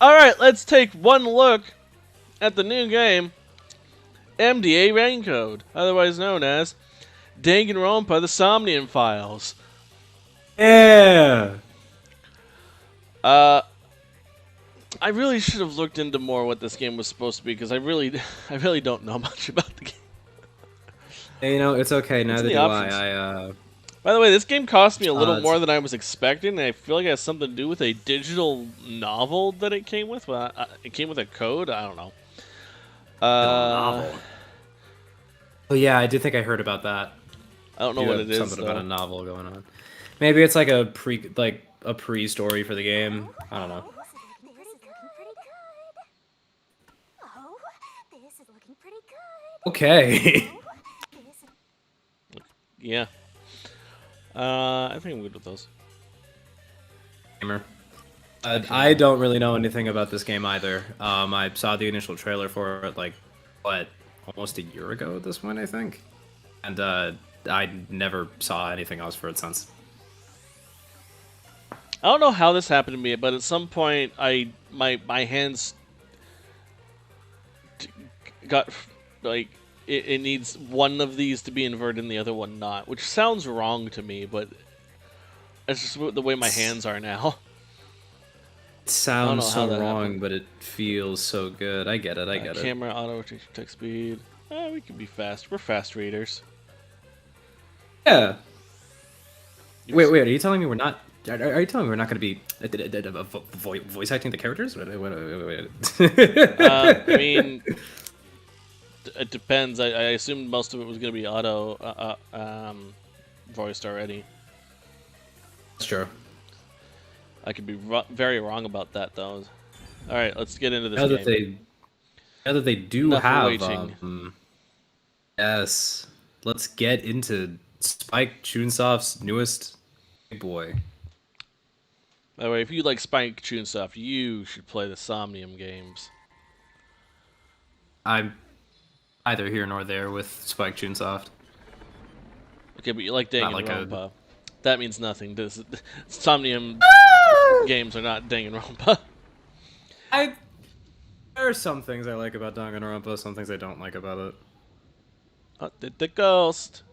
Alright, let's take one look at the new game, MDA Raincode, otherwise known as Danganronpa the Somnium Files. Yeah. I really should have looked into more what this game was supposed to be, because I really don't know much about the game. You know, it's okay. Neither do options? I. By the way, this game cost me a little it's- more than I was expecting, and I feel like it has something to do with a digital novel that it came with. Well, it came with a code? I don't know. Novel. Oh yeah, I do think I heard about that. I don't know what it is, Something though. about a novel going on. Maybe it's like a pre-story for the game. I don't know. Okay. Yeah. I think I'm good with those. Gamer. I don't really know anything about this game either. I saw the initial trailer for it, like, what, almost a year ago at this point, I think? And, I never saw anything else for it since. I don't know how this happened to me, but at some point, my hands got, like, it needs one of these to be inverted and the other one not, which sounds wrong to me, but it's just the way my hands are now. It sounds so wrong, but it feels so good. I get it, I get it. Camera, auto rotation, text speed. We can be fast. We're fast readers. Yeah. Wait, are you telling me we're not... Are you telling me we're not going to be voice acting the characters? Wait. I mean... It depends. I assumed most of it was going to be auto voiced already. That's true. I could be very wrong about that, though. All right, let's get into this game. Now that they do Enough have, waiting. yes, let's get into Spike Chunsoft's newest big boy. By the way, if you like Spike Chunsoft, you should play the Somnium games. I'm either here nor there with Spike Chunsoft. Okay, but you like Danganronpa. Like That means nothing. This Somnium games are not Danganronpa. There are some things I like about Danganronpa, some things I don't like about it. Oh, the ghost.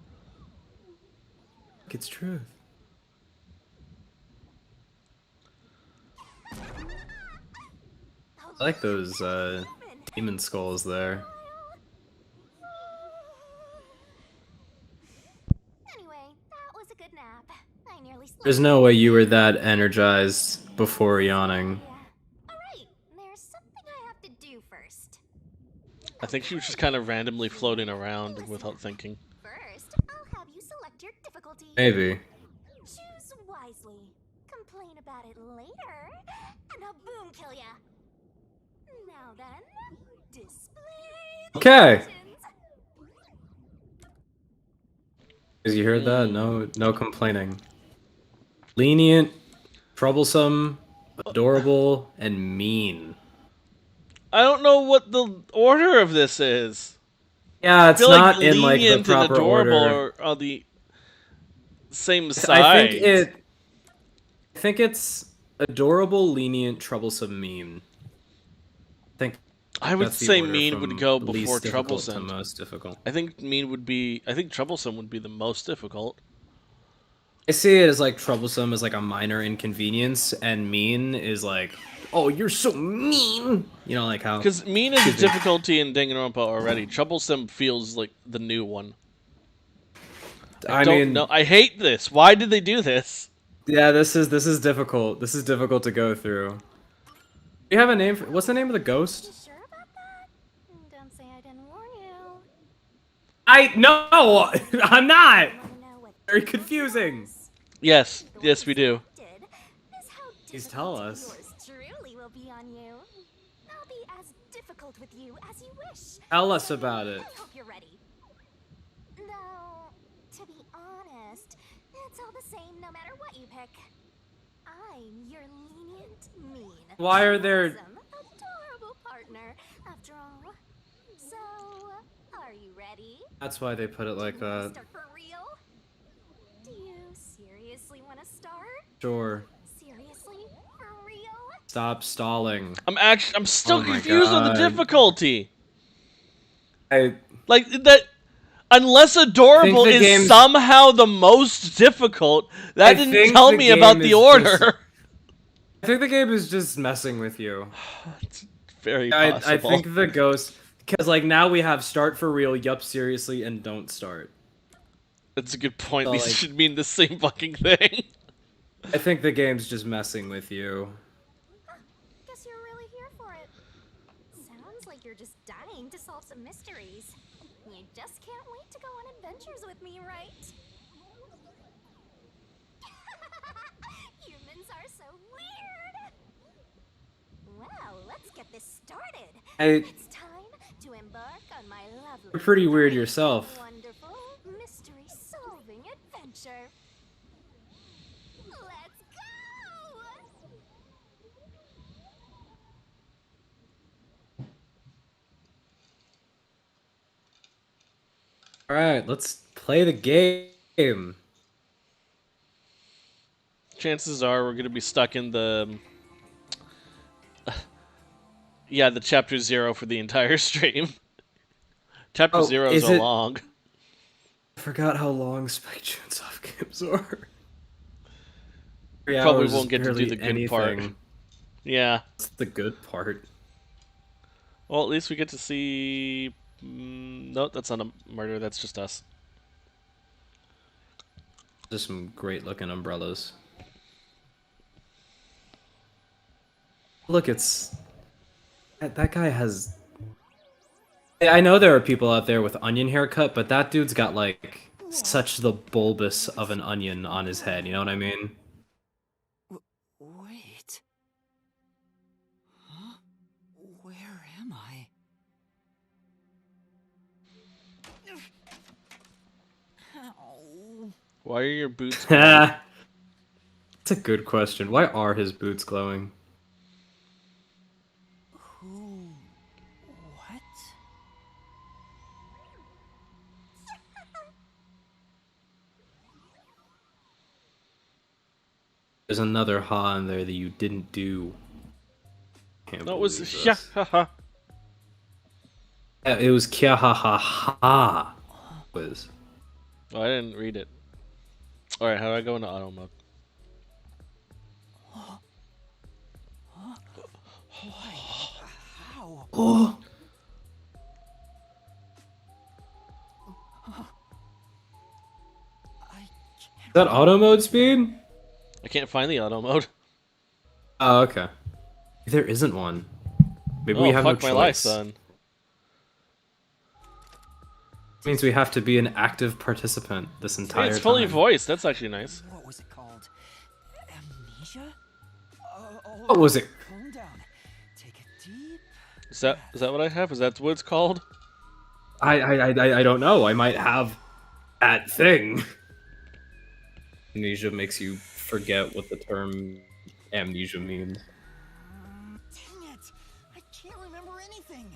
It's truth. I like those demon skulls there. There's no way you were that energized before yawning. Alright, there's something I have to do first. I think she was just kind of randomly floating around without thinking. First, I'll have you select your difficulty. Maybe. Choose wisely. Complain about it later, and I'll boom kill ya. Now then, display the Okay. options. Did you hear that? No complaining. Lenient, troublesome, adorable, and mean. I don't know what the order of this is. Yeah, it's I feel not like in like the lenient and proper adorable order. are the same size. I think it's adorable, lenient, troublesome, mean. I would That's the say order mean from would go least before difficult troublesome. to most difficult. I think troublesome would be the most difficult. I see it as like troublesome is like a minor inconvenience, and mean is like, oh, you're so mean. You know, like how. Because mean is a difficulty in Danganronpa already. Troublesome feels like the new one. I don't know. I hate this. Why did they do this? Yeah, this is difficult. This is difficult to go through. Do you have a name for, what's the name of the ghost? You sure about that? Don't say I didn't warn you. No, I'm not. Wanna know what Very confusing. Yes, we do. Please tell us. Yours truly will be on you. I'll be as difficult with you as you wish. Tell us about it. I hope you're ready. Though, to be honest, it's all the same no matter what you pick. I'm your lenient, mean, Why are there? awesome, adorable partner, after all. So, are you ready? That's why they put it like Do you wanna that. start for real? Do you seriously want to start? Sure. Seriously? For real? Stop stalling. I'm still Oh my confused on the God. difficulty. I Like that. Unless adorable the is game's- somehow the most difficult, that I didn't think tell the me about game the is order. I think the game is just messing with you. It's very I possible. think the ghost, because like now we have start for real, yup seriously, and don't start. That's a good point. So, These like- should mean the same fucking thing. I think the game's just messing with you. Guess you're really here for it. Sounds like you're just dying to solve some mysteries. You just can't wait to go on adventures with me, right? Humans are so weird. Well, let's get this started. It's time to embark on my lovely, You're pretty weird yourself. wonderful mystery-solving adventure. Let's go! All right, let's play the game. Chances are we're gonna be stuck in the yeah, the chapter 0 for the entire stream. Chapter Oh, 0s is are it- long. I forgot how long Spike Chunsoft games are. Probably won't get to do the good part. Yeah. That's the good part. Well, at least we get to see. No, that's not a murder. That's just us. Just some great looking umbrellas. Look, it's that guy has. I know there are people out there with onion haircut, but that dude's got like such the bulbous of an onion on his head. You know what I mean? Wait. Huh? Where am I? Ow. Why are your boots? That's a good question. Why are his boots glowing? Who? What? There's another ha in there that you didn't do. Can't No, it was believe yeah. this. Haha. Yeah, it was kia ha ha ha. Was. Oh, I didn't read it. All right, how do I go into auto mode? How? Oh. I can't. Is that auto mode speed? I can't find the auto mode. Oh, okay. There isn't one. Maybe Oh, we have no fuck my life, choice. son. Means we have to be an active participant this Hey, entire it's fully time. voiced. That's actually nice. What was it called? Amnesia? What was it? Calm down. Take a deep. Is that what I have? Is that what it's called? I don't know. I might have that thing. Amnesia makes you forget what the term amnesia means. Dang it! I can't remember anything.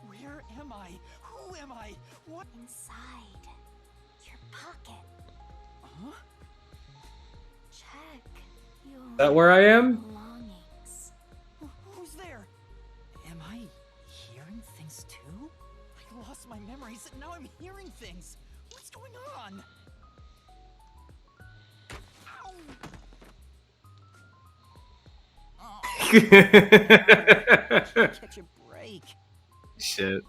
Where am I? Who am I? What? Inside your pocket. Huh? Check your Is that where I am? belongings. Who's there? Am I hearing things too? I lost my memories and now I'm hearing things. What's going on? Ow! Oh, catch a break. Shit.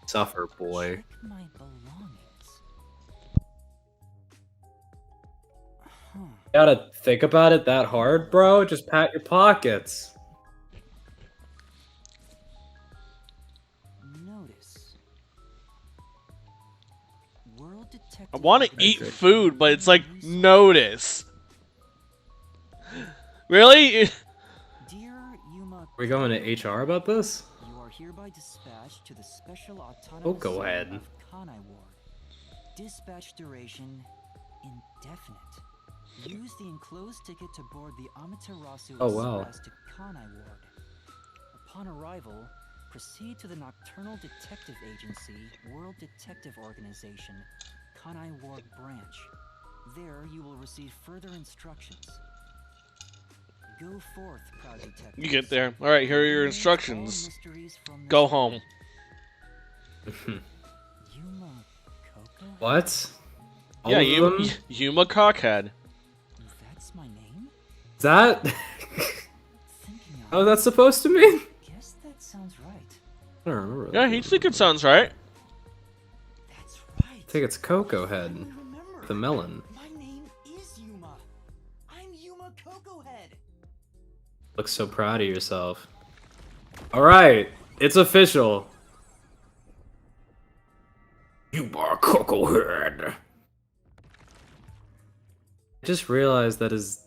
Suffer, boy. Check my belongings. Huh. Gotta think about it that hard, bro? Just pat your pockets. Notice. World Detective. I want to eat food, but it's like notice. Really? Dear Yuma, Are we going to HR about this? you are hereby dispatched to the Special Autonomous Oh, go Zone ahead. of Kanai Ward. Dispatch duration indefinite. Use the enclosed ticket to board the Amaterasu Oh, wow. Express to Kanai Ward. Upon arrival, proceed to the Nocturnal Detective Agency, World Detective Organization, Kanai Ward Branch. There you will receive further instructions. Go forth, proud detective. You get there. All right, here are your instructions. Go home. Yuma Coco? What? All Yeah, of them? Yuma Cockhead. That's my name? Is that? Thinking Oh, that's supposed to mean? guess that sounds right. I don't remember. Yeah, he think it sounds right. That's right. I think it's Coco Head. Remember. The melon. My name is Yuma. I'm Yuma Coco Head. Look so proud of yourself. Alright, it's official. You are Coco Head. I just realized that his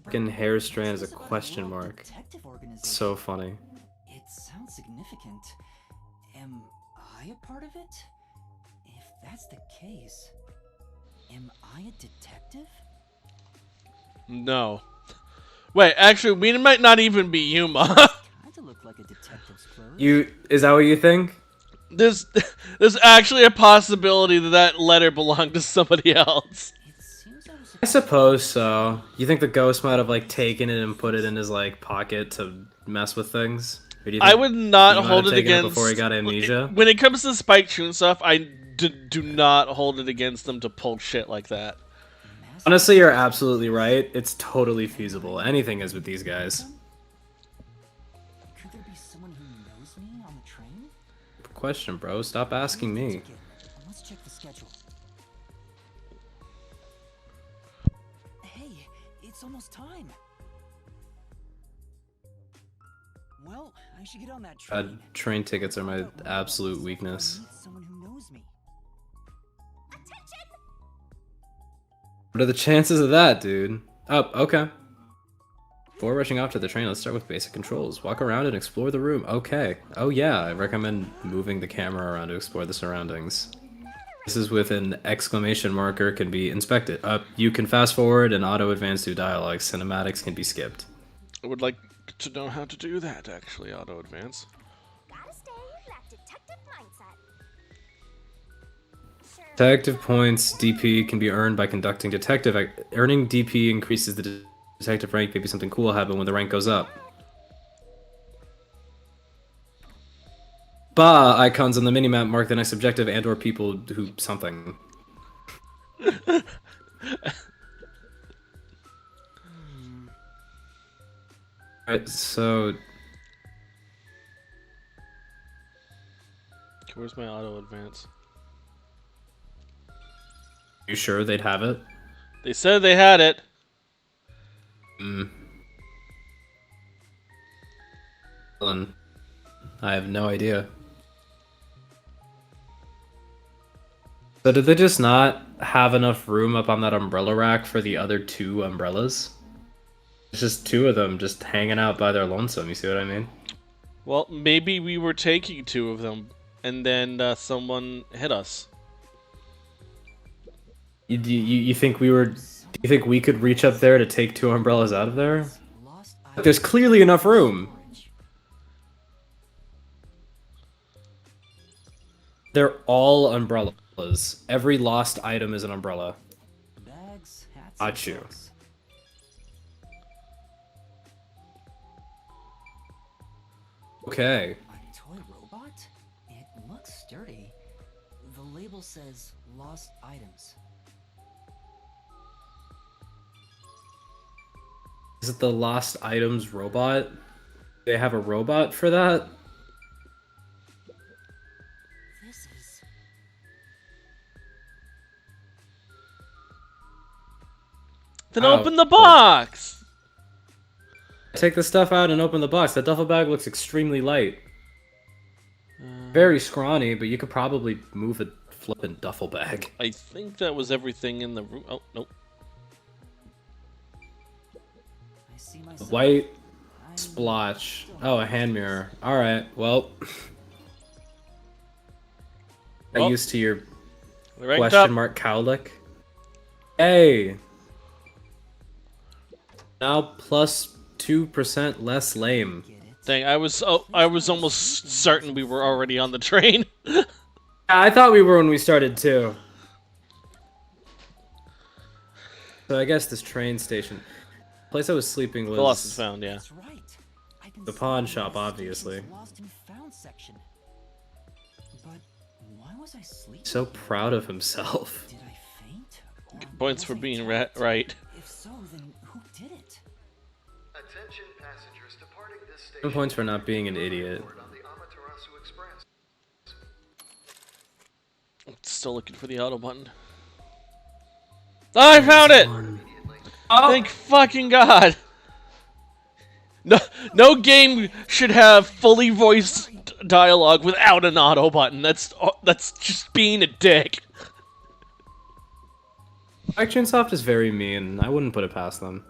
fucking hair strand is a question mark. Detective organization. So funny. It sounds significant. Am I a part of it? If that's the case, am I a detective? No. Wait, actually, we might not even be Yuma. Kinda look like a detective's clothes. Is that what you think? There's actually a possibility that that letter belonged to somebody else. It seems I was I suppose so. You think the ghost might have like taken it and put it in his like pocket to mess with things? Or do you think I would not he might hold have it taken against. before he got amnesia? When it comes to Spike Chun stuff, I do not hold it against them to pull shit like that. Honestly, you're absolutely right. It's totally feasible. Anything is with these guys. Could there be someone who knows me on the train? Question, bro. Stop asking me. Let's check the schedule. Hey, it's almost time. Well, I should get on that train. Train tickets are my absolute weakness. I need someone who knows me. What are the chances of that, dude? Oh, okay. Before rushing off to the train, let's start with basic controls. Walk around and explore the room. Okay. Oh yeah, I recommend moving the camera around to explore the surroundings. This is with an exclamation marker can be inspected. You can fast forward and auto advance through dialogue. Cinematics can be skipped. I would like to know how to do that, actually, auto advance. Gotta stay in that detective mindset. Sure. Detective points DP can be earned by conducting detective. Earning DP increases the detective rank. Maybe something cool will happen when the rank goes up. Bah! Icons on the minimap mark the next objective and/or people who something. Alright, so Okay, where's my auto advance? you sure they'd have it? They said they had it. I have no idea. So did they just not have enough room up on that umbrella rack for the other two umbrellas? It's just two of them just hanging out by their lonesome, you see what I mean? Well, maybe we were taking two of them, and then someone hit us. You think we were... Do you think we could reach up there to take two umbrellas out of there? Lost There's clearly enough room. They're all umbrellas. Every lost item is an umbrella. bags, hats, Got you. socks. Okay. A toy robot? It looks sturdy. The label says lost items. Is it the lost items robot? Do they have a robot for that? This is... Then Oh, open the box! Take the stuff out and open the box. That duffel bag looks extremely light. Very scrawny, but you could probably move a flippin' duffel bag. I think that was everything in the room. Oh, nope. I see myself. White I'm- splotch. Oh, a hand mirror. Alright, well. Well, Get used to your Ranked question up. mark cowlick. Hey! Now plus 2% less lame. Get it? Dang, I was almost certain we were already on the train. I thought we were when we started too. So I guess this train station, the place I was sleeping was The lost and found, yeah. That's right. I can the see pawn the shop, station's obviously. Lost and found section. But why was I sleeping? So proud of himself. Did I faint? Or Points was for I being attacked? right. If so, then who did it? Attention passengers departing this station. 10 points for not being an idiot. On the Amaterasu Express. Still looking for the auto button. Oh, I found it! Thank fucking God! No game should have fully voiced dialogue without an auto button. That's just being a dick. Action Soft is very mean. I wouldn't put it past them.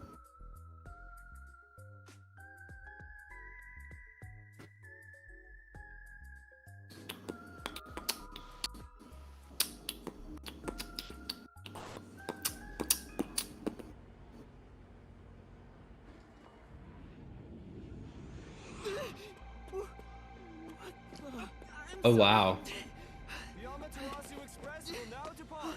Oh wow. The Amaterasu Express will now depart.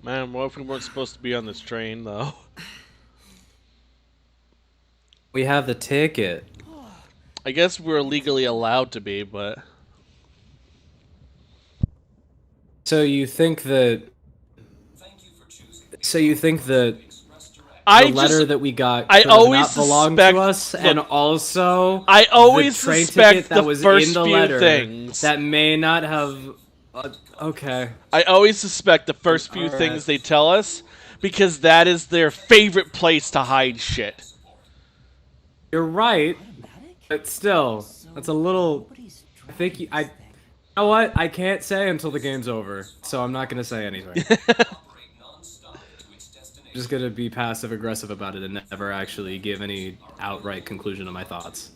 Man, what if we weren't supposed to be on this train, though? We have the ticket. I guess we're legally allowed to be, but... So you think that... So you think that I the letter just, that we got I could have always not belonged suspect- to us, look, and also I always the train suspect ticket that the was first in the few letter things. that may not have... okay. I always suspect the first few Alright. things they tell us, because that is their favorite place to hide shit. You're right, Automatic? but still, that's a little... Nobody's I think driving I... this You thing. know what? I can't say until the game's over, so I'm not gonna say anything. I'm just gonna be passive aggressive about it and never actually give any outright conclusion to my thoughts.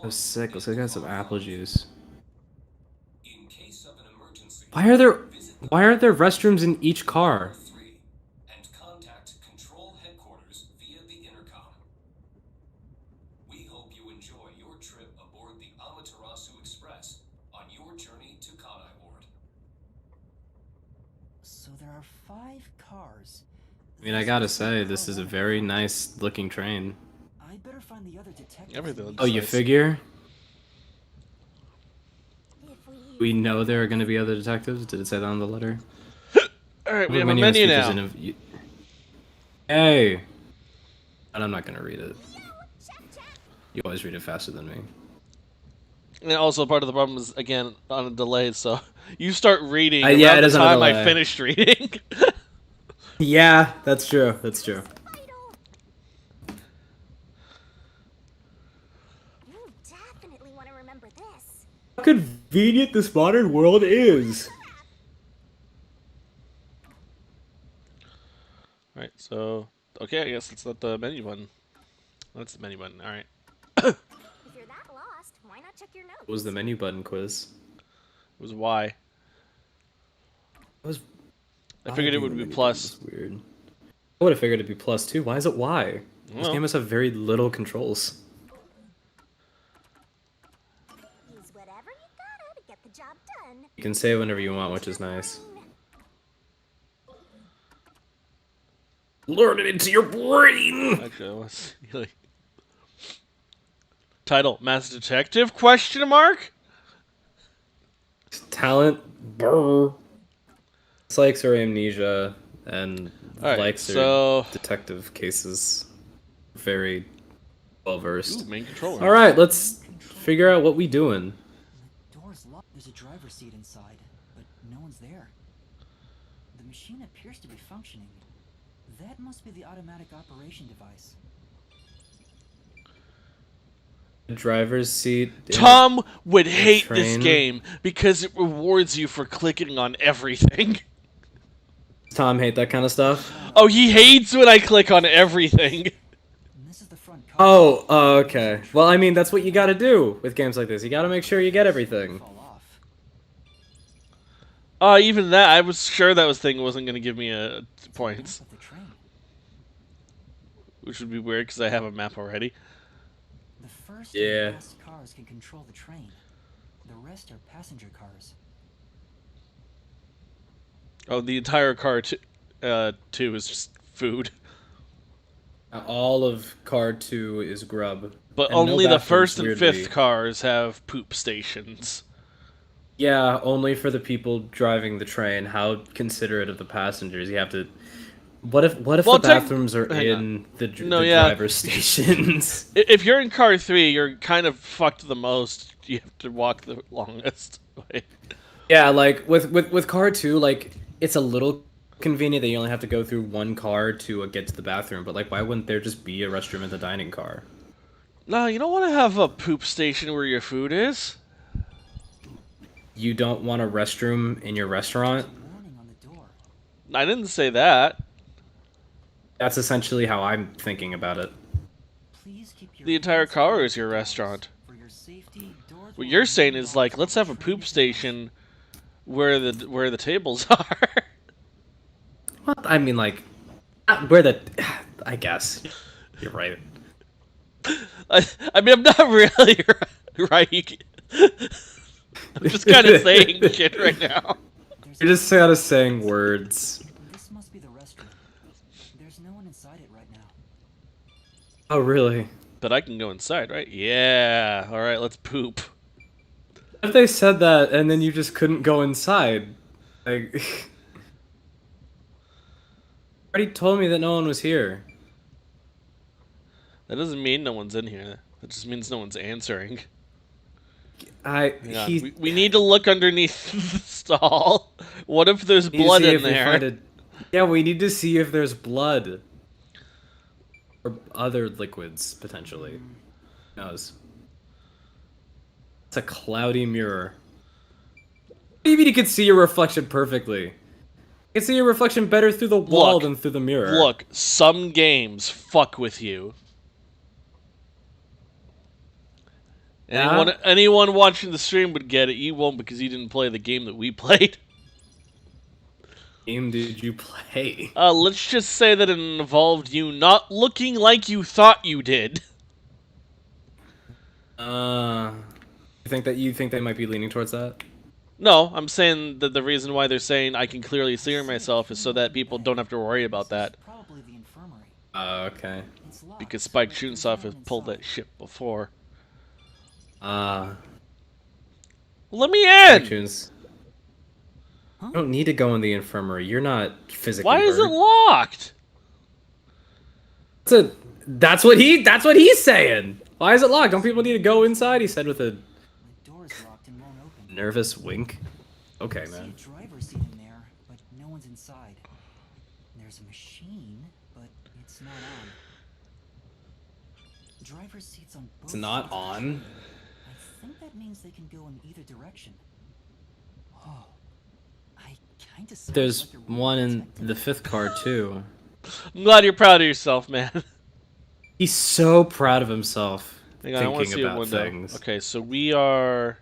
I'm sick. Let's go get some apple juice. Why aren't there restrooms in each car? And contact control headquarters via the intercom. We hope you enjoy your trip aboard the Amaterasu Express on your journey to Kanai Ward. So there are 5 cars. I mean, I gotta say, this is a very nice looking train. I better find the other detectives. Everything and looks Oh, you nice. figure? If We know there are gonna be other detectives? Did it say that on the letter? Alright, we What have a menu features now. in Hey! And I'm not gonna read it. You always read it faster than me. And also, part of the problem is, again, on a delay, so you start reading Yeah, around it the is on a time I delay. finished reading. Yeah, that's true. That's true. You definitely want to remember this. How convenient this modern world is. Alright, so... Okay, I guess it's not the menu button. That's the menu button, alright. If you're that lost, why not check your notes? What was the menu button quiz? It was Y. It was. I figured it would be plus. That's weird. I would have figured it'd be plus too. Why is it Y? This Well. game must have very little controls. Use whatever you gotta to get the job done. You can say whenever you want, which is nice. Learn it into your brain. Actually, I was really... Title: Master Detective? Question mark? Talent. Brr. Dislikes her amnesia and Alright, likes her so- detective cases. Very well versed. Ooh, main controller. All right, let's figure out what we doing. The door's locked. There's a driver's seat inside, but no one's there. The machine appears to be functioning. That must be the automatic operation device. Driver's seat. in- Tom would hate this train. game because it rewards you for clicking on everything. Tom hate that kind of stuff. Oh, he hates when I click on everything. And this is the front car. Oh, okay. Well, I mean, that's what you gotta do with games like this. You gotta make sure you get everything. Fall off. Even that, I was sure that thing wasn't going to give me points. Of the train. Which would be weird because I have a map already. The first Yeah. and last cars can control the train. The rest are passenger cars. Oh, the entire car two is just food. All of car 2 is grub. But And no only the bathrooms, first and weirdly. fifth cars have poop stations. Yeah, only for the people driving the train. How considerate of the passengers. You have to. What if Well, the bathrooms are hang on. in the No, yeah. driver's stations? If you're in car 3, you're kind of fucked the most. You have to walk the longest way. Yeah, like with car 2, like it's a little convenient that you only have to go through one car to get to the bathroom. But like, why wouldn't there just be a restroom in the dining car? No, you don't want to have a poop station where your food is. You don't want a restroom in your restaurant? Warning on the door. I didn't say that. That's essentially how I'm thinking about it. Please keep your The entire hands car clear is your of doors. restaurant. For your safety, doors What will you're saying remain is like, locked let's have a until poop train station where the tables are. What? I mean, like, where the... I guess. You're right. I mean, I'm not really right. I'm just kind of saying shit right now. There's You're just kind of saying words. This must be the restroom. There's no one inside it right now. Oh, really? But I can go inside, right? Yeah. All right, let's poop. If they said that and then you just couldn't go inside, like, already told me that no one was here. That doesn't mean no one's in here. That just means no one's answering. Hang on. He We need to look underneath the stall. What if there's need to blood see in if we find there? it. Yeah, we need to see if there's blood or other liquids potentially. Who knows? It's a cloudy mirror. What do you mean you can see your reflection perfectly? You can see your reflection better through the wall Look, than through the mirror. Look, some games fuck with you. Yeah? Anyone watching the stream would get it. You won't because you didn't play the game that we played. Game did you play? Let's just say that it involved you not looking like you thought you did. You think they might be leaning towards that? No, I'm saying that the reason why they're saying I can clearly see myself is so that people don't have to worry about that. Probably the infirmary. Okay. It's locked, Because Spike but there's Chunsoft no has one pulled that inside. shit before. Uh, Let me in! Tunes. You don't need to go in the infirmary. You're not physically Why is it hurt. locked? That's what he's saying. Why is it locked? Don't people need to go inside? He said with a The door is locked and won't open. nervous wink. Okay, I see man. a driver's seat in there, but no one's inside. There's a machine, but it's not on. Driver's seats on both It's not sides of the on. train. I think that means they can go in either direction. Oh, I kinda sound There's like a one in detective. the fifth car too. I'm glad you're proud of yourself, man. He's so proud of himself. Hang on, I want to thinking see a about window. things. Okay, so we are...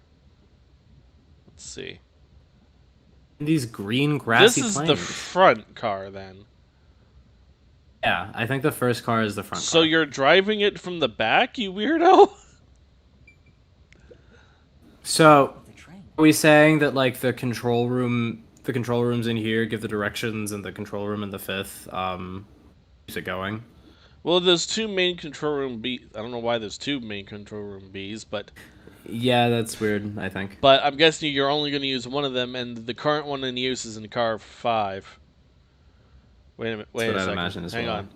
Let's see. These green grassy This is plains. the front car, then. Yeah, I think the first car is the front So car. you're driving it from the back, you weirdo? So, The train. are we saying that like the control rooms in here give the directions, and the control room in the fifth keeps it going? Well, there's two main control room B. I don't know why there's two main control room Bs, but Yeah, that's weird. I think. I'm guessing you're only going to use one of them, and the current one in use is in car 5. Wait a minute. Wait That's what a I'd second. imagine as Hang well. on.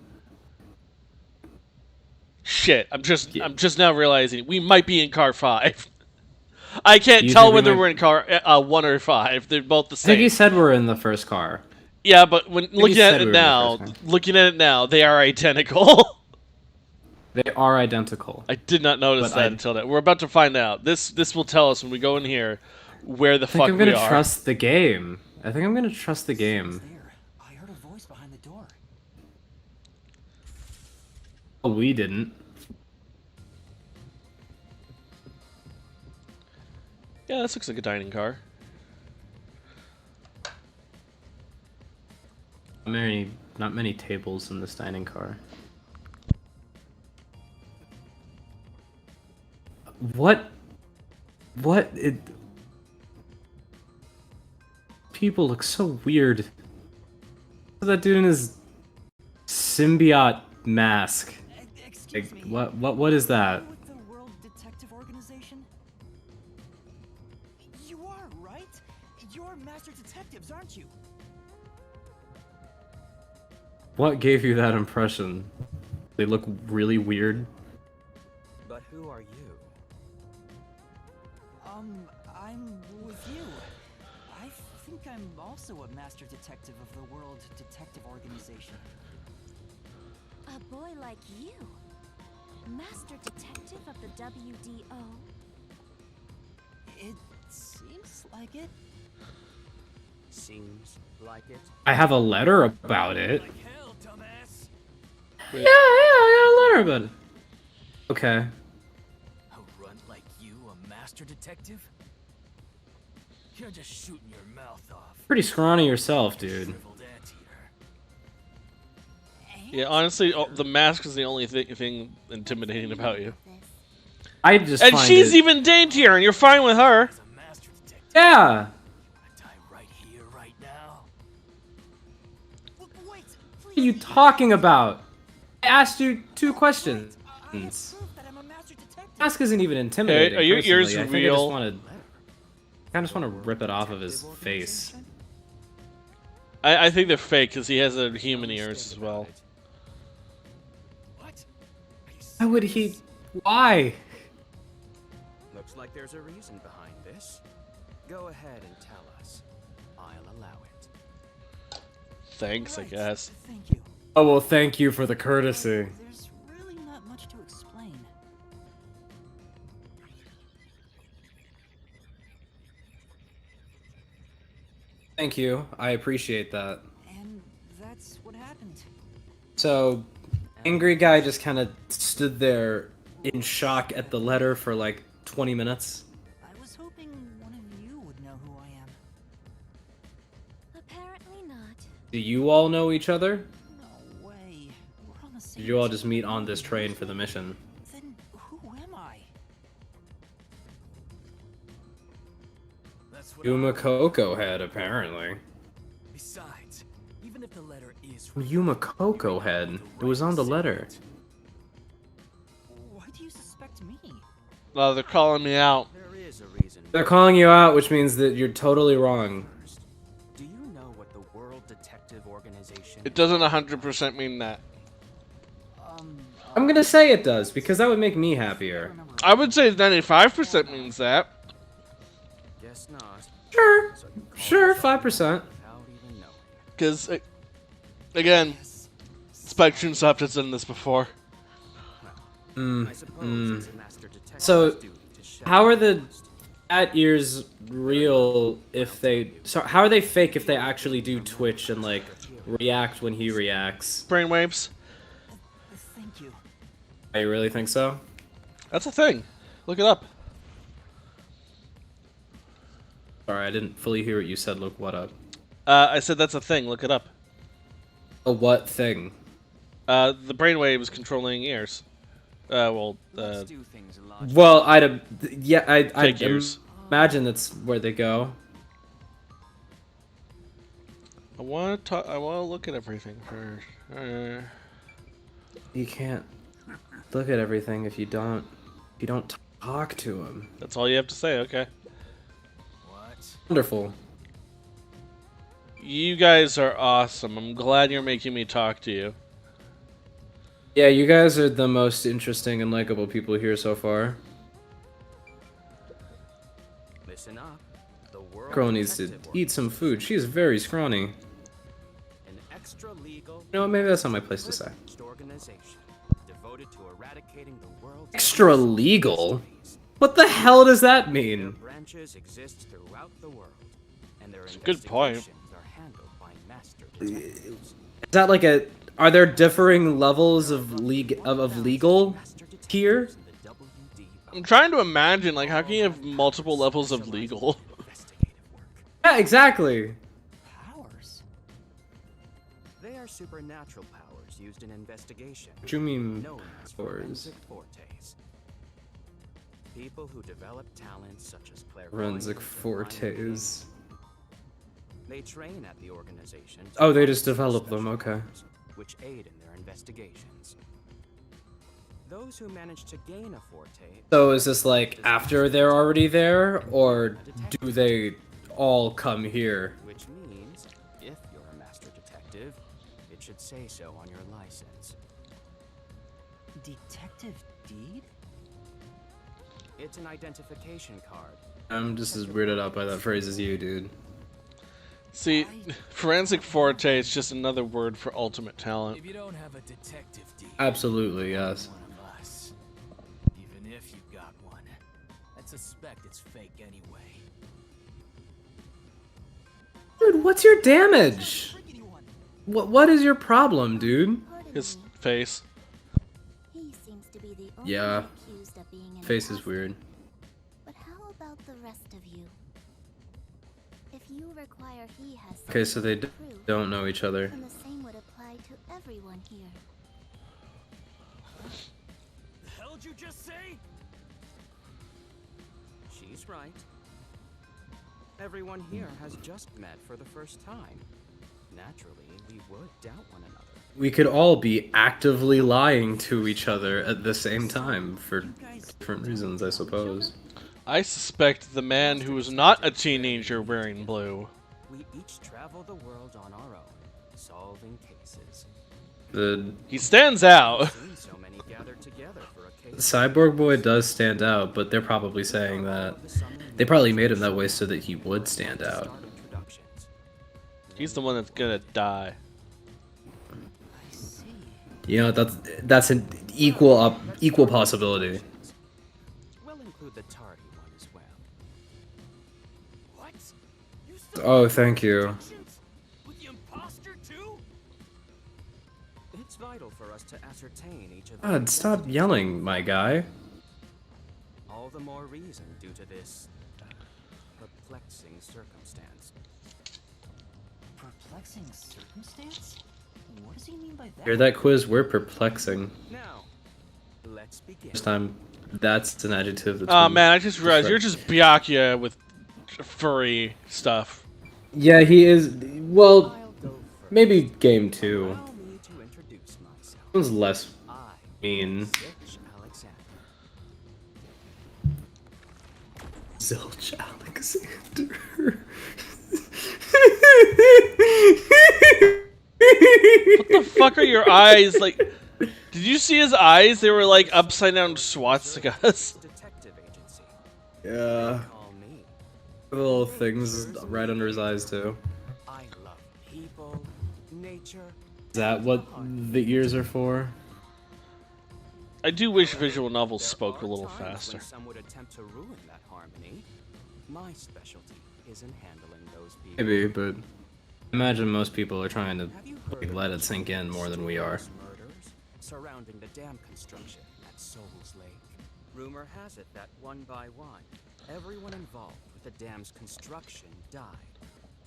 Shit! I'm Yeah. just now realizing we might be in car 5. I can't You tell think we whether might- we're in car 1 or 5. They're both the I think same. he said we're in the first car. Yeah, but when you looking said at we it were in the now, first they are identical. They are identical. I did not notice But that I- until now. We're about to find out. This will tell us when we go in here where the I think fuck I'm we gonna are. trust the game. I think I'm gonna trust the game. Someone's there. I heard a voice behind the door. Oh, we didn't. Yeah, this looks like a dining car. Not many tables in this dining car. What? What? People look so weird. That dude in his symbiote mask. Excuse me. What is that? With the World Detective Organization? You are, right? You're master detectives, aren't you? What gave you that impression? They look really weird. But who are you? I'm with you. I think I'm also a master detective of the World Detective Organization. A boy like you? Master detective of the WDO? It seems like it. Seems like it. I have a letter about it. Like hell, dumbass. Wait, Yeah, I got a letter about it. Okay. A runt like you, a master detective? You're just shooting your mouth off. Pretty scrawny yourself, dude. Shriveled anteater. yeah, honestly, the mask is the only thing intimidating about you. I just And find she's it... even daintier, and you're fine with her. As a master detective, Yeah! I die right here, right now. Wait, What are you talking about? I asked you 2 questions. I have proof that I'm a master detective. Mask isn't even intimidating. Are your ears personally. I think real? I just want to rip it off of his face. I think they're fake because he has a human ears as well. What? Why would he? Why? Looks like there's a reason behind this. Go ahead and tell us. I'll allow it. Thanks, I Right, guess. Thank you. Oh well, thank you for the courtesy. There's really not much to explain. Thank you. I appreciate that. And that's what happened. So, angry guy just kind of stood there in shock at the letter for like 20 minutes. I was hoping one of you would know who I am. Apparently not. Do you all know each other? No way. We're on the same Did you all team. just meet on this train for the mission? Then who am I? That's what Yuma Coco Head, apparently. Besides, even if the letter is Yuma Coco Head. It was on the letter. Why do you suspect me? Well, they're calling me out. there is a reason. They're calling you out, which means that you're totally wrong. First, do you know what the World Detective Organization It doesn't 100% mean that. I'm gonna say it does, because that would make me happier. I would say 95% means that. Guess not. Sure. So you call Sure, yourself 5%. without even knowing. Because, again, Spectrum Soft has done this before. I suppose it's a master detective's So, duty to shut how are up. the cat ears real if they... So, how are they fake if they actually do twitch and, like, react when he reacts? Brainwaves. Thank you. Oh, you really think so? That's a thing. Look it up. Sorry, I didn't fully hear what you said. Look what up. I said that's a thing. Look it up. A what thing? The brainwaves controlling ears. Let's do things logically. Well, I'd Fake ears. imagine that's where they go. I want to look at everything first. You can't look at everything if you don't talk to him. That's all you have to say. Okay. What? Wonderful. You guys are awesome. I'm glad you're making me talk to you. Yeah, you guys are the most interesting and likable people here so far. Listen up. The World Girl needs to Detective eat some food. She is very scrawny. An extra legal You know what, maybe that's not my place to say. organization devoted to eradicating the world's Extra legal? What the hell does that Their mean? branches exist throughout the world, and their a good point. investigations are handled by master detectives. Is that like a... Are there differing levels of legal here? The WD I'm trying to imagine, like, how can you have multiple levels of legal? investigative work. Yeah, exactly. Powers? They are supernatural powers used in investigation, What do you mean known as powers? forensic fortes. People who develop talents such as Forensic clairvoyance, Fortes. they train at the organization. Oh, they just develop them, okay. Which aid in their investigations. Those who manage to gain a forte. So is this like after they're already there, or do they all come here? Which means, if you're a master detective, it should say so on your license. Detective Deed? It's an identification card. I'm just as weirded out by that phrase as you, dude. See, Forensic Forte is just another word for ultimate talent. If you don't have a detective deed, Absolutely, yes. one of us. Even if you got one, I'd suspect it's fake anyway. Dude, what's your damage? What is your problem, dude? His face. He seems to be the only Yeah. one accused of being an Face is imposter. weird. But how about the rest of you? If you require he has Okay, so they something to prove, don't know each other. then the same would apply to everyone here. The hell'd you just say? She's right. Everyone here has just met for the first time. Naturally, we would doubt one another. We could all be actively lying to each other at the same time for different reasons, I suppose. I suspect the man who is not a teenager wearing blue. We each travel the world on our own, solving cases. He stands out. Seen so many gathered together for a case. Cyborg Boy does stand out, but they're probably saying that they probably made him that way so that he would stand out. Start introductions. He's the one that's gonna die. I see. You know, that's an equal possibility. We'll include the tardy one as well. What? You still Oh, thank you. connections with the imposter too? It's vital for us to ascertain each of God, stop yelling, my guy. All the more reason due to this perplexing circumstance. Perplexing circumstance? What does he mean by that? Hear that quiz? We're perplexing. Now, let's begin. This time, that's an adjective that's Oh been man, I just realized you're described. just Byakuya with furry stuff. Yeah, he is. Well, I'll go first. maybe game 2. Allow me to introduce myself. This one's less I mean. Zilch Alexander. Zilch Alexander. What the fuck are your eyes like? Did you see his eyes? They were like upside down swastikas. Detective Agency. Yeah. Call me. Little things right under his eyes, too. I love people, nature. Is that what the ears are for? I do wish visual novels There spoke a are little times faster. when some would attempt to ruin that harmony. My specialty is in handling those people. Maybe, but imagine most people are trying to Have you heard like, of let it sink in more than we are. mysterious murders surrounding the dam construction at Soul's Lake? Rumor has it that one by one, everyone involved with the dam's construction died,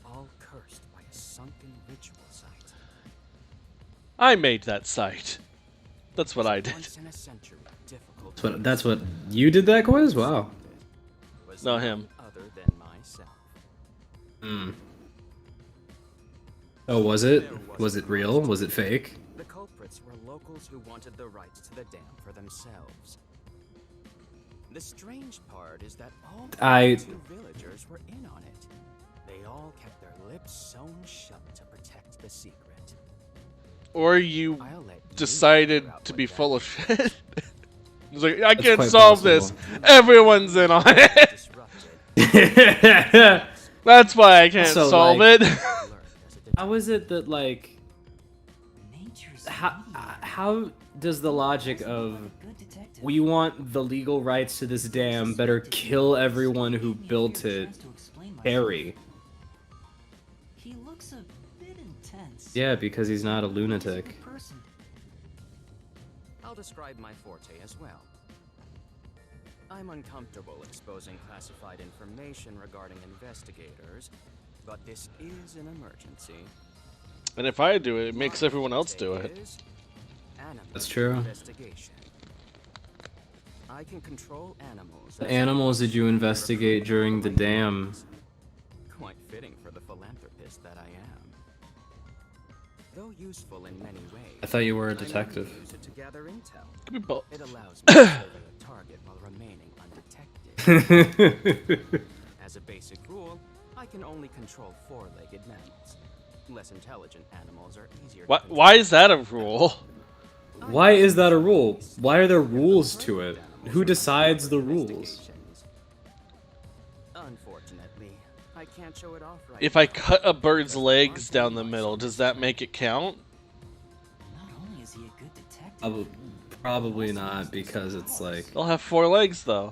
all cursed by a sunken ritual site. I made that site. That's what I did. Once in a century, difficult. That's what you did that quiz? Wow. No, Was none him. Other than myself. Hmm. Oh, was it? Was it real? Was it fake? The culprits were locals who wanted the rights to the dam for themselves. The strange part is that all I- 22 villagers were in on it. They all kept their lips sewn shut to protect the secret. Or you I'll let you decided figure out to what be that full of shit. It's like, I can't quite solve this. possible. Everyone's in on it. disrupted. That's why I can't So, solve like- it. Learned as a How is it that, like, Nature's how does the logic of good detective. we want the legal rights to this dam, better kill everyone who built it, carry? He looks a bit intense. Yeah, because he's not a lunatic. Person. I'll describe my forte as well. I'm uncomfortable exposing classified information regarding investigators, but this is an emergency. And if I do it, it makes My everyone else do forte it. is animal That's true. Investigation. I can control animals. What animals did you investigate during the dam? Quite fitting for the philanthropist that I am. Though useful in many ways. I thought you were a I only detective. use it to gather intel. Could be both. It allows me to survey a target while remaining undetected. As a basic rule, I can only control four-legged mammals. Less intelligent animals are easier to control. Why is that a rule? Why is that a rule? Why are there rules to it? Who decides the rules? Unfortunately, I can't show it off right If I now. cut a bird's legs down the middle, does that make it count? Not only is he a good detective, Probably not, because it's like... They'll have 4 legs, though.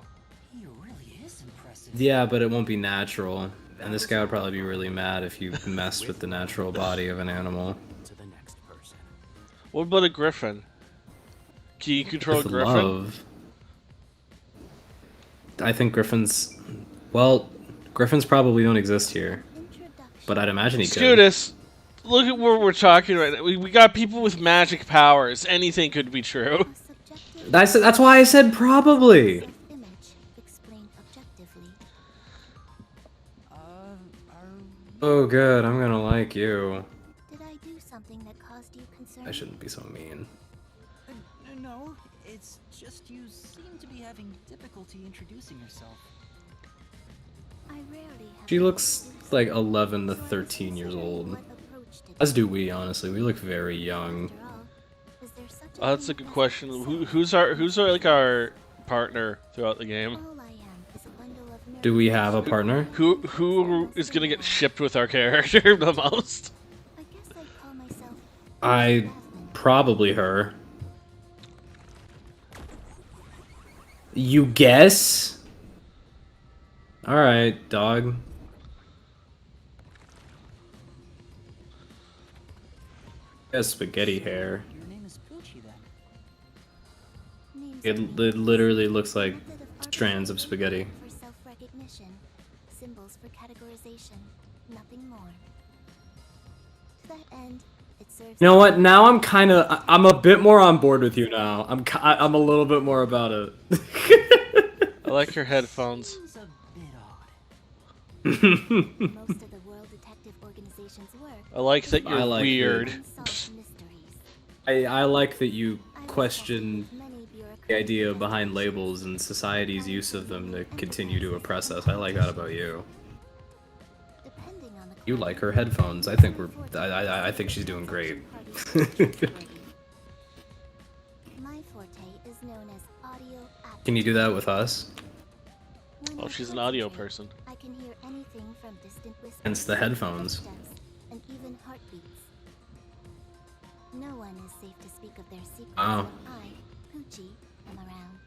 he really is impressive. Yeah, but it won't be natural. And this guy would probably be really mad if you messed with the natural body of an animal. To the next person. What about a griffin? Can you control a With griffin? love. I think griffins... Well, griffins probably don't exist here. But I'd imagine he could. Scootus, look at where we're talking right now. We got people with magic powers. Anything could be true. That's why I said probably! Image explained objectively. Are... Oh good, I'm gonna like you. Did I do something that caused you concern? I shouldn't be so mean. No, it's just you seem to be having difficulty introducing yourself. I rarely have She looks like 11 to 13 years old. As do we, honestly. We look very young. After all, is there such That's a thing good as question. innocence? Who's our like our partner throughout the game? All I am is a bundle of Do we have a partner? Who is gonna get shipped with our character the most? I guess I'd call myself I... probably her. You guess? Alright, dog. Has spaghetti hair. Your name is Poochie then. names It literally looks like method of strands of spaghetti. for self-recognition, symbols for categorization, nothing more. To that end, it serves. You know what? Now I'm a bit more on board with you now. I'm a little bit more about it. I like your headphones. Seems a bit odd. Most of the World Detective Organization's work. I like that you're I like weird. Unsolved mysteries. I like that you I question with many the bureaucratic idea behind labels and society's use of them to continue to oppress us. I like that about you. Depending on the You like her headphones. I think I think she's doing great. My forte is known as audio Can you do that with us? When Oh, I she's an audio concentrate, person. I can hear anything from distant whispers, Hence the headphones. footsteps, and even heartbeats. No one is safe to speak of their secrets Oh. when I, Poochie, am around.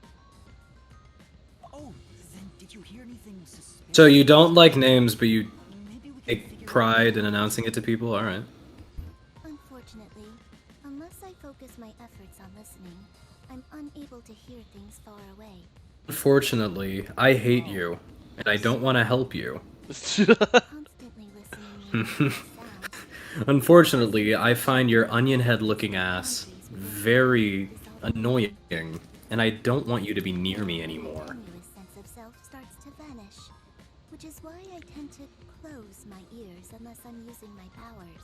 Oh, then did you hear anything suspicious? So you don't like names, but you Maybe we can take figure pride out in announcing it to people? Alright. Unfortunately, unless I focus my efforts on listening, I'm unable to hear things far away. Unfortunately, I hate you, and I don't want to help you. Constantly listening to sounds. Unfortunately, I find your onion head looking ass very annoying, and I don't want you to be near me anymore. Continuous sense of self starts to vanish, which is why I tend to close my ears unless I'm using my powers.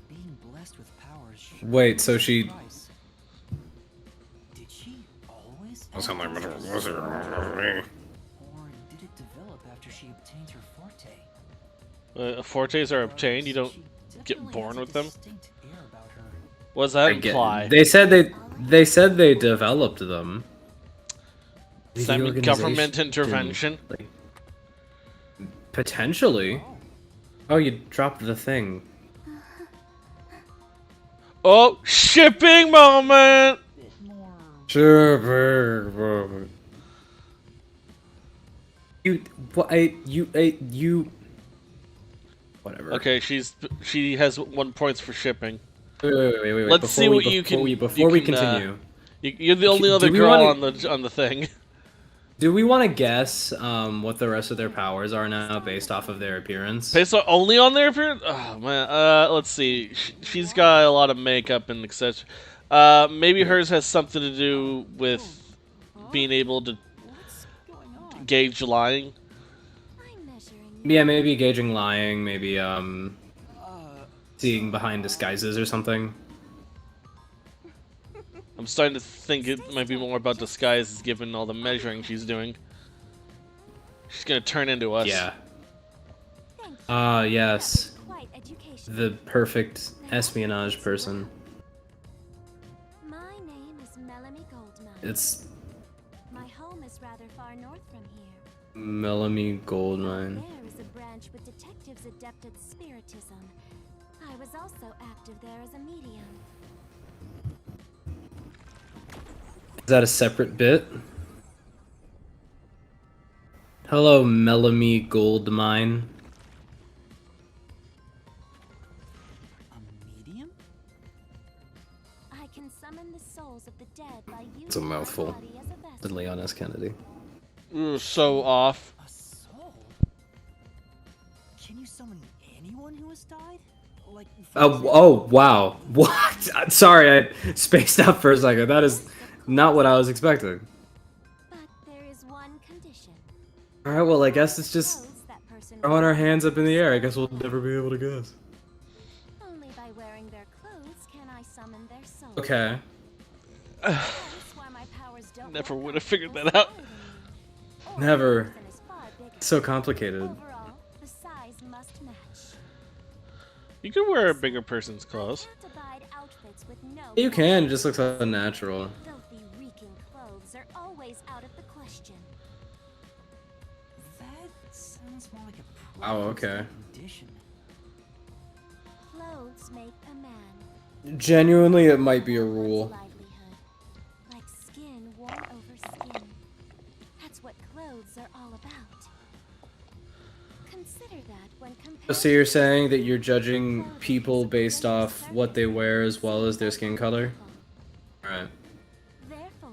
being blessed with powers. should Wait, come so at a she- price. Did she always? Or Or did it develop after she obtained her forte? Fortes are obtained. You don't She get definitely born has a with them. distinct air about her. What does that I get- imply? They said they developed them. Does that The mean government organization- intervention? like, potentially. Oh, you dropped the thing. Oh, shipping moment! Bit more. Sure. You. Whatever. Okay, she has 1 point for shipping. Wait. Let's see what you can. Before we you can, continue, you're the only Do other we girl wanna- on the thing. do we want to guess what the rest of their powers are now based off of their appearance? Based only on their appearance? Oh man. Let's see. She's got a lot of makeup and etc. Maybe hers has something to do with being able to What's going on? gauge lying. I'm measuring. Yeah, maybe gauging lying, maybe Uh, seeing behind disguises or something. I'm starting to think it might be more about disguises given all the measuring she's doing. She's gonna turn into us. Yeah. Thank you. Yes. That was quite educational. The perfect espionage person. My name is Melanie Goldmine. It's My home is rather far north from here. Melanie Goldmine. There is a branch with detectives adept at spiritism. I was also active there as a medium. Is that a separate bit? Hello, Melanie Goldmine. a medium? I can summon the souls of the dead by using It's a mouthful. my body as a vessel. With Leon S. Kennedy. Ooh, so off. A soul? Can you summon anyone who has died? Like, Oh, wow. What? Sorry, I spaced out for a second. That is not what I was expecting. But there is one condition. Alright, well, I guess it's just Clothes that person throwing our wears. hands up in the air. I guess we'll never be able to guess. Only by wearing their clothes can I summon their soul. Okay. Hence why my powers don't Never work would have out figured as that out. smaller than me. Or Never. the person is far bigger. So complicated. Overall, the size must match. You could wear a bigger person's clothes. I can't abide outfits with no You can, it just looks unnatural. filthy, reeking clothes are always out of the question. that sounds more like a Oh, preference okay. than a condition. Clothes make a man. Genuinely, it might be a rule. Livelihood. Like skin worn over skin. That's what clothes are all about. Consider that when compared So you're saying that you're judging people based off what they wear as well as their skin color? Right. Therefore,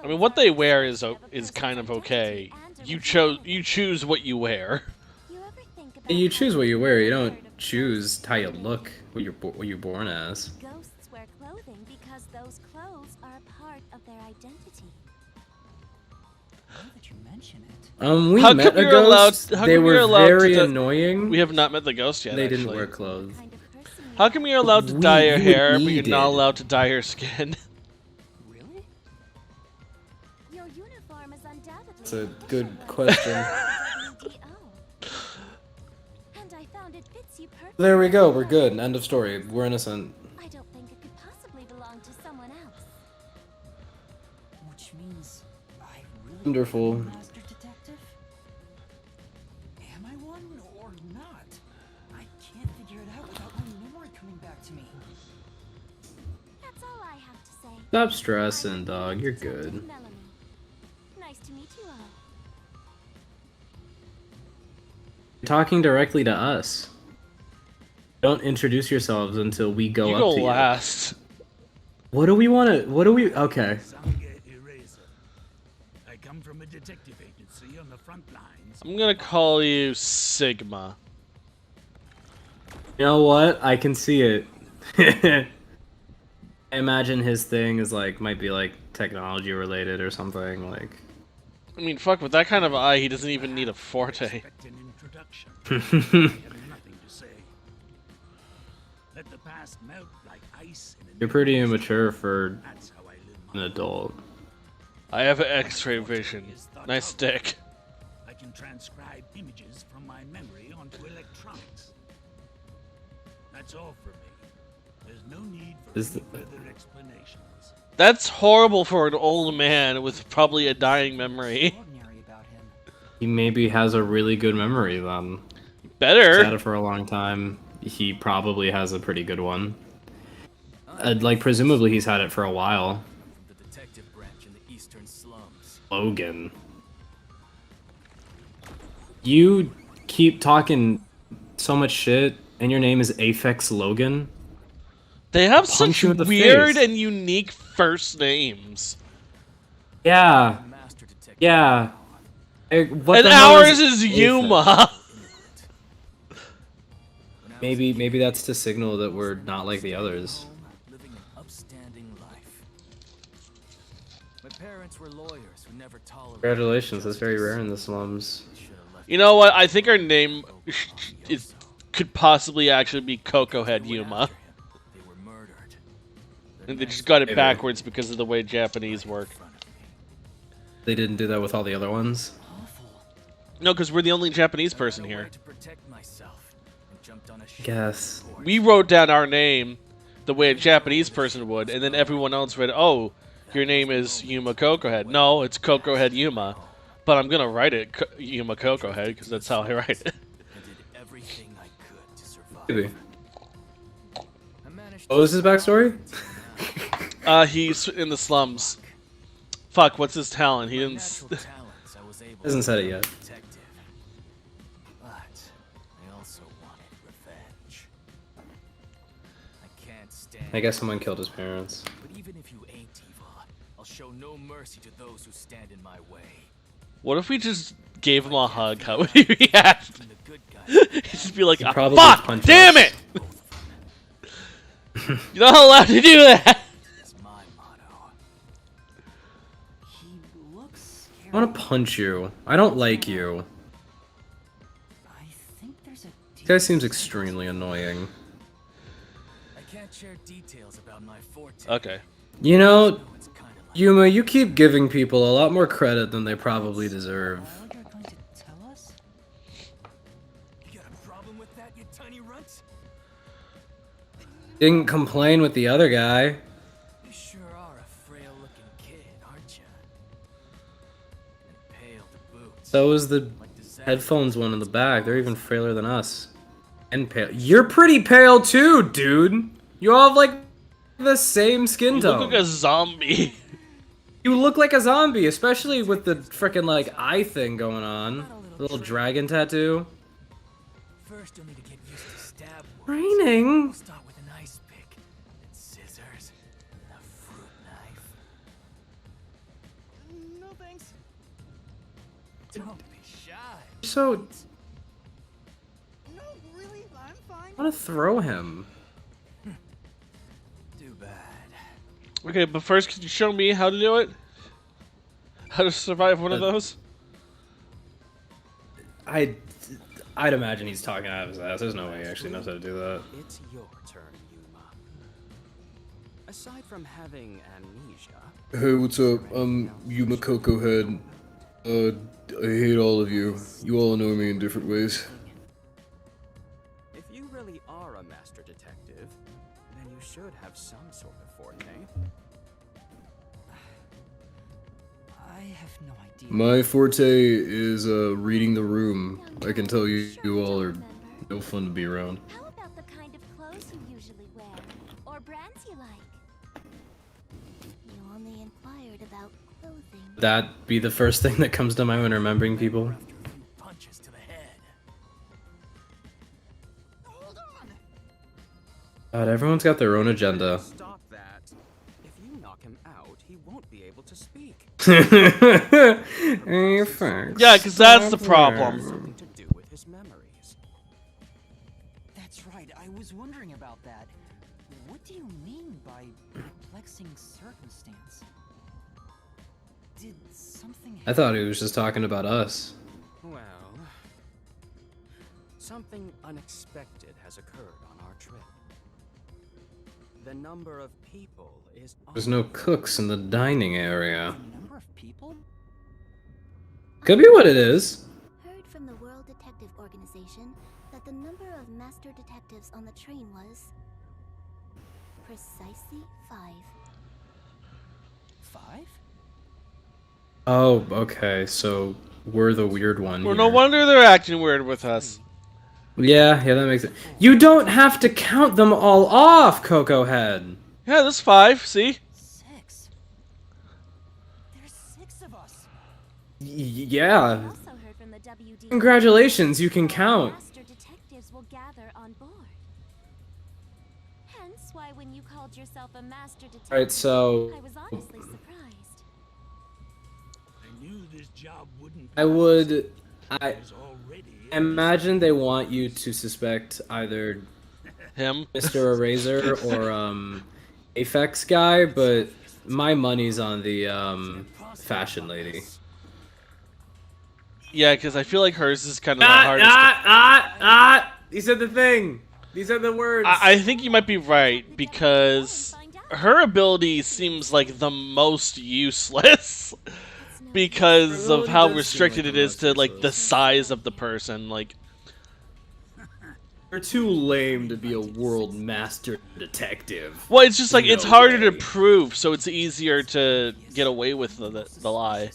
I mean, what they wear is kind of okay. You choose what you wear. You ever think about You how choose what you wear. You one don't third of choose how you look, what you're born as. Ghosts wear clothing because those clothes are a part of their identity. Now that you mention it, We How met come a you're allowed- ghost. how They come you're were allowed very to- annoying. We have not met the ghost yet. They actually. didn't wear clothes. Kind of person you How come you're allowed to We- dye your you hair, and but me you're not did. allowed to dye your skin? really? Your uniform is undoubtedly It's a an good official one. question. WDO. And I found it fits you perfectly. There we go. We're good. End of story. We're innocent. I don't think it could possibly belong to someone else. Which means I really Wonderful. am a master detective? Am I one or not? I can't figure it out without my memory coming back to me. That's all I have to say. Stop stressing, I'm dog. You're Detective good. Melanie. Nice to meet you all. You're talking directly to us. Don't introduce yourselves until we go You up go to last. you. What do we want to? What do we? Okay. Sange Eraser. I come from a detective agency on the front lines. I'm gonna call you Sigma. You know what? I can see it. I imagine his thing is like might be like technology related or something like. I mean, fuck, with that kind of eye, he doesn't even need a forte. Expect an introduction. I have nothing to say. Let the past melt like ice in a You're pretty immature for That's how I live an my adult. I have X-ray vision. Nice dick. I can transcribe images from my memory onto electronics. That's all for me. There's no need for Is any the- further explanations. That's horrible for an old man with probably a dying memory. Extraordinary about him. He maybe has a really good memory then. He's had Better. it for a long time. He probably has a pretty good one. Like presumably he's had it for a while. From the detective branch in the eastern slums. Logan. You keep talking so much shit, and your name is Aphex Logan? They have Punch such you in the weird face. and unique first names. Yeah, Master detective. yeah. What And the hell ours is Aphex? Yuma. Maybe that's to signal that we're not like the others. Living an upstanding life. My parents were for lawyers who never tolerate. Congratulations, that's very rare in the slums. You know what? I think our name could possibly actually be Coco Head Yuma. They were murdered. And they just got it backwards because of the way Japanese work. They didn't do that with all the other ones? No, because we're the only Japanese person here. To protect myself and jumped on a ship. Guess. We wrote down our name the way a Japanese person would, and then everyone else read, "Oh, your name is Yuma Coco Head." No, it's Coco Head Yuma. But I'm gonna write it Yuma Coco Head because that's how I write it. I did everything I could to survive. Maybe. I managed What was his backstory? He's in the slums. Fuck, what's his talent? He didn't. Hasn't said it yet. Detective. But I also wanted revenge. I can't stand. I guess someone killed his parents. But even if you ain't evil, I'll show no mercy to those who stand in my way. What if we just gave him a hug? How would he react? From the good guys. He'd just be like, He'd "Ah, probably fuck! punch Damn us." it! You're not allowed to do that! That's my motto. He looks scary. I want to punch you. I don't like you. I think there's a This guy seems extremely annoying. I can't share details about my forte. Okay. You know, It's kind of like Yuma, you keep giving people a lot more credit than they probably deserve. Now you're going to tell us? you got a problem with that, you tiny runt? Didn't complain with the other guy. You sure are a frail-looking kid, aren't you? And pale to boot. So is the Like the headphones one in the back. They're even frailer than us. And pale. You're pretty pale too, dude. You all have like the same skin You tone. look like a zombie. You look like a zombie, especially with the frickin' like eye thing going on. The little dragon tattoo. First, you'll need to get used to stab wounds. Raining. We'll start with an ice pick, then scissors, and a fruit knife. No thanks. Don't be shy. So No, really, I'm fine. I want to throw him. Too bad. Okay, but first, could you show me how to do it? How to survive one of those? I'd imagine he's talking out of his ass. There's no way he actually knows how to do that. It's your turn, Yuma. Aside from having amnesia, Hey, what's up? I'm Yuma Coco Head. I hate all of you. You all know me in different ways. if you really are a master detective, then you should have some sort of forte. I have no idea. My forte is reading the room. I can tell you all are no fun to be around. How about the kind of clothes you usually wear? Or brands you like? You only inquired about clothing. That be the first thing that comes to mind when remembering people. After a few punches to the head. Hold on. God, everyone's got their own agenda. Stop that. If you knock him out, he won't be able to speak. Hey, thanks. Yeah, because that's the problem. Something to do with his memories. That's right, I was wondering about that. What do you mean by perplexing circumstance? Did something I thought he was just talking about us. Well, something unexpected has occurred on our trip. The number of people is There's no cooks in the dining area. The number of people? Could be what it is. Heard from the World Detective Organization that the number of master detectives on the train was precisely 5. 5? Oh, okay. So we're the weird one. Well, here. no wonder they're acting weird with us. Yeah, that makes it. You don't have to count them all off, Coco Head. Yeah, that's 5, see? 6. There's 6 of us. Yeah. Also heard from the WD. Congratulations, you can count. Master detectives will gather on board. Hence why when you called yourself a master detective, Alright, so I was honestly surprised. I knew this job wouldn't. I would. I There's already imagine they want you to suspect either Him. Mr. Eraser or Aphex guy, but my money's on the fashion lady. Yeah, because I feel like hers is kind of the hardest. He said the thing. He said the words. I think you might be right, because her ability seems like the most useless because of how restricted it is to like the size of the person. Like, you're too lame to be a world master detective. well, it's just like it's harder to way. prove, so it's easier to get away with the lie.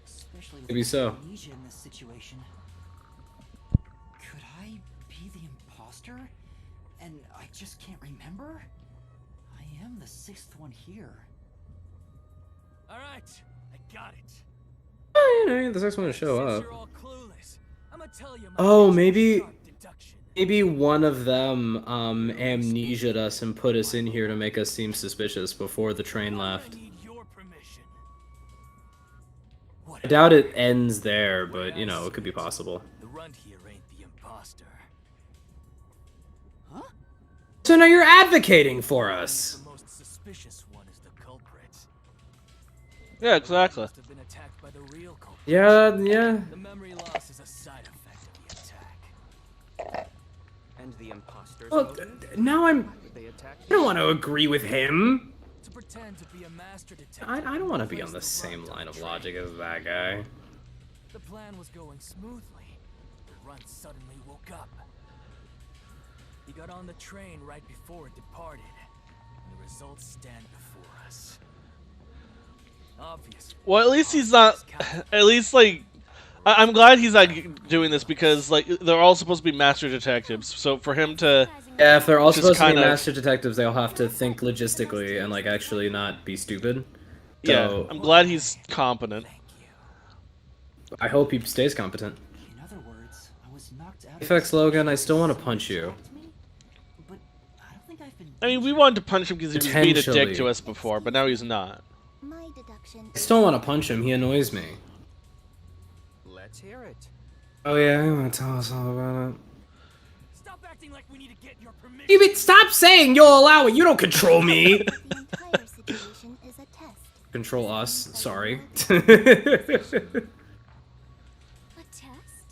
Especially with Maybe so. amnesia in this situation. Could I be the imposter? And I just can't remember? I am the sixth one here. Alright, I got it. Oh, you know, the next one to show Since up. you're all clueless, I'ma tell you my Oh, next maybe sharp deduction. maybe one of them amnesia'd us and put us in here to make us seem suspicious before the train left. I need your permission. I doubt it ends there, but you know, it could be possible. The runt here ain't the imposter. Huh? So now you're advocating for us. The most suspicious one is the culprit. Yeah, exactly. Must have been attacked by the real culprit. Yeah. The memory loss is a side effect of the attack. And the imposter's Well, motive? now I'm. They attacked I don't want to agree with him. to pretend to be a master detective. I don't want to be on the Replace same runt line of train. logic as that guy. The plan was going smoothly. The runt suddenly woke up. He got on the train right before it departed, and the results stand before us. Obviously. Well, at least he's not. At least like, I'm glad he's not doing this, because like they're all supposed to be master detectives. So for him to, Yeah, if they're all Just supposed to be kind of- master detectives, they'll have to think logistically and like actually not be stupid. yeah, So, I'm glad he's competent. Thank you. I hope he stays competent. In other words, I was knocked out. FX Logan, I still want to punch you. But I don't think I've been. I mean, we wanted to punch him because he was being a dick Potentially. to us before, but now he's not. My deduction. I still want to punch him. He annoys me. Let's hear it. Oh yeah, you want to tell us all about it? Stop acting like we need to get your permission. You stop saying you'll allow it. You don't control me. The entire situation is a test. Control us. Sorry. A test?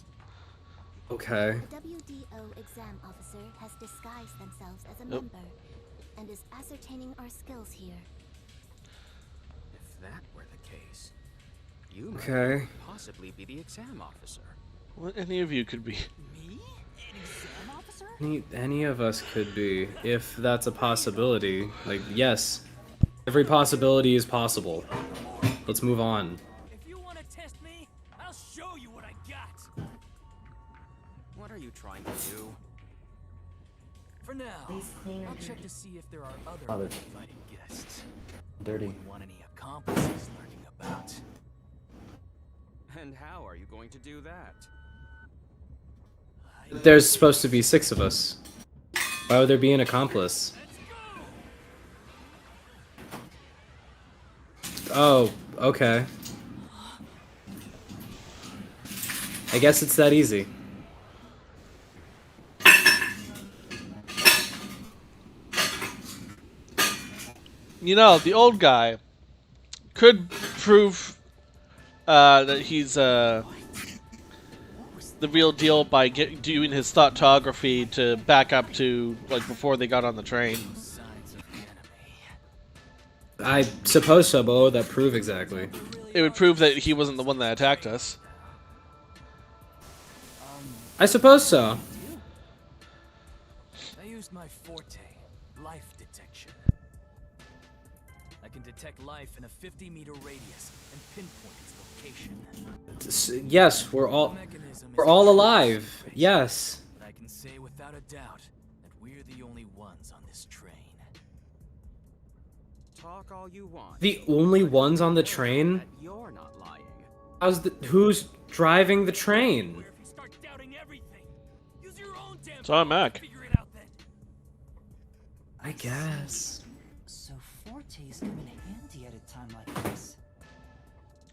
Okay. The WDO exam officer has disguised themselves as a member and is ascertaining our skills here. If that were the case, you might Okay. possibly be the exam officer. Well, any of you could be. Me? An exam officer? Any of us could be, if that's a possibility. Like, yes. Every possibility is possible. Let's move on. If you want to test me, I'll show you what I got. What are you trying to do? For now, I'll check to see if there are other uninvited guests. Dirty. Wouldn't want any accomplices lurking about. And how are you going to do that? There's supposed to be 6 of us. Why would there be an accomplice? Oh, okay. I guess it's that easy. You know, the old guy could prove that he's the real deal by doing his thoughtography to back up to like before they got on the train. Signs of the enemy. I suppose so, but what would that prove exactly? It would prove that he wasn't the one that attacked us. I suppose so. I used my forte, life detection. I can detect life in a 50-meter radius and pinpoint its location. Yes, we're all alive. Yes. But I can say without a doubt that we're the only ones on this train. Talk all you want. The only ones on the train? That you're not lying. Who's driving the train? If you start doubting everything, use your own damn It's on brain to Mac. figure it out then. I guess. So fortes come in handy at a time like this.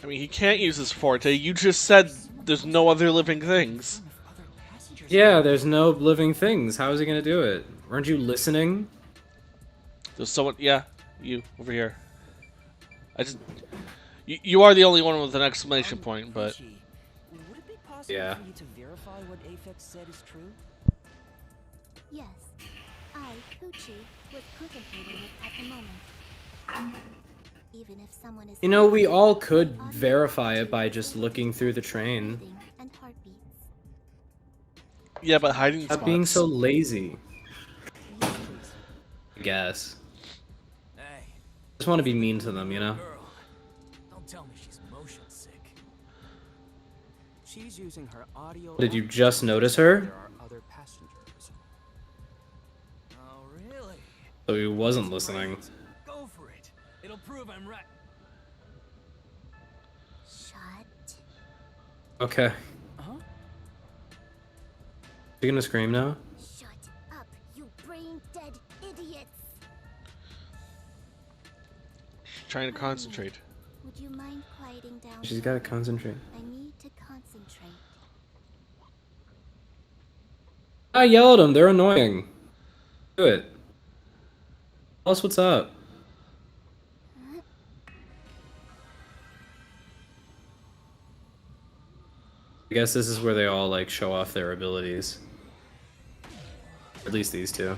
I mean, he can't use his forte. You just said there's no other living things. If other passengers Yeah, there's no living things. How is he gonna do it? Weren't you listening? There's someone. Yeah, you over here. You are the only one with an exclamation point, but Pucci, would it be possible Yeah. for you to verify what Aphex said is true? Yes, I, Pucci, was contemplating it at the moment. Even if someone is You know, we all could verify it by just looking through the train. breathing and heartbeats. yeah, but hiding Stop spots. being so lazy. I guess. Hey, Just want to be mean to them, you know? girl. Don't tell me she's motion sick. She's using her audio. Did you just notice her? There are other passengers. Oh, really? So he wasn't listening. Go for it. It'll prove I'm right. Shut. Okay. Huh? You gonna scream now? Shut up, you brain-dead idiots! Trying to concentrate. Would you mind quieting down? She's for gotta me? concentrate. I need to concentrate. I yell at them, they're annoying. Do it. Tell us what's up. I guess this is where they all like show off their abilities. At least these two.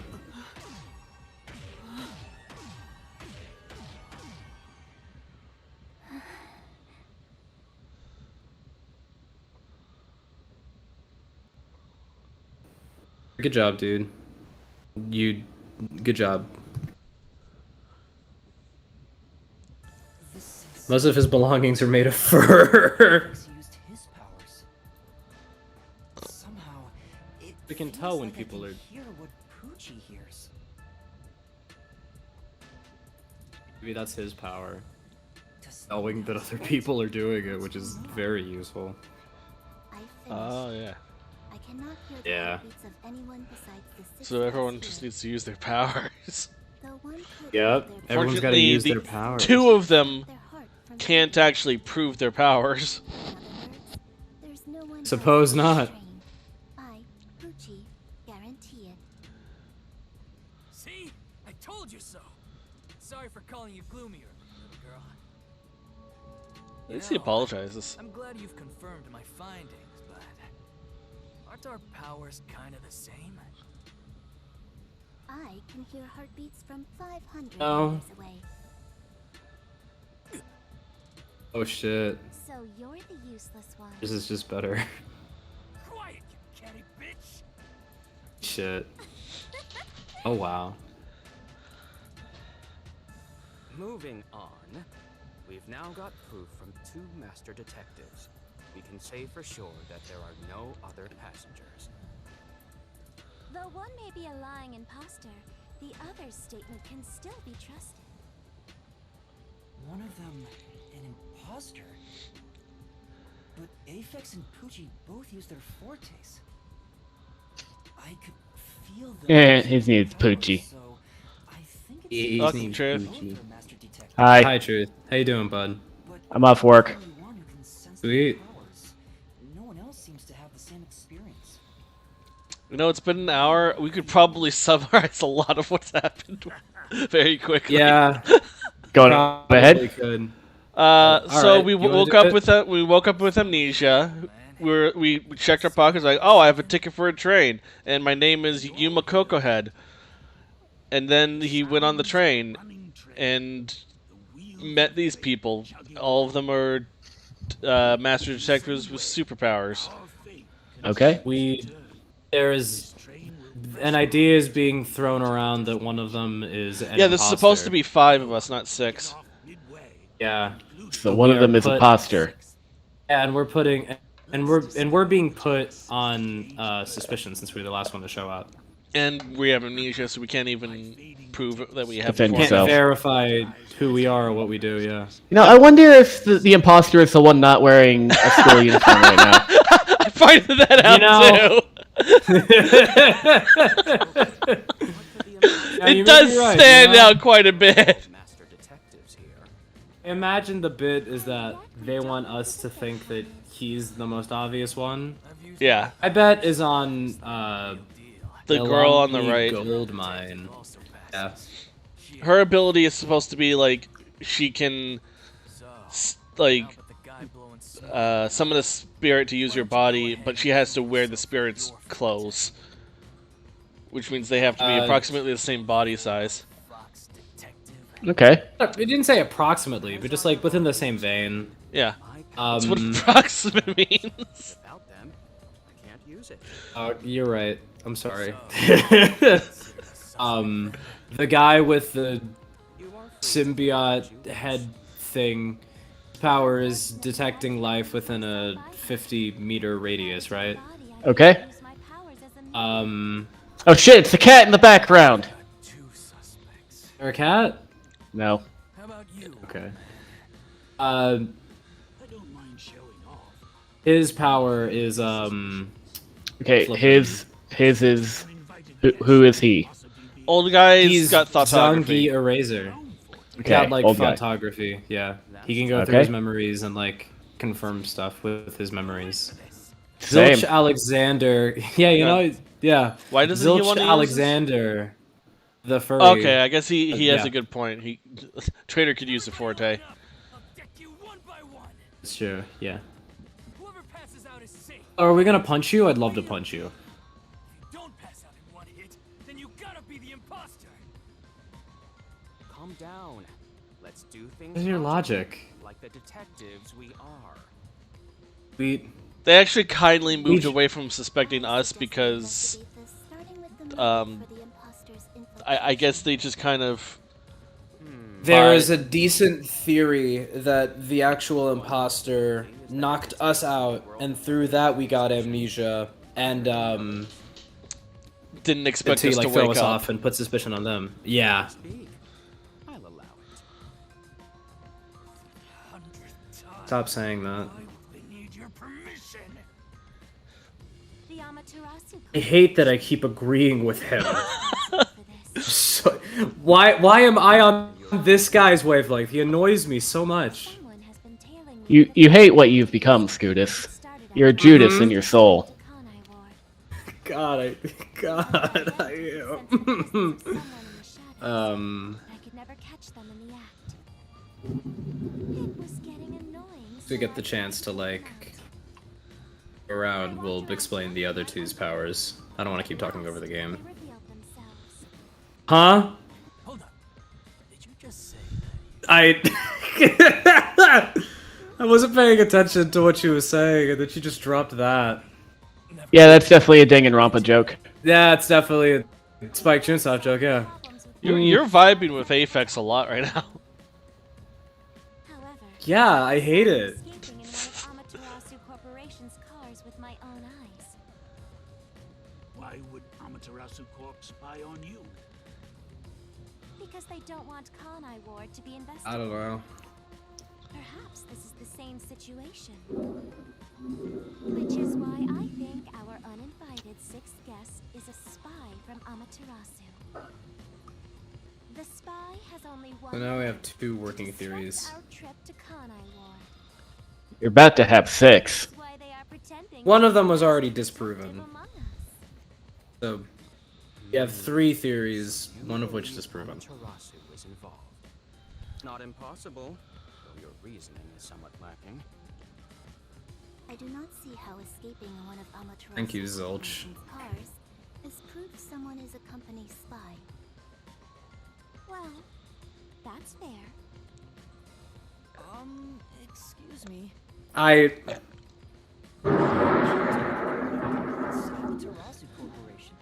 Good job, dude. Good job. This is Most of his belongings are made of fur. He's used his powers. Somehow, it We can feels tell when like I people can are- hear what Pucci hears. Maybe that's his power. Does Knowing that other people are doing it, which is very useful. I finished. Oh yeah. I cannot hear the Yeah. heartbeats of anyone besides the six So everyone guys just here. needs to use their powers. Though one could Yep. hear their Everyone's gotta Fortunately, use the their powers. two of them their heart from can't actually prove their powers. In other words, there's no one Suppose else on not. the train. I, Pucci, guarantee it. See? I told you so. Sorry for calling you gloomier, little girl. At least he apologizes. I'm glad you've confirmed my findings, but aren't our powers kind of the same? I can hear heartbeats from 500 No. meters away. Oh shit. So you're the useless one. This is just better. Quiet, you catty bitch! Shit. Oh wow. Moving on, we've now got proof from two master detectives. We can say for sure that there are no other passengers. Though one may be a lying imposter, the other's statement can still be trusted. one of them an imposter? But Aphex and Pucci both use their fortes. I could feel them. His name's Pucci. So I think it's His Fucking name's truth. both Pucci. are master detectives. Hi, Hi, Truth. How you doing, bud? But I'm off work. only one who can sense Sweet. their powers. No one else seems to have the same experience. You know, it's been an hour. We could probably summarize a lot of what's happened very quickly. Yeah. Going Probably ahead. could. So alright, we you wanna woke do up it? with we woke up with amnesia. We checked our pockets like, oh, I have a ticket for a train, and my name is Yuma Coco Head. And then he went on the train and met these people. All of them are master detectives with superpowers. Okay. There's an idea is being thrown around that one of them is an Yeah, there's supposed to imposter. be 5 of us, not 6. Yeah. So one of we them are is put- imposter. And we're being put on suspicion since we're the last one to show up. And we have amnesia, so we can't even prove that we have Defend before. Can't yourself. verify who we are or what we do. Yeah. You know, I wonder if the imposter is the one not wearing a school uniform right now. I find that out know, too. Yeah, you It may does be right, stand you know? out quite a bit. Master detectives here. Imagine the bit is that they want us to think that he's the most obvious one. Yeah, I bet is on the girl on the Elongi right. Gold mine. Yeah. Her ability is supposed to be like she can like summon a spirit to use your body, but she has to wear the spirit's clothes, which means they have to be approximately the same body size. Okay. It didn't say approximately, but just like within the same vein. Yeah. That's what approximate means. Without them, I can't use it. You're right. I'm sorry. The guy with the symbiote head thing power is detecting life within a 50-meter radius, right? Okay. Oh shit! It's the cat in the background. Or a cat? No. Okay. His power is Okay, his is who is he? Old guy's He's got thoughtography. Zangi Eraser. Okay, Got like old guy. thoughtography. Yeah, he can go through his memories and like confirm stuff with his memories. Same. Zilch Alexander. Yeah, you know. Yeah. Why doesn't he Zilch want to Alexander, the furry. Okay, I guess he has yeah. a good point. Trader could use the forte. Sure. Yeah. Are we gonna punch you? I'd love to punch you. Calm down. Let's do things. Where's your logic? Like the detectives we are. They actually kindly moved away from suspecting us because, I guess they just kind of. There is a decent theory that the actual imposter knocked us out, and through that we got amnesia, and didn't expect us like to throw wake us up off and put suspicion on them. Yeah. I'll allow it. Stop saying that. I hate that I keep agreeing with him. So, why am I on this guy's wavelength? He annoys me so much. You hate what you've become, Scootus. You're a Judas in your soul. God, I am. If we get the chance to like go around, we'll explain the other two's powers. I don't want to keep talking over the game. Huh? Hold on. Did you just say I wasn't paying attention to what she was saying, and then she just dropped that. Yeah, that's definitely a Danganronpa joke. Yeah, it's definitely a Spike Chunsoft joke, yeah. You're vibing with Aphex a lot right now. Yeah, I hate it. why would Amaterasu Corp spy on you? Because they don't want Kanai Ward to be investigated. I don't know. Perhaps this is the same situation. Which is why I think our uninvited sixth guest is a spy from Amaterasu. The spy has only one. So now we have two working theories. Our trip to Kanai Ward. You're about to have 6. Why they are pretending. One of them was already disproven. So you have 3 theories, one of which disproven. Amaterasu is involved. Not impossible, though your reasoning is somewhat lacking. I do not see how escaping one of Amaterasu's Thank you, Zilch. cars is proof someone is a company spy. Well, that's fair. Excuse me. Amaterasu Corporation.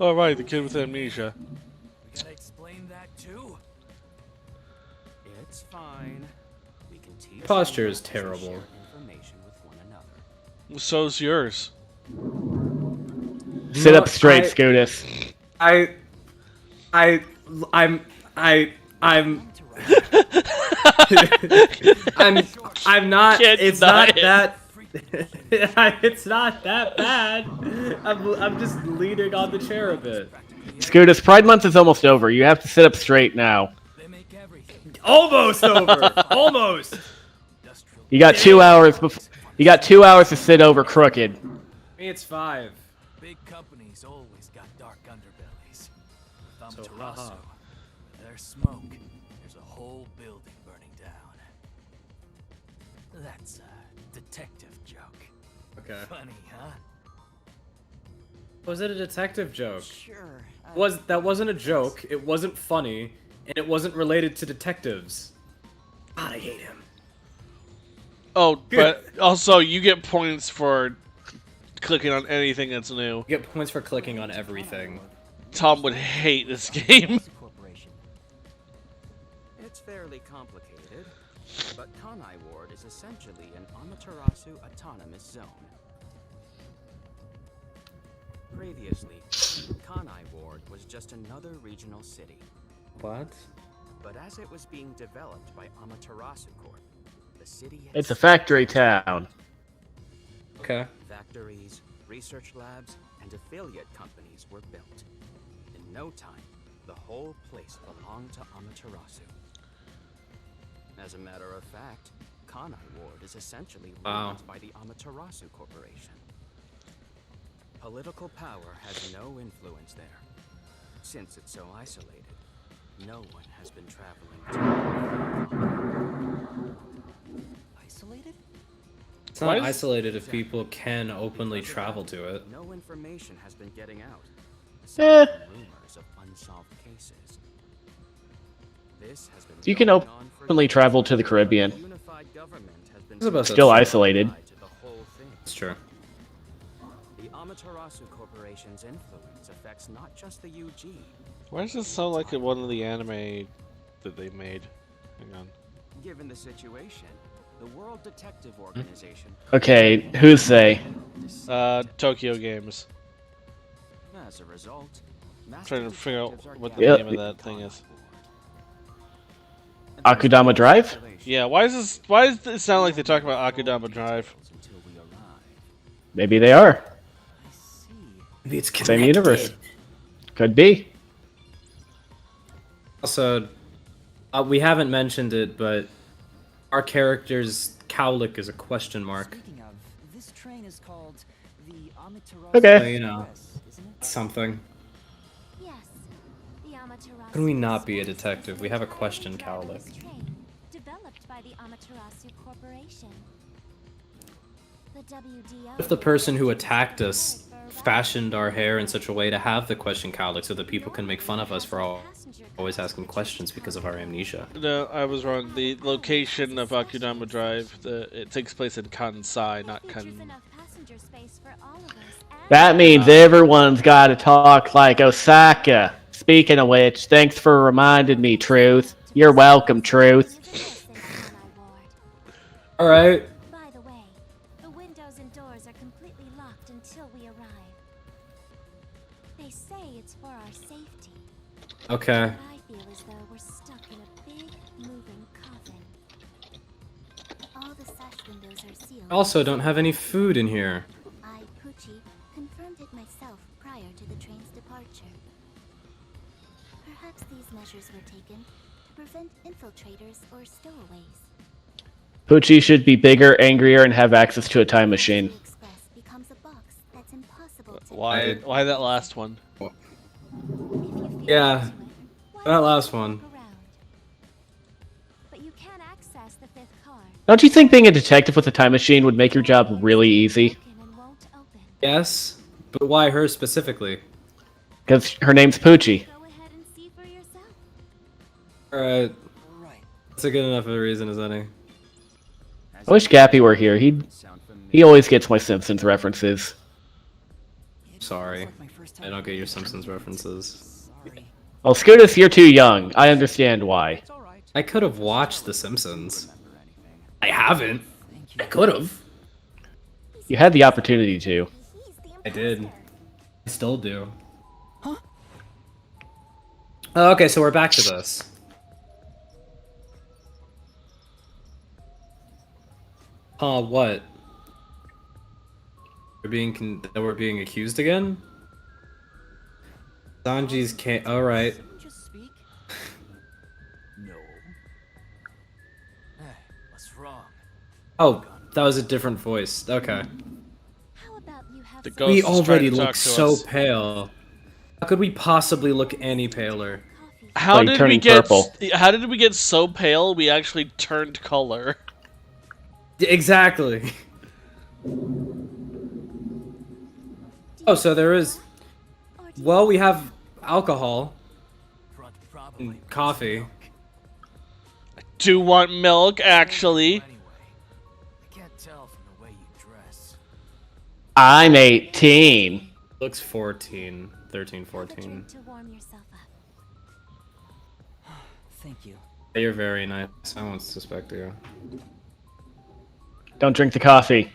All right, the kid with amnesia. We gotta explain that too. It's fine. We can teach Posture is you to terrible. share information with one another. So's yours. Sit up straight, Scootus. I'm not. Can't It's deny not it. that. It's not that bad. I'm just leaning on the chair a bit. Scootus, Pride Month is almost over. You have to sit up straight now. They make everything. Almost over. Almost. You got 2 hours before. You got 2 hours to sit over crooked. Me, it's 5. Big companies always got dark underbellies. With Amaterasu, haha. there's smoke. There's a whole building burning down. That's a detective joke. Okay. Funny, huh? Was it a detective joke? Sure. That wasn't a joke, it wasn't funny, and it wasn't related to detectives. God, I hate him. Oh, but also you get points for clicking on anything that's new. You get points for clicking on everything. Tom would hate this game. It's fairly complicated, but Kanai Ward is essentially an Amaterasu autonomous zone. Previously, Kanai Ward was just another regional city. What? But as it was being developed by Amaterasu Corp, the city had It's a factory town. Okay. factories, research labs, and affiliate companies were built. In no time, the whole place belonged to Amaterasu. As a matter of fact, Kanai Ward is essentially ruled by the Amaterasu Corporation. Political power has no influence there. Since it's so isolated, no one has been traveling to Isolated? It's not isolated if people can openly travel to it. No information has been getting out. Eh. Rumors of unsolved cases. This has been You can going on for openly years. travel to the Caribbean. Unified government has been It's about Still that. isolated. to the whole thing. It's true. The Amaterasu Corporation's influence affects not just the UG. Why does this sound like one of the anime that they made? Hang on. Given the situation, the World Detective Organization. Okay, who's they? Tokyo Games. As a result, I'm trying to figure out detectives are what the Yeah. name of that thing is. Akudama Drive? Yeah, why does it sound like they talk about Akudama Drive? Until we arrive. Maybe they are. I see. Maybe it's Same universe. Could be. Also, we haven't mentioned it, but our character's cowlick is a question mark. Speaking of, this train is called the Amaterasu Okay. So, you know, Express, isn't it? something. Yes, the Amaterasu. How can we not be a detective? We have a question cowlick. Developed by the Amaterasu Corporation. The WDO. If the person who attacked us fashioned our hair in such a way to have the question cowlick so that people can make fun of us for always asking questions because of our amnesia. No, I was wrong. The location of Akudama Drive, it takes place in Kansai, not Kan. That means everyone's got to talk like Osaka. Speaking of which, thanks for reminding me, Truth. You're welcome, Truth. Alright. By the way, the windows and doors are completely locked until we arrive. They say it's for our safety. Okay. But I feel as though we're stuck in a big, moving coffin. All the sash windows are sealed. I also don't have any food in here. I, Pucci, confirmed it myself prior to the train's departure. Perhaps these measures were taken to prevent infiltrators or stowaways. Pucci should be bigger, angrier, and have access to a time machine. The Express becomes a box that's impossible to Why that last one? If you feel Yeah, up to it, why that not last look one. around? But you can't access the fifth car. Don't you think being a detective with a time machine would make your job really easy? Broken and won't open. Yes, but why her specifically? Because her name's Pucci. Go ahead and see for yourself. Alright, Right. that's a good enough of a reason as any. I wish Gappy were here. He always gets my Simpsons references. Sorry, It's like my first time I don't get your Simpsons references. Sorry. Well, Scootus, you're too young. I understand why. It's all right. I could have watched The Simpsons. Remember anything. I haven't. Thank you. I could have. You had the opportunity to. He's the I did. imposter. I still do. Huh? Okay, so we're back to this. What? We're being accused again? Sanji's can't. Alright. Someone just speak? No. Hey, what's wrong? Oh, that was a different voice. Okay. How about you have The some ghost We is trying already to look talk to so us. pale. How could we possibly look any paler? coffee? How Like did we turning get? purple. How did we get so pale? We actually turned color. Exactly. Oh, so there is. Well, we have alcohol and coffee. Do want milk, actually. I'm 18. Looks 14, 13, 14. To warm yourself up. Thank you. You're very nice. I won't suspect you. Don't drink the coffee.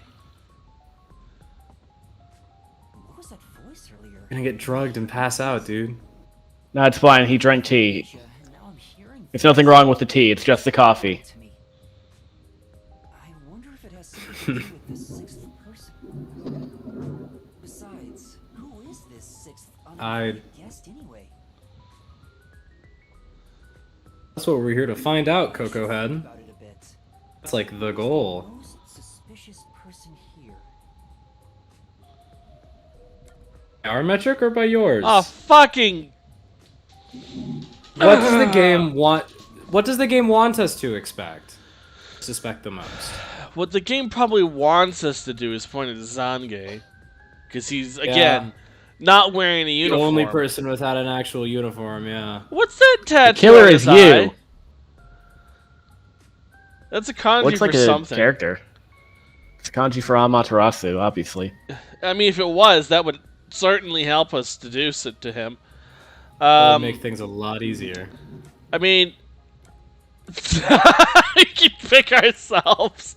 What was that voice earlier? You're gonna get drugged and pass out, dude. No, it's fine. He drank tea. Now I'm hearing There's nothing wrong with the tea. It's just the coffee. to me. I wonder if it has something to do with this sixth person. Besides, who is this sixth uninvited guest anyway? That's what we're here to find out, Coco Head. About it a bit. That's like the goal. Most suspicious person here. Our metric or by yours? Oh, fucking. What does the game want? What does the game want us to suspect the most? What the game probably wants us to do is point at Zange. Because he's, again, not wearing a The uniform. only person without an actual uniform, yeah. What's that tattoo? The killer on is his you. eye? That's a kanji Looks like for a something. character. It's kanji for Amaterasu, obviously. I mean, if it was, that would certainly help us deduce it to him. That would make things a lot easier. I mean, we can pick ourselves.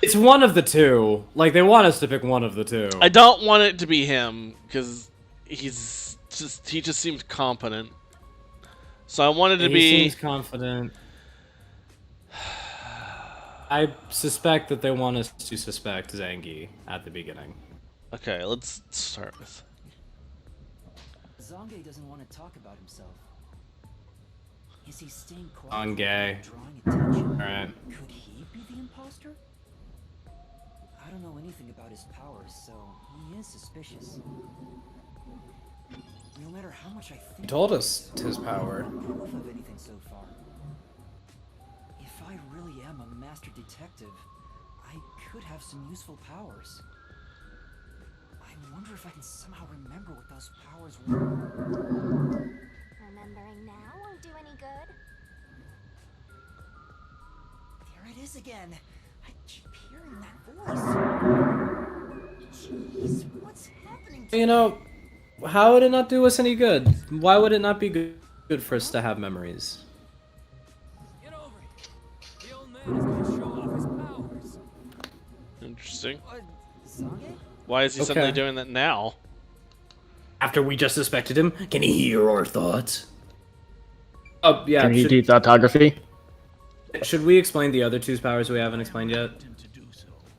It's one of the two. Like, they want us to pick one of the two. I don't want it to be him because he just seems competent. So I wanted to be. He seems confident. I suspect that they want us to suspect Zangi at the beginning. Okay, let's start with. Zange doesn't want to talk about himself. Is he staying quiet? Zange. Drawing attention? Alright. Could he be the imposter? I don't know anything about his powers, so he is suspicious. No matter how much I think, He told us his power. proof of anything so far. If I really am a master detective, I could have some useful powers. I wonder if I can somehow remember what those powers were. Remembering now won't do any good. There it is again. I keep hearing that voice. Jeez, what's happening to You know, how would it not do us any good? Why would it not be good for us to have memories? Get over here. The old man is going to show off his powers. Interesting. Zange? Why is he suddenly doing that now? After we just suspected him, can he hear our thoughts? Oh, yeah. Can he do thoughtography? Should we explain the other two's powers we haven't explained yet?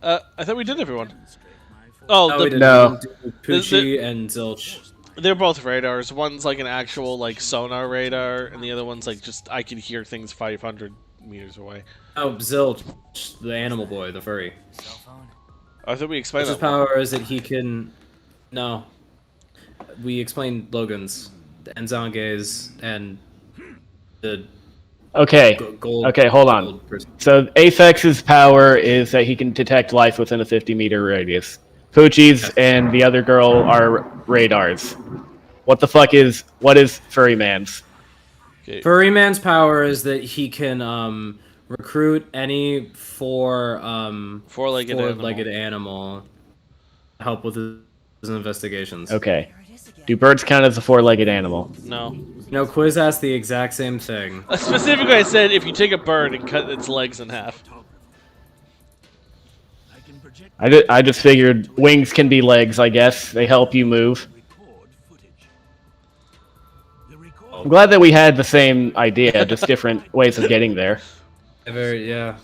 I thought we did everyone. Oh, No, we didn't. No. We did Poochie and Zilch. They're both radars. One's like an actual like sonar radar, and the other one's like just I can hear things 500 meters away. Oh, Zilch, the animal boy, the furry. I thought we explained His that. power is that he can. No, we explained Logan's and Zange's and the Okay. gold. Okay, hold on. gold person. So Aphex's power is that he can detect life within a 50-meter radius. Poochie's and the other girl are radars. What is Furry Man's? Okay. Furry Man's power is that he can recruit any Four-legged animal to help with his investigations. Okay. Do birds count as a four-legged animal? No. No, Quiz asked the exact same thing. Specifically, I said if you take a bird and cut its legs in half. I just figured wings can be legs, I guess. They help you move. I'm glad that we had the same idea, just different ways of getting there. Yeah.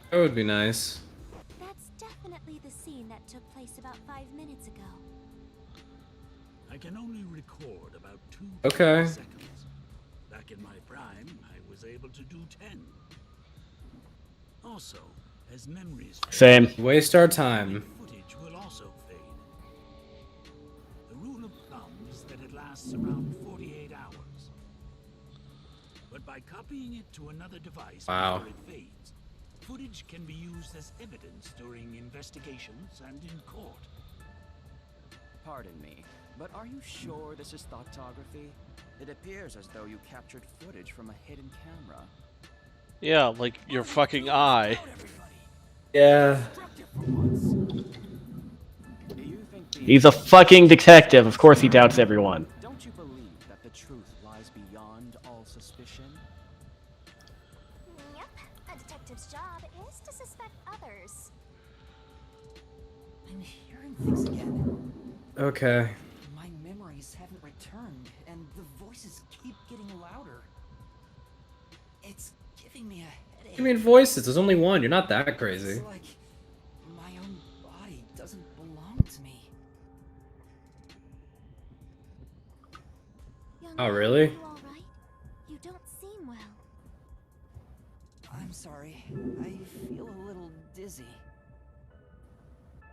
That would be nice. That's definitely the scene that took place about 5 minutes ago. I can only record about 2 Okay. seconds. Back in my prime, I was able to do 10. Also, as memories Same. Waste our time. footage will also fade. The rule of thumb is that it lasts around 48 hours. but by copying it to another device Wow. before it fades, footage can be used as evidence during investigations and in court. Pardon me, but are you sure this is thoughtography? It appears as though you captured footage from a hidden camera. Yeah, like your fucking eye. Yeah. Do you think the He's a fucking detective. Of course he doubts everyone. Don't you believe that the truth lies beyond all suspicion? Yep, a detective's job is to suspect others. I'm hearing things again. Okay. My memories haven't returned, and the voices keep getting louder. It's giving me a headache. I mean, voices. There's only one. You're not that crazy. It's like my own body doesn't belong to me. Young Oh, man, really? are you all right? You don't seem well. I'm sorry. I feel a little dizzy.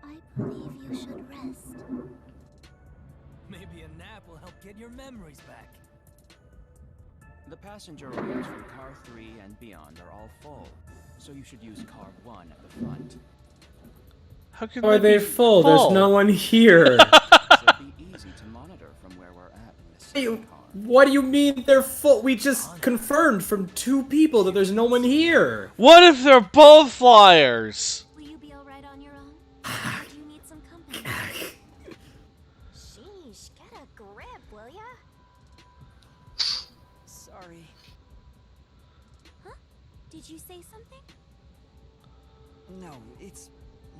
I believe you should rest. Maybe a nap will help get your memories back. The passenger rooms from car 3 and beyond are all full, so you should use car 1 at the front. How can Are they be full? There's no one here. It'll be easy to monitor from where we're at in this second car. What do you mean they're full? We just confirmed from 2 people that there's no one here. What if they're both flyers? Will you be alright on your own? Or do you need some company? Sheesh, get a grip, will ya? Sorry. Huh? Did you say something? No, it's.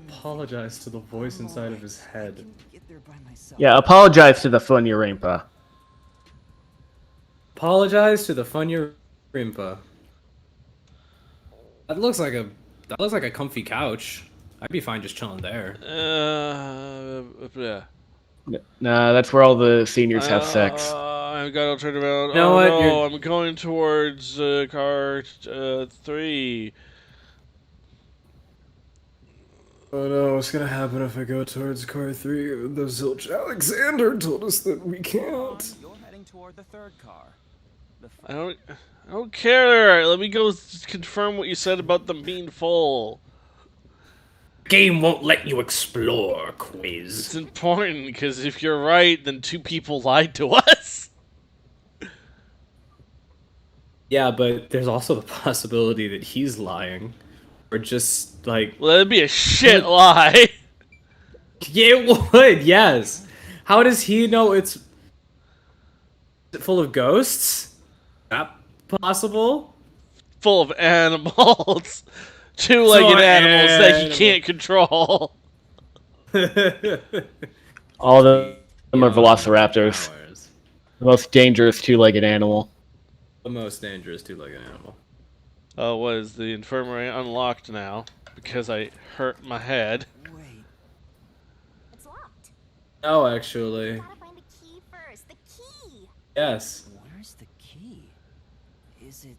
Apologize to the voice I'm inside of alright. his I head. can get there by myself. Yeah, apologize to the Funyarimpa. Apologize to the Funyarimpa. That looks like a comfy couch. I'd be fine just chilling there. Yeah. Nah, that's where all the seniors have sex. I gotta turn around. You know Oh what? no, I'm going towards car 3. Oh no, what's gonna happen if I go towards car 3? The Zilch Alexander told us that we can't. You're heading toward the third car. The I don't care. Let me go confirm what you said about them being full. Game won't let you explore, It's quiz. important because if you're right, then 2 people lied to us. Yeah, but there's also the possibility that he's lying. Or just, like... Well, that'd be a shit lie. Yeah, it would, yes. How does he know it's... Is it full of ghosts? That possible? Full of animals. 2-legged animals that he can't control. All of them are velociraptors. The most dangerous 2-legged animal. The most dangerous 2-legged animal. Oh, what is the infirmary unlocked now? Because I hurt my head. Wait. It's locked. No, actually. You gotta find the key first. The key! Yes. Where's the key? Is it?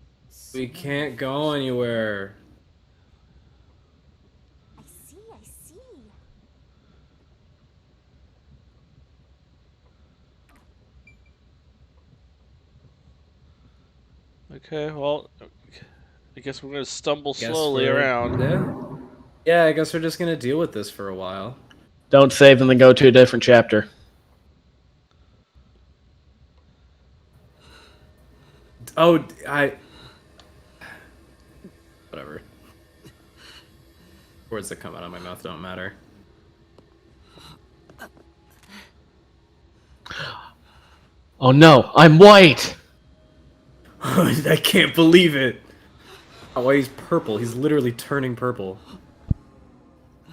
We can't go anywhere. I see, I see. Okay, well, I guess we're gonna stumble slowly we're- around. Yeah, I guess we're just gonna deal with this for a while. Don't save and then go to a different chapter. Oh, whatever. Words that come out of my mouth don't matter. Oh no, I'm white! I can't believe it. Oh, he's purple. He's literally turning purple.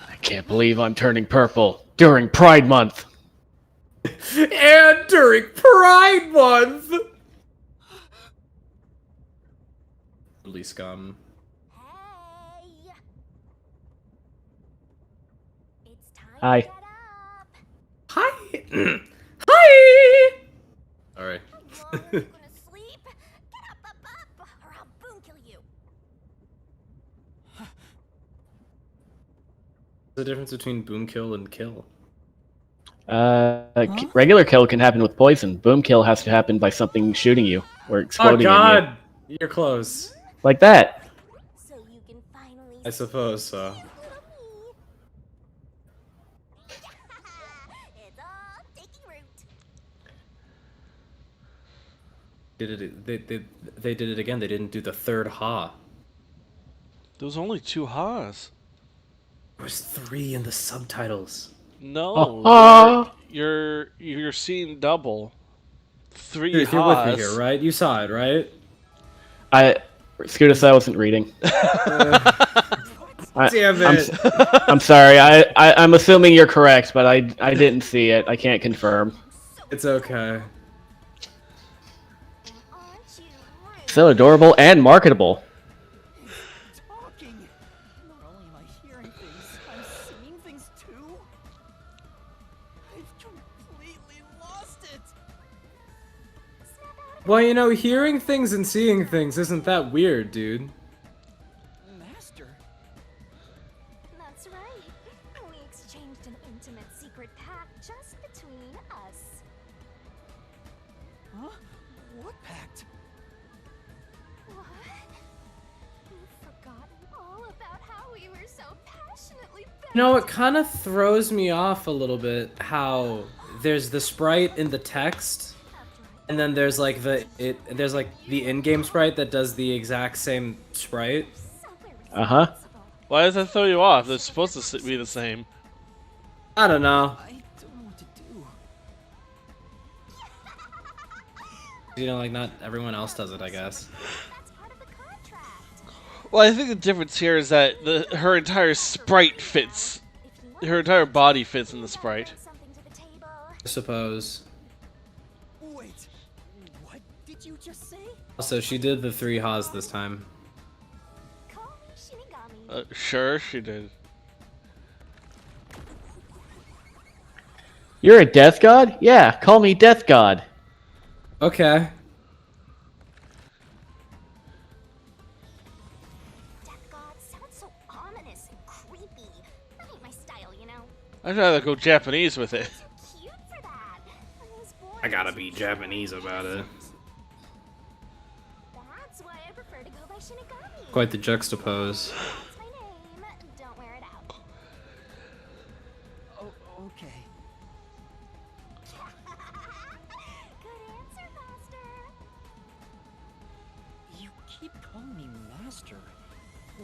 I can't believe I'm turning purple during Pride Month. And during Pride Month! Really scum. Hey! It's time Hi. to get up. Hi! Hi! Alright. How long are you gonna sleep? Get up, or I'll boom kill you. The difference between boom kill and kill. Regular kill can happen with poison. Boom kill has to happen by something shooting you or Oh exploding in you. god! You're close. Like that. So you can finally I suppose so. It's all taking root. They did it again. They didn't do the third ha. There was only 2 ha's. There was 3 in the subtitles. No, you're seeing double. 3 Dude, ha's. you're with me here, right? You saw it, right? Scootus, I wasn't reading. Damn it. I'm sorry. I'm assuming you're correct, but I didn't see it. I can't confirm. It's okay. Aren't you rude? So adorable and marketable. Talking. Not only am I hearing things, I'm seeing things too. I've completely lost it. Well, you know, hearing things and seeing things isn't that weird, dude. Master. That's right. We exchanged an intimate secret pact just between us. Huh? What pact? What? You've forgotten all about how we were so passionately No, it kind of throws me off a little bit how there's the sprite in the text, and then there's like the in-game sprite that does the exact same sprite. Uh-huh. Why does that throw you off? They're supposed to be the same. I don't know. I don't know what to do. You know, like not everyone else does it, I guess. That's part of the contract. Well, I think the difference here is that her entire sprite fits. Her entire body fits in the sprite. Something to the table. I suppose. Wait. What did you just say? Also, she did the 3 ha's this time. Call me Shinigami. Sure, she did. You're a death god? Yeah, call me death god. Okay. Death God sounds so ominous and creepy. That ain't my style, you know. I'd rather go Japanese with it. Cute for that. I was born I gotta be Japanese about it. That's why I prefer to go by Shinigami. Quite the juxtapose. That's my name. Don't wear it out. Oh, okay. Good answer, Master. You keep calling me Master.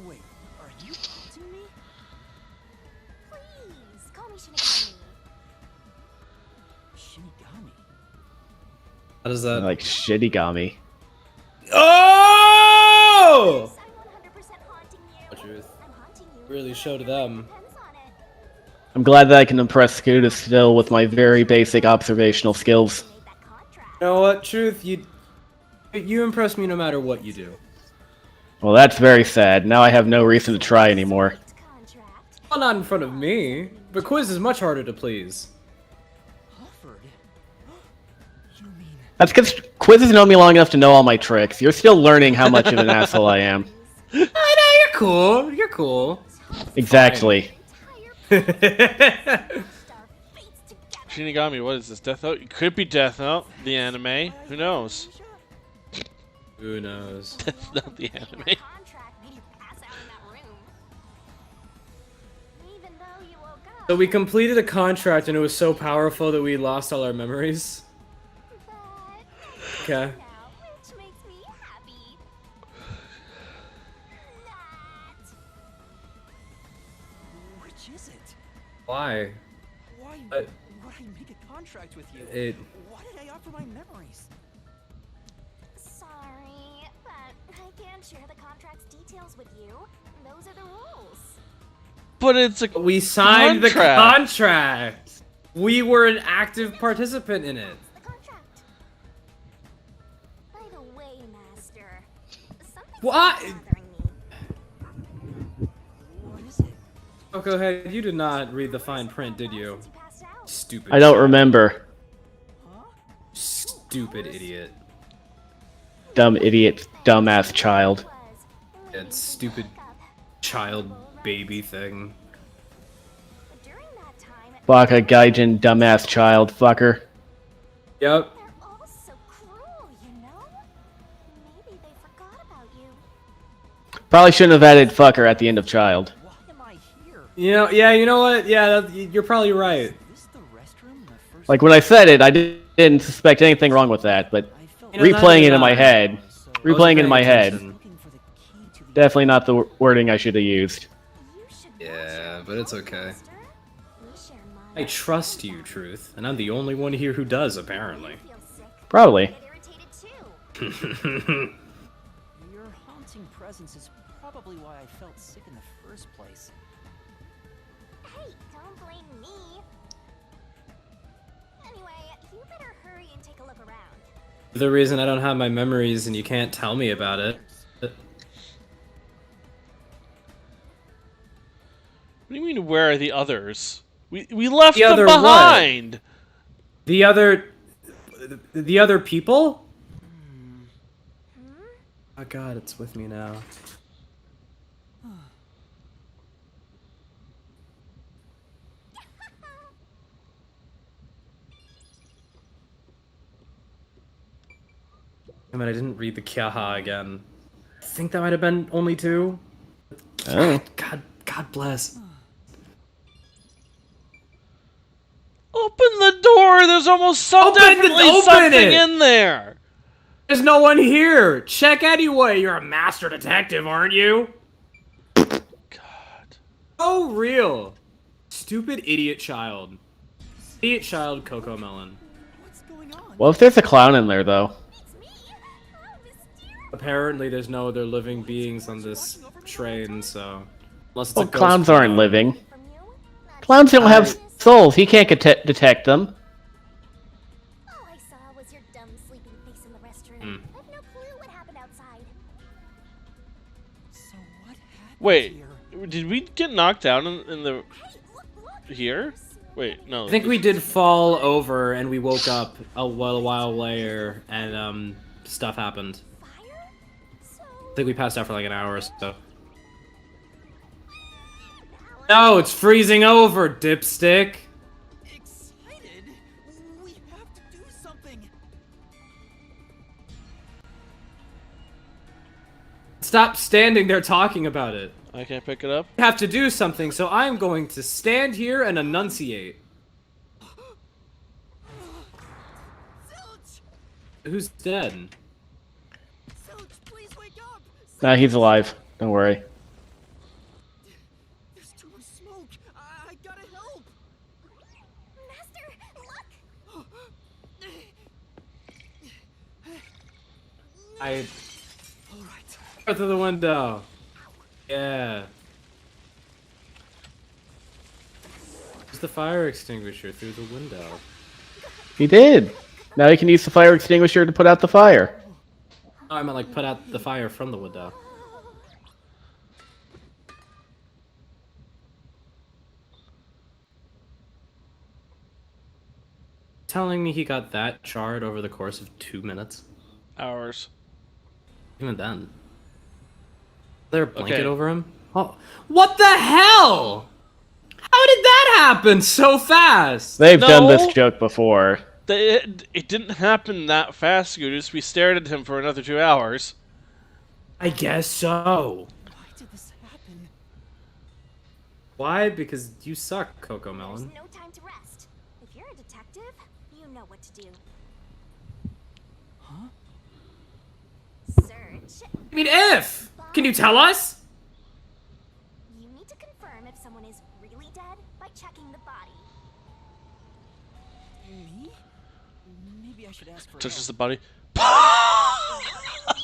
Wait, are you taunting me? Please, call me Shinigami. Shinigami? How does that? Like Shittigami. Oh! I'm 100% haunting you. Truth. I'm haunting you. Really showed them. Depends on it. I'm glad that I can impress Scootus still with my very basic observational skills. Made that contract. You know what, Truth? You impress me no matter what you do. Well, that's very sad. Now I have no reason to try anymore. Contract. Well, not in front of me, but Quiz is much harder to please. Offered? You mean... That's because quizzes know me long enough to know all my tricks. You're still learning how much of an asshole I am. I know, you're cool. You're cool. Exactly. Shinigami, what is this? Death Note? It could be Death Note, the anime. Who knows? Who knows? Death Note, the anime. Contract made you pass out in that room. Even though you woke up. So we completed a contract and it was so powerful that we lost all our memories. But Okay. now, which makes me happy. That. Which is it? Why? Why But- would I make a contract with you? It. Why did I offer my memories? Sorry, but I can't share the contract's details with you. Those are the rules. But it's a We signed the Contract. contract. We were an active participant in it. The contract. By the way, Master, something's What? bothering me. What is it? Oh, go ahead. You did not read the fine print, did you? Since you passed out. Stupid. I don't remember. Stupid idiot. Dumb idiot, dumbass child. That stupid child baby thing. During that time, Baka Gaijin, dumbass child, fucker. Yep. they're all so cruel, you know? Maybe they forgot Probably shouldn't have added fucker at the end of child. Why am I here? You know, yeah, you know what? Yeah, you're probably right. Is this the restroom? My first Like when I said it, I didn't suspect anything wrong with that, but I felt You know, replaying neither it in my did I. head, replaying it in my head, looking for the key to the definitely not the wording I should have used. You should Yeah, but it's okay. Master. We share I minds. trust you, Truth, and I'm the only one here who does, apparently. Feel sick. Probably. Get irritated too. Your haunting presence is probably why I felt sick in the first place. Hey, don't blame me. Anyway, you better hurry and take a look around. The reason I don't have my memories and you can't tell me about it. What do you mean, where are the others? We left The them other what? behind! The other people? Oh god, it's with me now. I mean, I didn't read the Kyaha again. I think that might have been only 2. Oh. God bless. Open the door! There's almost definitely open something it! in there! There's no one here! Check anyway! You're a master detective, aren't you? God. Oh, real! Stupid idiot child. Idiot child Coco Melon. What's going on? Well, if there's a clown in there, though. It's me. Oh, mysterious. Apparently there's no other living beings on this train, so... Unless it's Well, a ghost clowns aren't clown. living. From you? Not Clowns don't have just- souls. He can't detect them. All I saw was your dumb sleeping face in the restroom. Hmm. I have no clue what happened outside. So what happened Wait, here? did we get knocked down in the... Hey, look. here? Wait, no. I think we did fall over and we woke up a while later and stuff happened. Fire? So... I think we passed out for like an hour or so. No, it's freezing over, dipstick! Excited? We have to do something. Stop standing there talking about it. I can't pick it up? We have to do something, so I'm going to stand here and enunciate. Zilch! Who's dead? Zilch, please wake up! Nah, he's alive. Don't worry. There's too much smoke. I gotta help. Master, look. I... All right. Go through the window. Yeah. Use the fire extinguisher through the window. He did. Now he can use the fire extinguisher to put out the fire. Oh, I meant like put out the fire from the window. Telling me he got that charred over the course of 2 minutes? Hours. Even then. Is there a blanket Okay. over him? Oh, what the hell? How did that happen so fast? They've done No. this joke before. It didn't happen that fast, Scootus. We stared at him for another 2 hours. I guess so. Why did this happen? Why? Because you suck, Coco There's Melon. no time to rest. If you're a detective, you know what to do. Huh? Search. I mean, if! Can you tell us? You need to confirm if someone is really dead by checking the body. Me? Maybe I should ask for Touches the help. body. Would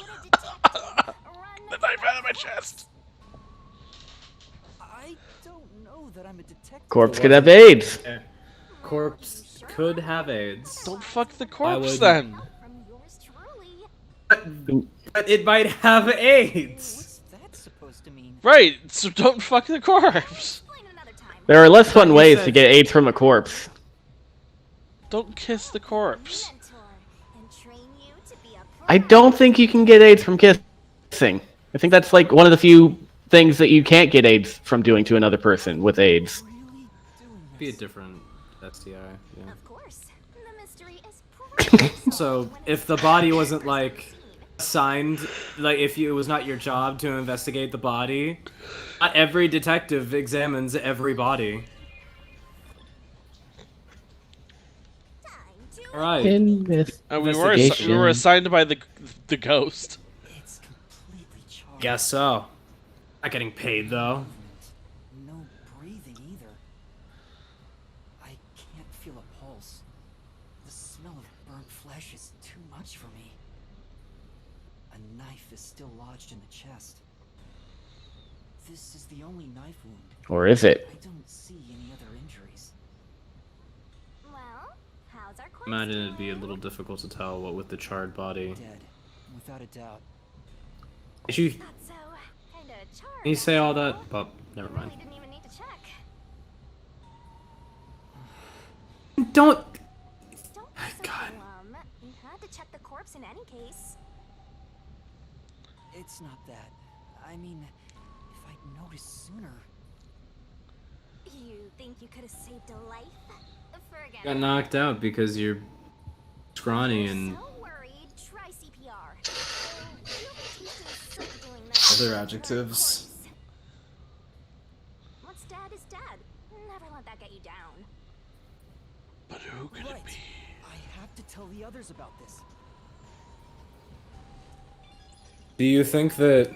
a detective run The knife out of my chest. I don't know that I'm a detective. Corpse could have AIDS. Corpse could have AIDS. Don't fuck the corpse would- then. from yours truly? But it might have AIDS. What's that supposed to mean? Right, so don't fuck the corpse. Explain another time. There are less fun He ways said- to get AIDS from a corpse. Don't kiss the corpse. Mentor and train you to be a pro. I don't think you can get AIDS from kissing. I think that's like one of the few things that you can't get AIDS from doing to another person with AIDS. Really doing Be a this? different STI. Yeah. Of course, the mystery is pretty So if the body wasn't like assigned, like if it was not your job to investigate the body, not every detective examines every body. All right. In this We investigation. were assigned by the ghost. It's completely charged. Guess so. Not getting paid though. No breathing either. I can't feel a pulse. The smell of burnt flesh is too much for me. A knife is still lodged in the chest. This is the only knife wound. Or is it? I don't see any other injuries. Well, how's our corpse Imagine it'd be a little difficult to tell what with the charred body. Dead, without a doubt. Did you, not so kinda charred. can you say all that? Oh, never mind. Really didn't even need to check. Don't. Don't be so glum. You had to check the corpse in any case. It's not that. I mean, if I'd noticed sooner. You think you could have saved a life? Forget Got it. knocked out because you're scrawny and So worried, try CPR. You'll be tasting soup doing that. Other adjectives. What's dead is dead. Never let that get you down. But who could it be? I have to tell the others about this. Do you think that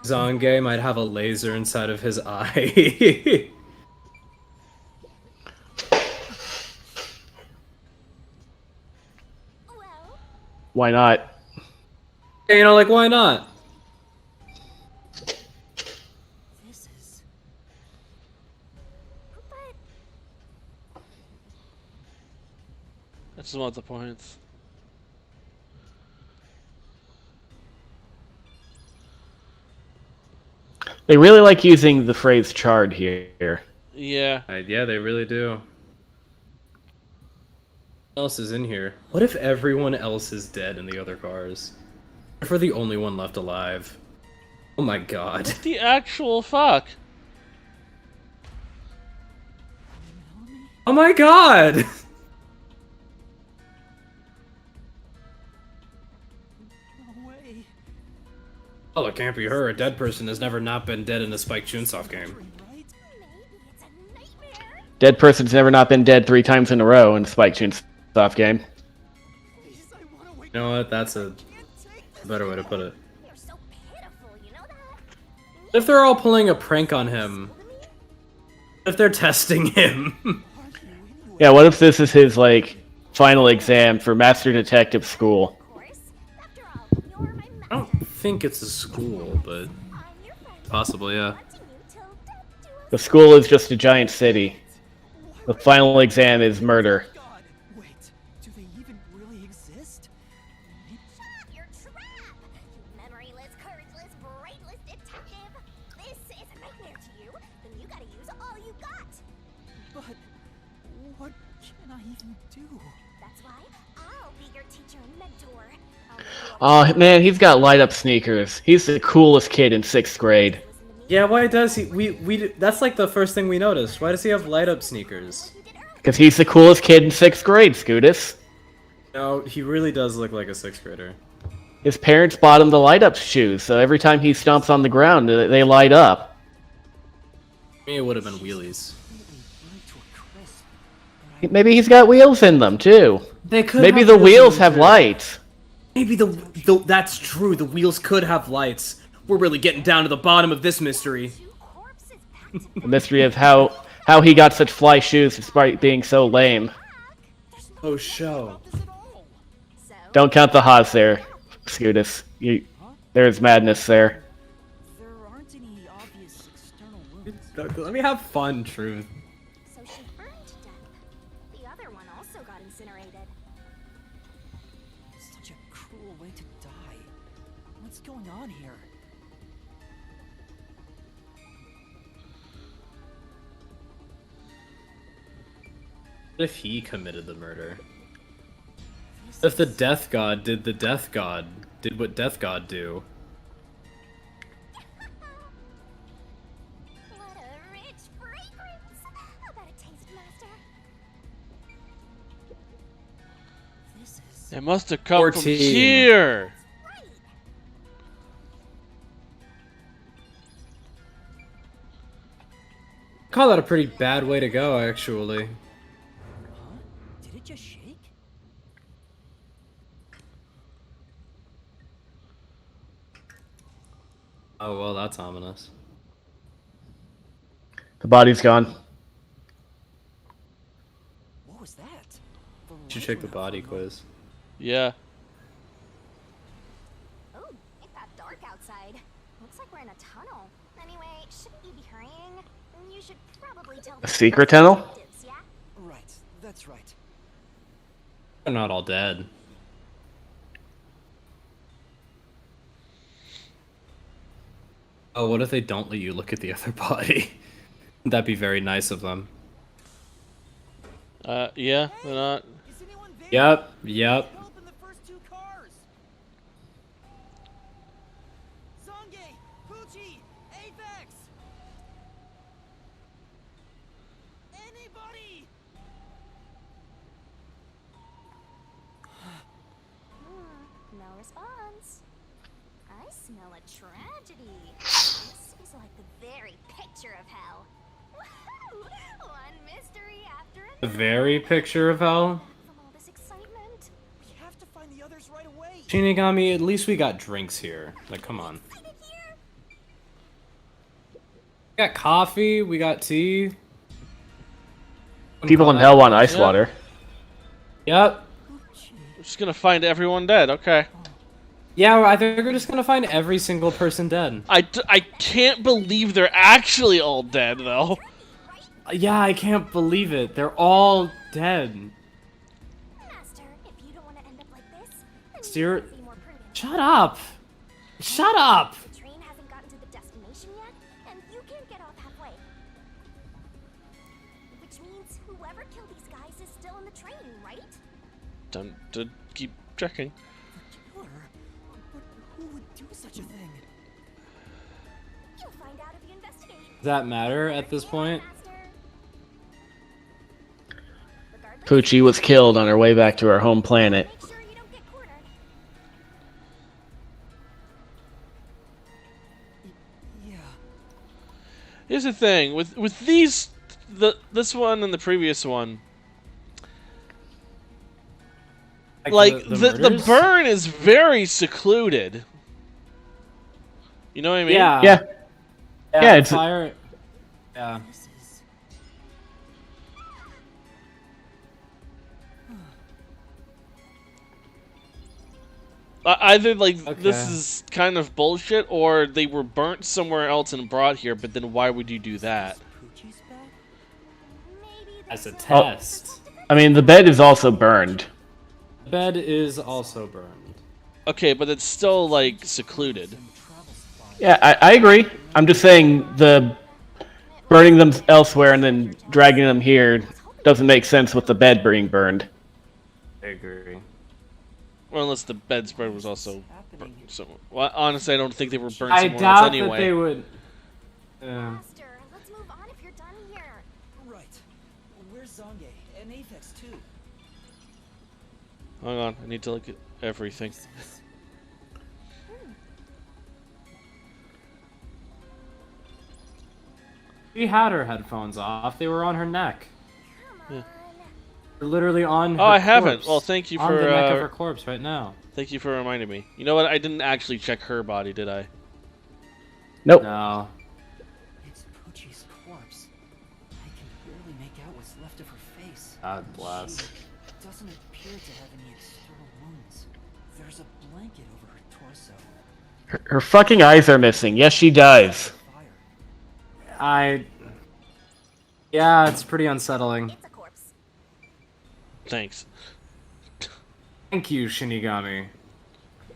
Zange might have a laser inside of his eye? Well, Why not? You know, like why not? This is. but That's not the points. They really like using the phrase charred here. Yeah. yeah, they really do. What else is in here? What if everyone else is dead in the other cars? What if we're the only one left alive? Oh my god. The actual fuck. Oh my god! No way. Oh, it can't be her. A dead person has never not been dead in a Spike Chunsoft game. maybe it's a nightmare. Dead person's never not been dead 3 times in a row in a Spike Chunsoft game. You know what? That's a better way to put it. You're so pitiful, you know that? What if they're all pulling a prank on him? What if they're testing him? Yeah, what if this is his, like, final exam for Master Detective School? Of course. After all, you're my I don't think it's a school, but I'm your friend. Possibly, yeah. Wanting you till death do us. The school is just a giant city. The final exam is murder. God. Wait, do they even really exist? Shut up, you're trapped! You memoryless, courageless, brainless detective! This is a nightmare to you, then you gotta use all you got! But what can I even do? That's why I'll be your teacher and mentor. Oh man, he's got light up sneakers. He's the coolest kid in 6th grade. yeah, why does he? We that's like the first thing we noticed. Why does he have light up sneakers? Because he's the coolest kid in 6th grade, Scootus. No, he really does look like a 6th grader. His parents bought him the light up shoes, so every time he stomps on the ground, they light up. Maybe it would have been wheelies. Burnt to a crisp. Maybe he's got wheels in them, too. They could. Maybe have the in wheels them, have too. lights. Maybe that's true. The wheels could have lights. We're really getting down to the bottom of this mystery. Two corpses packed The mystery of how he got such fly shoes despite being so lame. Oh, show. so Don't count the Haas there, Scootus. There's madness there. There aren't any obvious external wounds. Let me have fun, Truth. so she burned to death. The other one also got incinerated. Such a cruel way to die. What's going on here? What if he committed the murder? If the Death God did what Death God do? What a rich fragrance! How about a taste, Master? It must have come from 14. here. Right! call that a pretty bad way to go, actually. Huh? Did it just shake? Oh, well, that's ominous. The body's gone. What was that? The You should lights check the went out body for a quiz. Yeah. Oh, it got dark outside. Looks like we're in a tunnel. Anyway, shouldn't you be hurrying? You should probably tell A secret tunnel? detectives, yeah? Right, that's right. They're not all dead. Oh, what if they don't let you look at the other body? That'd be very nice of them. Yeah, they're not. Is anyone there? Yep. Help in the first 2 cars. Zange, Poochie, Apex. Anybody? No response. I smell a tragedy. This is like the very picture of hell. Woohoo! One mystery after The another. very picture of hell. From all this excitement. We have to find the others right away. Shinigami, at least we got drinks here. Like, come on. Excited here? We got coffee, we got tea. People in hell want ice water. Yep. We're just gonna find everyone dead. Okay. Yeah, I think we're just gonna find every single person dead. I can't believe they're actually all dead, though. Yeah, I can't believe it. They're all dead. Master, if you don't want to end up like this, then Steer- you should be more prudent. Shut up! Shut up! The train hasn't gotten to the destination yet, and you can't get off halfway. Which means whoever killed these guys is still in the train, right? Don't keep checking. Killer? But who would do such a thing? You'll find out if you investigate. Does that matter at this point? Master. Regardless, Poochie was killed on her way back to her home planet. make sure you don't get cornered. Yeah. Here's the thing with these, this one and the previous one. Like the murders? burn is very secluded. You know what I mean? Yeah. Yeah. Yeah, it's fire. Yeah. This is... Either like this Okay. is kind of bullshit, or they were burnt somewhere else and brought here. But then why would you do that? Poochie's bed? Maybe As a there's test. I mean, the bed is also burned. The bed is also burned. Okay, but it's still like secluded. Yeah, I agree. I'm just saying the burning them elsewhere and then dragging them here doesn't make sense with the bed being burned. I agree. Well, unless the bed spread was also burnt. So, well, honestly, I don't think they were burnt I somewhere else doubt anyway. that they would. Yeah. Master, let's move on if you're done here. Right. Where's Zange? And Apex, too. Hang on, I need to look at everything. She had her headphones off. They were on her neck. Come on. They're literally on. Oh, her I haven't. corpse. Well, thank you on for the neck of her corpse right now. thank you for reminding me. You know what? I didn't actually check her body, did I? Nope. No. It's Poochie's corpse. I can barely make out what's left of her face. God bless. She doesn't appear to have any external wounds. There's a blanket over her torso. Her fucking eyes are missing. Yes, she does. Fire. Yeah, it's pretty unsettling. It's a corpse. Thanks. Thank you, Shinigami.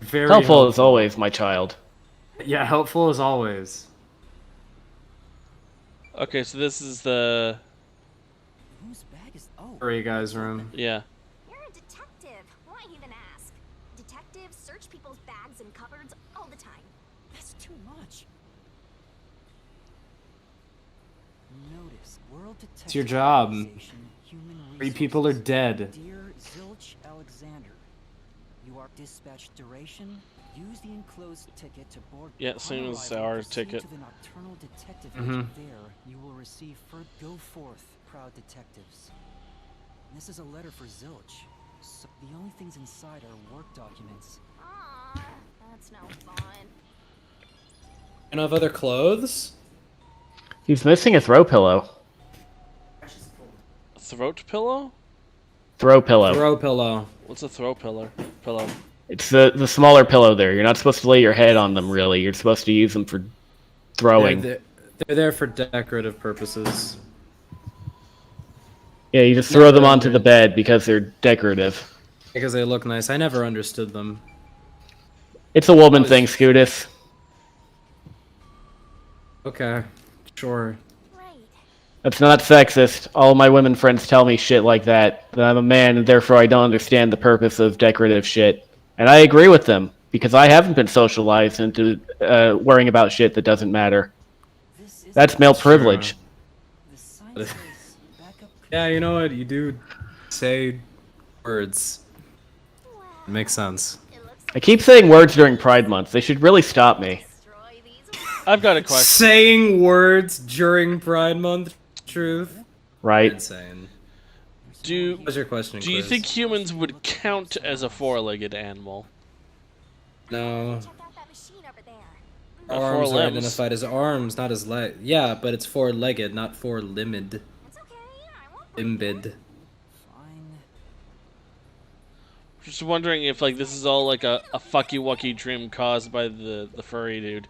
Very Helpful as always, my child. Yeah, helpful as always. Okay, so this is the Whose bag is... Oh. Furry guy's room. yeah. You're a detective. Why even ask? Detectives search people's bags and cupboards all the time. That's too much. Notice, World Detective It's your job. Organization, Human 3 people are Resources. dead. Dear Zilch Alexander, you are dispatch duration Use the enclosed ticket to board. Yeah, same as arrival, our proceed ticket. To the nocturnal detective Mhm. agent. There, you will receive go forth, proud detectives. This is a letter for Zilch. So the only things inside are work documents. Aw, that's no fun. And have other clothes? He's missing a throw pillow. Throat pillow? Throw pillow. Throw pillow. What's a throw pillow? Pillow. It's the smaller pillow there. You're not supposed to lay your head on them, really. You're supposed to use them for throwing. They're there for decorative purposes. Yeah, you just throw them onto the bed because they're decorative. Because they look nice. I never understood them. It's a woman thing, Scootus. Okay, sure. That's not sexist. All my women friends tell me shit like that. That I'm a man and therefore I don't understand the purpose of decorative shit. And I agree with them, because I haven't been socialized into worrying about shit that doesn't matter. That's male privilege. Yeah, you know what? You do say words. It makes sense. I keep saying words during Pride Month. They should really stop me. I've got a question. Saying words during Pride Month, truth? Right. Insane. What's your question, Do you Quiz? think humans would count as a four-legged animal? No. Four Arms are limbs. identified as arms, not as leg. Yeah, but it's four-legged, not four-limbed. Limbed. Just wondering if like this is all like a fucky wucky dream caused by the furry dude.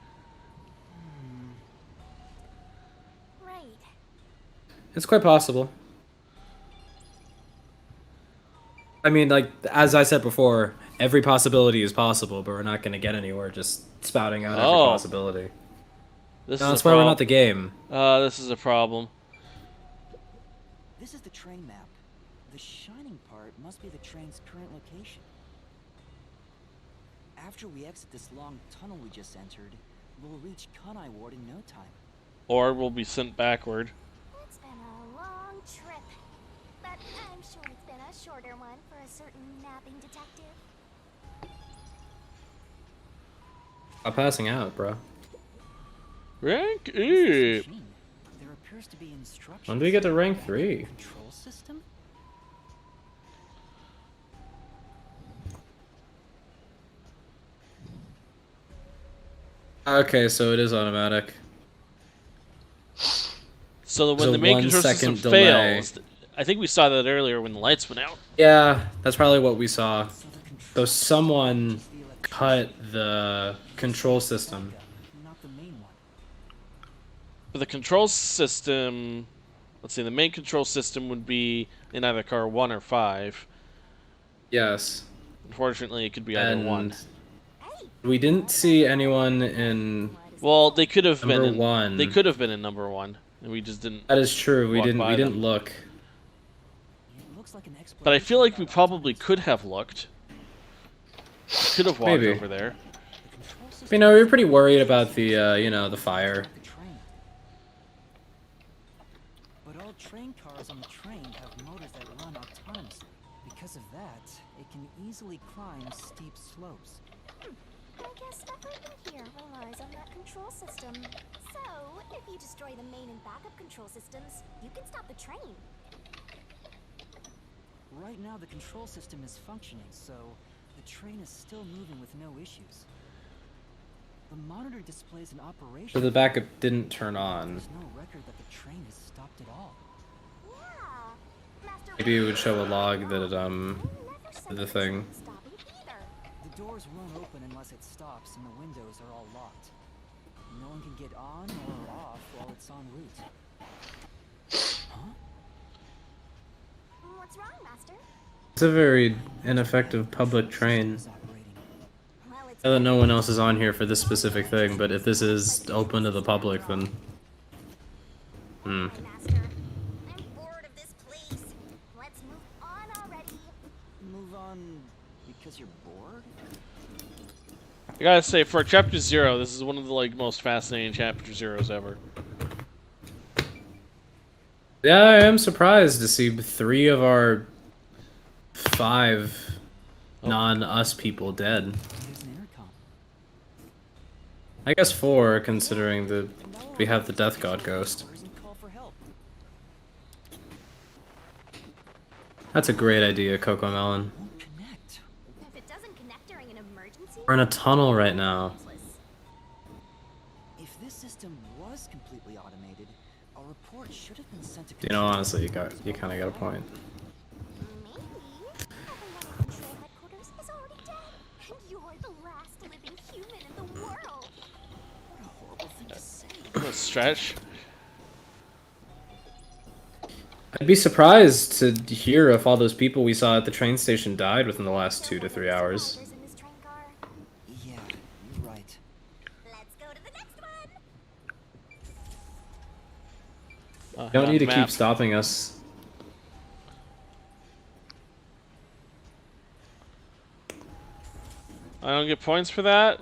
It's quite possible. I mean, like, as I said before, every possibility is possible, but we're not going to get anywhere just spouting out every possibility. That's why we're not the game. This is a problem. This is the train map. The shining part must be the train's current location. After we exit this long tunnel we just entered, we'll reach Kunai Ward in no time. Or we'll be sent backward. It's been a long trip, but I'm sure it's been a shorter one for a certain napping detective. I'm passing out, bro. Rank up. There appears to be instructions. When do we get to rank 3? Control system? Okay, so it is automatic. So that when There's the a main 1 control system second delay. fails, I think we saw that earlier when the lights went out. Yeah, that's probably what we saw. So someone cut the control system. But the control system, let's see, the main control system would be in either car 1 or 5. Yes. Unfortunately, it could be either one. We didn't see anyone in. Well, they could have been number in 1. They could have been in number 1, and we just didn't. That is true. We walk didn't. by We didn't them. look. But I feel like we probably could have looked. Could have walked Maybe. over there. You know, we were pretty worried about the, you know, the fire. But all train cars on the train have motors that run autonomously. Because of that, it can easily climb steep slopes. I guess everything here relies on that control system. So, if you destroy the main and backup control systems, you can stop the train. Right now, the control system is functioning, so the train is still moving with no issues. The monitor displays an operation. So the backup didn't turn on. There's no record that the train has stopped at all. Maybe it would show a log that it, the thing. The doors won't open unless it stops, and the windows are all locked. No one can get on or off while it's en route. Huh? What's wrong, Master? It's a very ineffective public train. I know that no one else is on here for this specific thing, but if this is open to the public, then... I'm bored of this place. Let's move on already. Move on because you're bored? I gotta say, for Chapter 0, this is one of the like most fascinating Chapter 0s ever. Yeah, I am surprised to see 3 of our 5 non-us people dead. There's an intercom. I guess 4, considering we have the Death God Ghost. That's a great idea, Coco Melon. If it doesn't connect during an emergency, We're in a tunnel right now. If this system was completely automated, a report should have been sent to You know, honestly, you kind of got a point. maybe everyone at Control Headquarters is already dead, and you're the last living human in the world. What a horrible thing to say. Stretch. I'd be surprised to hear if all those people we saw at the train station died within the last 2 to 3 hours. Yeah, you're right. Let's go to the next one. You don't need to keep stopping us. I don't get points for that?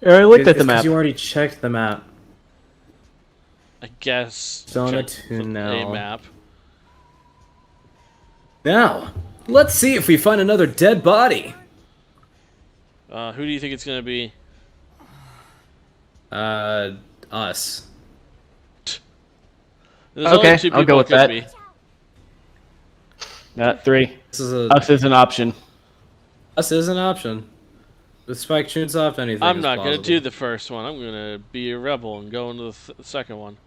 I looked at the It's 'cause map. you already checked the map. I guess. Zona check 2 now. A map. Now, let's see if we find another dead body. Who do you think it's gonna be? Us. There's Okay, only 2 I'll people go with it could that. be. Not 3. This is Us is an option. Us is an option. With Spike Chunsoft, anything I'm is not gonna plausible. do the first one. I'm gonna be a rebel and go into the second one.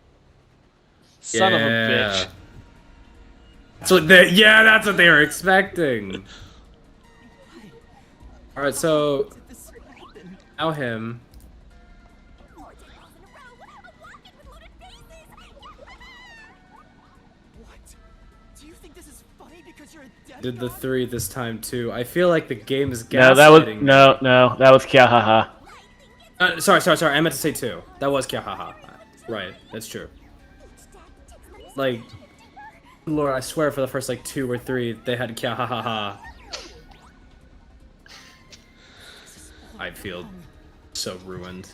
Son of a bitch. That's what they were expecting. Alright, so now him. Do you think this is funny because you're a dead Did the guy? 3 this time too. I feel like the game is gaslighting. No, that was no, that was Kyahaha. Sorry. I meant to say 2. That was Kyahaha. Right, that's true. Like, Lord, I swear for the first like 2 or 3, they had Kyahaha. I feel so ruined.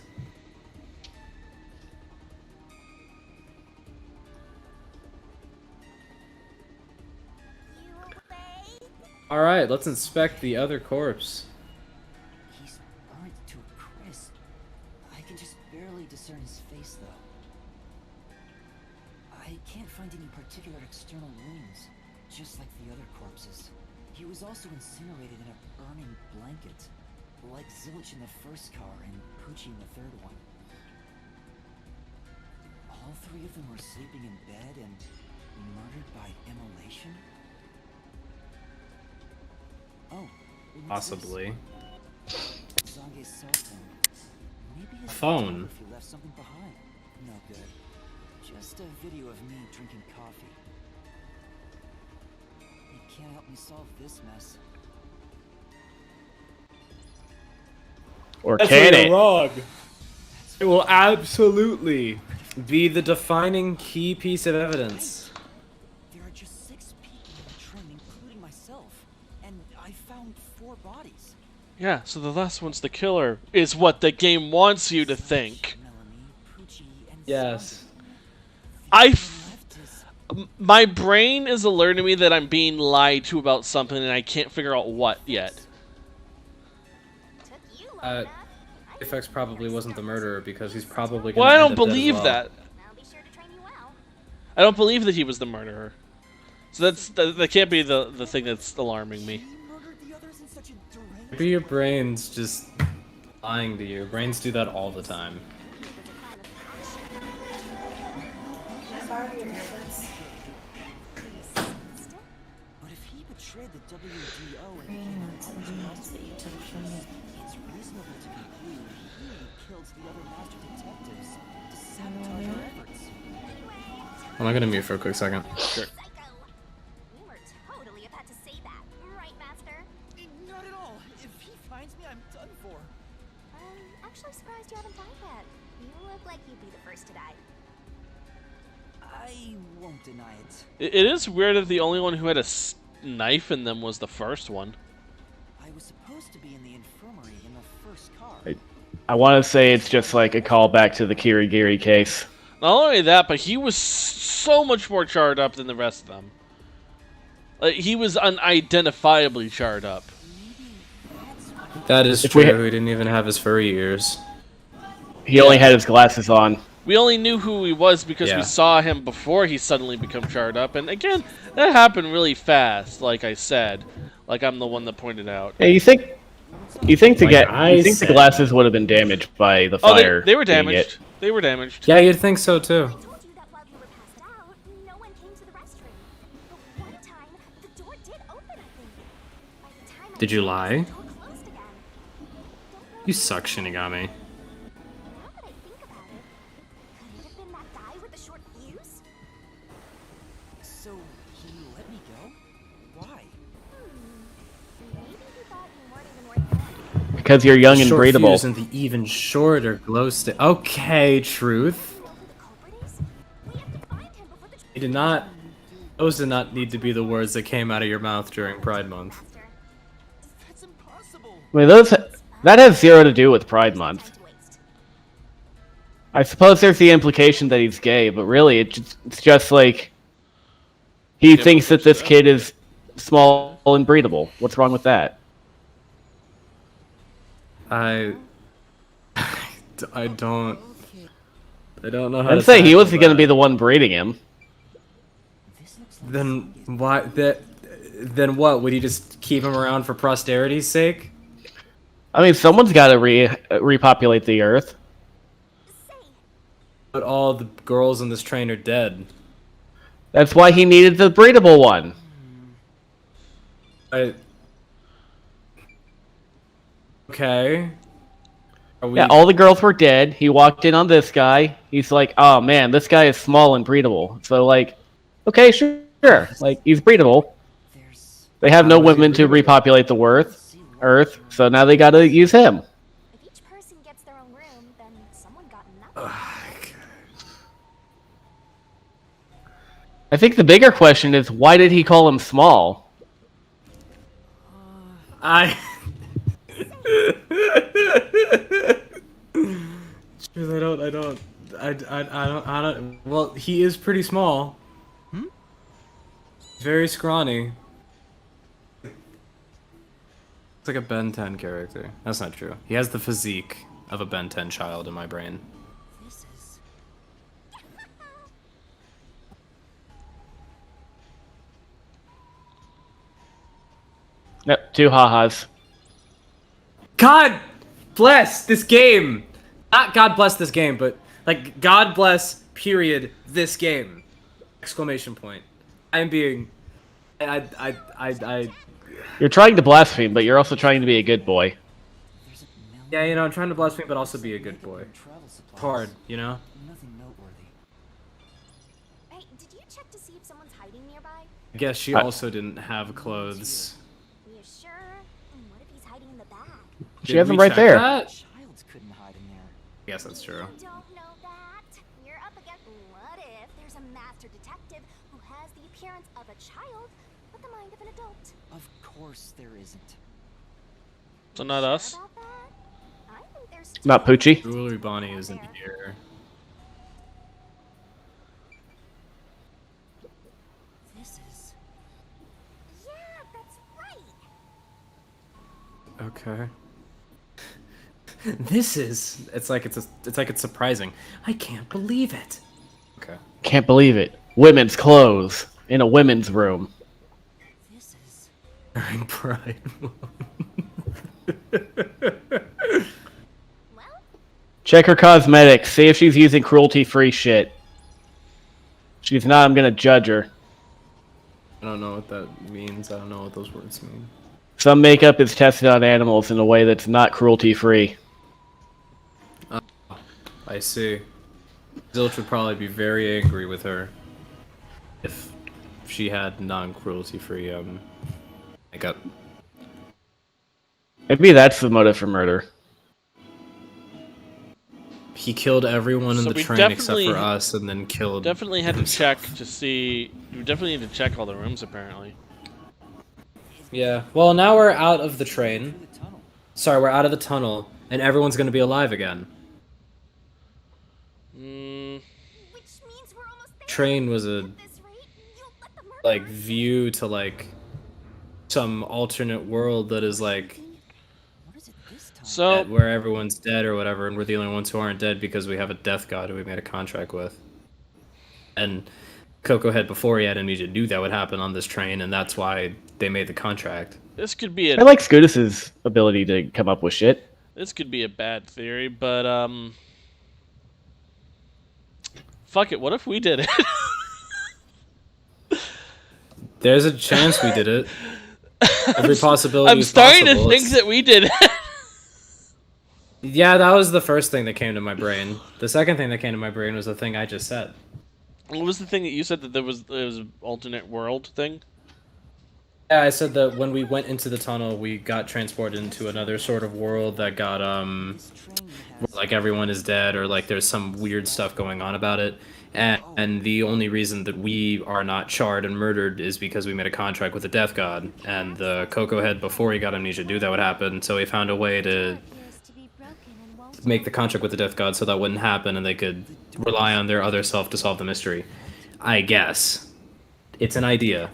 Alright, let's inspect the other corpse. He's burnt to a crisp. I can just barely discern his face, though. I can't find any particular external wounds, just like the other corpses. He was also incinerated in a burning blanket, like Zilch in the first car and Poochie in the third one. All 3 of them were sleeping in bed and murdered by immolation? Oh, what's this? Possibly. Zange's cell phone. Maybe his Phone. photography left something behind. No good. Just a video of me drinking coffee. It can't help me solve this mess. Or can it? wrong. It will absolutely be the defining key piece of evidence. There are just 6 people in the train, including myself, and I found 4 bodies. Yeah, so the last one's the killer, is what the game wants you to think. Yes. My brain is alerting me that I'm being lied to about something and I can't figure out what yet. FX probably wasn't the murderer because he's probably Well, gonna I end don't up dead as believe well. that. I don't believe that he was the murderer. So that can't be the thing that's alarming me. Maybe your brain's just lying to you. Brains do that all the time. But if he betrayed the WDO and became an Amaterasu, it's reasonable to conclude he killed the other master detectives to sabotage our efforts. I'm gonna mute for a quick second. Sure. You were totally about to say that, right, Master? Not at all. If he finds me, I'm done for. I'm actually surprised you haven't died yet. You look like you'd be the first to die. I won't deny it. It is weird that the only one who had a knife in them was the first one. I was supposed to be in the infirmary in the first car. I want to say it's just like a callback to the Kirigiri case. Not only that, but he was so much more charred up than the rest of them. Like, he was unidentifiably charred up. That is If we true. He didn't even have his furry ears. He only had his glasses on. We only knew who he was because we saw him before he suddenly became charred up. And again, that happened really fast, like I said. Like I'm the one that pointed out. Yeah, you think the glasses would have been damaged by the fire? Oh, they were damaged. They were damaged. Yeah, you'd think so too. Did you lie? You suck, Shinigami. So, he let me go? Why? Because you're young and Short breedable. fuse and the even shorter glow stick. Okay, truth. You did not. Those did not need to be the words that came out of your mouth during Pride Month. I mean, that has zero to do with Pride Month. I suppose there's the implication that he's gay, but really, it's just like he thinks that this kid is small and breedable. What's wrong with that? I don't know how I'd to say he tackle was going to that. be the one breeding him. Then why? Then what? Would you just keep him around for posterity's sake? I mean, someone's got to repopulate the Earth. But all the girls in this train are dead. That's why he needed the breedable one. Okay. Yeah, all the girls were dead. He walked in on this guy. He's like, oh man, this guy is small and breedable. So like, okay, sure. Like, he's breedable. They have no women to repopulate the Earth, so now they gotta use him. If each person gets their own room, then someone got nothing. I think the bigger question is, why did he call him small? I don't. Well, he is pretty small. Very scrawny. It's like a Ben 10 character. That's not true. He has the physique of a Ben 10 child in my brain. Yep, two ha-has. God bless this game! Not God bless this game, but like God bless period this game! Exclamation point. I am being... You're trying to blaspheme, but you're also trying to be a good boy. Yeah, you know, I'm trying to blaspheme, but also be a good boy. It's hard, you know? Nothing noteworthy. Hey, did you check to see if someone's hiding nearby? I guess she also didn't have clothes. You sure? What if he's hiding in the back? She has him right there. Childs couldn't hide in there. Yes, that's true. I don't know that. You're up against... What if there's a master detective who has the appearance of a child, but the mind of an adult? Of course there isn't. So not us. Not Poochie. Jewelry Bonnie isn't here. This is... Yeah, that's right. Okay. This is... It's like it's surprising. I can't believe it. Okay. Can't believe it. Women's clothes in a women's room. This is... During Pride Month. Check her cosmetics. See if she's using cruelty-free shit. If she's not, I'm gonna judge her. I don't know what that means. I don't know what those words mean. Some makeup is tested on animals in a way that's not cruelty-free. I see. Zilch would probably be very angry with her if she had non-cruelty-free makeup. Maybe that's the motive for murder. He killed everyone in So the we train except definitely- for us, and then killed. Definitely had to check to see. We definitely need to check all the rooms, apparently. Yeah. Well, now we're out of the train. Sorry, we're out of the tunnel, and everyone's gonna be alive again. Train was a like view to like some alternate world that is like So where everyone's dead or whatever, and we're the only ones who aren't dead because we have a death god who we made a contract with. And Coco Head, before he had amnesia, knew that would happen on this train, and that's why they made the contract. this could be a I like Scootus's ability to come up with shit. bad theory, but fuck it. What if we did it? There's a chance we did it. Every possibility I'm is starting possible. to think that we did it. Yeah, that was the first thing that came to my brain. The second thing that came to my brain was the thing I just said. What was the thing that you said that there was an alternate world thing? Yeah, I said that when we went into the tunnel, we got transported into another sort of world that got, where, like, everyone is dead, or, like, there's some weird stuff going on about it. And the only reason that we are not charred and murdered is because we made a contract with the Death God. And the Coco Head, before he got amnesia, knew that would happen, so he found a way to make the contract with the Death God so that wouldn't happen, and they could rely on their other self to solve the mystery. I guess. It's an idea.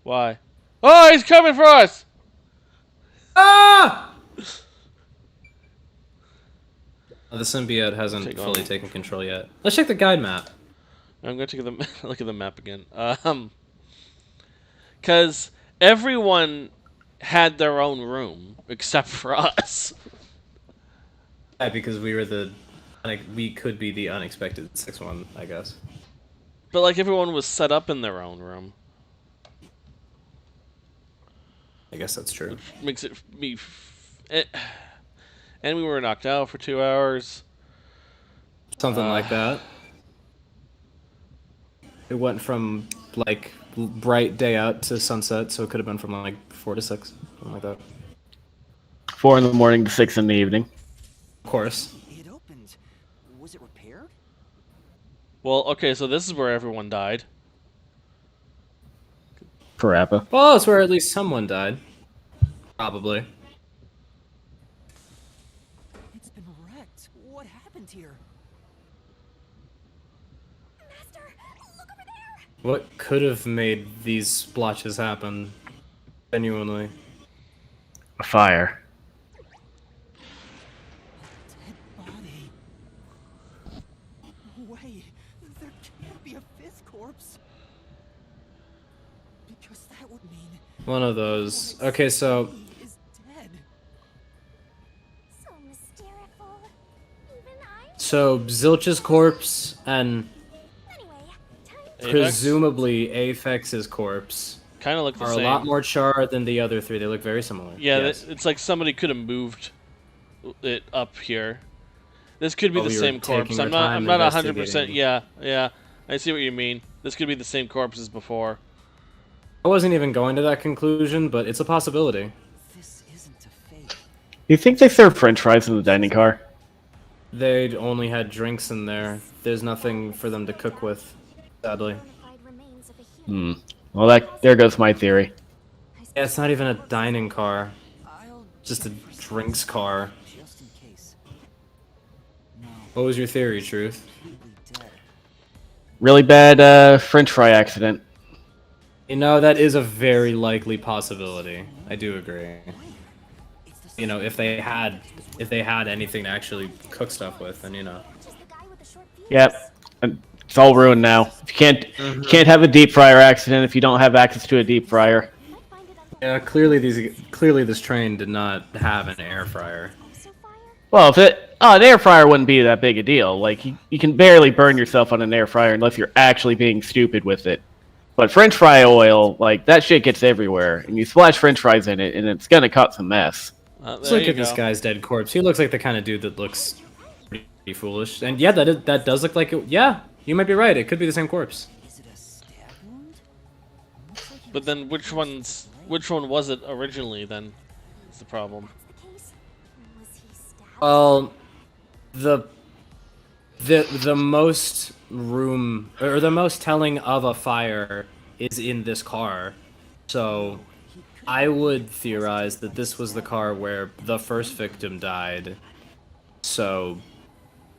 Why? Oh, he's coming for us! Ah! The symbiote hasn't fully taken control yet. Let's check the guide map. I'm gonna take look at the map again. Because everyone had their own room except for us. Yeah, because we were we could be the unexpected 6-1, I guess. But like everyone was set up in their own room. I guess that's true. Which makes it and we were knocked out for 2 hours. Something like that. It went from like bright day out to sunset, so it could have been from like 4 to 6, something like that. 4 in the morning to 6 in the evening. Of course. It opened. Was it repaired? Well, okay, so this is where everyone died. Parappa. Well, that's where at least someone died. Probably. It's been wrecked. What happened here? Master, look over there! What could have made these splotches happen? Genuinely. A fire. Dead body. Wait, there can't be a fifth corpse. Because that would mean One of those. Okay, so he is dead. So mysterious. Even I. so Zilch's corpse and Anyway, time Apex? presumably Aphex's corpse Kind of look the are same. a lot more charred than the other three. They look very similar. Yeah, Yes. it's like somebody could have moved it up here. This could be Oh, the you were same corpse. taking your I'm time not 100%. investigating. Yeah. I see what you mean. This could be the same corpse as before. I wasn't even going to that conclusion, but it's a possibility. This isn't a fake. You think they serve French fries in the dining car? They'd only had drinks in there. There's nothing for them to cook with, sadly. Mummified remains of a human. Well, there goes my theory. Yeah, it's not even a dining car. I'll Just a drinks car. just in case. No, What was your theory, Truth? probably dead. Really bad French fry accident. You know, that is a very likely possibility. I do agree. It's the You know, if they had anything to actually cook stuff with, then you know. Just the guy with the short fuse. Yep. And it's all ruined now. You can't have a deep fryer accident if you don't have access to a deep fryer. Might find it on Yeah, clearly this train did not have an air fryer. so fire. Well, an air fryer wouldn't be that big a deal. Like you can barely burn yourself on an air fryer unless you're actually being stupid with it. But French fry oil, like that shit gets everywhere, and you splash French fries in it, and it's gonna cause a mess. Let's look at this guy's dead corpse. He looks like the kind of dude that looks pretty foolish. And yeah, that does look like it. Yeah, you might be right. It could be the same corpse. Is it a stab wound? But then which one was it originally then? Is the problem. That's the case. Was he stabbed? Well, the most room or the most telling of a fire is in this car. So I would theorize that this was the car where the first victim died. So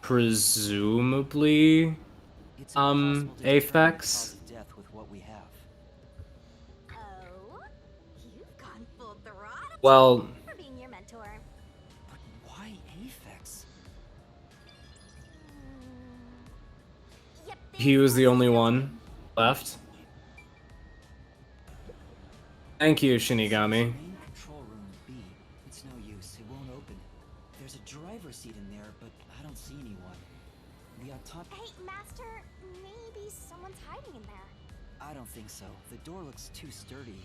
presumably It's impossible to determine the Aphex. cause of death with what we have. Oh, you've gone full throttle Well, for being your He was the only one left. Thank you, Shinigami. Main control room B. It's no use. It won't open. There's a driver's seat in there, but I don't see anyone. The Hey, Master, maybe someone's hiding in there. I don't think so. The door looks too sturdy.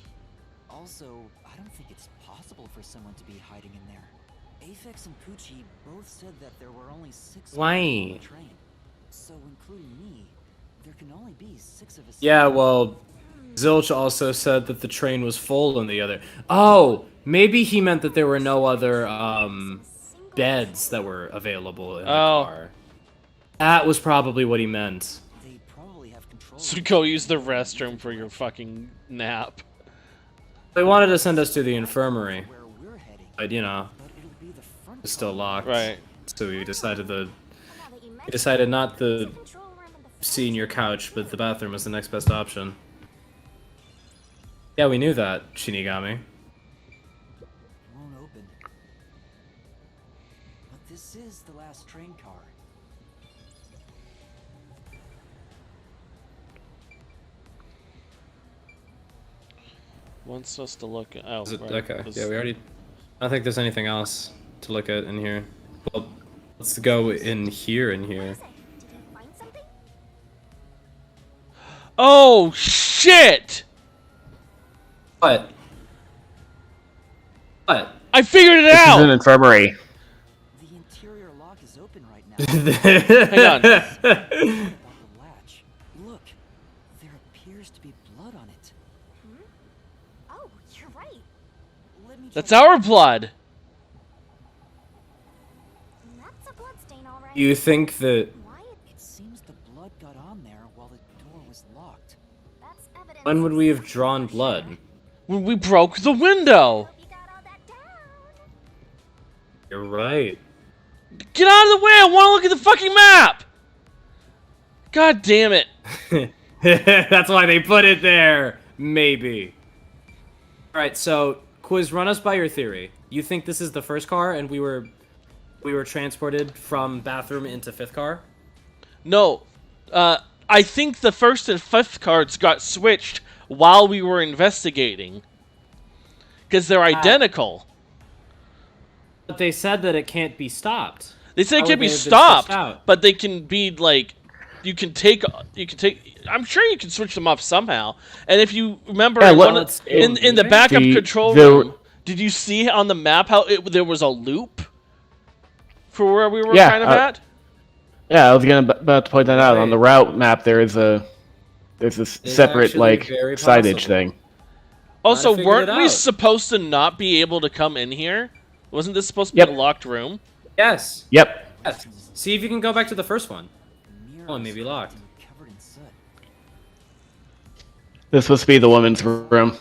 Also, I don't think it's possible for someone to be hiding in there. Aphex and Poochie both said that there were only 6 Why? people on the train. So, including me, there can only be 6 of us. Yeah, well, Zilch also said that the train was full in the other. Oh, maybe he meant that there were no other beds that were available in the car. That was probably what he meant. They probably have control. So go use the restroom for your fucking nap. They wanted to send us to the infirmary, but you know, it's still locked. Right. So we decided not the see in your couch, but the bathroom was the next best option. Yeah, we knew that, Shinigami. Won't open. But this is the last train car. Wants us to look at. Oh, Is it, right. okay. Yeah, we already. I don't think there's anything else to look at in here. Well, let's go in here. Oh shit! What? What? I figured it This out. is an infirmary. The interior lock is open right now. Hang on. About the latch. Look, there appears to be blood on it. Oh, you're right. Let me That's our blood. That's a bloodstain, all right. You think that It seems the blood got on there while the door was locked. That's evidence. when would we have drawn blood? When we broke the window. You got all that down. You're right. Get out of the way! I want to look at the fucking map. God damn it! That's why they put it there. Maybe. All right, so Quiz, run us by your theory. You think this is the first car, and we were transported from bathroom into 5th car? No, I think the 1st and 5th cards got switched while we were investigating, because they're identical. But they said that it can't be stopped. They said it How can't would be they have been switched stopped, out? but they can be like, you can take. I'm sure you can switch them off somehow. And if you remember, Yeah, in the backup control the- room, did you see on the map how there was a loop for where we were Yeah, kind of at? Yeah, I was about to point that out. On the route map, there's a separate actually like very signage possible. thing. Also, figured weren't it we out. supposed to not be able to come in here? Wasn't this supposed to be Yep. a locked room? Yes. Yep. Yes. See if you can go back to the first one. The mirror Oh, it is may be locked. covered in soot. This must be the women's room.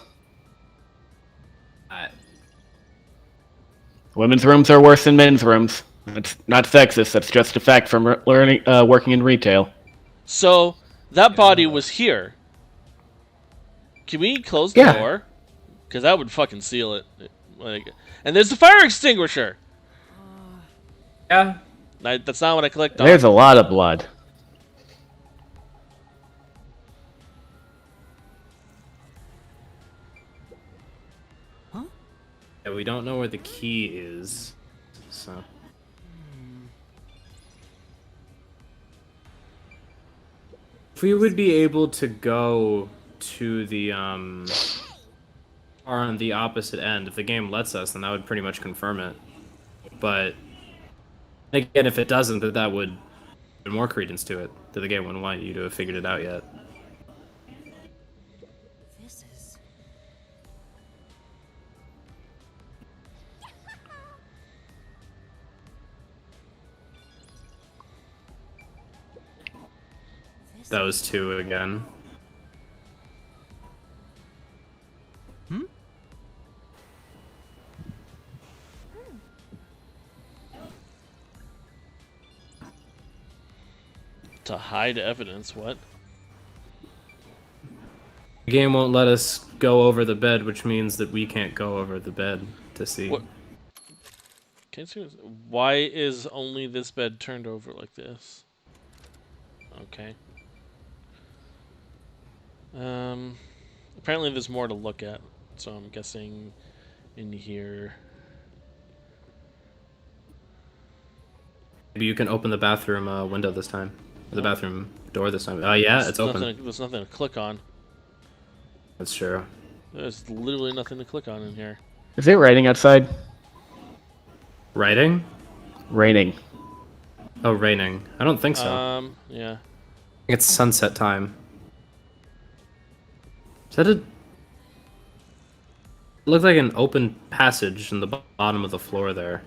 Women's rooms are worse than men's rooms. That's not sexist. That's just a fact from working in retail. So that body was here. Can we close the Yeah. door? Because that would fucking seal it. Like, and there's the fire extinguisher. Yeah. That's not what I clicked on. There's a lot of blood. Yeah, we don't know where the key is, so. If we would be able to go to the on the opposite end, if the game lets us, then that would pretty much confirm it. But again, if it doesn't, then that would add more credence to it. That the game wouldn't want you to have figured it out yet. This is. That was 2 again. To hide evidence, what? The game won't let us go over the bed, which means that we can't go over the bed to see. What? Can you see this? Why is only this bed turned over like this? Okay. Apparently there's more to look at, so I'm guessing in here. Maybe you can open the bathroom window this time. Or the bathroom door this time. Oh yeah, it's open. There's nothing to click on. That's true. There's literally nothing to click on in here. Is it raining outside? Writing? Raining. Oh, raining. I don't think so. Yeah. I think it's sunset time. Is that a... It looked like an open passage in the bottom of the floor there.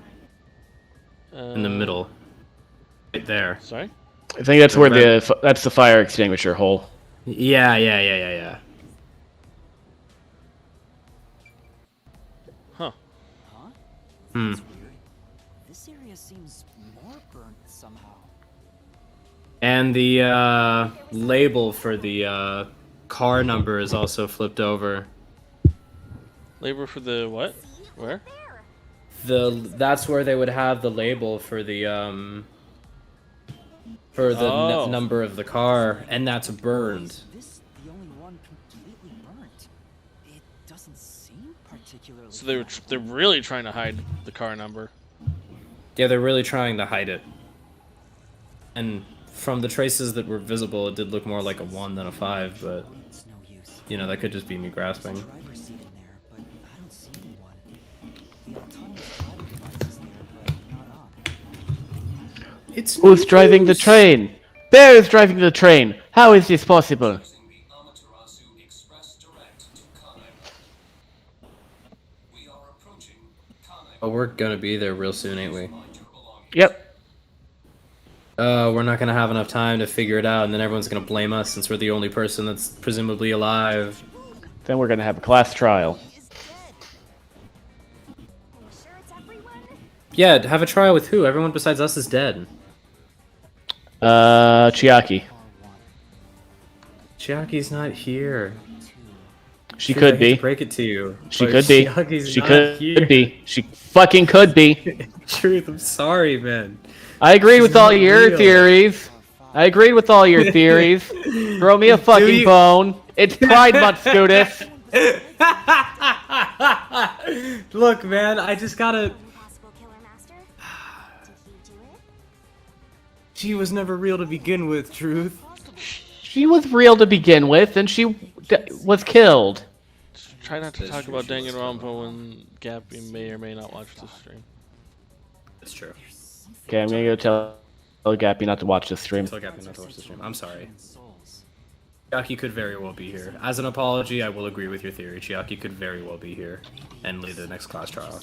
In the middle. Right there. Sorry? I think that's where that's the fire extinguisher hole. Yeah. Huh. That's weird. This area seems more burnt somehow. And the label for the car number is also flipped over. Labor for the what? Where? That's where they would have the label for the number of the car, and that's burned. Is this the only one completely burnt? It doesn't seem particularly. So they're really trying to hide the car number. Yeah, they're really trying to hide it. And from the traces that were visible, it did look more like a 1 than a 5, but It's no use. you know, that could just be me grasping. Driver's seat in there, but I don't see anyone. The autonomous driver device is there, but not on. It's Who's driving the train? Bear is driving the train. How is this possible? Using the Amaterasu Express Direct to Kanai. We are approaching Kanai. Oh, we're gonna be there real soon, ain't we? Find your belongings. Yep. We're not gonna have enough time to figure it out, and then everyone's gonna blame us since we're the only person that's presumably alive. Then we're gonna have a class trial. Yeah, have a trial with who? Everyone besides us is dead. Chiaki. Chiaki's not here. She Dude, I could hate be. to break it to you. She but could be. Chiaki's She not could here. be. She fucking could be. Truth, I'm sorry, man. I agree with all not your real. theories. I agree with all your theories. Throw me a fucking you- bone. It's Pride Month, Scootus. Look, man, I just gotta... Possible killer master? Did you do it? She was never real to begin with, Truth. She was real to begin with, and she was killed. Try not to talk about Danganronpa when Gappy may or may not watch this stream. It's true. Okay, I'm gonna go tell Gappy not to watch this stream. Tell Gappy not to watch the stream. I'm sorry. Chiaki could very well be here. As an apology, I will agree with your theory. Chiaki could very well be here and lead the next class trial.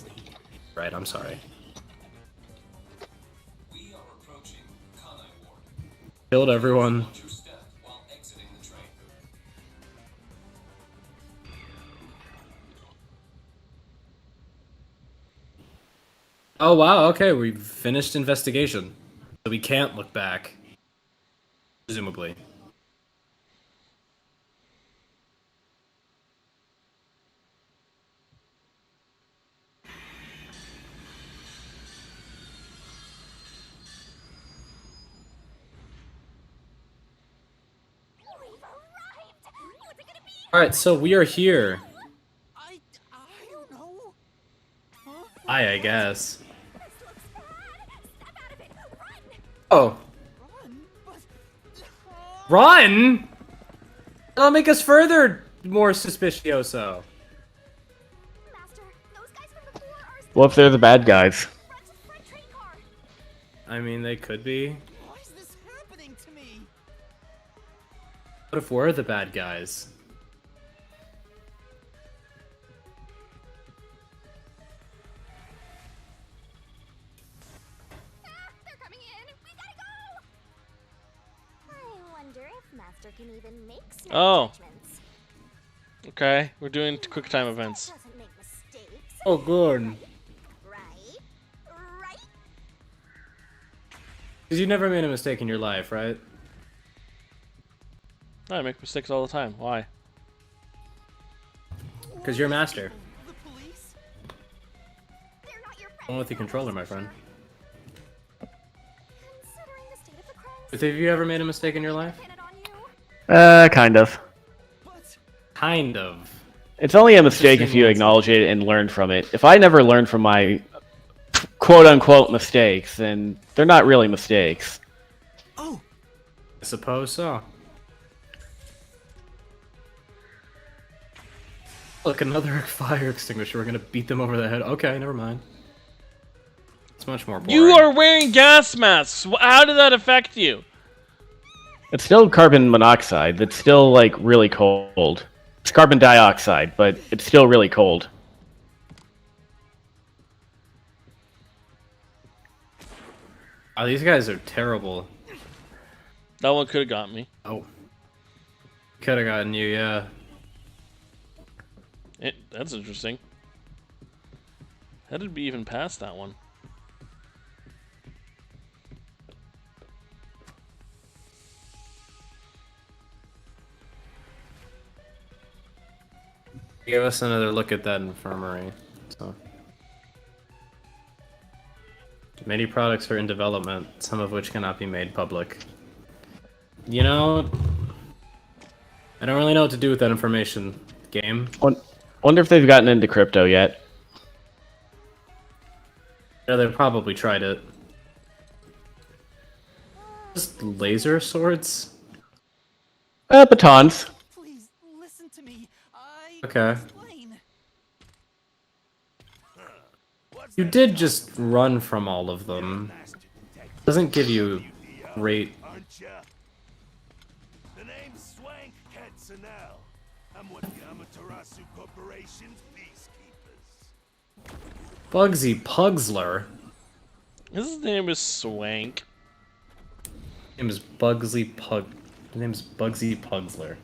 Right, I'm sorry. We are approaching Kanai Ward. Killed everyone. Watch your step while exiting the train. Oh wow, okay, we've finished investigation. So we can't look back. Presumably. We've arrived! What's it gonna be? Alright, so we are here. I don't know. I guess. This looks bad! Step out of it! Run! Oh. Run, but Run? That'll make us further more suspicioso. Master, those guys from before are What if they're the bad guys? front train car. I mean, they could be. why is this happening to me? What if we're the bad guys? They're coming in! We gotta go! I wonder if Master can even make snap Oh. judgments. Okay, we're doing quick time events. Doesn't make mistakes, Oh, good. right? Right? Because you never made a mistake in your life, right? I make mistakes all the time. Why? Because you're a master. The police? They're not your friends. One with the controller, my friend. Considering the state of the crimes, Have you ever made a mistake in your life? pin it on you. Kind of. But Kind of. It's only a mistake if you acknowledge it and learn from it. If I never learn from my quote-unquote mistakes, then they're not really mistakes. Oh, I suppose so. Look, another fire extinguisher. We're gonna beat them over the head. Okay, never mind. It's much more boring. You are wearing gas masks. How did that affect you? It's still carbon monoxide. That's still, like, really cold. It's carbon dioxide, but it's still really cold. Oh, these guys are terrible. That one could have got me. Oh. Could have gotten you, yeah. That's interesting. How did we even pass that one? Give us another look at that infirmary. So. Many products are in development, some of which cannot be made public. You know, I don't really know what to do with that information. Game. Wonder if they've gotten into crypto yet. Yeah, they've probably tried it. Just laser swords? Batons. please listen to me. Okay. Explain. You did just run from all of them. Doesn't give you great. Aren't ya? The name's Swank Katsunel. I'm with the Amaterasu Corporation's peacekeepers. Bugsy Pugsler. His name is Swank. His name is Bugsy Pug. His name is Bugsy Pugsler.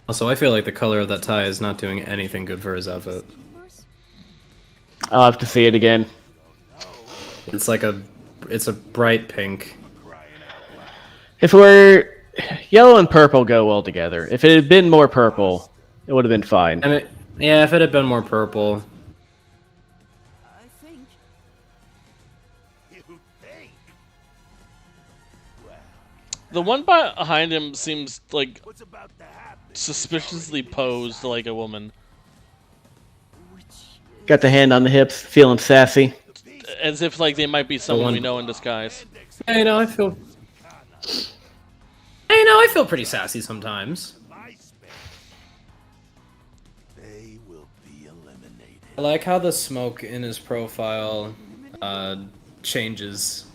Also, I feel like the color of that tie is not doing anything good for his outfit. I'll have to see it again. It's like it's a bright pink. If we're yellow and purple go well together. If it had been more purple, it would have been fine. I mean, yeah, if it had been more purple. I think. You think? Well, The one behind him seems like what's about to happen? suspiciously posed like a woman. Got the hand on the hips, feeling sassy. As if like they might be someone we know in disguise. I know, I feel pretty sassy sometimes. They will be eliminated. I like how the smoke in his profile changes.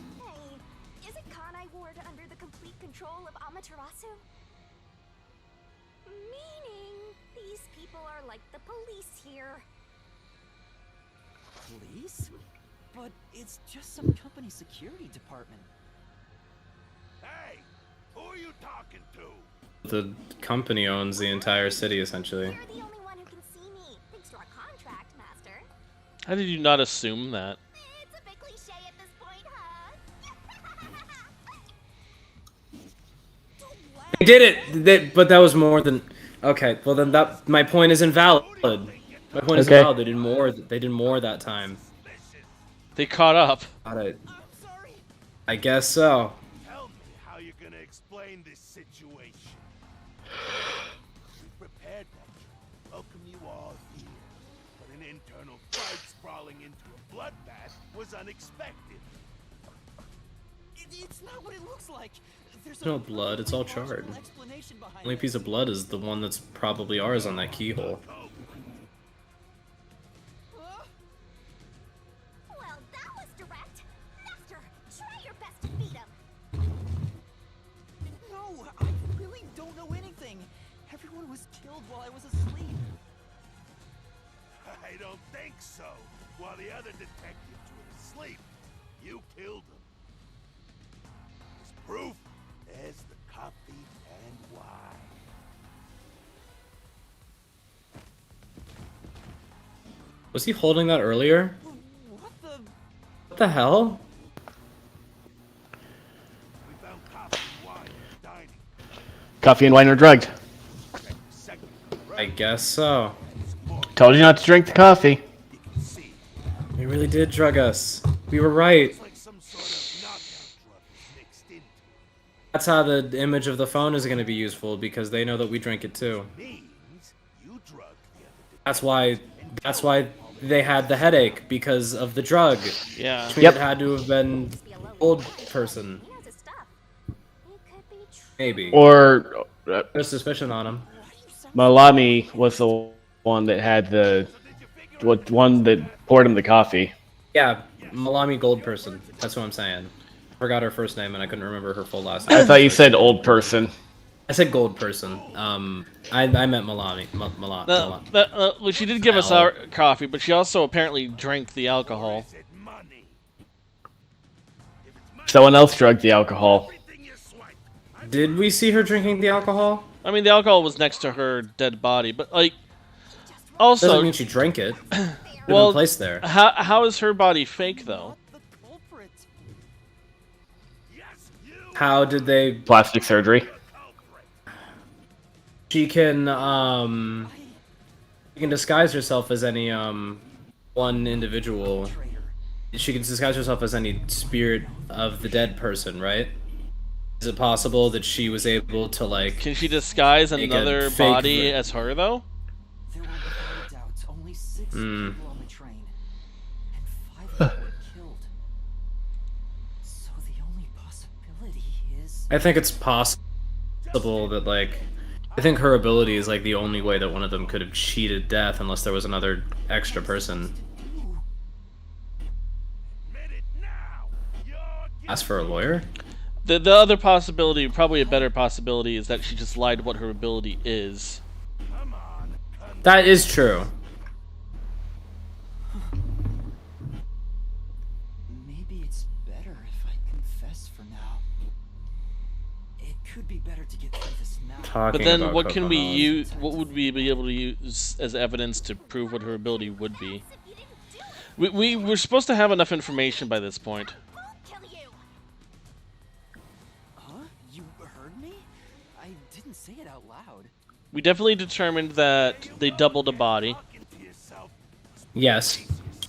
Hey, isn't Kanai Ward under the complete control of Amaterasu? Meaning, these people are like the police here. Police? But it's just some company security department. Hey, who are you talking to? The company owns the entire city, essentially. You're the only one who can see me, thanks to our contract, Master. How did you not assume that? It's a bit cliche at this point, huh? I did it! But that was more than... Okay, well then my point is invalid. My point is Okay. invalid. They did more that time. They caught up. I'm sorry. I guess so. Tell me how you're gonna explain this situation. We prepared that. Welcome you all here. But an internal fight sprawling into a bloodbath was unexpected. It's not what it looks like. There's No blood, it's all charred. explanation behind Only it. piece of blood is the one that's probably ours on that keyhole. Well, that was direct. Master, try your best to beat him. No, I really don't know anything. Everyone was killed while I was asleep. I don't think so. While the other detectives were asleep, you killed them. As proof, there's the coffee and wine. Was he holding that earlier? What the? What the hell? We found coffee and wine in the dining. Coffee and wine are drugged. I guess so. Told you not to drink the coffee. You can see They really did drug us. We were right. It's like some sort of knockout drug is mixed in. That's how the image of the phone is going to be useful, because they know that we drink it too. Means you drugged the other That's why they had the headache, because of the drug. Yeah. Which means it had to have been old person. He knows his stuff. It could be true. Maybe. Or There's suspicion on him. Malami was the one that had one that poured him the coffee. Yeah, Malami Gold person. That's what I'm saying. Forgot her first name and I couldn't remember her full last name. I thought you said old person. I said gold person. I meant Malami. Well, she did give us our coffee, but she also apparently drank the alcohol. is it money? Someone else drugged the alcohol. Everything you swipe. Did we see her drinking the alcohol? I mean, the alcohol was next to her dead body, but like, Doesn't also, mean she drank it. Could've well, been placed there. how is her body fake though? The culprit. Yes, you How did they? Plastic surgery. She can disguise herself as any one individual. She can disguise herself as any spirit of the dead person, right? Is it possible that she was able to like? Can she disguise Make a another fake body as her though? There were without doubt only 6 Hmm. people on the train, and 5 of them were killed. So the only possibility is I think it's possible that like, I think her ability is like the only way that one of them could have cheated death, unless there was another extra person. admit it now. You're Ask for a lawyer. The other possibility, probably a better possibility, is that she just lied what her ability is. come on. That is true. maybe it's better if I confess for now. It could be better to get through this now. Talking But then, about what can we Kokomo. use? What would we be able to use as evidence to prove what her ability would be? We were supposed to have enough information by this point. Won't kill you. Huh? You heard me? I didn't say it out loud. We definitely determined that they doubled a body. Talking to yourself. Yes,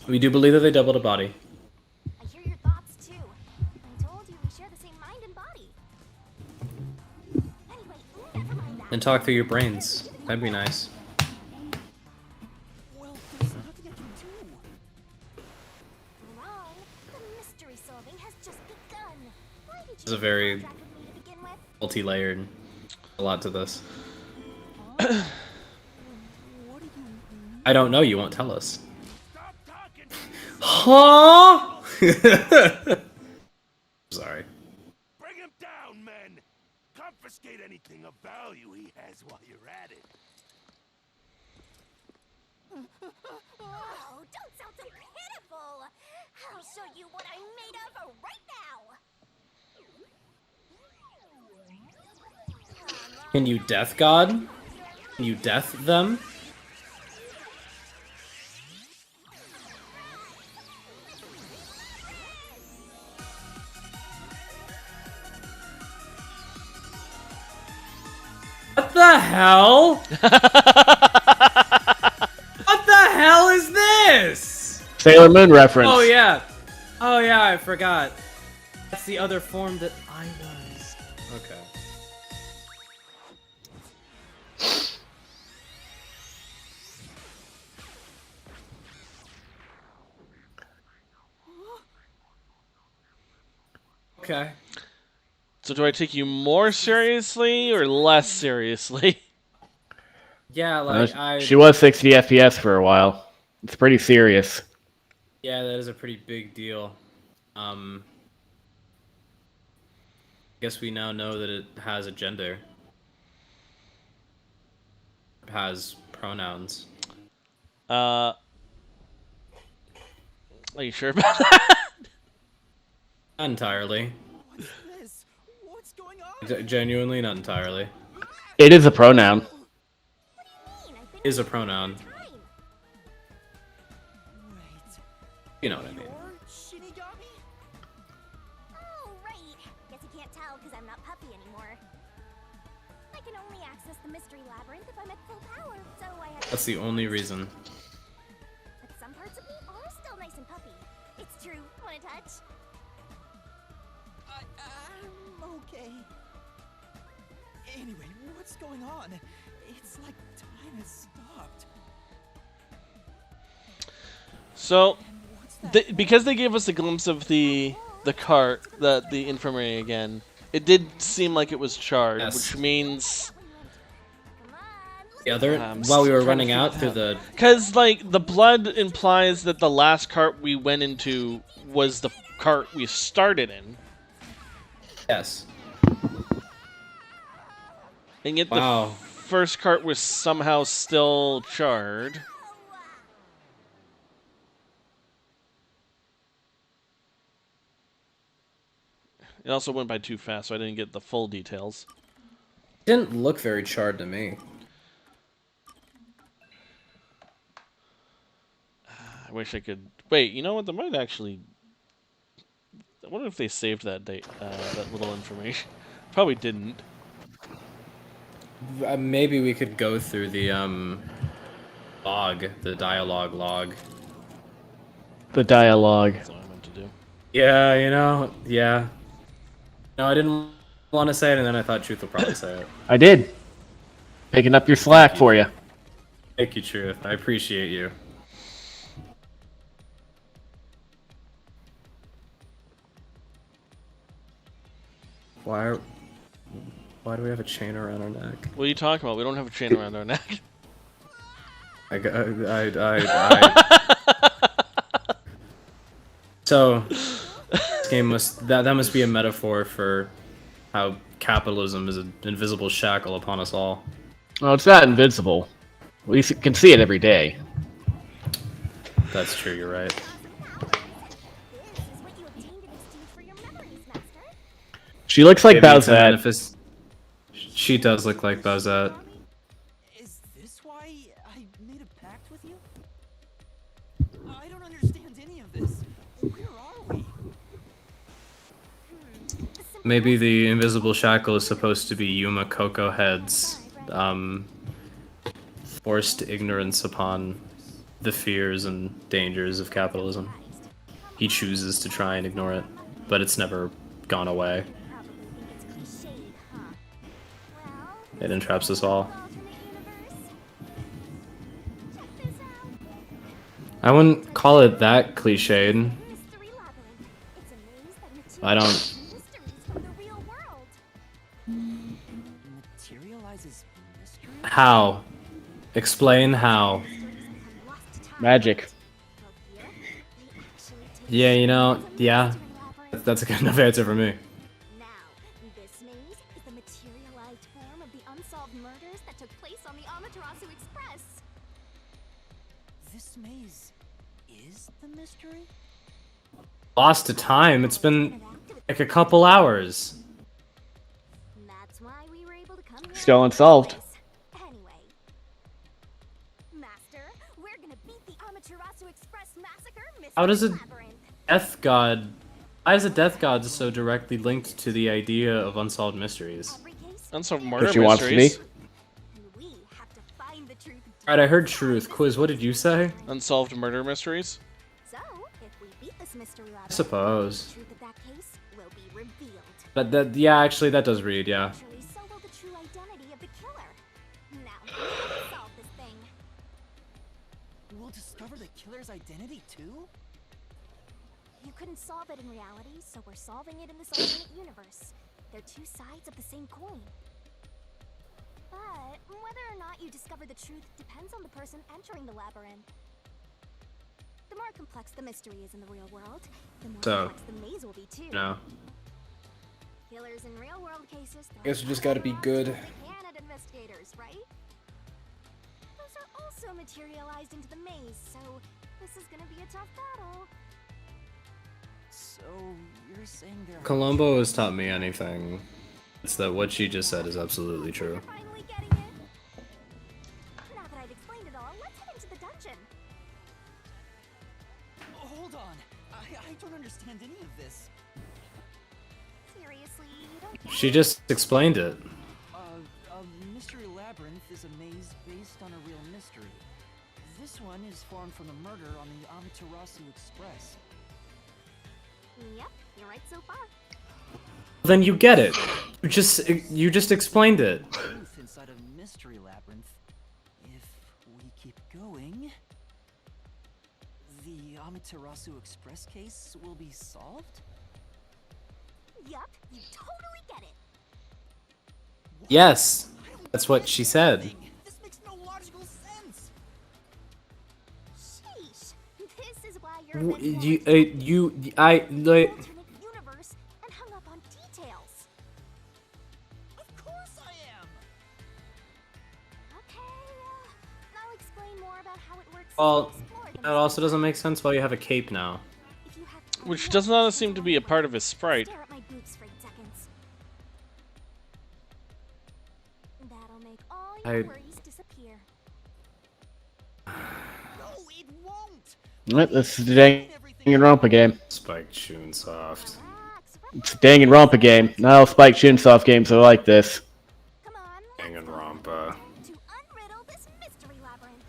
we do believe that they doubled a body. I hear your thoughts too. I told you we share the same mind and body. Anyway, never mind that. And talk through your brains. That'd be nice. Well, there's nothing I can do. Wrong. The mystery solving has just begun. Why did This is you a very contract with me to begin with? multi-layered. A lot to this. What do you mean? I don't know. You won't tell us. Stop talking. Huh? Sorry. Bring him down, men. Confiscate anything of value he has while you're at it. Oh, don't sound so pitiful. I'll show you what I'm made of right now. Can you death god? Can you death them? What the hell? What the hell is this? Sailor Moon reference. Oh yeah. Oh yeah, I forgot. That's the other form that I was. Okay. Okay. So do I take you more seriously or less seriously? Yeah, like She was 60 FPS for a while. It's pretty serious. Yeah, that is a pretty big deal. Guess we now know that it has a gender. It has pronouns. Are you sure about that? Not entirely. What's this? What's going on? Genuinely, not entirely. It is a pronoun. Is a pronoun. Wait. You know what I mean. You're Shinigami? Oh, right. Guess you can't tell because I'm not Puppy anymore. I can only access the mystery labyrinth if I'm at full power, so I have That's the only reason. But some parts of me are still nice and puppy. going on? It's like time has stopped. So, because they gave us a glimpse of the cart, the infirmary again, it did seem like it was charred, Yes. which means The other, I'm while we still were trying to running figure out that through out. the, because like the blood implies that the last cart we went into was the cart we started in, yes. and yet Wow. the first cart was somehow still charred. It also went by too fast, so I didn't get the full details. Didn't look very charred to me. I wish I could. Wait, you know what? They might actually. I wonder if they saved that date, that little information. Probably didn't. Maybe we could go through the log, the dialogue log. The dialogue. That's what I meant to do. Yeah, you know, yeah. No, I didn't want to say it, and then I thought Truth would probably say it. I did. Picking up your slack for you. Thank you, Truth. I appreciate you. Why do we have a chain around our neck? What are you talking about? We don't have a chain around our neck. So, this game must that must be a metaphor for how capitalism is an invisible shackle upon us all. Well, it's not invincible. We can see it every day. That's true. You're right. This is what you obtained in exchange for your memories, Master. She looks like Maybe it's a Bowsette. manifest- She does look like Bowsette. Is this why I made a pact with you? I don't understand any of this. Where are we? Maybe the invisible shackle is supposed to be Yuma Coco Head's forced ignorance upon the fears and dangers of capitalism. He chooses to try and ignore it, but it's never gone away. Probably think it's cliched, huh? Well, It entraps us all. alternate universe. Check this out. I wouldn't call it that cliched. Mystery labyrinth. It's a maze that I don't. materializes mysteries from the real world. Materializes mystery? How? Explain how. Become lost to time. Magic. Well, here, they actually take Yeah, you know, yeah. mystery labyrinth. That's a good enough answer for me. Now, this maze is the materialized form of the unsolved murders that took place on the Amaterasu Express. This maze is the mystery? Lost to time. It's been like a couple hours. That's why we were able to come here. Still unsolved. Anyway, Master, we're gonna beat the Amaterasu Express massacre. How does it- Labyrinth. Death God. Why is a death god so directly linked to the idea of unsolved mysteries? Every case, Unsolved murder she wants to be. mysteries. and we have to find the truth. Alright, I heard truth. Quiz, what did you say? Unsolved murder mysteries. So, if we beat this mystery labyrinth, I suppose. the truth of that case will be revealed. But that, yeah, actually, that does read, yeah. Naturally, so will the true identity of the killer. Now, let's solve this thing. We'll discover the killer's identity too? You couldn't solve it in reality, so we're solving it in this alternate universe. They're two sides of the same coin. But whether or not you discover the truth depends on the person entering the labyrinth. The more complex the mystery is in the real world, the more So, complex the maze will be too. No. Killers in real world cases. I guess we just gotta be good. Candid investigators, right? Those are also materialized into the maze, so this is gonna be a tough battle. So, you're saying there are Columbo has taught me anything. It's that what she just said is absolutely true. You're finally getting it. Now that I've explained it all, let's head into the dungeon. Hold on. I don't understand any of this. Seriously, you don't get She it? just explained it. A mystery labyrinth is a maze based on a real mystery. This one is formed from the murder on the Amaterasu Express. Yep, you're right so far. Then you get it. You just explained it. Truth inside a mystery labyrinth. If we keep going, the Amaterasu Express case will be solved? Yup, you totally get it. Yes, that's what she said. This makes no logical sense. Sheesh. This is why you're You, meant like. alternate universe and hung up on details. Of course I am. Okay, I'll explain more about how it works. Well, Explore the that also doesn't make sense while you have a cape now. If you have Which does not seem to be a part of his sprite. Stare at my boobs for seconds. That'll make all your worries disappear. No, it won't. This is the Danganronpa game. Spike Chunsoft. Relax, It's a Danganronpa game. Not all Spike Chunsoft games are like this. come on. Danganronpa. To unriddle this mystery labyrinth.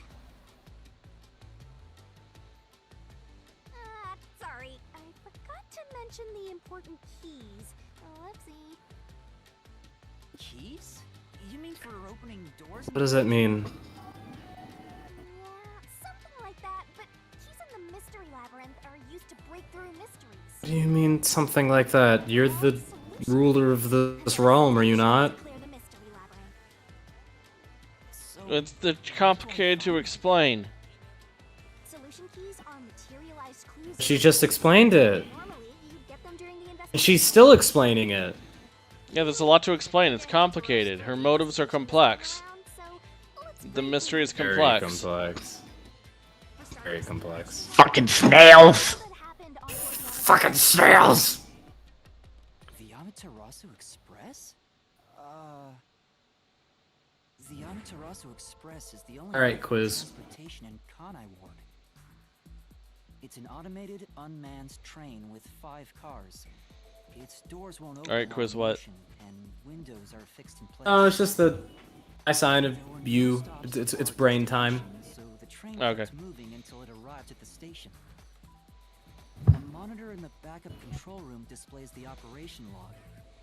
Sorry, I forgot to mention the important keys. Whoopsie. Keys? You mean for opening doors? What does that mean? Yeah, something like that, but keys in the mystery labyrinth are used to break through mysteries. What do you mean something like that? You're the ruler of this realm, are you not? Clear the mystery labyrinth. So, It's complicated to explain. Solution keys are materialized clues. She just explained it. Normally, you'd get them during the And investigation. she's still explaining it. Yeah, there's a lot to explain. It's complicated. Her motives are complex. The mystery is complex. Very complex. Fucking snails! Fucking snails! the Amaterasu Express? The Amaterasu Express is the only All right, mode of quiz. transportation in Kanai Ward. It's an automated, unmanned train with 5 cars. Its doors won't open. All right, quiz what? And windows are fixed in place. Oh, it's just the I sign of you. It's brain time. So the train Okay. kept moving until it arrived at the station. A monitor in the backup control room displays the operation log.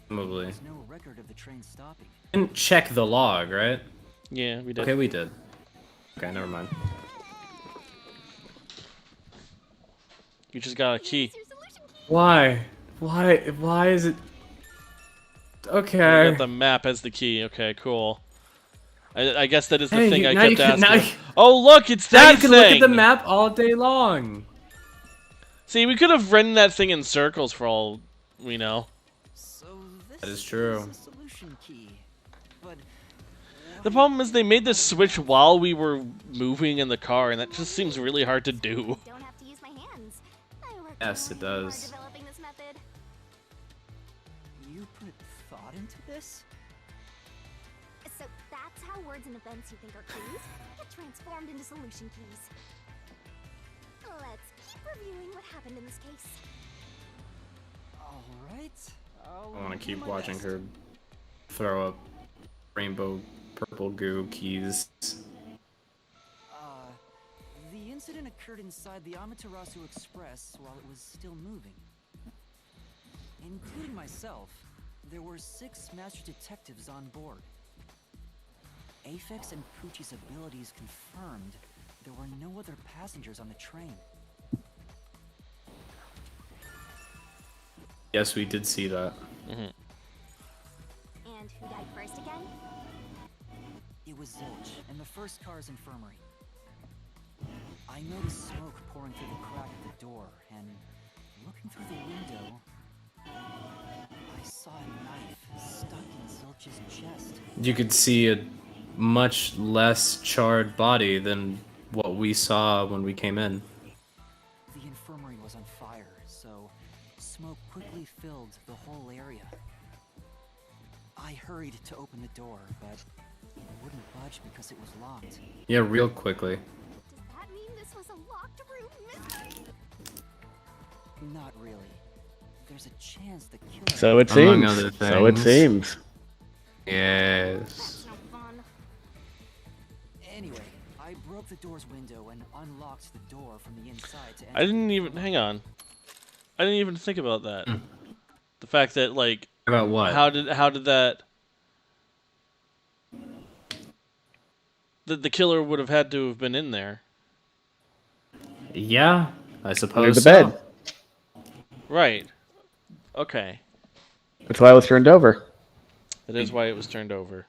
Probably. There's no record of the train stopping. Didn't check the log, right? Yeah, we did. Okay, we did. Okay, never mind. You just got a key. Why? Why is it? You Okay. got the map as the key. Okay, cool. I guess that is the Hey, thing I now you kept can- now asking. you- Oh, look, it's Now that you can thing! look at the map all day long. See, we could have ridden that thing in circles for all we know. So this That is true. the solution key. But The problem is they made this switch while we were moving in the car, and that just seems really hard to do. Don't have to use my hands. I worked Yes, it really hard does. developing this method. you put thought into this? So that's how words and events you think are clues get transformed into solution keys. Let's keep reviewing what happened in this case. All right. I want to keep watching her throw up rainbow purple goo keys. The incident occurred inside the Amaterasu Express while it was still moving. Including myself, there were 6 master detectives on board. Aphex and Poochie's abilities confirmed there were no other passengers on the train. Yes, we did see that. And who died first again? It was Zilch in the first car's infirmary. I noticed smoke pouring through the crack of the door, and looking through the window, I saw a knife stuck in Zilch's chest. You could see a much less charred body than what we saw when we came in. The infirmary was on fire, so smoke quickly filled the whole area. I hurried to open the door, but it wouldn't budge because it was locked. Yeah, real quickly. Does that mean this was a locked room mystery? Not really. There's a chance the killer... So it Among seems. other So it things. seems. Yes. That's no fun. Anyway, I broke the door's window and unlocked the door from the inside to I didn't even... Hang on. I didn't even think about that. The fact that, like... About what? How did that... the killer would have had to have been in there. Yeah, I suppose. Under the so. bed. Right. Okay. That's why it was turned over. That is why it was turned over.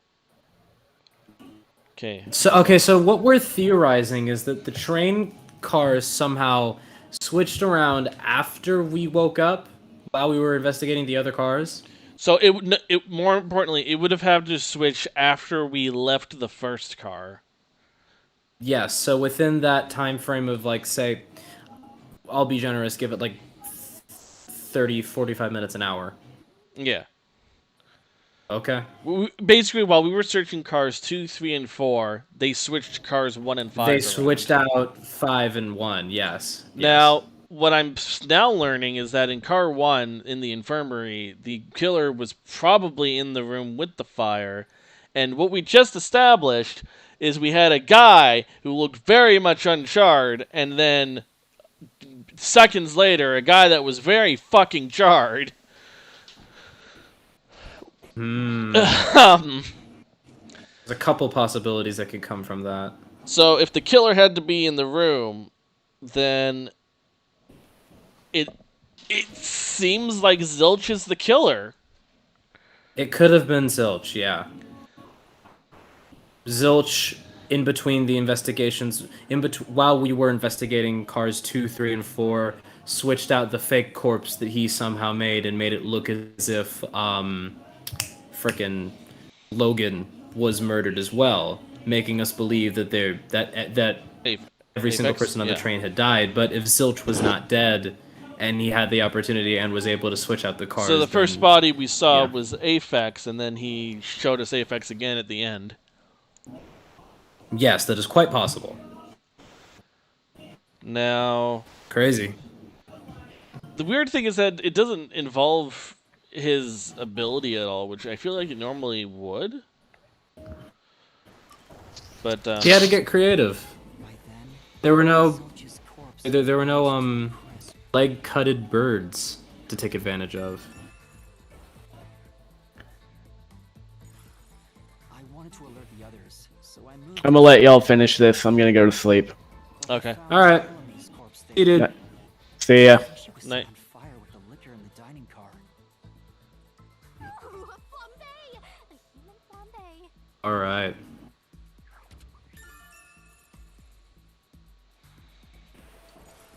Okay. So what we're theorizing is that the train cars somehow switched around after we woke up while we were investigating the other cars. So more importantly, it would have had to switch after we left the first car. Yes, so within that time frame of, like, say, I'll be generous, give it like 30, 45 minutes, an hour. Yeah. Okay. Basically, while we were searching cars 2, 3, and 4, they switched cars 1 and 5. They switched out 5 and 1, yes. Now, what I'm now learning is that in car 1, in the infirmary, the killer was probably in the room with the fire. And what we just established is we had a guy who looked very much uncharred, and then seconds later, a guy that was very fucking charred. There's a couple possibilities that could come from that. So if the killer had to be in the room, then it seems like Zilch is the killer. It could have been Zilch, yeah. Zilch, in between the investigations, while we were investigating cars 2, 3, and 4, switched out the fake corpse that he somehow made and made it look as if frickin' Logan was murdered as well, making us believe that every single person on the train had died. But if Zilch was not dead, and he had the opportunity and was able to switch out the cars, so the first body we saw was Aphex, and then he showed us Aphex again at the end. Yes, that is quite possible. Now, crazy. The weird thing is that it doesn't involve his ability at all, which I feel like it normally would. But he had to get creative. There were no leg-cutted birds to take advantage of. I wanted to alert the others, so I moved. I'm gonna let y'all finish this. I'm gonna go to sleep. Okay. All right. You did. See ya. Night. All right.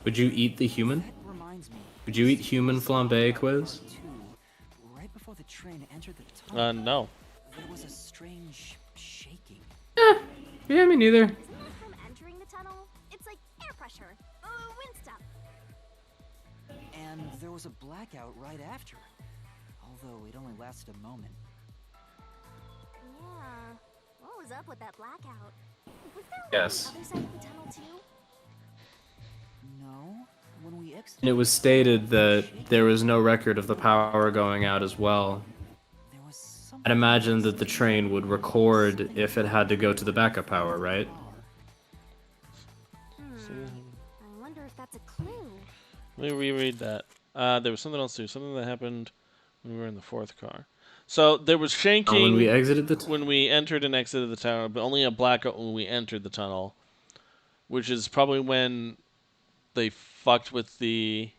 Would you eat the human? Would you eat human flambe, Quiz? Right before the train entered the tunnel, no. There was a strange shaking. Yeah, me neither. From entering the tunnel, it's like air pressure, wind stuff. And there was a blackout right after, although it only lasted a moment. Yeah. What was up with that blackout? Was there Yes. on the other side of the tunnel too? No. When we exited, And it was stated that there was no record of the power going out as well. I'd imagine that the train would record if it had to go to the backup power, right? I wonder if that's a clue. Let me reread that. There was something else too. Something that happened when we were in the 4th car. So there was shanking when we exited when we entered and exited the tunnel, but only a blackout when we entered the tunnel, which is probably when they fucked with the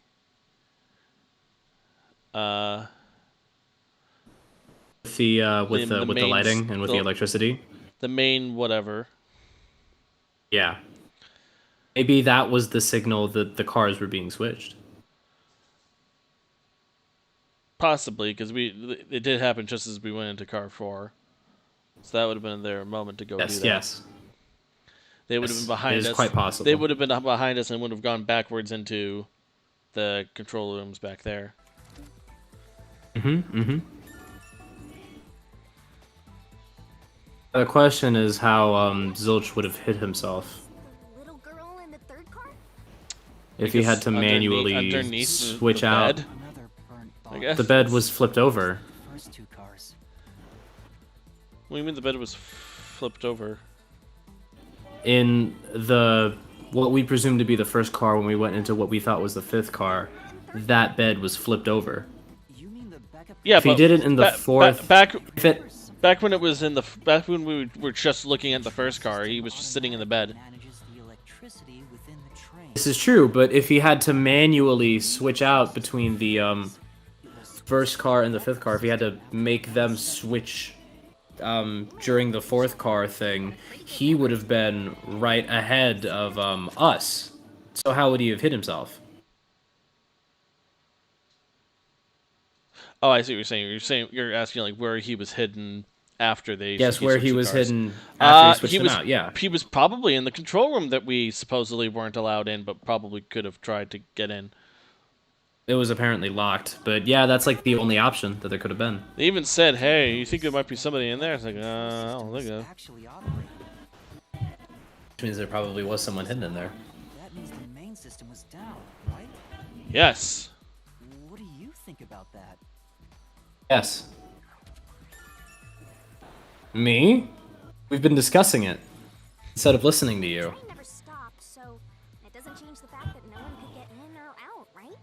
with the lighting and with the electricity. The main whatever. Yeah. Maybe that was the signal that the cars were being switched. Possibly, because it did happen just as we went into car 4, so that would have been their moment to go do that. Yes. They would have been behind us. It is quite possible. They would have been behind us and would have gone backwards into the control rooms back there. The question is how Zilch would have hit himself. Little girl in the 3rd car? If he had to manually underneath switch the out. bed, I guess. The bed was flipped over. first 2 cars. What do you mean the bed was flipped over? In what we presumed to be the 1st car when we went into what we thought was the 5th car, that bed was flipped over. You mean the backup? Yeah, if he did it in the 4th, Back when it was in the back when we were just looking at the first car, he was just sitting in the bed. Manages the electricity within the train. This is true, but if he had to manually switch out between the first car and the fifth car, if he had to make them switch during the fourth car thing, he would have been right ahead of us. So how would he have hit himself? Oh, I see what you're saying. You're asking like where he was hidden after they. Yes, where he switched the was cars. hidden after he switched them was, out. Yeah. He was probably in the control room that we supposedly weren't allowed in, but probably could have tried to get in. It was apparently locked, but yeah, that's like the only option that there could have been. They even said, "Hey, you think there might be somebody in there?" It's like, I don't think so. Actually operate. Which means there probably was someone hidden in there. That means the main system was down, right? Yes. What do you think about that? Yes. Me? We've been discussing it instead of listening to you. The train never stopped, so it doesn't change the fact that no one could get in or out, right?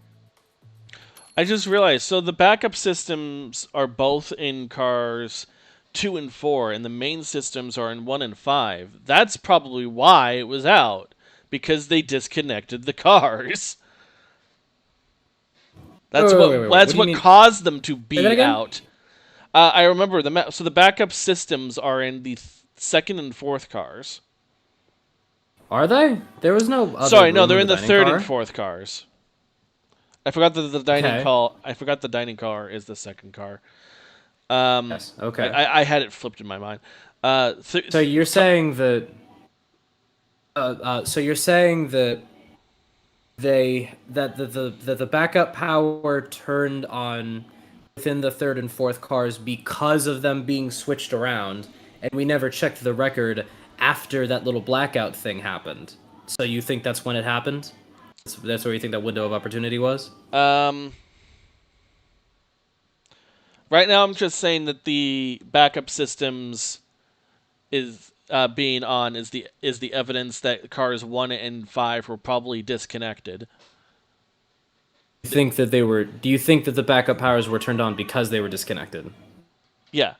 I just realized. So the backup systems are both in cars 2 and 4, and the main systems are in 1 and 5. That's probably why it was out, because they disconnected the cars. That's Wait. That's What do you what mean? caused them to that be again? out. I remember so the backup systems are in the second and fourth cars. Are they? There was no other Sorry, no, room they're in in the dining third car? and fourth cars. I forgot that the dining Okay. car. I forgot the dining car is the second car. Yes. Okay. I had it flipped in my mind. So you're saying that? So you're saying that the backup power turned on within the third and fourth cars because of them being switched around, and we never checked the record after that little blackout thing happened. So you think that's when it happened? That's where you think that window of opportunity was? Right now, I'm just saying that the backup systems is being on is the evidence that cars 1 and 5 were probably disconnected. You think that they were? Do you think that the backup powers were turned on because they were disconnected? Yeah.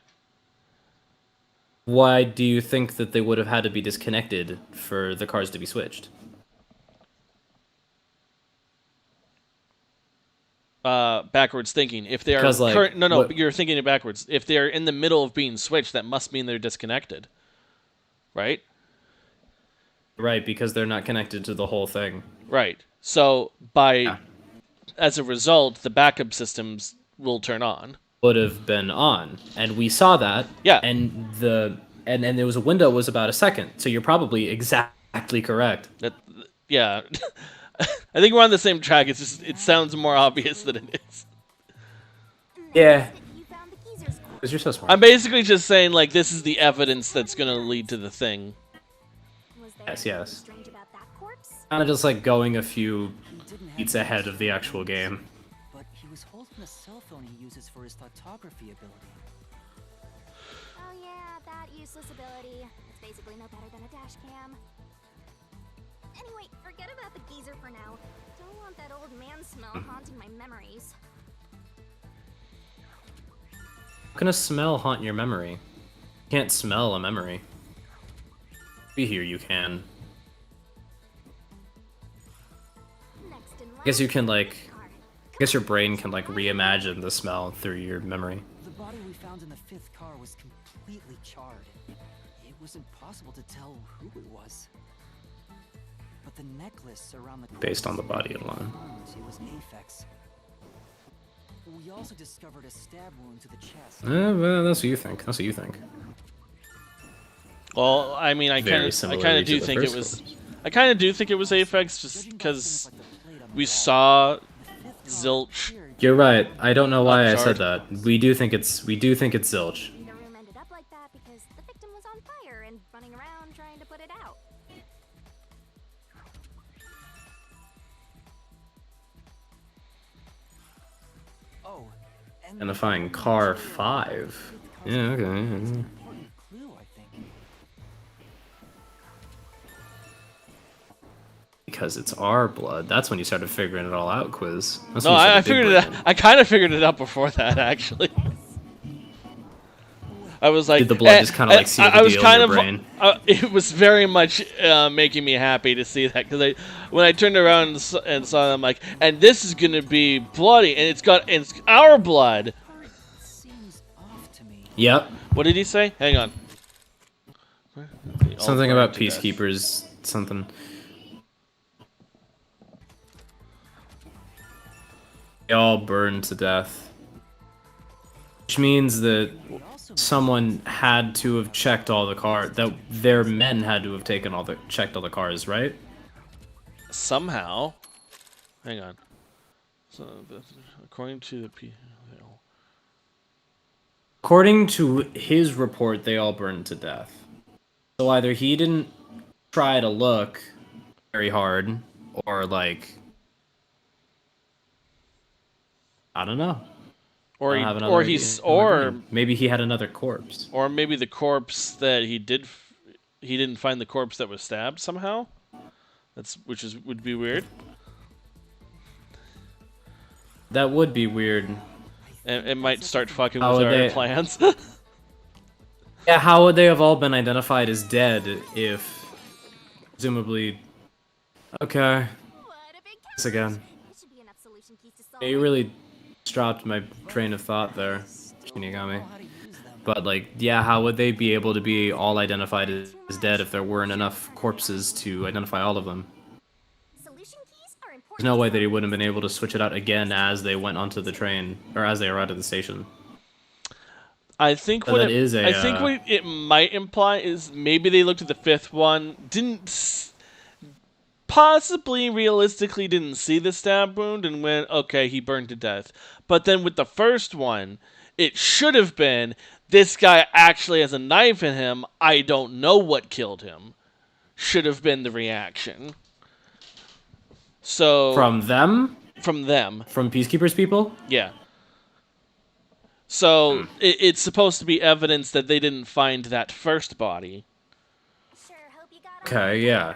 Why do you think that they would have had to be disconnected for the cars to be switched? Backwards thinking. If they are 'Cause, like, but you're thinking it backwards. If they're in the middle of being switched, that must mean they're disconnected, right? Right, because they're not connected to the whole thing. Right. So as a result, the backup systems will turn on. Would have been on, and we saw that. Yeah. And and there was a window was about a second, so you're probably exactly correct. Yeah. I think we're on the same track. It's just it sounds more obvious than it is. Yeah. You found the geezer's corpse. Because you're so smart. I'm basically just saying like this is the evidence that's gonna lead to the thing. Was there Yes, anything yes. strange about that corpse? Kind of just like going a few He didn't have beats the ahead of the useless actual game. But he was holding a cell phone he uses for his photography ability. Oh yeah, that useless ability. It's basically no better than a dash cam. Anyway, forget about the geezer for now. Don't want that old man smell haunting my memories. How can a smell haunt your memory? You can't smell a memory. Be here, you can. Next in line. I guess you can like. I guess your brain can like reimagine the smell through your memory. The body we found in the fifth car was completely charred. It was impossible to tell who it was. But the necklace around the Based on the corpse body alone. confirmed it was Aphex. We also discovered a stab wound to the chest. Well, that's what you think. That's what you think. Well, I mean, I Very kind similarly of do to the think it first was. corpse. I kind of do think it was Aphex just Judging by because things like the plate on the we wall, saw the fifth car Zilch. appeared You're right. I don't know why I Shard. said that. We do think it's Zilch. The room ended up like that because the victim was on fire and running around trying to put it out. Oh, and Identifying car 5. Yeah, okay. important clue, I think. Because it's our blood. That's when you started figuring it all out, Quiz. That's No, when you I started figured big it out. brain. I kind of figured it out before that, actually. I was like, Did the blood just kind of like seal the I was deal kind in your of, brain? it was very much making me happy to see that because when I turned around and saw them, like, and this is gonna be bloody, and it's our blood. Seems off to me. Yep. What did he say? Hang on. Something about peacekeepers. Something. They all burned to death. Which means that someone had to have checked all the cars. That their men had to have checked all the cars, right? Somehow. Hang on. So, according to the According to his report, they all burned to death. So either he didn't try to look very hard, or like, I don't know. Or I don't have another idea. Maybe he had another corpse. Or maybe the corpse that he didn't find the corpse that was stabbed somehow. Would be weird. That would be weird. And it might start fucking with our plans. Yeah, how would they have all been identified as dead if, presumably... Okay. This again. Yeah, you really dropped my train of thought there, Shinigami. But, like, yeah, how would they be able to be all identified as dead if there weren't enough corpses to identify all of them? There's no way that he wouldn't have been able to switch it out again as they went onto the train, or as they arrived at the station. I think what it might imply is maybe they looked at the fifth one, possibly realistically didn't see the stab wound and went, okay, he burned to death. But then with the first one, it should have been, this guy actually has a knife in him, I don't know what killed him. Should have been the reaction. So From them? From them. From Peacekeepers people? Yeah. So it's supposed to be evidence that they didn't find that first body. Okay, yeah.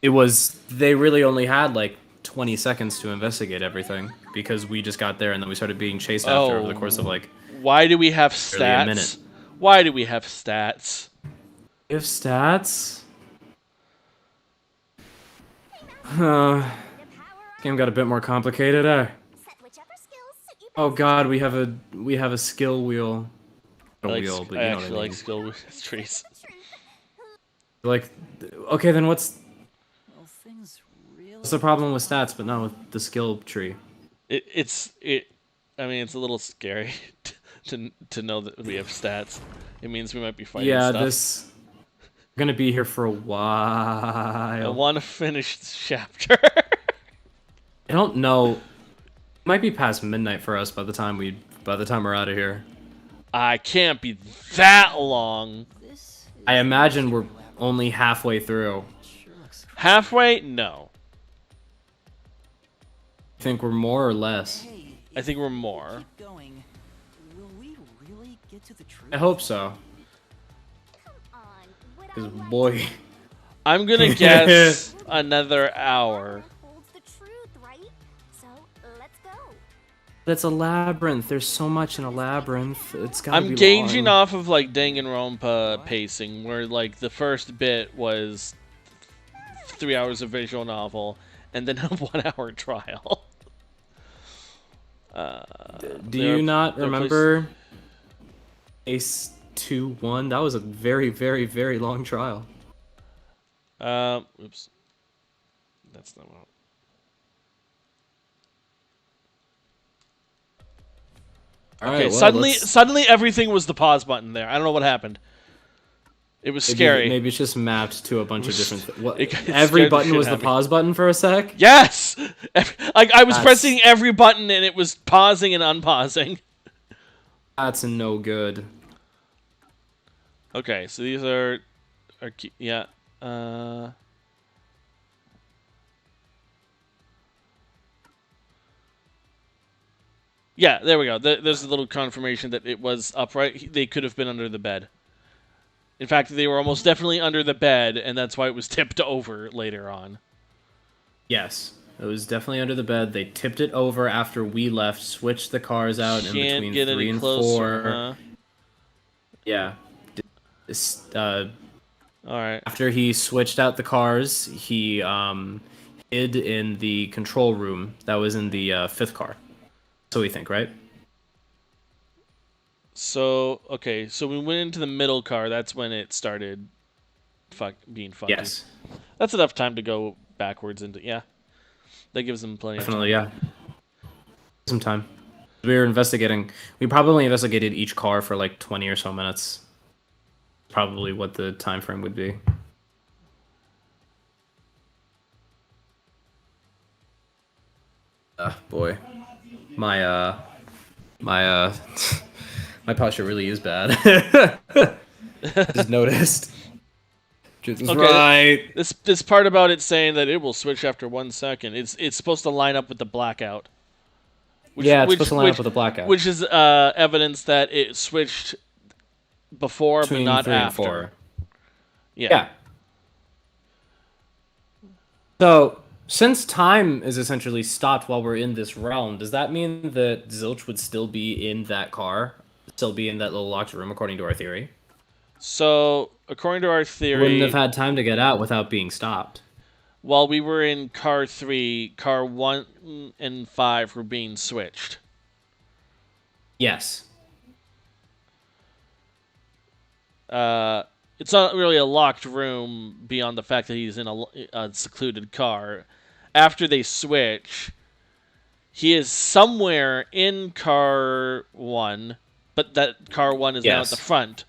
It was, they really only had like 20 seconds to investigate everything because we just got there and then we started being chased after over the course of like... Why do we have stats? A minute. Why do we have stats? We have stats? Game got a bit more complicated, eh? Oh god, we have a skill wheel. I actually like skill trees. Like, okay, then what's the problem with stats, but not with the skill tree? It's a little scary to know that we have stats. It means we might be fighting stuff. We're gonna be here for a while. I want to finish this chapter. I don't know. It might be past midnight for us by the time we're out of here. I can't be that long. I imagine we're only halfway through. Halfway? No. I think we're more or less. I think we're more. I hope so. Because boy, I'm gonna guess another hour. That's a labyrinth. There's so much in a labyrinth. It's gotta be I'm gauging long. off of like Danganronpa pacing, where like the first bit was 3 hours of visual novel, and then a 1 hour trial. Do you not remember Ace 2-1? That was a very, very, very long trial. Oops. That's not what. Okay, well, suddenly everything was the pause button there. I don't know what happened. It was scary. Maybe it's just mapped to a bunch of different... Every button was the pause button for a sec? Yes! I was pressing every button and it was pausing and unpausing. That's no good. Okay, so these are yeah. Yeah, there we go. There's a little confirmation that it was upright. They could have been under the bed. In fact, they were almost definitely under the bed, and that's why it was tipped over later on. Yes, it was definitely under the bed. They tipped it over after we left, switched the cars out in between 3 and 4. Yeah. All right. After he switched out the cars, he hid in the control room that was in the fifth car. So we think, right? So okay, so we went into the middle car. That's when it started, being funky. Yes. That's enough time to go backwards into That gives them plenty. Definitely, yeah. Some time. We were investigating. We probably investigated each car for like 20 or so minutes. Probably what the time frame would be. Boy, my my posture really is bad. Just noticed. Just Okay, right. This part about it saying that it will switch after 1 second. It's supposed to line up with the blackout. Yeah, it's supposed to line up with the blackout. Which is evidence that it switched before, Between but not 3 and after. 4. Yeah. So, since time is essentially stopped while we're in this realm, does that mean that Zilch would still be in that car? Still be in that little locked room, according to our theory? So, according to our theory... Wouldn't have had time to get out without being stopped. While we were in car 3, car 1 and 5 were being switched. Yes. It's not really a locked room beyond the fact that he's in a secluded car. After they switch, he is somewhere in car 1, but that car 1 is now at the front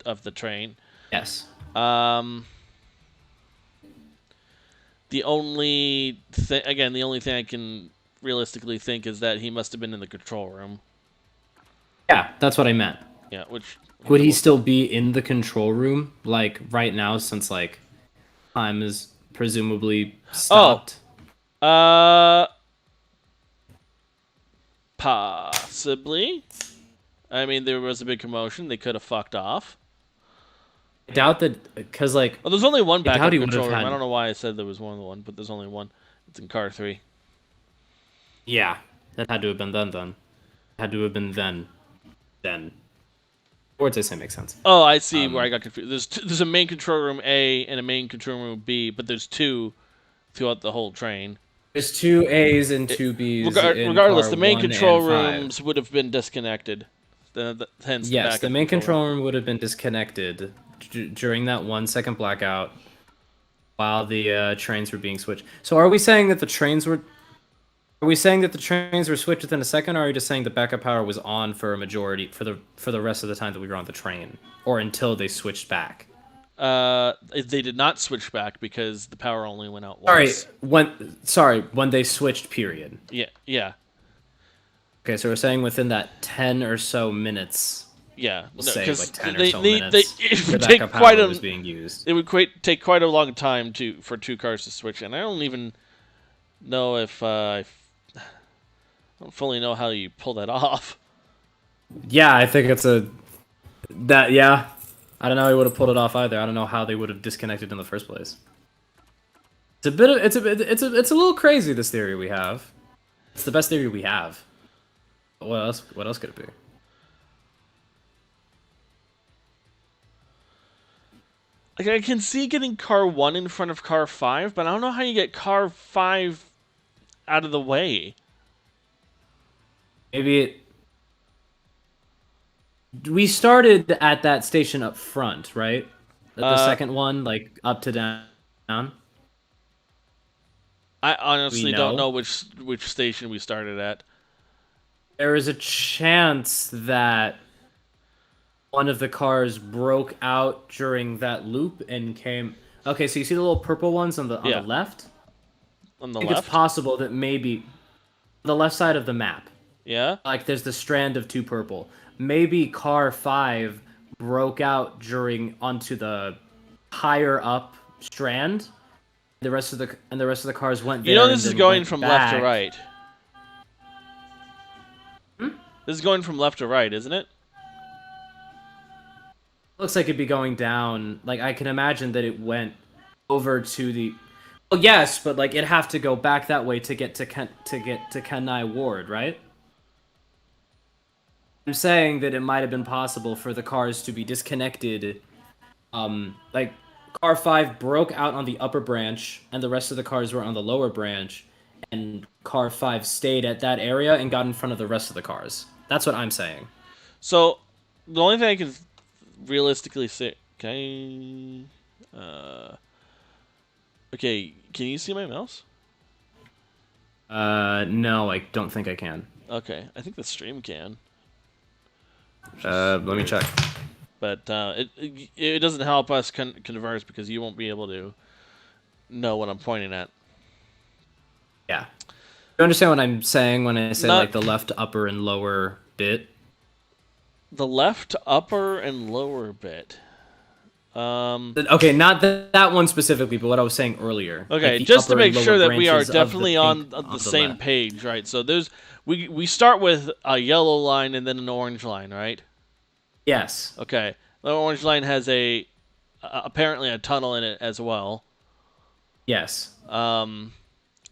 of the train. Yes. The only thing I can realistically think is that he must have been in the control room. Yeah, that's what I meant. Yeah, which... Would he still be in the control room, like, right now, since, like, time is presumably stopped? Possibly. I mean, there was a big commotion. They could have fucked off. I doubt that, because, like... Well, there's only one backup control room. Had... I don't know why I said there was more than one, but there's only one. It's in car 3. Yeah, that had to have been then. Had to have been then. Words I say make sense. Oh, I see where I got confused. There's a main control room A and a main control room B, but there's 2 throughout the whole train. There's 2 A's and 2 B's. Regardless, the main control rooms rooms would have been disconnected. Hence, yes, the main control room would have been disconnected during that 1 second blackout while the trains were being switched. So are we saying that the trains were... Are we saying that the trains were switched within a second, or are you just saying the backup power was on for a majority, for the rest of the time that we were on the train? Or until they switched back? They did not switch back because the power only went out once. When they switched, period. Yeah. Okay, so we're saying within that 10 or so minutes. Yeah, we'll say like 10 or so minutes. It would take was being used. It would take quite a long time for 2 cars to switch, and I don't even know if I don't fully know how you pull that off. Yeah, I think it's yeah. I don't know how he would have pulled it off either. I don't know how they would have disconnected in the first place. It's a little crazy, this theory we have. It's the best theory we have. What else could it be? Like, I can see getting car 1 in front of car 5, but I don't know how you get car 5 out of the way. Maybe we started at that station up front, right? The second one, like up to down. I honestly don't know which station we started at. There is a chance that one of the cars broke out during that loop and came... Okay, so you see the little purple ones on the left? On the I think left? it's possible that maybe... The left side of the map. Yeah? Like, there's the strand of 2 purple. Maybe car 5 broke out onto the higher up strand. The rest of the cars went there. You know this is going from left to right. This is going from left to right, isn't it? Looks like it'd be going down. Like, I can imagine that it went over to the... Well, yes, but like it'd have to go back that way to get to Kenai Ward, right? I'm saying that it might have been possible for the cars to be disconnected. Like car 5 broke out on the upper branch, and the rest of the cars were on the lower branch, and car 5 stayed at that area and got in front of the rest of the cars. That's what I'm saying. So, the only thing I can realistically say... Okay, can you see my mouse? No, I don't think I can. Okay, I think the stream can. Let me check. But it doesn't help us converse because you won't be able to know what I'm pointing at. Yeah. You understand what I'm saying when I say like the left upper and lower bit? The left upper and lower bit. Okay, not that one specifically, but what I was saying earlier. Okay, like just to make sure that we are branches of definitely on pink the same left. page, right? So we start with a yellow line and then an orange line, right? Yes. Okay. The orange line has apparently a tunnel in it as well. Yes. And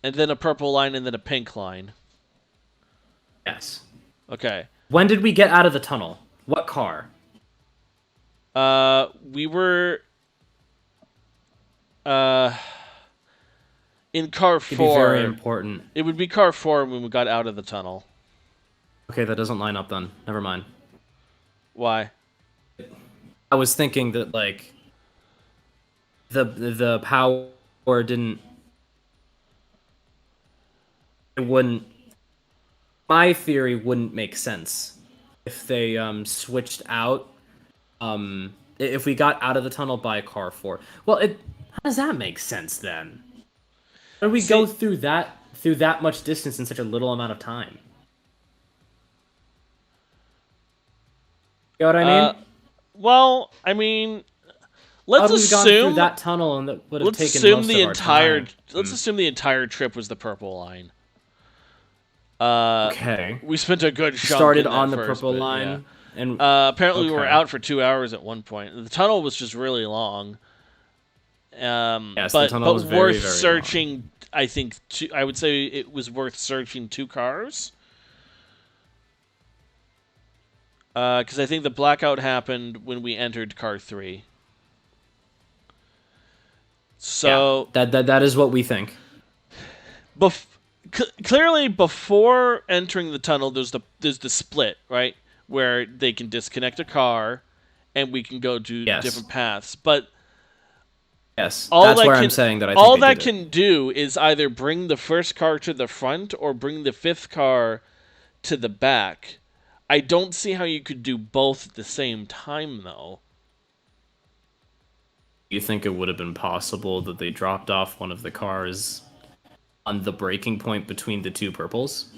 then a purple line and then a pink line. Yes. Okay. When did we get out of the tunnel? What car? We were in car 4. It'd be very important. It would be car 4 when we got out of the tunnel. Okay, that doesn't line up then. Never mind. Why? I was thinking that like the power didn't. It wouldn't. My theory wouldn't make sense if they switched out. If we got out of the tunnel by car 4. Well, how does that make sense then? How do we go through that much distance in such a little amount of time? You know what I mean? Well, I mean, let's gone through assume that tunnel and that would have let's taken assume most the of our entire time. let's assume the entire trip was the purple line. Okay. We spent a good chunk Started in that on the first purple bit, line, yeah. and apparently we were okay. out for 2 hours at one point. The tunnel was just really long. Yes, but the tunnel was very, worth very searching. long. I think I would say it was worth searching 2 cars. Because I think the blackout happened when we entered car 3. So yeah, that is what we think. Clearly, before entering the tunnel, there's the split, right, where they can disconnect a car, and we can go to different paths. But yes, that's where I'm saying that I think all they that did can do is either bring the first car to the front or bring the 5th car to the back. I don't see how you could do both at the same time, though. You think it would have been possible that they dropped off one of the cars on the breaking point between the 2 purples?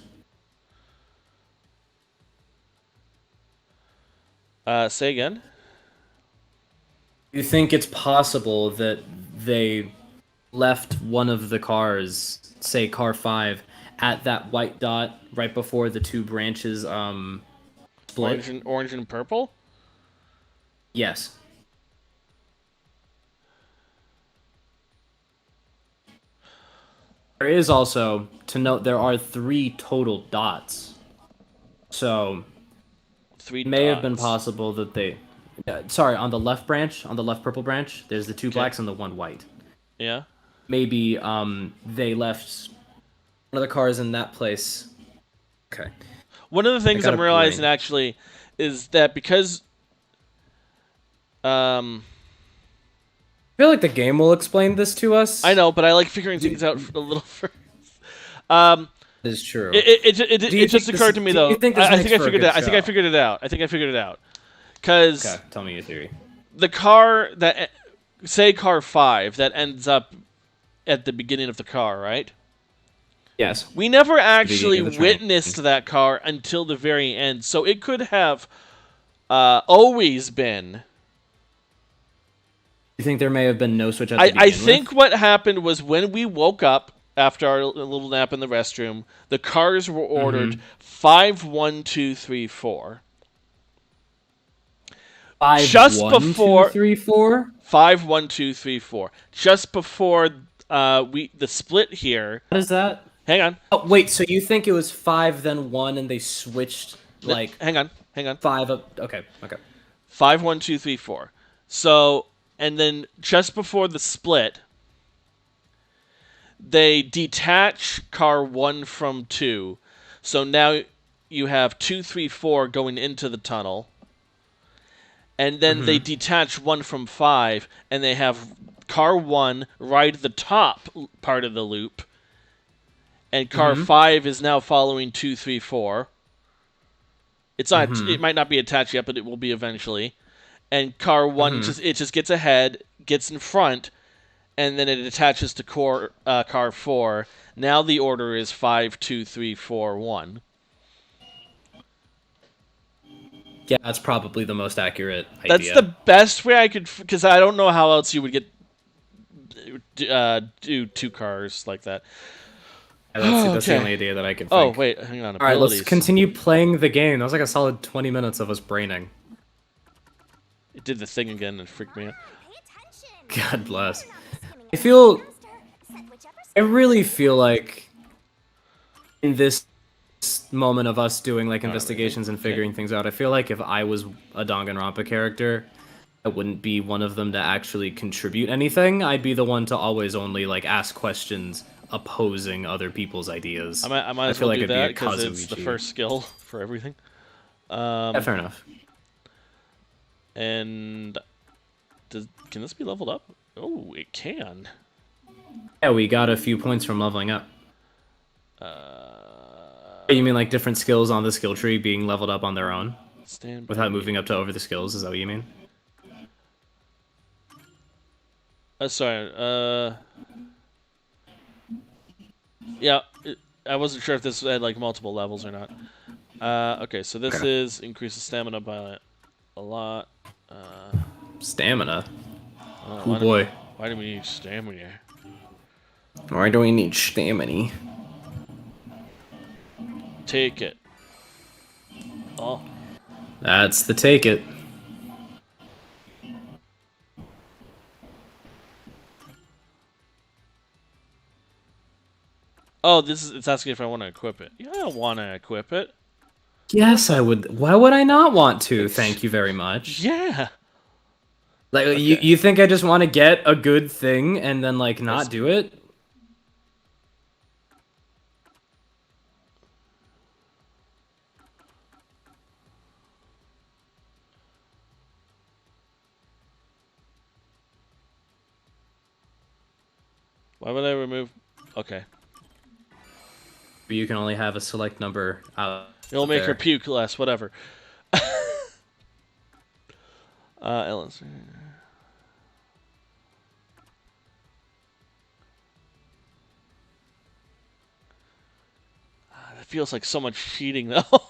Say again? You think it's possible that they left one of the cars, say car 5, at that white dot right before the 2 branches split? Orange and purple? Yes. There is also, to note, there are 3 total dots. So, 3 it may dots. have been possible that they... sorry, on the left branch, on the left purple branch, there's the 2 blacks and the 1 white. Yeah? Maybe they left one of the cars in that place. Okay. One of the things I'm realizing, actually, is that because... I feel like the game will explain this to us. I know, but I like figuring things out a little first. That is true. It just occurred to me, though. I think I figured it out. I think I figured it out. Because okay, tell me your theory. The car that, say car 5, that ends up at the beginning of the car, right? Yes. We never actually witnessed that car until the very end, so it could have always been... You think there may have been no switch at the beginning? I think what happened was when we woke up after our little nap in the restroom, the cars were ordered 5, 1, 2, 3, 4. 5, just 1, before 2, 3, 4? 5, 1, 2, 3, 4. Just before the split here. What is that? Hang on. Oh, wait, so you think it was 5 then 1 and they switched like... Hang on. Hang on. 5 up. Okay. 5, 1, 2, 3, 4. So, and then just before the split, they detach car 1 from 2. So now you have 2, 3, 4 going into the tunnel. And then they detach 1 from 5, and they have car 1 ride the top part of the loop. And car 5 is now following 2, 3, 4. It's not. It might not be attached yet, but it will be eventually. And car 1 just gets ahead, gets in front, and then it attaches to car 4. Now the order is 5, 2, 3, 4, 1. Yeah, that's probably the most accurate idea. That's the best way I could, because I don't know how else you would get do 2 cars like that. That's the only idea that I can think. Oh, wait, hang on. All right, let's continue playing the game. That was like a solid 20 minutes of us braining. It did the thing again and freaked me out. God bless. I really feel like in this moment of us doing like investigations and figuring things out, I feel like if I was a Danganronpa character, I wouldn't be one of them to actually contribute anything. I'd be the one to always only like ask questions opposing other people's ideas. I might as well do that because it's the first skill for everything. Yeah, fair enough. And can this be leveled up? Oh, it can. Yeah, we got a few points from leveling up. You mean like different skills on the skill tree being leveled up on their own? Without moving up to over the skills, is that what you mean? Sorry, yeah, I wasn't sure if this had like multiple levels or not. Okay, so this is increases stamina by a lot. Stamina? Oh boy. Why do we need stamina? Why do we need stamina? Take it. Oh. That's the take it. Oh, it's asking if I want to equip it. Yeah, I want to equip it. Yes, I would. Why would I not want to? Thank you very much. Yeah. Like, okay. you think I just want to get a good thing and then, like, not do it? Why would I remove... Okay. But you can only have a select number out. It'll make her puke less, whatever. Ellen's... That feels like so much cheating, though.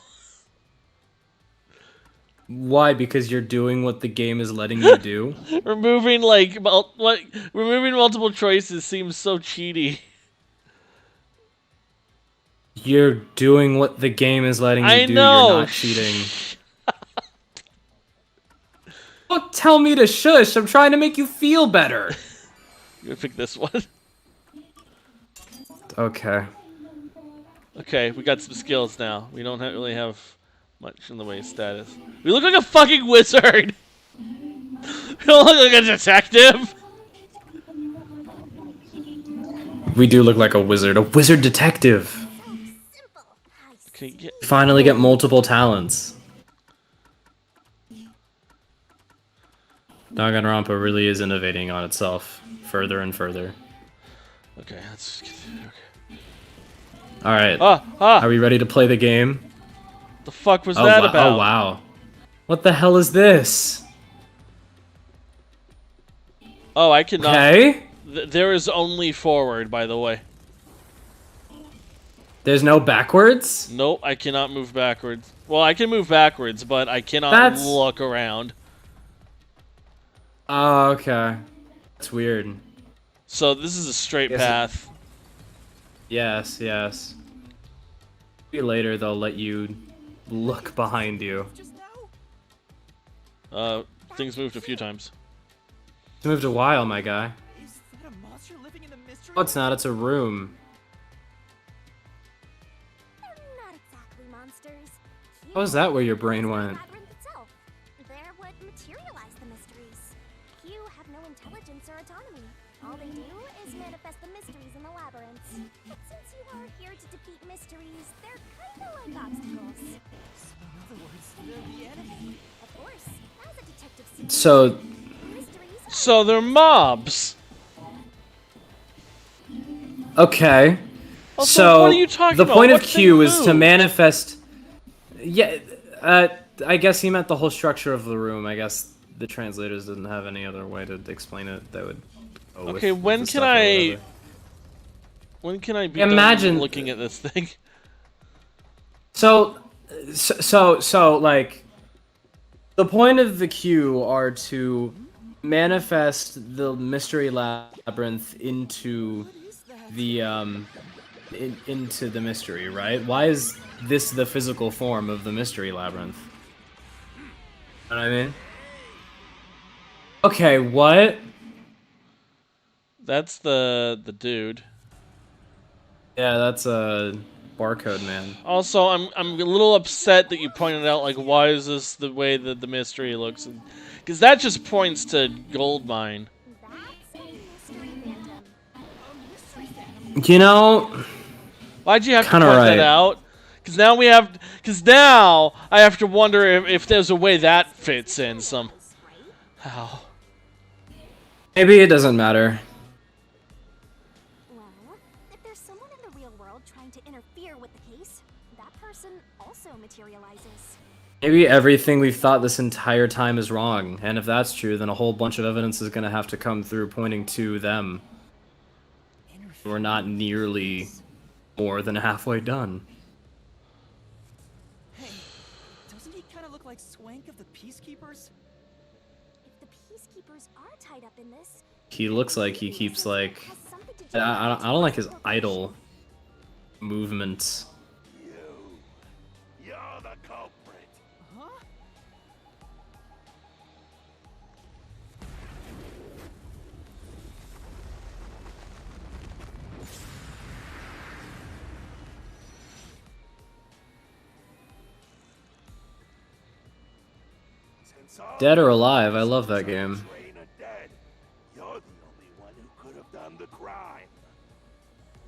Why? Because you're doing what the game is letting you do? Removing, removing multiple choices seems so cheaty. You're doing what the game is letting you do. Know. You're not cheating. Don't tell me to shush. I'm trying to make you feel better. I'm gonna pick this one. Okay. Okay, we got some skills now. We don't really have much in the way of status. We look like a fucking wizard! We don't look like a detective! We do look like a wizard detective. Okay, Finally get multiple talents. Danganronpa really is innovating on itself further and further. Okay, let's get through. Okay. Alright. Are we ready to play the game? The fuck was that about? Oh, wow. What the hell is this? Oh, I cannot... Okay. There is only forward, by the way. There's no backwards? Nope, I cannot move backwards. Well, I can move backwards, but I cannot look around. Oh, okay. That's weird. So this is a straight path. Yes. Maybe later they'll let you look behind you. Things moved a few times. It's moved a while, my guy. Oh, it's not. It's a room. They're not exactly monsters. How is that where your brain went? Labyrinth itself. They're what materialize the mysteries. Q have no intelligence or autonomy. All they do is manifest the mysteries in the labyrinths. But since you are here to defeat mysteries, they're kinda like obstacles. So in other words, they're the enemy. Of course, as a detective suit, So, mysteries are So they're mobs. okay. Also, So, what are you talking the about? point of What's Q the is to move? manifest. Yeah, I guess he meant the whole structure of the room. I guess the translators didn't have any other way to explain it that would. Go Okay, with when the can stuff or I? whatever. When can I be Imagine- done looking at this thing? So, like, the point of the Q are to manifest the mystery labyrinth into the into the mystery, right? Why is this the physical form of the mystery labyrinth? You know what I mean? Okay, what? That's the dude. Yeah, that's a barcode man. Also, I'm a little upset that you pointed out like why is this the way that the mystery looks, because that just points to Goldmine. that's a mystery phantom. You know, Why'd you have to Kinda point right. that out? Because now we have. Because now I have to wonder if there's a way that fits in some. How? maybe it doesn't matter. Well, if there's someone in the real world trying to interfere with the case, that person also materializes. Maybe everything we've thought this entire time is wrong, and if that's true, then a whole bunch of evidence is going to have to come through pointing to them. We're not nearly more than halfway done. Hey, doesn't he kind of look like Swank of the Peacekeepers? If the peacekeepers are tied up in this, He looks like he keeps like has something to do I with don't like his the idle movements. You're the culprit. Huh? Since all Dead or Alive, I love that game. Train are dead, you're the only one who could have done the crime.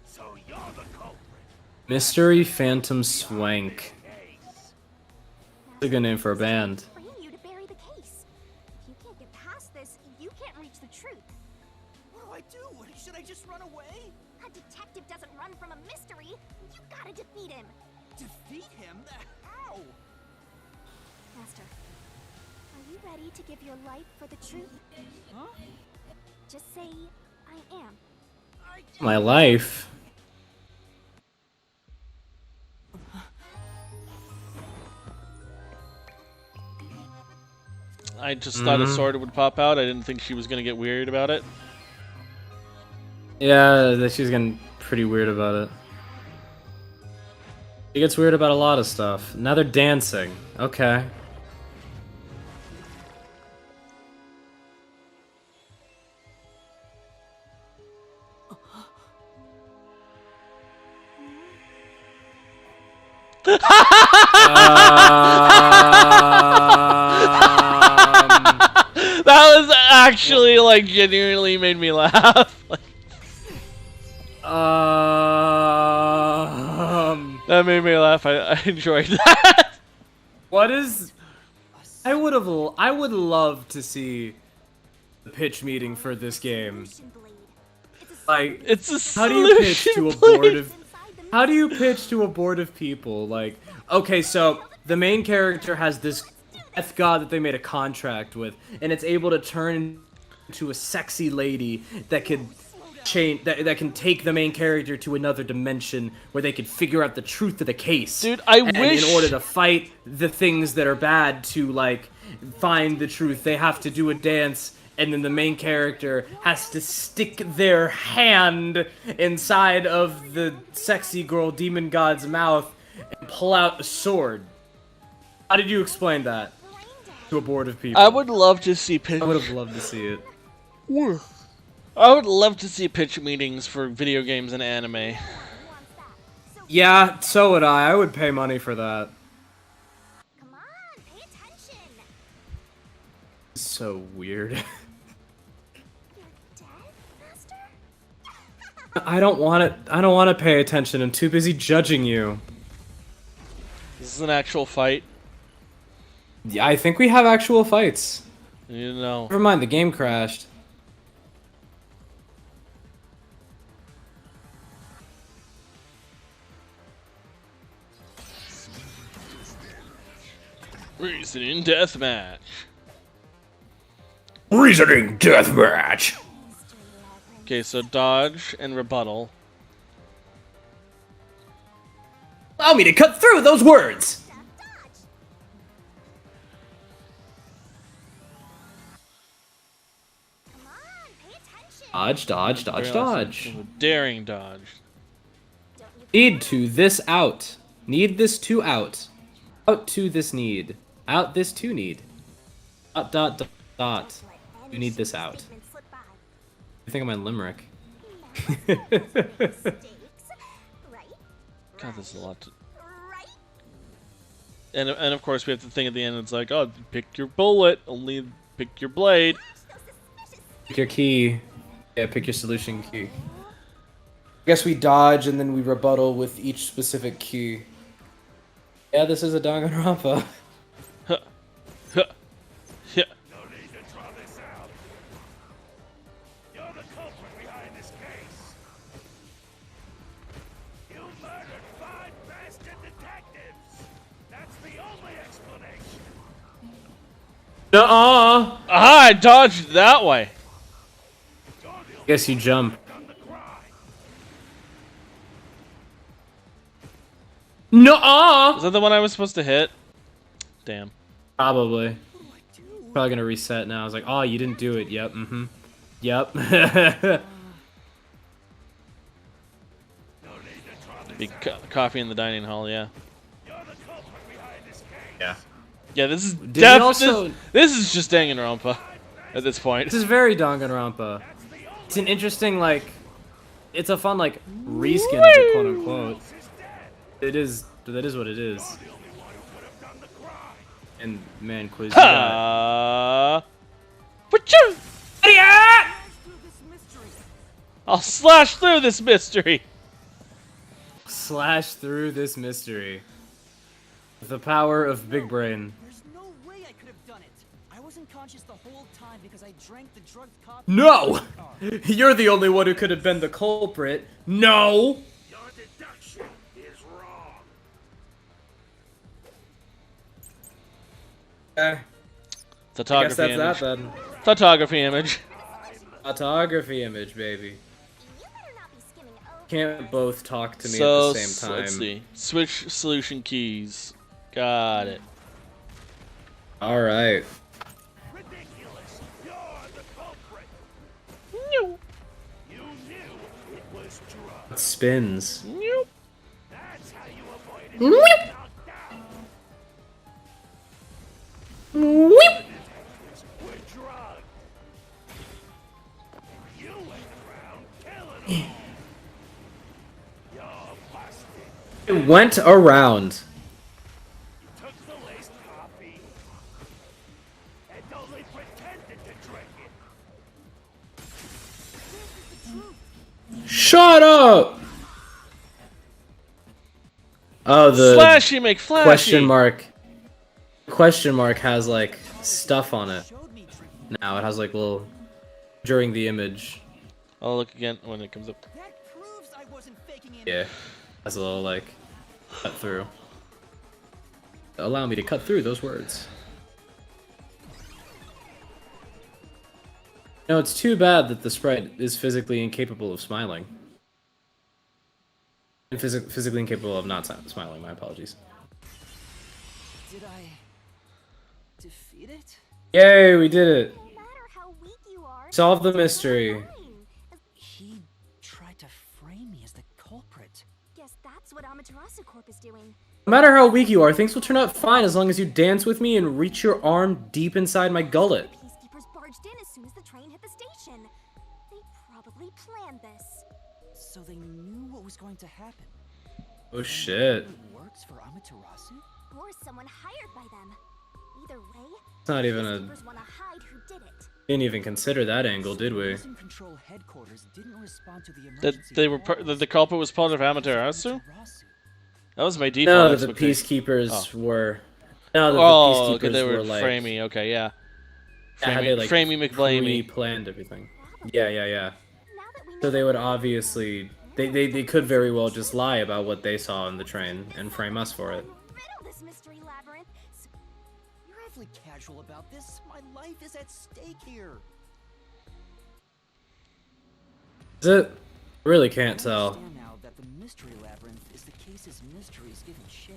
So you're the culprit. Mystery Phantom Swank. Case. That's a good name for a band. train you to bury the case. If you can't get past this, you can't reach the truth. What do I do? Should I just run away? A detective doesn't run from a mystery. You gotta defeat him. Defeat him? How? Master, are you ready to give your life for the truth? Huh? Just say, I am. My life. I just thought a sword would pop out. I didn't think she was gonna get weird about it. Yeah, that she's getting pretty weird about it. She gets weird about a lot of stuff. Now they're dancing. Okay. That was actually like genuinely made me laugh. Like, that made me laugh. I enjoyed that. What is? I would love to see the pitch meeting for this game. Like, It's a how do you pitch to a board blade. of? How do you pitch to a board of people? Like, okay, so the main character has this death god that they made a contract with, and it's able to turn into a sexy lady that could change that can take the main character to another dimension where they could figure out the truth of the case. Dude, I and wish- in order to fight the things that are bad to like find the truth, they have to do a dance. And then the main character has to stick their hand inside of the sexy girl demon god's mouth and pull out a sword. How did you explain that to a board of people? I would love to see pitch. I would have loved to see it. I would love to see pitch meetings for video games and anime. Yeah, so would I. I would pay money for that. So weird. You're dead, Master? I don't want it. I don't want to pay attention. I'm too busy judging you. This is an actual fight. Yeah, I think we have actual fights. You know. Never mind, the game crashed. Reasoning deathmatch. Reasoning deathmatch. Okay, so dodge and rebuttal. Allow me to cut through those words. Come on, pay attention. Dodge, dodge, dodge, Very awesome. dodge. Daring dodge. Don't you Need to this out. Need this to out. Out to this need. Out this to need. Dot dot dot dot. You need this out. statement slip by? I think I'm in Limerick. Mistakes, right? God, this is a lot to... Right? And of course we have the thing at the end. It's like, oh, pick your bullet. Only pick your blade. So suspicious. Pick your key. Yeah, pick your solution key. I guess we dodge and then we rebuttal with each specific key. Yeah, this is a Danganronpa. Huh. Huh. Yeah. No need to draw this out. You're the culprit behind this case. You murdered 5 bastard detectives. That's the only explanation. Nuh-uh. Aha! I dodged that way. Guess you jump. Done the crime. Nuh-uh. Is that the one I was supposed to hit? Damn. Probably. Probably gonna reset now. I was like, oh, you didn't do it. Yep. Mm-hmm. Yep. Big coffee in the dining hall. Yeah. You're the culprit behind this case. Yeah. Yeah. This is we also- this is just Danganronpa at this point. This is very Danganronpa. It's an interesting, like, it's a fun, like, reskin of it, quote unquote. It is, that is what it is. And man, Quiz. Ha! Wachoo! I'll slash through this mystery. Slash through this mystery. The power of Big Brain. There's no way I could have done it. I was unconscious the whole time because I drank the drugged coffee. No! You're the only one who could have been the culprit. No! Your deduction is wrong. I guess Photography that's image. that then. Photography image. Photography image, baby. You better not be skimming over. Can't both talk to me So at the same time. let's see. Switch solution keys. Got it. Alright. Ridiculous. You're the culprit. Nope. You knew it was drugged. It spins. Nope. That's how you avoided being knocked out. Detectives were drugged. You went around killing them. You're busted. It went around. You took the laced coffee and only pretended to drink it. Shut up! Oh, the Flashy make flashy. question mark. Question mark has like stuff on it. Showed me drinking. Now it has like little during the image. I'll look again when it comes up. That proves I wasn't faking it. Yeah, has a little like cut through. Allow me to cut through those words. No, it's too bad that the sprite is physically incapable of smiling. And physically incapable of not smiling, my apologies. Did I defeat it? Yay, we did it! No matter how weak you are, Solve the it's still mystery. fine. He tried to frame me as the culprit. Guess that's what Amaterasu Corp is doing. No matter how weak you are, things will turn out fine as long as you dance with me and reach your arm deep inside my gullet. Peacekeepers barged in as soon as the train hit the station. They probably planned this. So they knew what was going to happen. Oh shit. It works for Amaterasu? Or someone hired by them. Either way, It's not even a. peacekeepers wanna hide who did it. Didn't even consider that angle, did we? Prison Control headquarters didn't respond to the That emergency they were calls. that the culprit was part of Amaterasu. Amaterasu. That was my No, default that the expectation. peacekeepers were. No, that Oh, the okay, peacekeepers they were like. framey. Okay, yeah. Yeah, Framey, they, like, framey McBlamey. Pre-planned everything. Yeah. Now that we So know they would who obviously. They could very well just lie about what they saw on the train and frame us for it. riddle this mystery labyrinth. You're awfully casual about this. My life is at stake here. Is it? Really can't I tell. understand now that the mystery labyrinth is the case's mysteries given shape.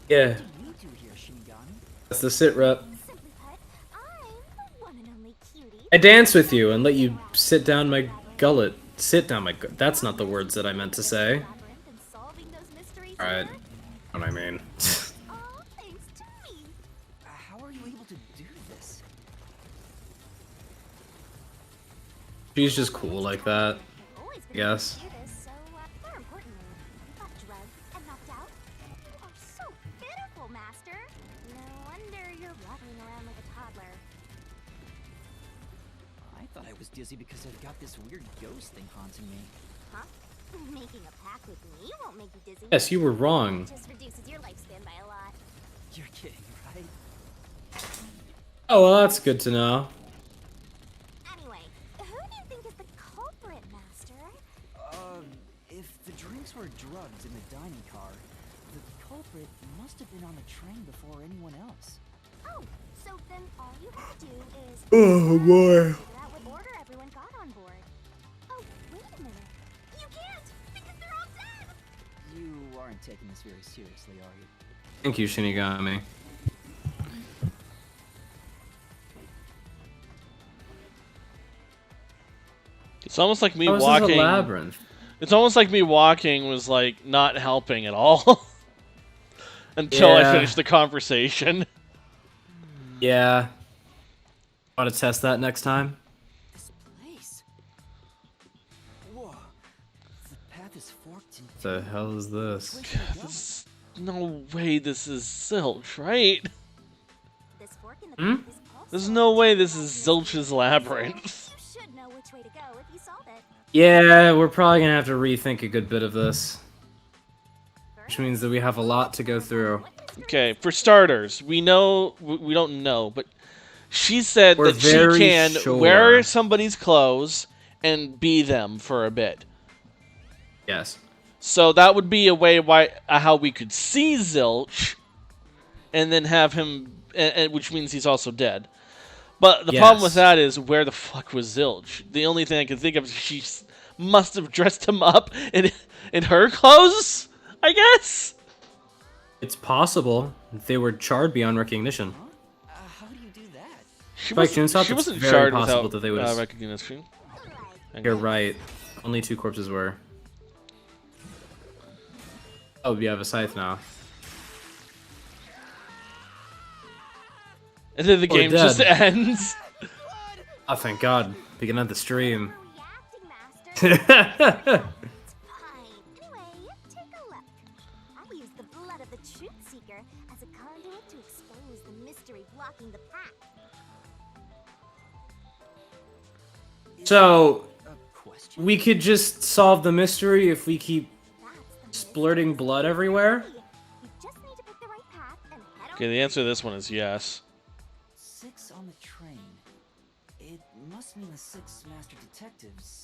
Yeah, What do you do here, Shinigami? that's the sit rep. Simply put, I'm the one and only cutie. I dance with you and let you sit down my gullet. Sit down my gut. That's not the words that I meant to say. Labyrinth and solving those mysteries Alright. here. What I mean. All thanks to me. How are you able to do this? She's just cool like that. I've always been Yes. able to do this, so, more importantly, you got drugged and knocked out. You are so pitiful, Master. No wonder you're waddling around like a toddler. I thought I was dizzy because I've got this weird ghost thing haunting me. Huh? Making a pact with me won't make you dizzy. Yes, you were wrong. It just reduces your lifespan by a lot. You're kidding, right? Oh, well, that's good to know. Anyway, who do you think is the culprit, Master? If the drinks were drugged in the dining car, the culprit must have been on the train before anyone else. Oh, so then all you have to do is Oh, boy. figure out what order everyone got on board. Oh, wait a minute. You can't, because they're all dead. You aren't taking this very seriously, are you? Thank you, Shinigami. It's almost like me How is this walking. a labyrinth? It's almost like me walking was like not helping at all until I Yeah. finished the conversation. Yeah. Want to test that next time? This place. Whoa. The path is forked in What the hell is this? Which way to go? No way this is Zilch, right? This fork in the Hmm? path is also There's no way this a is Zilch's labyrinth. You should know which way to go if you solve it. Yeah, we're probably gonna have to rethink a good bit of this. Which means that we have a lot to go through. Okay, for starters, we don't know, but she said We're that she very can sure. wear somebody's clothes and be them for a bit. Yes. So that would be a way how we could see Zilch, and then have him, which means he's also dead. But the problem with Yes. that is, where the fuck was Zilch? The only thing I can think of is she must have dressed him up in her clothes, I guess? It's possible. They were charred beyond recognition. How do you do that? She Spike wasn't, Chunsoft, she it's wasn't very charred possible without that they would've- recognition. You're right. Only 2 corpses were. Oh, we have a scythe now. And then the Or game just dead. ends. Oh, thank God. We can end the stream. Reacting, Master. It's fine. Anyway, take a look. I use the blood of the Truth Seeker as a conduit to expose the mystery blocking the path. So, A question? we could just solve the mystery if we keep That's the splurting blood everywhere? You just need to pick the right path and head Okay, the answer to this one is yes. 6 on the train. It must mean the 6 master detectives.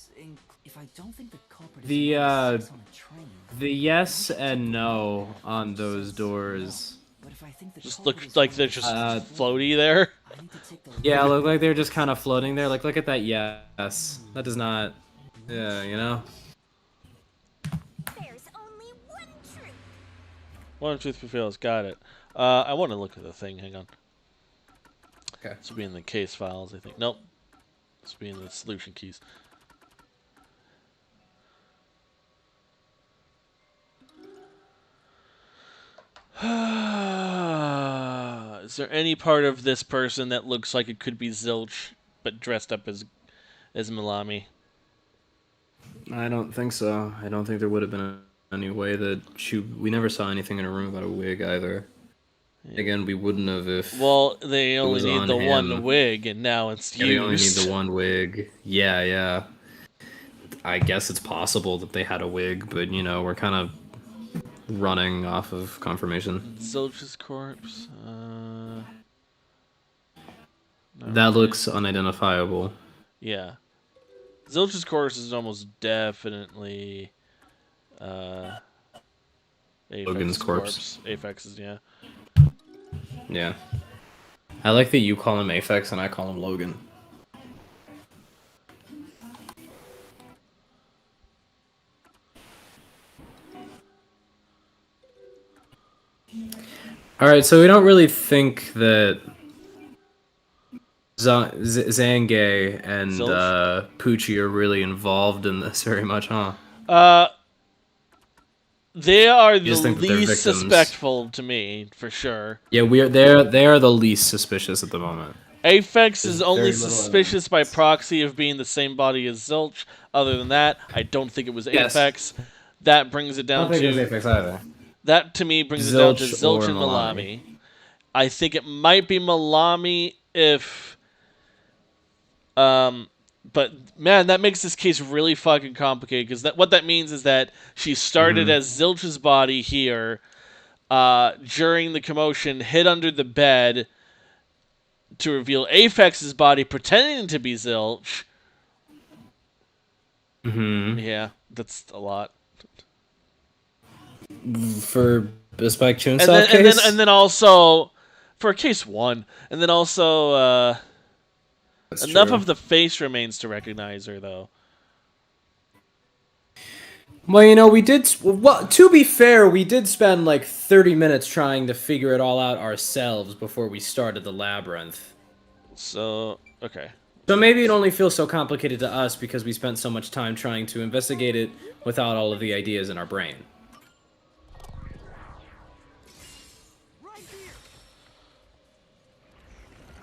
If I don't think the culprit is The, one of the 6 on the train, The yes and no on those doors. but if I think the Just culprit look is like one they're of the just 6, floaty there. I need to take the Yeah, look like they're just kind of floating there. Like, look at that yes. That does not... Yeah, you know? There's only one truth. One truth prevails. Got it. I want to look at the thing. Hang on. Okay. This will be in the case files, I think. Nope. This will be in the solution keys. Is there any part of this person that looks like it could be Zilch, but dressed up as Milami? I don't think so. I don't think there would have been any way that we never saw anything in her room about a wig either. Again, we wouldn't have if. Well, they only was need on the one him. wig, and now it's Yeah, used. they only need the one wig. Yeah. I guess it's possible that they had a wig, but you know, we're kind of running off of confirmation. Zilch's corpse. That looks unidentifiable. Yeah. Zilch's corpse is almost definitely Logan's corpse. Aphex's, yeah. Yeah. I like that you call him Aphex and I call him Logan. Alright, so we don't really think that Zange and Poochie are really involved in this very much, huh? They are the just think that they're least victims. suspectful to me, for sure. Yeah, they are the least suspicious at the moment. Aphex There's is only very little suspicious by proxy of being the same body as Zilch. Other than that, I don't think it was Yes. Aphex. That brings it I down don't think to it was Aphex either. That to me brings it down to Zilch Zilch or and Malami. Malami. I think it might be Malami if but man, that makes this case really fucking complicated because what that means is that she started as Zilch's body here during the commotion, hid under the bed to reveal Aphex's body pretending to be Zilch. Yeah, that's a lot. For the Spike Chunsoft case? And then also for case 1, and then also That's enough true. of the face remains to recognize her, though. Well, you know, we did. Well, to be fair, we did spend like 30 minutes trying to figure it all out ourselves before we started the labyrinth. So, okay. So maybe it only feels so complicated to us because we spent so much time trying to investigate it without all of the ideas in our brain.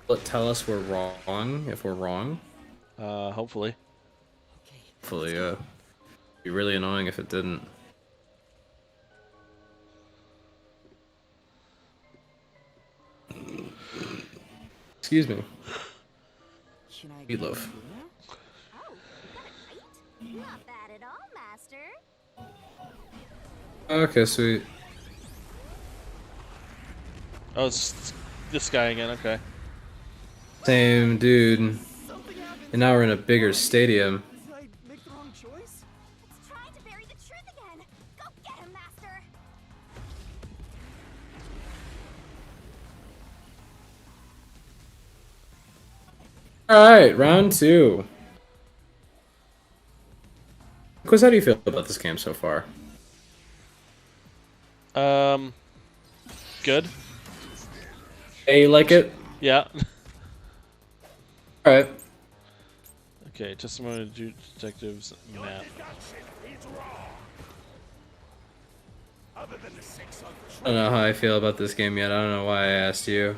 Will it tell us we're wrong if we're wrong? Hopefully. Hopefully, yeah. It'd be really annoying if it didn't. Excuse me. Meatloaf. Oh, not bad at all, Master. Okay, sweet. Oh, it's this guy again, okay. Same dude. And now we're in a bigger stadium. Did I make the wrong choice? It's trying to bury the truth again. Go get him, Master. Alright, round 2. Quiz, how do you feel about this game so far? Good. Hey, you like it? Yeah. Alright. Okay, testimony of detectives map. I don't know how I feel about this game yet. I don't know why I asked you.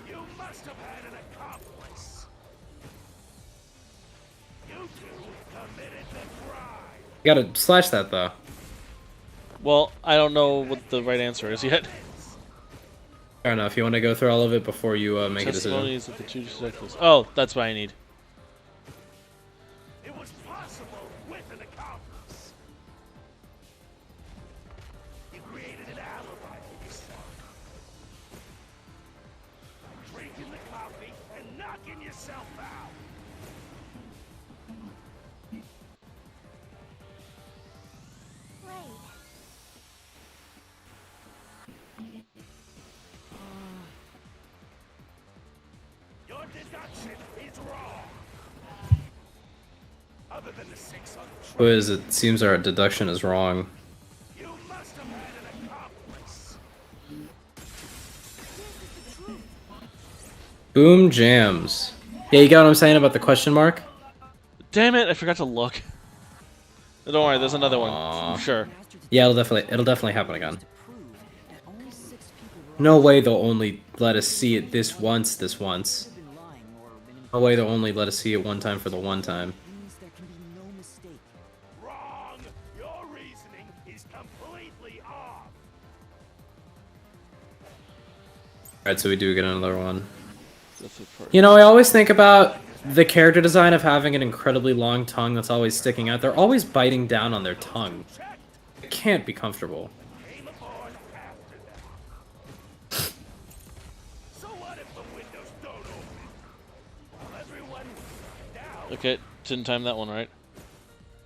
You gotta slash that though. Well, I don't know what the right answer is yet. Fair enough. You want to go through all of it before you make a decision? Testimonies of the two detectives. Oh, that's what I need. It was possible with an accomplice. You created an alibi for yourself. Drinking the coffee and knocking yourself out. Right. Your deduction is wrong. Other than the 6 on the Quiz, it seems our deduction is wrong. you must have had an accomplice. Boom jams. Yeah, you got what I'm saying about the question mark? Damn it, I forgot to look. Don't worry, there's another one. I'm sure. Yeah, it'll definitely happen again. No way they'll only let us see it this once. No way they'll only let us see it one time for the one time. Wrong. Your reasoning is completely off. Alright, so we do get another one. That's the part. You know, I always think about the character design of having an incredibly long tongue that's always sticking out. They're always biting down on their tongue. It can't be comfortable. Came aboard after that. So what if the windows don't open? Well, everyone down. Okay, didn't time that one right.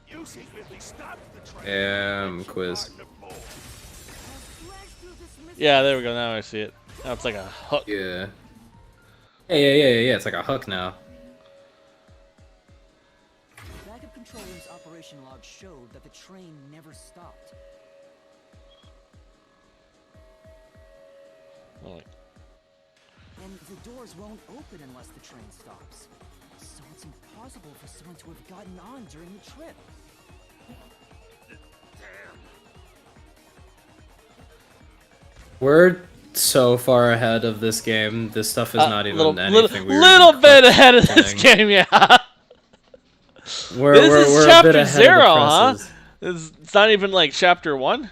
You secretly stopped the train. Quiz. Yeah, there we go. Now I see it. Now it's like a hook. Yeah. Yeah. It's like a hook now. Backup control room's operation log showed that the train never stopped. Oh, wait. And the doors won't open unless the train stops. So it's impossible for someone to have gotten on during the trip. We're so far ahead of this game. This stuff is not even anything weird. Little bit ahead of this game, yeah. We're This is a bit chapter ahead of the 0, huh? presses. It's not even like chapter 1.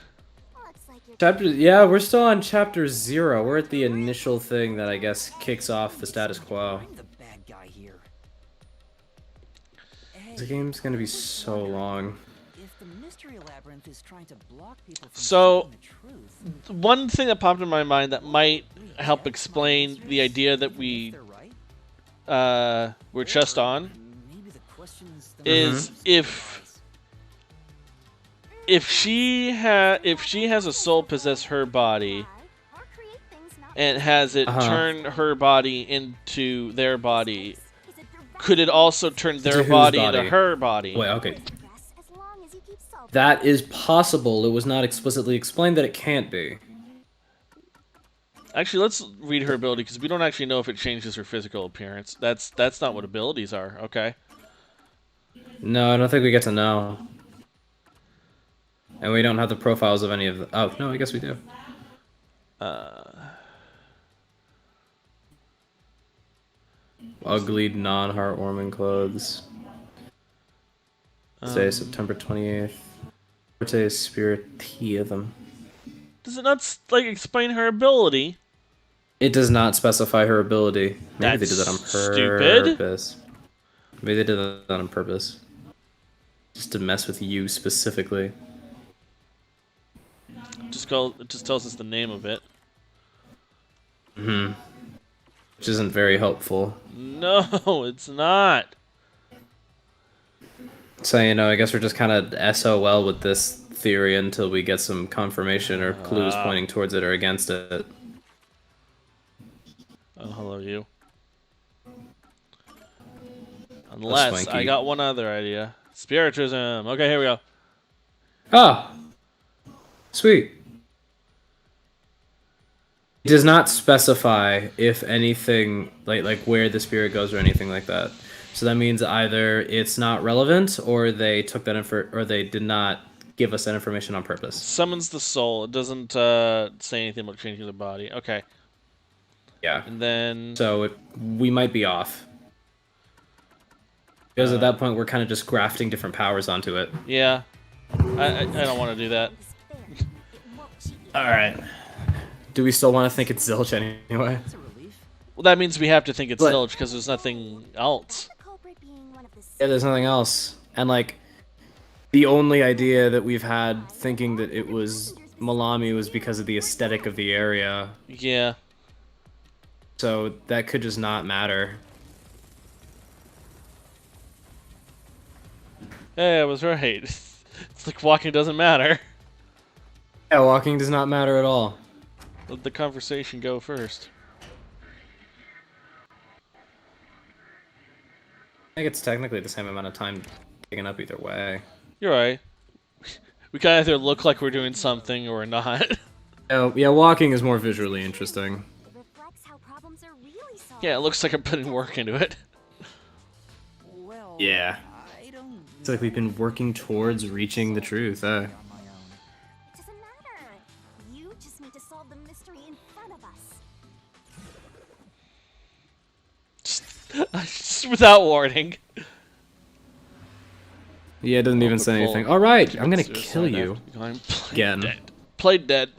Yeah, we're still on chapter 0. We're at the initial thing that I guess kicks off the status quo. I'm the bad guy here. The game's gonna be so long. If the mystery labyrinth is trying to block people from So, seeing the truth, one thing that popped in my mind that might help explain the idea that we're just on maybe the questions is if she has a soul possess her body and has it turn her body into their body, could it also turn their whose body body? into her body? Wait, okay. That is possible. It was not explicitly explained that it can't be. Actually, let's read her ability because we don't actually know if it changes her physical appearance. That's not what abilities are. Okay. No, I don't think we get to know. And we don't have the profiles of any of the... Oh, no, I guess we do. Ugly, non-heartwarming clothes. Today, September 28th. Forte Spiritism. Does it not like explain her ability? It does not specify her ability. Maybe they did that on stupid. purpose. Maybe they did that on purpose. Just to mess with you specifically. It just tells us the name of it. Which isn't very helpful. No, it's not. So, you know, I guess we're just kind of SOL with this theory until we get some confirmation or clues pointing towards it or against it. Oh, hello, you. Unless I got one other idea. Spiritism. Okay, here we go. Ah! Sweet. It does not specify if anything, like where the spirit goes or anything like that. So that means either it's not relevant, or they took that or they did not give us that information on purpose. Summons the soul. It doesn't say anything about changing the body. Okay. Yeah. And then... So we might be off. Because at that point, we're kind of just grafting different powers onto it. Yeah. I don't want to do that. Alright. Do we still want to think it's Zilch anyway? Well, that means we have to think it's Zilch because there's nothing else. Yeah, there's nothing else. And, like, the only idea that we've had thinking that it was Malami was because of the aesthetic of the area. Yeah. So that could just not matter. Hey, I was right. It's like walking doesn't matter. Yeah, walking does not matter at all. Let the conversation go first. I think it's technically the same amount of time taken up either way. You're right. We can either look like we're doing something or not. Oh, yeah, walking is more visually interesting. Yeah, it looks like I'm putting work into it. well, Yeah. I don't It's like we've been working towards reaching the truth, eh? It doesn't matter. You just need to solve the mystery in front of us. Just without warning. Yeah, it doesn't even say Multiple anything. All right, I'm gonna suicide kill you after becoming again. dead. Played dead.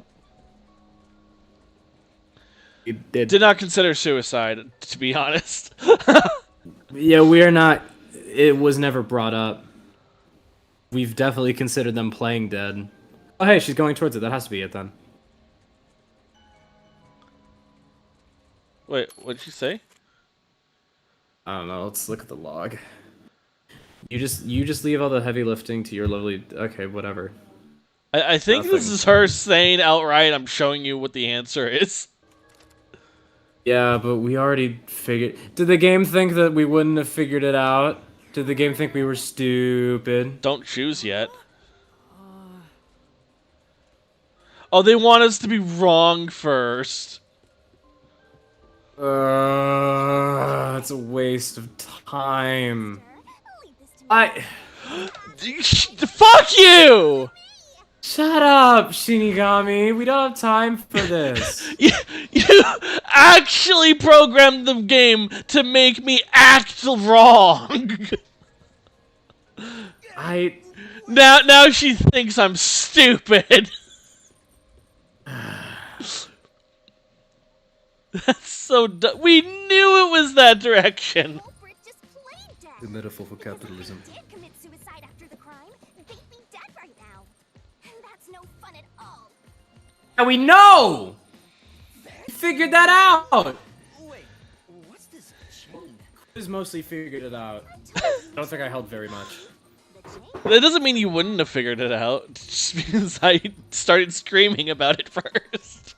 You did. Did not consider suicide, to be honest. Yeah, we are not. It was never brought up. We've definitely considered them playing dead. Oh, hey, she's going towards it. That has to be it then. Wait, what did you say? I don't know. Let's look at the log. You just leave all the heavy lifting to your lovely. Okay, whatever. I think this is her saying outright, "I'm showing you what the answer is." Yeah, but we already figured. Did the game think that we wouldn't have figured it out? Did the game think we were stupid? Don't choose yet. Oh, they want us to be wrong first. It's a waste of time. Fuck you! Shut up, Shinigami. We don't have time for this. You actually programmed the game to make me act wrong. Now she thinks I'm stupid. That's so dumb. We knew it was that direction. The metaphor for capitalism. Did commit suicide after the crime, they'd be dead right now. And that's no fun at all. And we know! We figured that out! Wait, what's this chain? Just mostly figured it out. I don't think I helped very much. That doesn't mean you wouldn't have figured it out. It just means I started screaming about it first.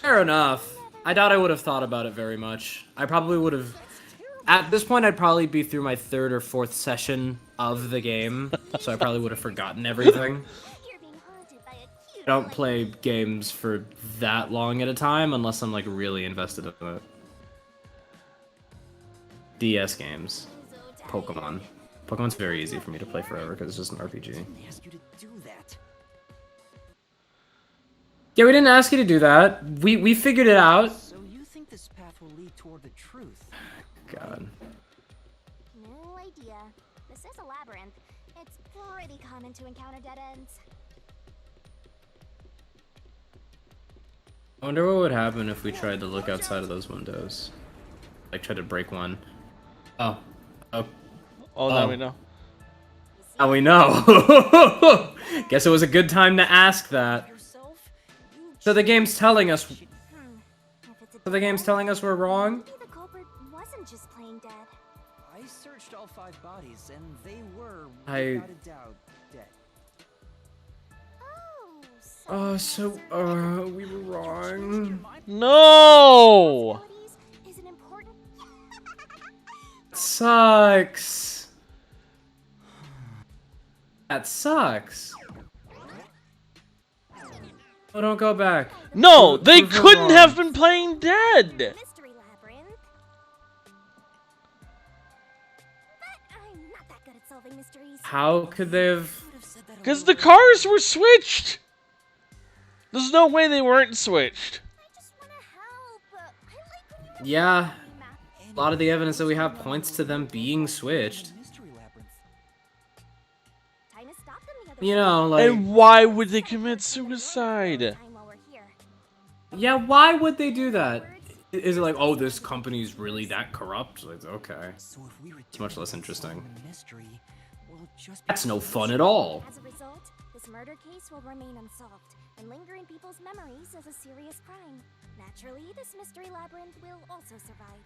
Fair enough. I doubt I would have thought about it very much. I probably would have... At this point, I'd probably be through my 3rd or 4th session of the game, so I probably would have forgotten everything. I don't play games for that long at a time unless I'm like really invested in it. DS games. Pokemon. Pokemon's very easy for me to play forever because it's just an RPG. Ask you to do that. Yeah, we didn't ask you to do that. We figured it out. So you think this path will lead toward the truth? God. No idea. This is a labyrinth. It's pretty common to encounter dead ends. I wonder what would happen if we tried to look outside of those windows. Like, try to break one. Oh. Oh. Oh, now we know. Now we know. Guess it was a good time to ask that. So the game's telling us... So the game's telling us we're wrong? Maybe the culprit wasn't just plain dead. I searched all 5 bodies, and they were, I- without a doubt, dead. Oh, So, we were wrong. No! is an important... Sucks. That sucks. Oh, don't go back. No, they Prove her couldn't wrong. have been playing dead. mystery labyrinth. But I'm not that good at solving mysteries. How could they have... Because the cars were switched. There's no way they weren't switched. I just want to help. I like when you Yeah. A lot of the evidence that we have points to them being switched. Mystery labyrinth. Time to stop them the other You know, like... And why would they commit suicide? time while we're here. Yeah, why would they do that? Is it like, oh, this company's really that corrupt? Like, okay. So if we It's much less interesting. the mystery, we'll just That's no fun at all. As a result, this murder case will remain unsolved and linger in people's memories as a serious crime. Naturally, this mystery labyrinth will also survive.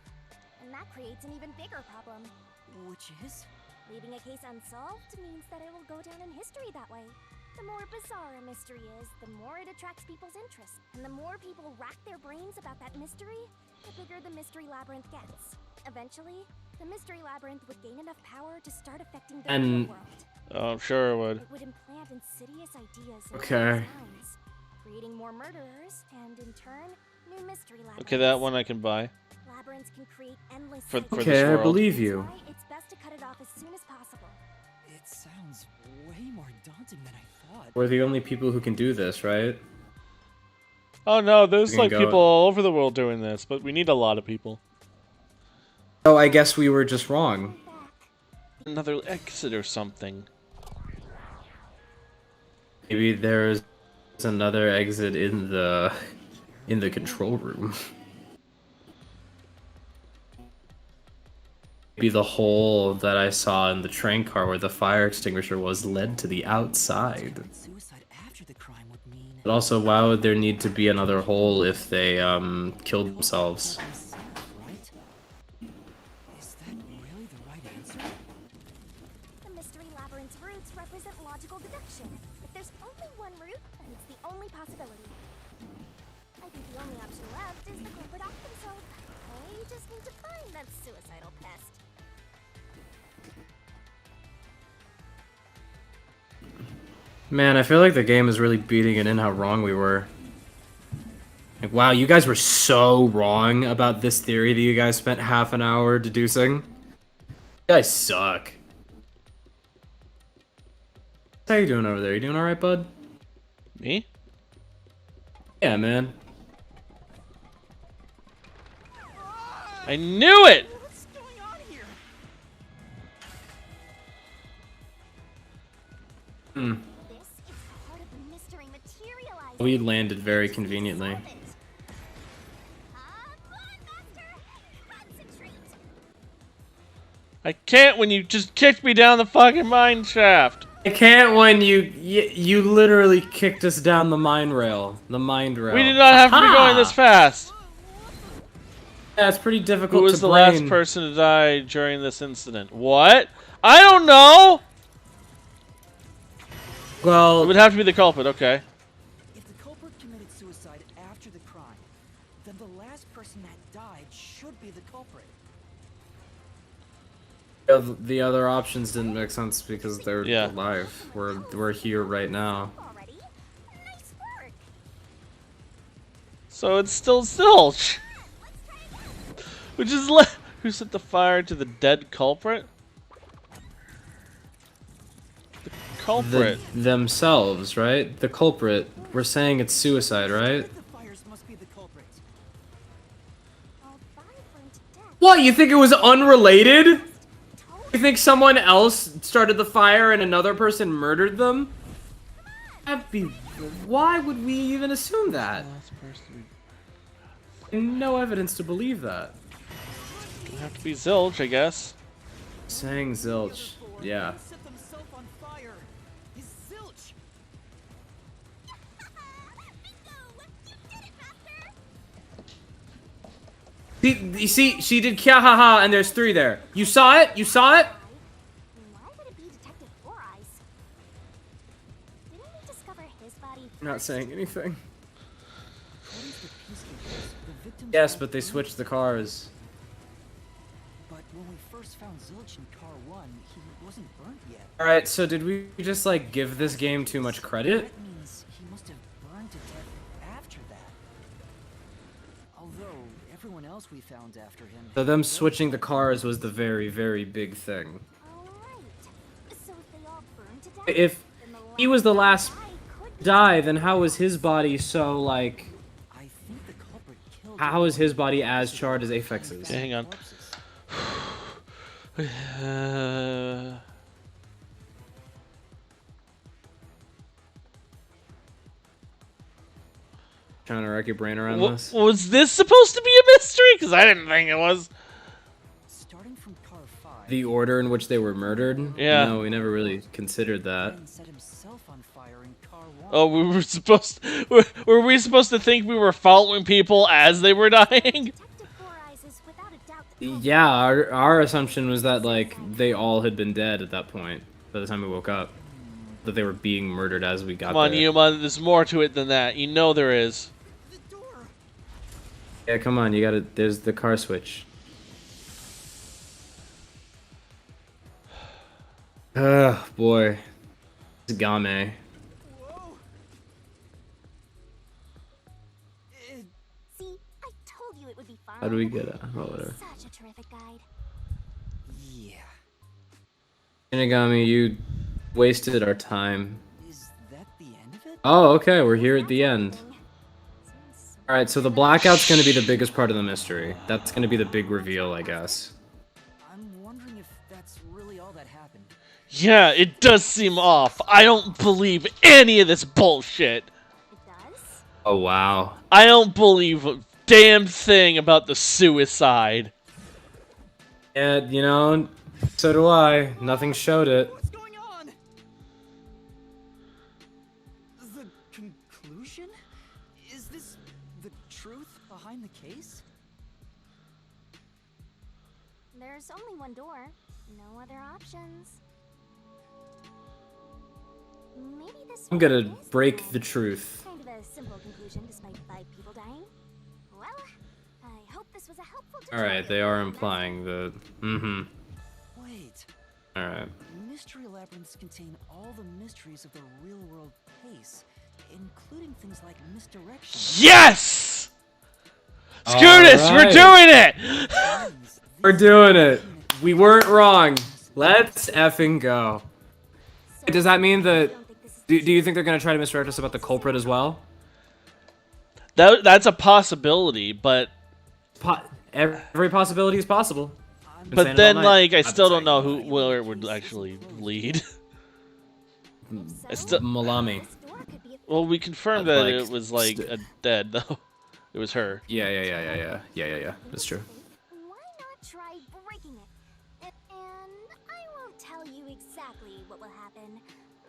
And that creates an even bigger problem. Which is? Leaving a case unsolved means that it will go down in history that way. The more bizarre a mystery is, the more it attracts people's interest. And the more people rack their brains about that mystery, the bigger the mystery labyrinth gets. Eventually, the mystery labyrinth would gain enough power to start affecting the And- real world. Oh, I'm sure it would. It would implant insidious ideas in Okay. people's minds, creating more murderers, and in turn, new mystery labyrinths. Okay, that one I can buy. Labyrinths can create endless For cycles. this Okay, I world. believe you. That's why it's best to cut it off as soon as possible. It sounds way more daunting than I thought. We're the only people who can do this, right? Oh no, there's We can like go- people all over the world doing this, but we need a lot of people. Oh, I guess we were just wrong. Another exit or something. Maybe there's another exit in the control room. Maybe the hole that I saw in the train car where the fire extinguisher was led to the outside. Suicide after the crime would mean. But also, why would there need to be another hole if they killed themselves? Right? Is that really the right answer? The mystery labyrinth's roots represent logical deduction. If there's only one route, then it's the only possibility. I think the only option left is the culprit off themselves. They just need to find that suicidal pest. Man, I feel like the game is really beating it in how wrong we were. Like, wow, you guys were so wrong about this theory that you guys spent half an hour deducing. You guys suck. How you doing over there? You doing alright, bud? Me? Yeah, man. I knew it! What's going on here? Hmm. This is part of the mystery materializing. We landed very conveniently. Come on, Master! Concentrate! I can't when you just kicked me down the fucking mine shaft. I can't when you literally kicked us down the mine rail. The mind rail. We did not have to be going this fast. Yeah, it's pretty difficult Who was to the brain. last person to die during this incident? What? I don't know! Well, It would have to be the culprit, okay. If the culprit committed suicide after the crime, then the last person that died should be the culprit. the other options didn't make sense because they're Yeah. alive. We're here right now. Already? Nice work! So it's still Zilch. Which is who set the fire to the dead culprit? The culprit. Themselves, right? The culprit. We're saying it's suicide, right? The fires must be the culprit. I'll buy burned to death. What? You think it was unrelated? You think someone else started the fire and another person murdered them? That'd be. Why would we even assume that? No evidence to believe that. It'd have to be Zilch, I guess. Saying zilch. Yeah. Set themselves on fire. Is zilch. You see, she did kya ha ha, and there's 3 there. You saw it? You saw it? Why would it be Detective Four Eyes? Didn't we discover his body I'm not saying anything. According to the peacekeepers, the victims Yes, all but they burned. switched the cars. But when we first found Zilch in car 1, he wasn't burnt yet. Alright, so did we just, like, give this game too much credit? That means he must have burned to death after that. Although everyone else we found after him. So them switching the cars was the very, very big thing. Alright. So if they all burned to death, If then the he was the last guy could die, then how was his body so, like... I think the culprit killed. How is his body as charred as Apex's? Yeah, hang on. Trying to wreck your brain around Wa- this? was this supposed to be a mystery? Because I didn't think it was. Starting from car 5. The order in which they were murdered? Yeah. No, we never really considered that. And set himself on fire in car 1. Oh, we were supposed. Were we supposed to think we were following people as they were dying? Detective Four Eyes is without a doubt the culprit. Yeah, our assumption was that, like, they all had been dead at that point, by the time we woke up. That they were being murdered as we got Come on, there. Yuma. There's more to it than that. You know there is. The door. Yeah, come on, you gotta... There's the car switch. Ugh, boy. It's Game. Whoa. See, I told you it would be fun. How do we get it? Oh, whatever. Such a terrific guide. Yeah. Shinigami, you wasted our time. Is that the end of it? Oh, okay, we're here at the end. Alright, so the blackout's gonna be the biggest part of the mystery. That's gonna be the big reveal, I guess. I'm wondering if that's really all that happened. Yeah, it does seem off. I don't believe any of this bullshit. It does? Oh wow. I don't believe a damn thing about the suicide. Yeah, you know, so do I. Nothing showed it. What's going on? The conclusion? Is this the truth behind the case? There's only one door. No other options. Maybe this I'm one gonna is break the truth. Kind of a simple conclusion despite 5 people dying. Well, I hope this was a helpful Alright, they are implying the... Wait. Alright. Mystery labyrinths contain all the mysteries of the real-world case, including things like misdirection. Yes! Scootus, we're Alright. doing it! We're doing it. We weren't wrong. Let's effing go. Does that mean that... Do you think they're going to try to misdirect us about the culprit as well? That's a possibility, but... Every possibility is possible. Been saying But it then, all night. like, I I've still been don't saying know where it would actually lead. I still... Malami. Well, we confirmed that it was, like, dead, though. It was her. Yeah. That's true. Why not try breaking it? And I won't tell you exactly what will happen.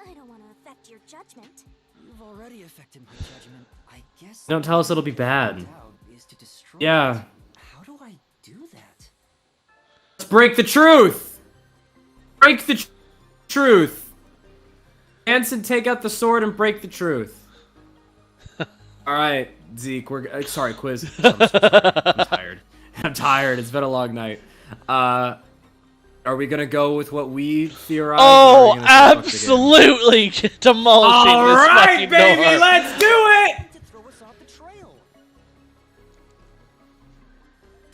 I don't want to affect your judgment. You've already affected my judgment. I guess. Don't tell us it'll be bad. Is to destroy Yeah. it. How do I do that? Let's break the truth! Break the truth! Hanson, take out the sword and break the truth. Alright, Zeke, we're... sorry, Quiz. I'm tired. I'm tired. It's been a long night. Are we gonna go with what we theorize? Oh, absolutely! Demolishing this fucking baby, door. let's do it! To throw us off the trail.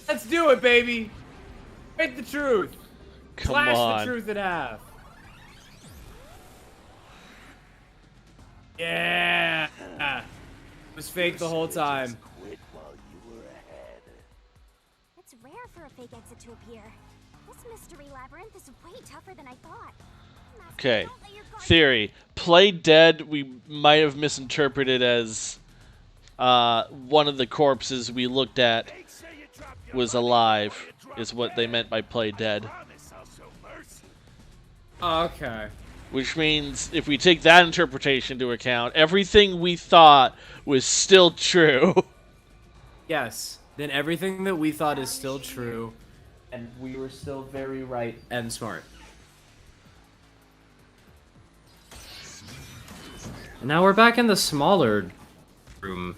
Let's do it, baby! Break the truth! Come Slash on. the truth in half. Yeah! It was fake the whole time. Quit while you were ahead. It's rare for a fake exit to appear. This mystery labyrinth is way tougher than I thought. Master, Okay. don't let your guard Theory. Play dead, we might have misinterpreted as one of the corpses we looked at Make sure you drop your was money alive, before you drop is what they meant by play dead. promise I'll show mercy. Okay. Which means, if we take that interpretation into account, everything we thought was still true. Yes. Then everything that we thought is still true, and we were still very right and smart. And now we're back in the smaller room.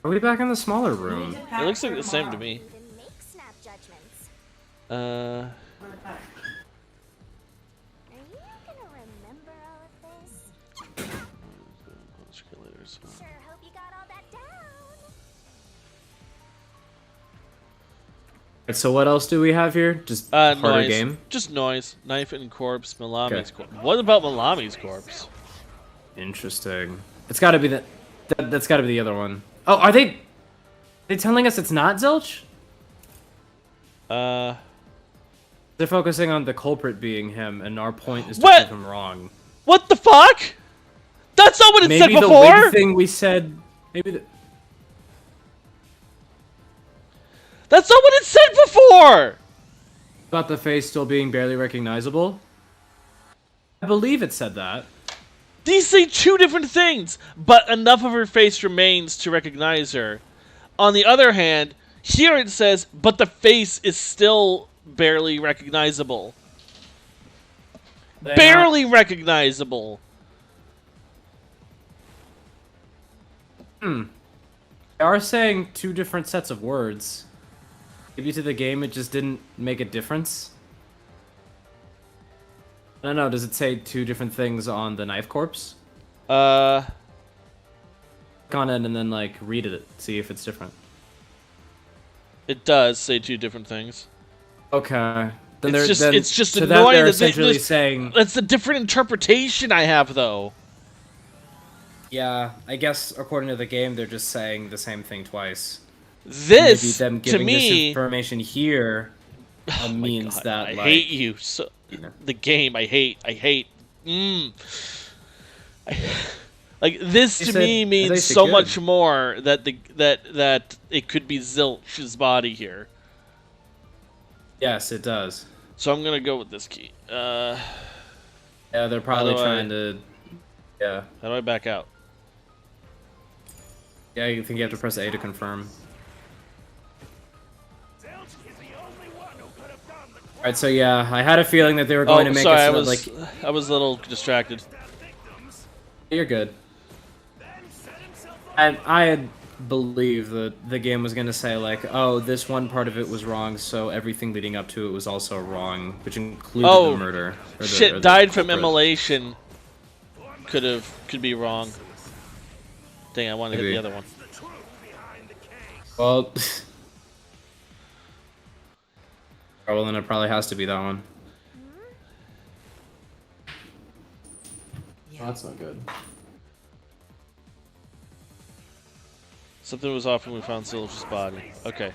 Are we back in the smaller room? It looks like the same to me. even make snap judgments. Uh, Are you gonna remember all of this? Sure hope you got all that down. Right, so what else do we have here? Just harder noise. game? Just noise. Knife and corpse. Malami's corpse. What about Malami's corpse? Interesting. It's gotta be that's gotta be the other one. Oh, are they telling us it's not Zilch? They're focusing on the culprit being him, and our point is to What? prove him wrong. What the fuck? That's not what it said Maybe the before. wig thing we said. Maybe That's not what it said before. about the face still being barely recognizable. I believe it said that. These say two different things, but enough of her face remains to recognize her. On the other hand, here it says, but the face is still barely recognizable. Barely recognizable. They are saying two different sets of words. Maybe to the game it just didn't make a difference. I don't know, does it say two different things on the knife corpse? Click on it and then like read it, see if it's different. It does say two different things. Okay. Then It's just to them, annoying they're that essentially saying... That's a different interpretation I have, though. Yeah, I guess according to the game, they're just saying the same thing twice. This, Maybe them to giving this me... information here Oh my means God, that, I like... hate you. So, the game. I hate. Like this to me means so much more that that it could be Zilch's body here. Yes, it does. So I'm gonna go with this key. Yeah, they're probably trying to. Yeah. How do I back out? Yeah, you think you have to press A to confirm. Alright, so yeah, I had a feeling that they were going to make it so like... I was a little distracted. You're good. I had believed that the game was going to say, like, oh, this one part of it was wrong, so everything leading up to it was also wrong, which included the murder. Shit, died from immolation. Could be wrong. Dang, I want to hit the other one. Well... well, then it probably has to be that one. Oh, that's not good. Something was off when we found Zilch's body. Okay.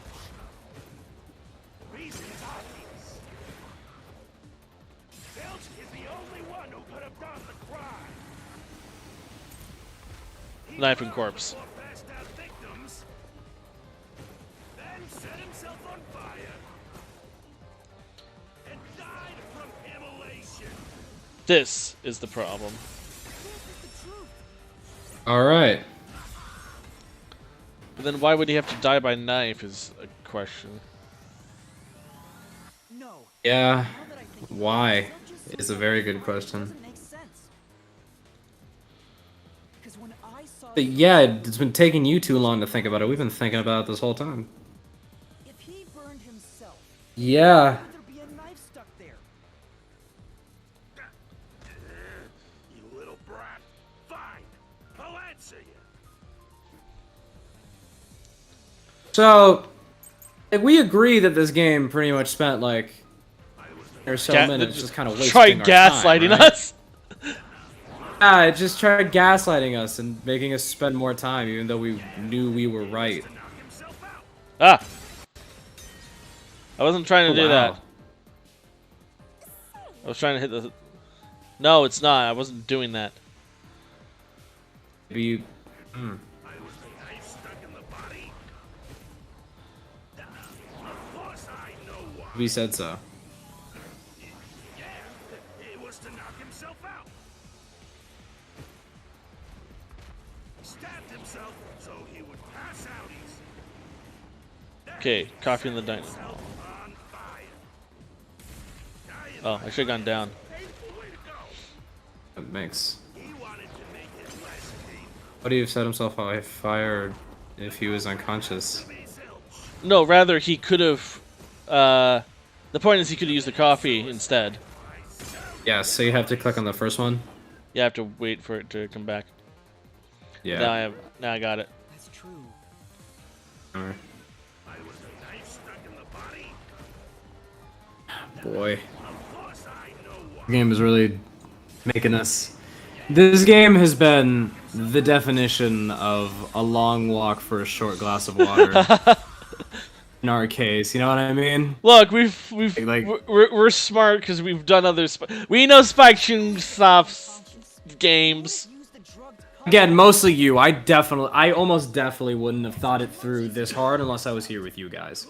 Knife and corpse. This is the problem. Alright. But then why would he have to die by knife is a question. Yeah, why is a very good question. But yeah, it's been taking you too long to think about it. We've been thinking about it this whole time. Yeah. So, like, we agree that this game pretty much spent like or so minutes just kind of wasting our time, gaslighting us. Yeah, it just tried gaslighting us and making us spend more time, even though we knew we were right. Ah, I wasn't trying to do that. I was trying to hit the. No, it's not. I wasn't doing that. Maybe you. We said so. Okay, coffee in the dining hall. Oh, I should have gone down. That makes. Would he have set himself on fire if he was unconscious? No, rather he could have. The point is he could have used the coffee instead. Yeah, so you have to click on the first one. You have to wait for it to come back. Yeah. Now I got it. That's true. Alright. Boy. The game is really making us... This game has been the definition of a long walk for a short glass of water. In our case, you know what I mean? Look, we're smart because we've done other... We know Spike Chunsoft's games. Again, mostly you. I almost definitely wouldn't have thought it through this hard unless I was here with you guys.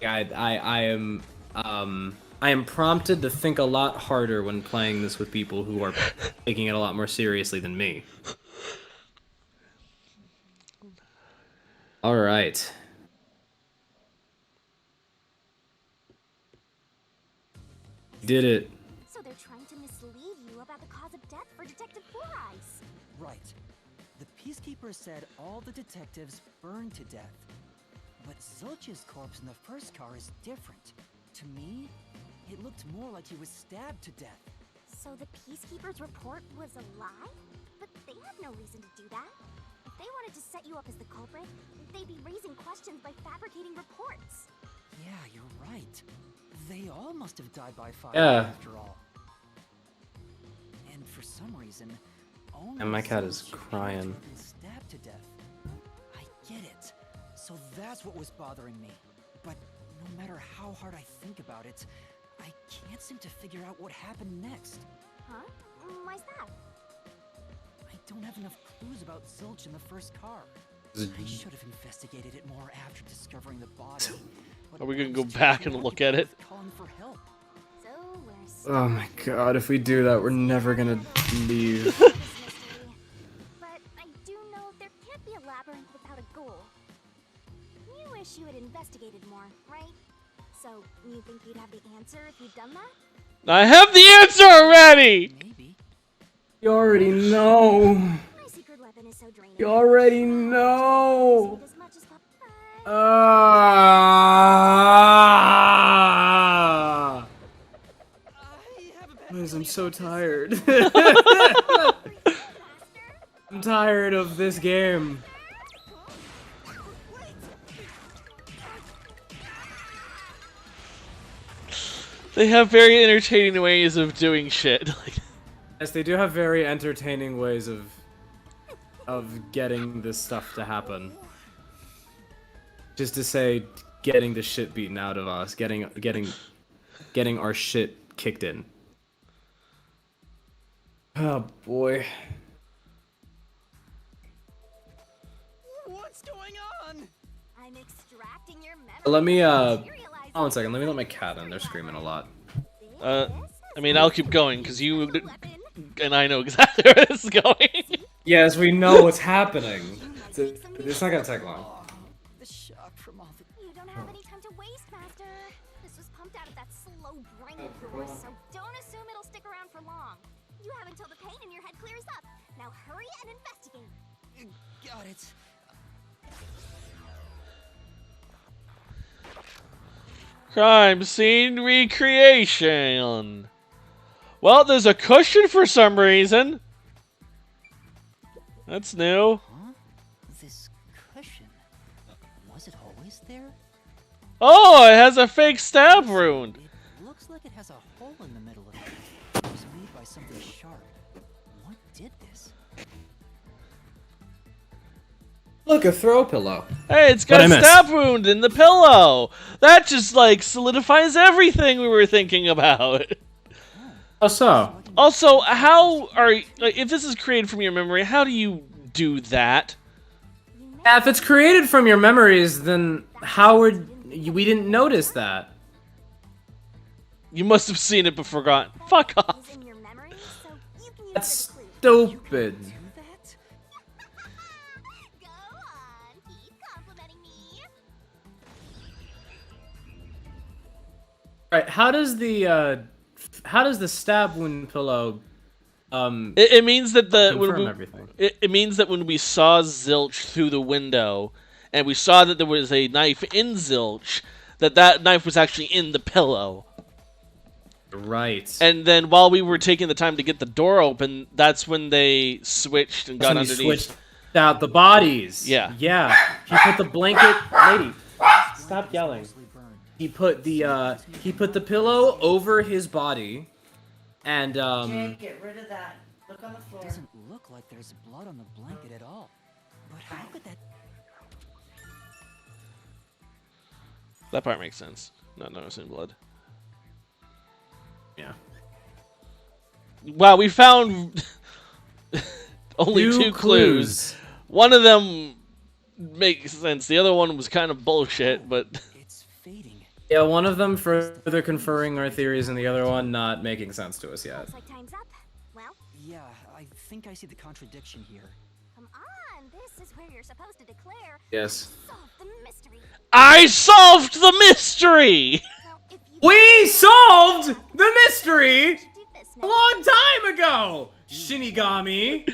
I am prompted to think a lot harder when playing this with people who are taking it a lot more seriously than me. All right. Did it. So they're trying to mislead you about the cause of death for Detective Four Eyes. Right. The Peacekeeper said all the detectives burned to death. But Zilch's corpse in the first car is different. To me, it looked more like he was stabbed to death. So the Peacekeeper's report was a lie? But they had no reason to do that. If they wanted to set you up as the culprit, they'd be raising questions by fabricating reports. Yeah, you're right. They all must have died by fire after all. And for some reason, only And my cat is crying. Stabbed to death. I get it. So that's what was bothering me. But no matter how hard I think about it, I can't seem to figure out what happened next. Huh? Why's that? I don't have enough clues about Zilch in the first car. I should have investigated it more after discovering the body. Are we gonna go back and look at it? Calling for help. So Oh my god, if we do that, we're never gonna leave. mystery. But I do know there can't be a labyrinth without a goal. You wish you had investigated more, right? So you think you'd have the answer if you'd done that? I have the answer already! Maybe. You already know. My secret weapon is so draining. You already know. As much as Liz, I'm so tired. I'm tired of this game. They have very entertaining ways of doing shit. Yes, they do have very entertaining ways of getting this stuff to happen. Just to say, getting the shit beaten out of us, getting our shit kicked in. Oh boy. What's going on? I'm extracting your memory. Let me hold on 1 second. Let me let my cat in. They're screaming a lot. I mean, I'll keep going, because you and I know exactly where this is going. Yes, we know what's happening. It's not gonna take long. The shock from all the... You don't have any time to waste, Master. This was pumped out of that slow brain of yours, so don't assume it'll stick around for long. You have until the pain in your head clears up. Now hurry and investigate. Got it. Crime scene recreation. Well, there's a cushion for some reason. That's new. Huh? This cushion. Was it always there? Oh, it has a fake stab wound. It looks like it has a hole in the middle of it. It was made by something sharp. What did this? Look, a throw pillow. Hey, it's got a stab wound in the pillow. That just, like, solidifies everything we were thinking about. How so? Also, how are... if this is created from your memory, how do you do that? Yeah, if it's created from your memories, then how would... We didn't notice that. You must have seen it but forgotten. Fuck off. That's stupid. Alright, how does the stab wound pillow it means that confirm everything? It means that when we saw Zilch through the window and we saw that there was a knife in Zilch, that knife was actually in the pillow. Right. And then while we were taking the time to get the door open, that's when they switched and got underneath. Switched out the bodies. Yeah. Yeah. He put the blanket. Lady, stop yelling. He put the pillow over his body, and Jake, get rid of that. Look on the floor. It doesn't look like there's blood on the blanket at all. But how could that... That part makes sense. Not noticing blood. Yeah. Wow, we found only two clues. One of them makes sense. The other one was kind of bullshit, but... It's fading. Yeah, one of them further conferring our theories, and the other one not making sense to us yet. Looks like time's up. Well, Yeah, I think I see the contradiction here. come on. This is where you're supposed to declare. Yes. Solve the mystery. I solved the mystery! Well, if you We solved the mystery a long time ago, Shinigami.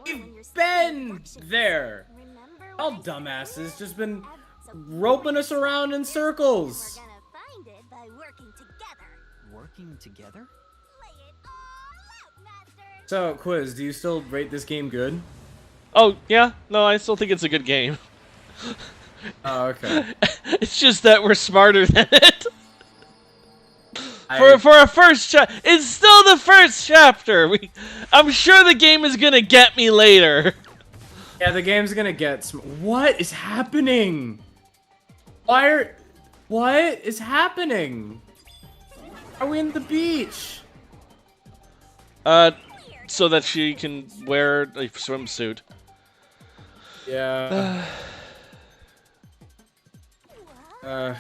We've been there. All dumbasses just been roping us around in circles. We're gonna find it by working together. Working together? Lay it all out, Master. So, Quiz, do you still rate this game good? Oh, yeah? No, I still think it's a good game. Oh, okay. It's just that we're smarter than it. I- For a first it's still the first chapter. I'm sure the game is gonna get me later. Yeah, the game's gonna get What is happening? What is happening? Are we in the beach? So that she can wear a swimsuit. Yeah. Danganronpa.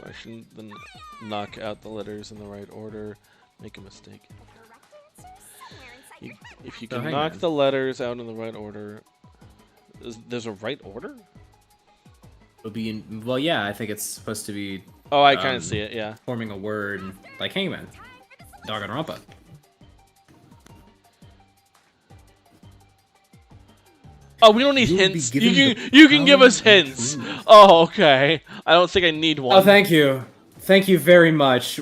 Question, then knock out the letters in the right order. Make a mistake. If you can hang knock on. the letters out in the right order, there's a right order? It'll be in, well, yeah, I think it's supposed to be. Oh, I kind of see it. Yeah. Forming a word like Hangman, Danganronpa. Oh, we don't need You will be hints. given You can give power us to hints. choose. Oh, okay. I don't think I need one. Oh, thank you. Thank you very much.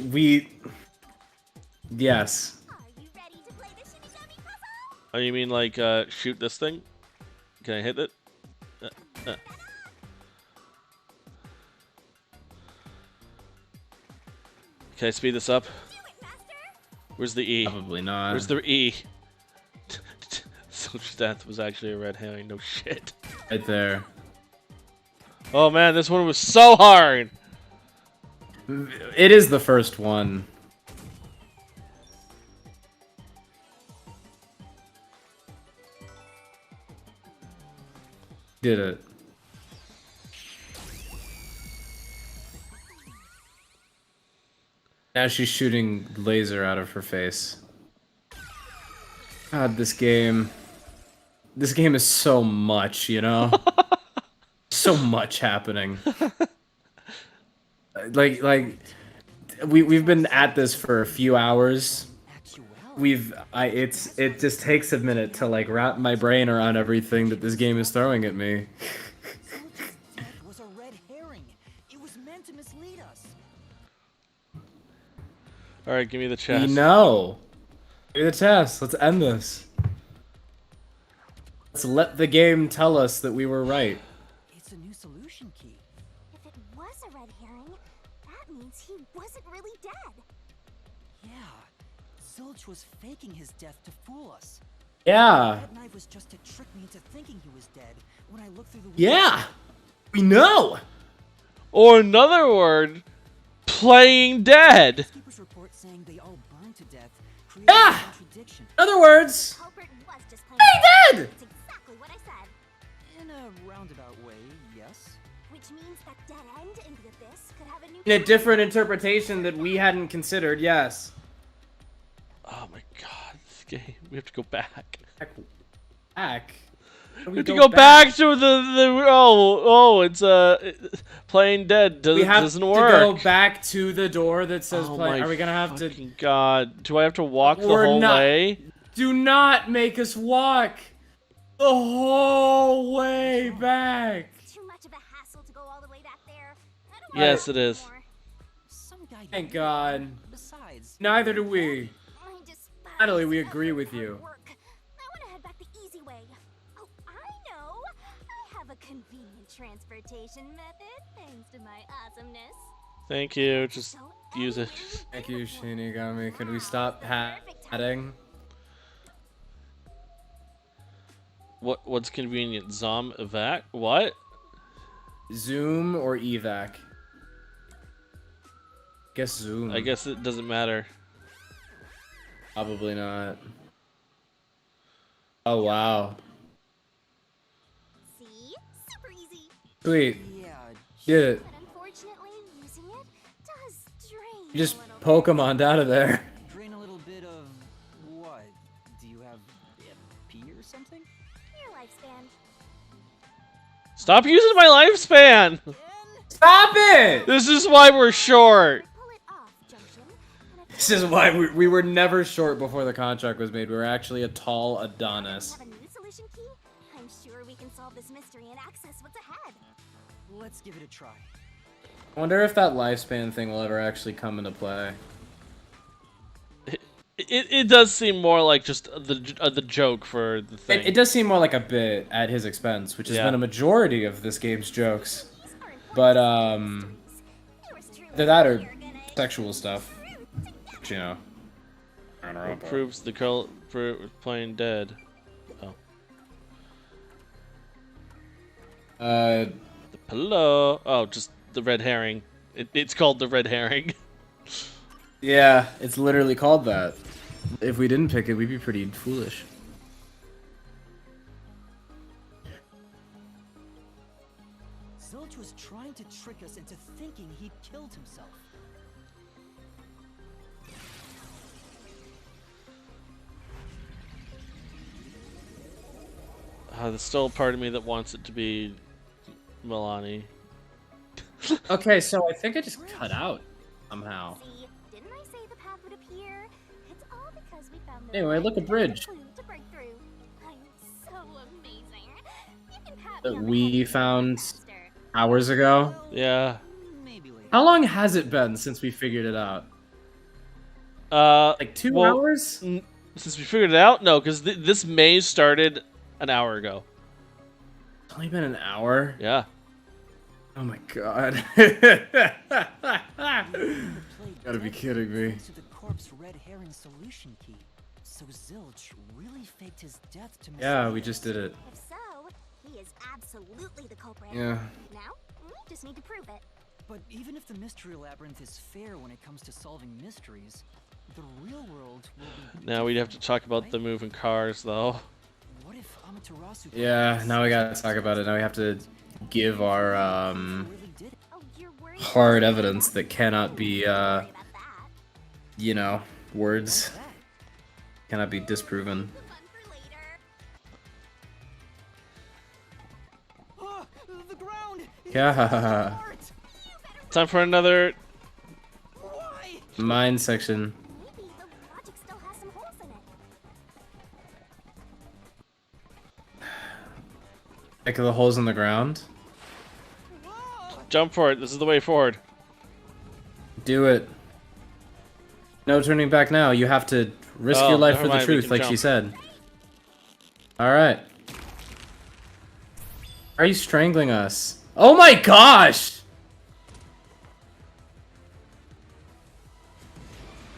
Yes. Oh, you mean like shoot this thing? Can I hit it? Can I speed this up? Where's the E? Probably not. Where's the E? Soldier's death was actually a red herring. No shit. Right there. Oh man, this one was so hard. It is the first one. Did it. Now she's shooting laser out of her face. God, this game. This game is so much, you know? So much happening. Like we've been at this for a few hours. It just takes a minute to like wrap my brain around everything that this game is throwing at me. Was a red herring. It was meant to mislead us. All right, give me the chest. We know. Give me the chest. Let's end this. Let's let the game tell us that we were right. It's a new solution key. If it was a red herring, that means he wasn't really dead. Yeah. Zilch was faking his death to fool us. Yeah. That knife was just to trick me into thinking he was dead when I looked through the window. Yeah. We know. Or another word, playing dead. Keeper's report saying they all burned to death. Yeah. A contradiction. In other words, Culprit was just playing he did. That's exactly what I said. In a roundabout way, yes. Which means that dead end in the abyss could have a new. In a different interpretation that we hadn't considered. Yes. Oh my god, this game. We have to go back. Back. We have to go back to the playing dead We have doesn't to work. go back to the door that says Oh play. my Are we gonna have to? fucking God, do I have to walk the We're whole not- way? Do not make us walk the whole way back. Too much of a hassle to go all the way back there. I don't Yes, want it is. anymore. Some guy. Thank God. Besides, Neither do we. I despise Finally, we effort agree and with hard you. work. I want to head back the easy way. Oh, I know. I have a convenient transportation method thanks to my awesomeness. Thank you. Just So use it. Thank you, Shinigami. Could we stop padding? What's convenient? Zom evac? What? Zoom or evac? Guess zoom. I guess it doesn't matter. Probably not. Oh wow. See? Super easy. Sweet. yeah, Did it. But unfortunately, using it does drain You just a little bit. Pokemon out of there. drain a little bit of what? Do you have pee or something? Your lifespan. Stop using my lifespan! Stop it! This is why we're short. Pull it off, Junction. And if This is why we were never short before the contract was made. We were actually a tall Adonis. have a new solution key, I'm sure we can solve this mystery and access what's ahead. Let's give it a try. I wonder if that lifespan thing will ever actually come into play. It does seem more like just the joke for the thing. It does seem more like a bit at his expense, which has Yeah. been a majority of this game's jokes. But that or sexual stuff. You know. Proves the girl for playing dead. Oh. The pillow. Oh, just the red herring. It's called the red herring. Yeah, it's literally called that. If we didn't pick it, we'd be pretty foolish. Zilch was trying to trick us into thinking he'd killed himself. There's still a part of me that wants it to be Milani. Okay, so I think I just cut out somehow. See, didn't I say the path would appear? It's all because we found the Anyway, look, a bridge. clue to break through. I'm so amazing. You can pat That me on the we head, found Master. hours ago. Yeah. Maybe later. How long has it been since we figured it out? Like 2 well, hours? Since we figured it out? No, because this maze started an hour ago. It's only been an hour? Yeah. Oh my god. Gotta be kidding me. To the corpse red herring solution key. So Zilch really faked his death to Yeah, we just did it. If so, he is absolutely the culprit. Yeah. Now, we just need to prove it. But even if the mystery labyrinth is fair when it comes to solving mysteries, the real world will be. Now we'd have to talk about the moving cars, though. What if Amaterasu? Yeah, now we gotta talk about it. Now we have to give our Oh, you're worried hard evidence that cannot be about that. you know, words cannot be disproven. Fun for later. Ah, the ground. Yeah. Time for another. Why? Mine section. Maybe the logic still has some holes in it. Like the holes in the ground. Jump for it. This is the way forward. Do it. No turning back now. You have to risk Oh, your life never for the mind, we truth, can like she jump. said. Alright. Are you strangling us? Oh my gosh!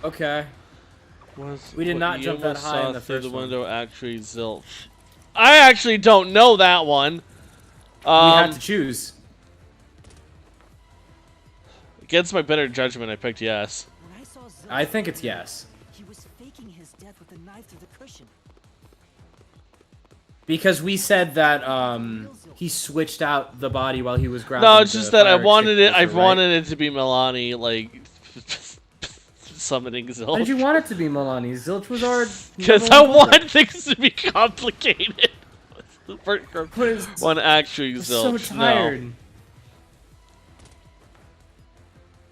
Okay. We did not jump that high in the through first the one. window. Actually, Zilch. I actually don't know that one. We had to choose. Against my better judgment, I picked yes. When I saw Zilch, I think it's yes. he was faking his death with a knife through the cushion. Because we said that he switched out the body while he was grabbing. No, it's the just that I fire wanted it. I extinguisher, right? wanted it to be Milani, like summoning Zilch. Why did you want it to be Milani? Zilch was our. Because number I one want culprit. things to be complicated. One actually I'm so Zilch. tired.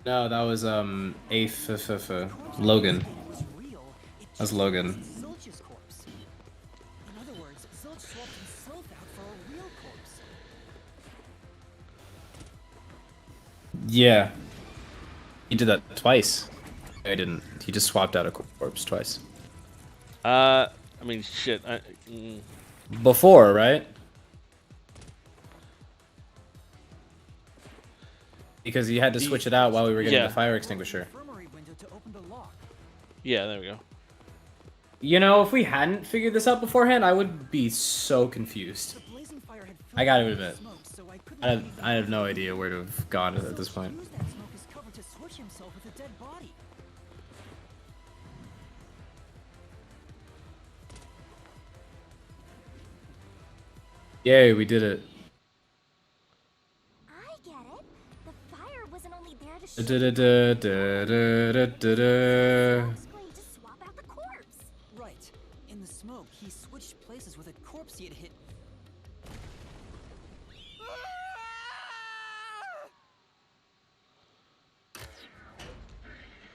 No, that was Logan. That's Logan. Zilch's corpse. In other words, Zilch swapped himself out for a real corpse. Yeah. He did that twice. I didn't. He just swapped out a corpse twice. I mean, shit. Before, right? Because he had to switch it out while we were getting Yeah. the fire extinguisher. Infirmary window to open the lock. Yeah, there we go. You know, if we hadn't figured this out beforehand, I would be so confused. The blazing fire had I gotta admit. smoke, so I couldn't I have no idea where to have gone at this point. use that smoke as cover to switch himself with a dead body. Yay, we did it. I get it. The fire wasn't only there to show Da-da-da-da-da-da-da. was going to swap out the corpse. Right. In the smoke, he switched places with a corpse he had hit.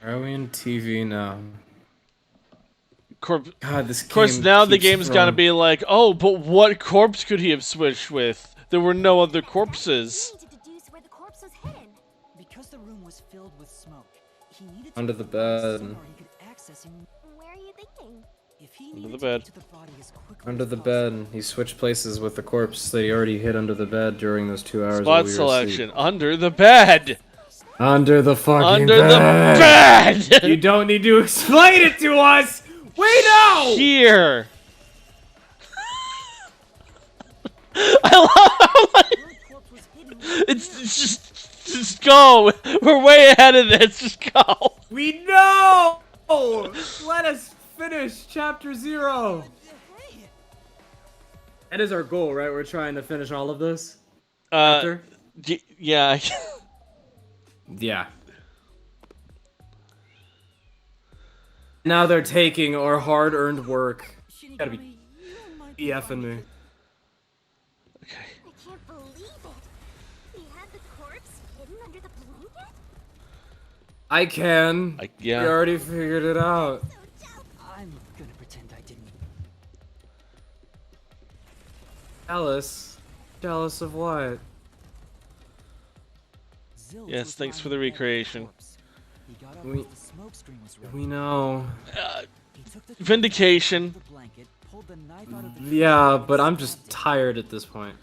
Are we in TV now? God, this game. Of course, now the keeps game's gotta throwing- be like, oh, but what corpse could he have switched with? There were no other corpses. We need to deduce where the corpse was hidden. Because the room was filled with smoke, he needed Under to the find bed. somewhere he could access him. Where are you thinking? If he Under needed the to bed. get to the body as quickly Under as the possible, bed. He switched places with the corpse that he already hid under the bed during those 2 hours. Spot while we were selection. asleep. Under the bed. Under the fucking Under bed. the bed. You don't need to explain it to us. We know. Here. I love how like, where the corpse was hidden It's just go. We're way ahead of this. Just go. We know! Let us finish chapter 0. That is our goal, right? We're trying to finish all of this. Chapter? Yeah. Yeah. Now they're taking our hard-earned work. You gotta be effing me. Okay. I can't believe it. He had the corpse hidden under the blanket? I can. Yeah. We already figured it out. I'm gonna pretend I didn't. Jealous? Jealous of what? Zilch Yes, was thanks lying for the in bed with recreation. corpse. He got up We- once the smoke screen was ready. We know. He took the Vindication. the blanket, pulled the knife out of the Yeah, but I'm just tired at this point.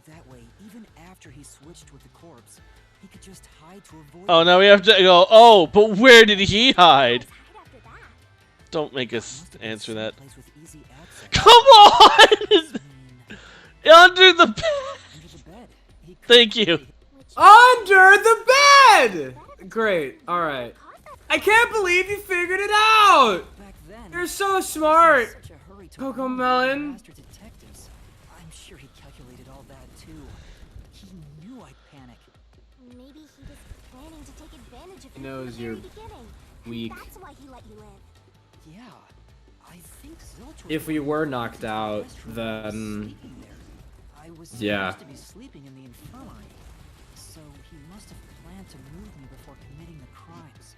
That way, even after he switched with the corpse, he could just hide to avoid. Oh, now we have to go. Oh, but where did he hide? Don't make us answer that. Place with easy access. Come on! Under the bed. Under the bed. He could Thank you. Under the bed! Great, alright. I can't believe you figured it out! back then. You're so smart! Such a hurry to Coco warn the Melon. master detectives. I'm sure he calculated all that too. He knew I'd panic. Maybe he was planning to take advantage of He you knows from the you're very beginning. weak. That's why he let you in. Yeah, I think Zilch was If we were knocked in the out, restroom, then... sleeping there. I was Yeah. supposed to be sleeping in the infirmary, so he must have planned to move me before committing the crimes.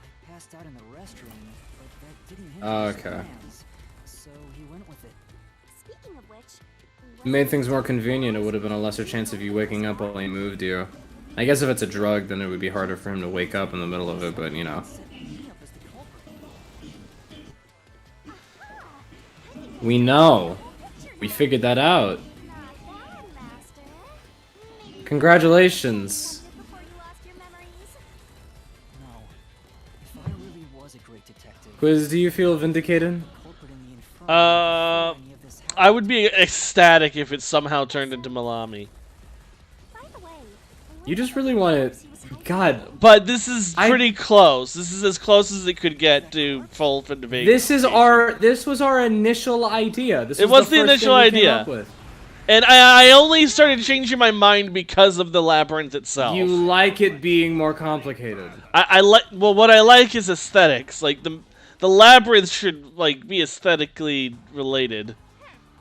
I passed out in the restroom, but that didn't hinder his Okay. plans, so he went with it. Speaking of which, It made things more convenient. It would have been a lesser chance of you waking up while he moved you. I guess if it's a drug, then it would be harder for him to wake up in the middle of it, but you know. Set me up as the culprit. We know. We figured that out. not bad, Master. Maybe Congratulations. before you lost your memories. No, if I really was a great detective, Quiz, do you feel vindicated? culprit in the infirmary before any of this happened. I would be ecstatic if it somehow turned into Malami. By the way, You just really want to... God, But this is pretty close. This is as close as it could get to full vindication. this was our initial idea. This It was was the the first initial thing we came idea. up with. And I only started changing my mind because of the labyrinth itself. You like it being more complicated. I like what I like is aesthetics. Like the labyrinth should like be aesthetically related.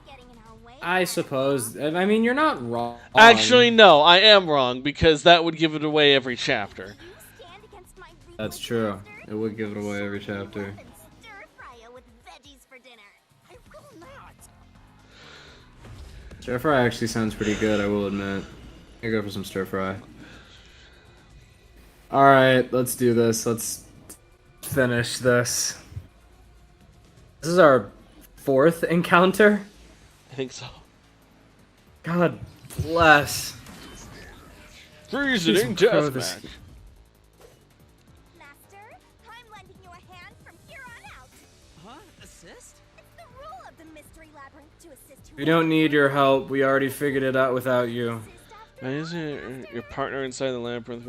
getting in our way. I suppose. I mean, you're not wrong. Actually, no, I am wrong because that would give it away every chapter. You stand against my regal That's true. master. It would give it away every chapter. And stir fry it with veggies for dinner. I will not. Stir fry actually sounds pretty good, I will admit. I go for some stir fry. Alright, let's do this. Let's finish this. This is our 4th encounter? I think so. God bless. Freezing Jeez, throw this- deathmatch. Master, I'm lending you a hand from here on out. Huh? Assist? It's the rule of the mystery labyrinth to assist you. We don't need your help. We already figured it out without you. Isn't your partner inside the labyrinth?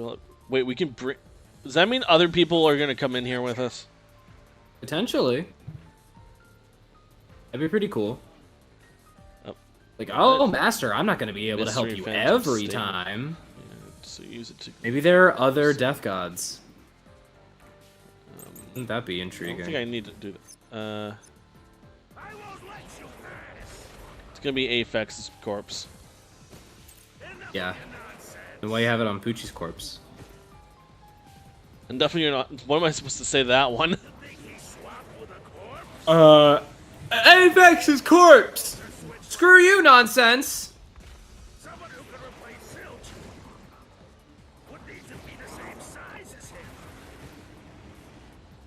Wait, we can bring. Does that mean other people are gonna come in here with us? Potentially. That'd be pretty cool. Oh. Like, oh, Master, I'm not going to be able to help Mystery you Phantom every Statement. time. Yeah, so use it to. Maybe there are other death gods. Wouldn't that be I don't think intriguing? I need to do that. It's gonna be Apex's corpse. Yeah. Then why you have it on Poochie's corpse? And definitely you're not. What am I supposed to say to that one? Apex's corpse! Screw you, nonsense! Someone who could replace Zilch would need to be the same size as him.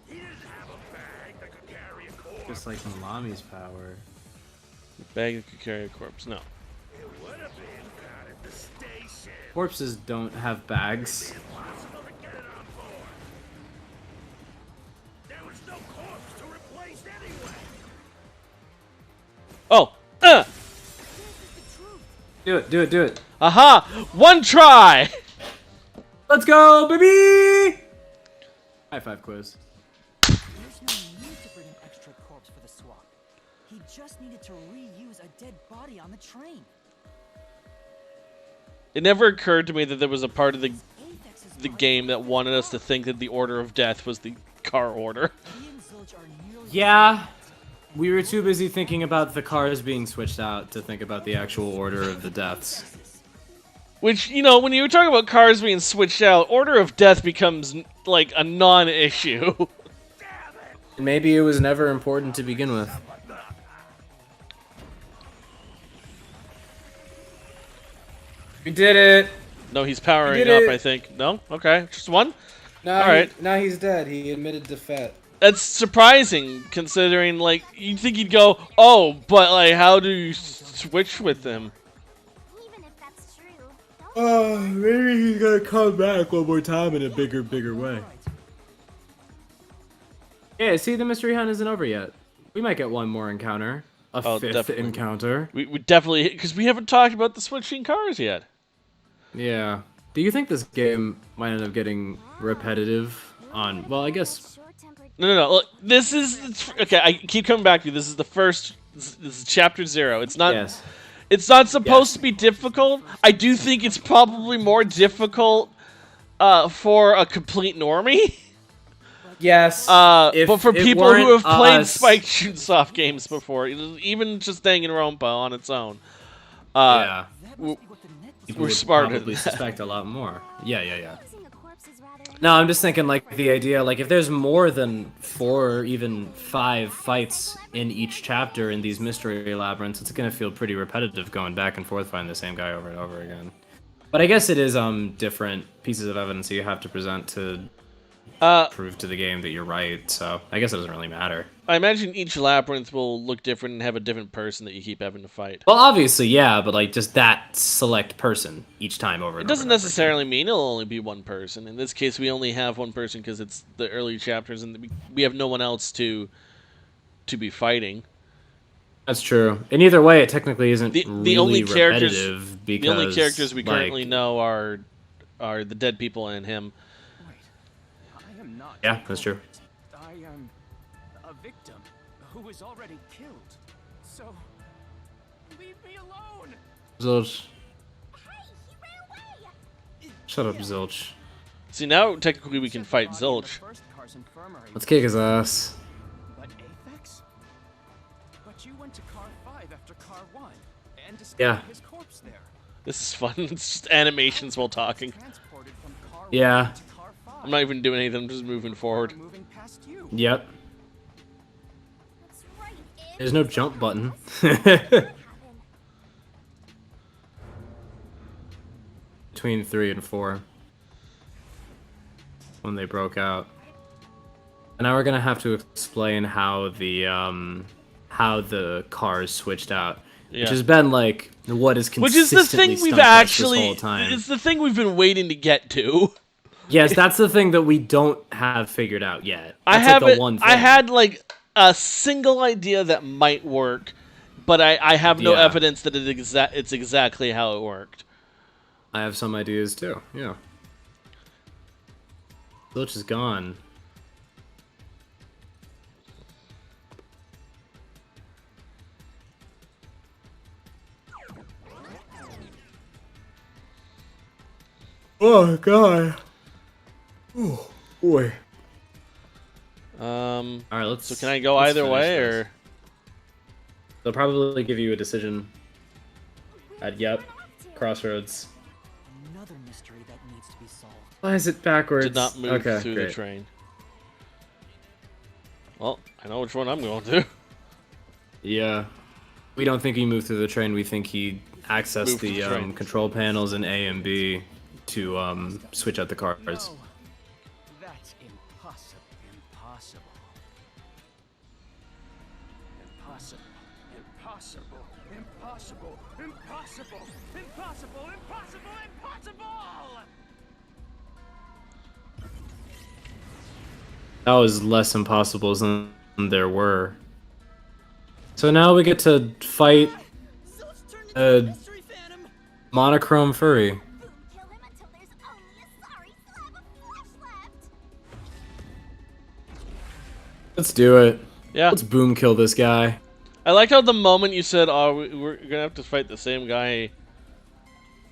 He didn't have a bag that could carry a corpse. Just like Malami's power. Bag that could carry a corpse. No. It would have been found at the station. Corpses don't have bags. Impossible to get it on board. There was no corpse to replace anyway. Oh. Do it, do it, do it. Aha! One try! Let's go, baby! High five quiz. There's no need to bring an extra corpse for the swap. He just needed to reuse a dead body on the train. It never occurred to me that there was a part of the game that wanted us to think that the order of death was the car order. Yeah, we were too busy thinking about the cars being switched out to think about the actual order of the deaths. Which, you know, when you were talking about cars being switched out, order of death becomes, like, a non-issue. Maybe it was never important to begin with. We did it! No, he's powering up, I think. No? Okay, just one? Alright. Now he's dead. He admitted defeat. That's surprising, considering, like, you'd think he'd go, oh, but, like, how do you switch with him? Oh, maybe he's gonna come back one more time in a bigger way. Yeah, see, the mystery hunt isn't over yet. We might get one more encounter. A fifth definitely. encounter. We definitely, because we haven't talked about the switching cars yet. Yeah. Do you think this game might end up getting repetitive on, well, I guess... No. Look, this is, okay, I keep coming back to you. This is the first, this is chapter 0. It's not... Yes. It's not supposed to be difficult. I do think it's probably more difficult for a complete normie. Yes. But for people who have played Spike Chunsoft games before, even just Danganronpa on its own, yeah, we're smarter. Probably suspect a lot more. Yeah. No, I'm just thinking, like, the idea, like, if there's more than 4 or even 5 fights in each chapter in these mystery labyrinths, it's gonna feel pretty repetitive going back and forth fighting the same guy over and over again. But I guess it is different pieces of evidence that you have to present to prove to the game that you're right, so I guess it doesn't really matter. I imagine each labyrinth will look different and have a different person that you keep having to fight. Well, obviously, yeah, but, like, just that select person each time over and over. It doesn't necessarily mean it'll only be one person. In this case, we only have one person because it's the early chapters and we have no one else to be fighting. That's true. In either way, it technically isn't the really only characters, repetitive because, the only characters we currently like, know are the dead people and him. I am not. Yeah, that's true. I am a victim who was already killed. So leave me alone. Zilch. Shut up, Zilch. See, now technically we can fight Zilch. Let's kick his ass. But Aphex? But you went to car 5 after car 1 and Yeah. his corpse there. This is fun. It's just animations while talking. Yeah. I'm not even doing anything. I'm just moving forward. Yep. There's no jump button. Between 3 and 4. When they broke out. And now we're gonna have to explain how the cars switched out. Yeah. Which has been like what is Which is consistently the thing we've stumped us actually. this whole time. It's the thing we've been waiting to get to. Yes, that's the thing that we don't have figured out yet. I That's like have the one thing. I had like a single idea that might work, but I have no Yeah. evidence that it's exactly how it worked. I have some ideas too. Yeah. Zilch is gone. Oh god. Oh boy. All right, let's. So can I go let's either finish way, this. or They'll probably give you a decision. At crossroads. Another mystery that needs to be solved. Why is it backwards? did not move okay, through great. the train? Well, I know which one I'm going to. Yeah. We don't think he moved through the train. We think he accessed Moved the the train. control panels in A and B to switch out the cars. No, that's impossible. Impossible. Impossible. Impossible. Impossible. Impossible. Impossible. Impossible. Impossible. That was less impossible than there were. So now we get to fight a Monochrome furry. Kill him until there's only a sorry slab of flesh left. Let's do it. Yeah. Let's boom kill this guy. I like how the moment you said, "Oh, we're gonna have to fight the same guy."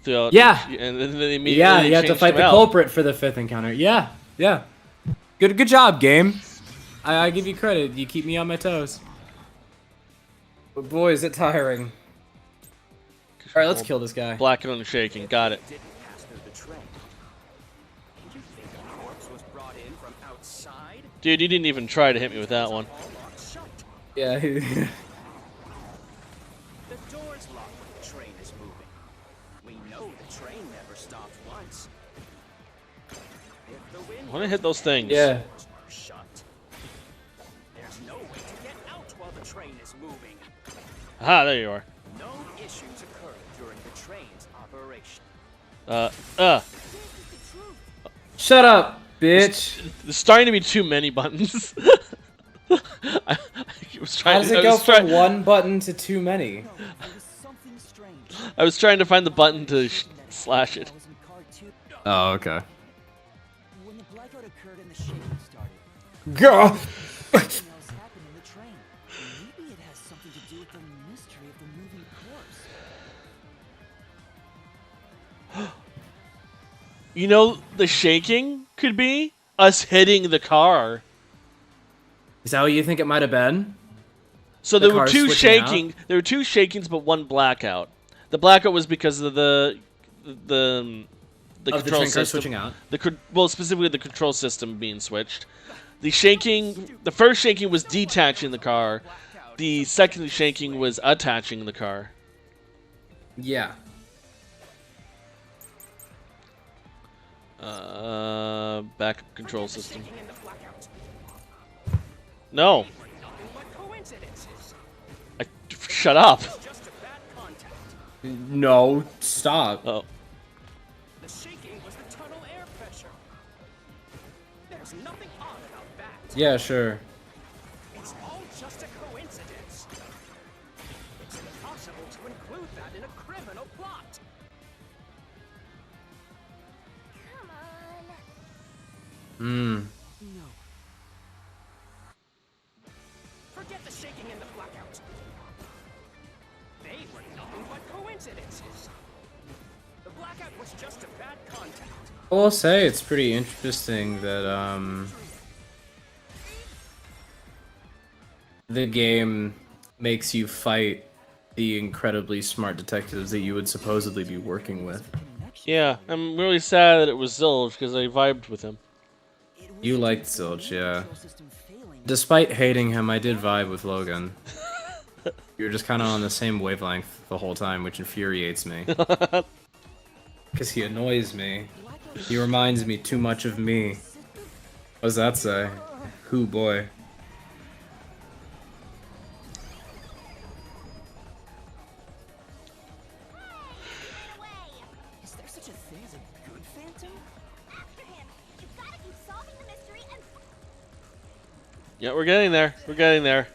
Throughout, Yeah. and then they immediately Yeah, you have to changed fight him the out. culprit for the 5th encounter. Yeah, yeah. Good job, game. I give you credit. You keep me on my toes. But boy, is it tiring. All right, let's kill this guy. Blacking and shaking. Got it. Didn't pass through the train. You think a corpse was brought in from outside? Dude, you didn't even try to hit me with that one. Yeah. The door's locked when the train is moving. We know the train never stopped once. If the wind I want to hit those things. Yeah. doors are shut, there's no way to get out while the train is moving. Aha, there you are. No issues occurred during the train's operation. Shut up, bitch. There's starting to be too many buttons. I was trying. How does it I go was from try- one button to too many? There was something strange. I was trying to find the button to slash it. I was in car 2. Oh, okay. When the blackout occurred and the shaking started, Girl. something else happened in the train. Maybe it has something to do with the mystery of the moving corpse. You know, the shaking could be us hitting the car. Is that what you think it might have been? So The there were car two switching out? shaking. There were two shakings, but one blackout. The blackout was because of the Of the control train car system. switching out. Well, specifically the control system being switched. The shaking, the first shaking was detaching the car. The second shaking was attaching the car. Yeah. Backup control system. No. Nothing but coincidences. Shut up. Just a bad contact. No, stop. Oh. The shaking was the tunnel air pressure. There's nothing odd about that. Yeah, sure. It's all just a coincidence. It's impossible to include that in a criminal plot. Come on. Hmm. No. Forget the shaking and the blackout. They were nothing but coincidences. The blackout was just a bad contact. I will say it's pretty interesting that the game makes you fight the incredibly smart detectives that you would supposedly be working with. Yeah, I'm really sad that it was Zilch because I vibed with him. You liked Zilch, yeah. Despite hating him, I did vibe with Logan. You were just kind of on the same wavelength the whole time, which infuriates me. Because he annoys me. He reminds me too much of me. What does that say? Who boy? Is there such a thing as a good phantom? After him. You've got to keep solving the mystery and Yeah, we're getting there. We're getting there.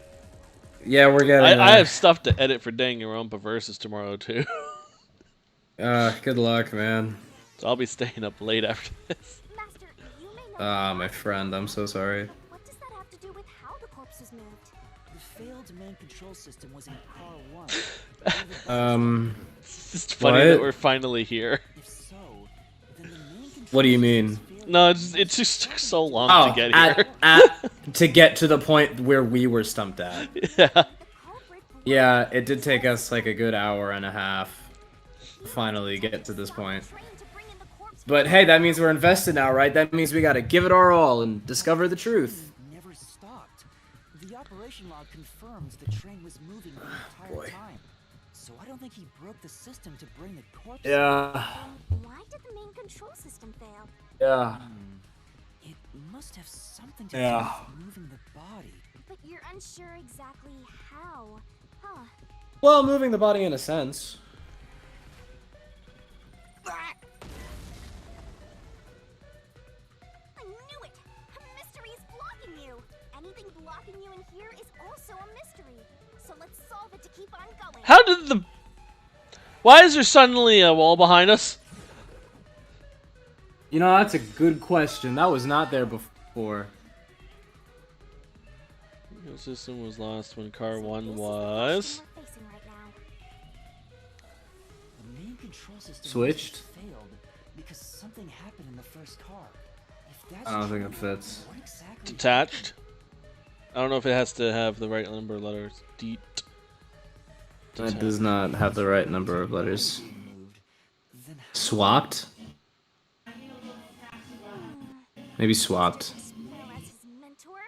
Yeah, we're getting I there. have stuff to edit for Danganronpa versus tomorrow too. Good luck, man. So I'll be staying up late after this. Master, you may know. Ah, my friend, I'm so sorry. What does that have to do with how the corpse was moved? The failed main control system was in car 1. It's just funny What? that we're finally here. If so, then the main control What do you mean? No, it just took so long to get here. To get to the point where we were stumped at. Yeah. Yeah, it did take us like a good hour and a half to finally get to this point. But hey, that means we're invested now, right? That means we gotta give it our all and discover the truth. never stopped. The operation log confirms the train was moving the entire time. So I don't think he broke the system to bring the corpse. Yeah. Why did the main control system fail? Yeah. It must have something to Yeah. do with moving the body. But you're unsure exactly how, huh? Well, moving the body in a sense. I knew it! A mystery is blocking you! Anything blocking you in here is also a mystery. So let's solve it to keep on going. How did the... Why is there suddenly a wall behind us? You know, that's a good question. That was not there before. The system was lost when car 1 was. The main control system Switched? failed because something happened in the first car. If that's I don't think true, it fits. what exactly Detached. I don't know if it has to have the right number of letters. It does not have the right number of letters. Swapped? Maybe swapped. Mentor,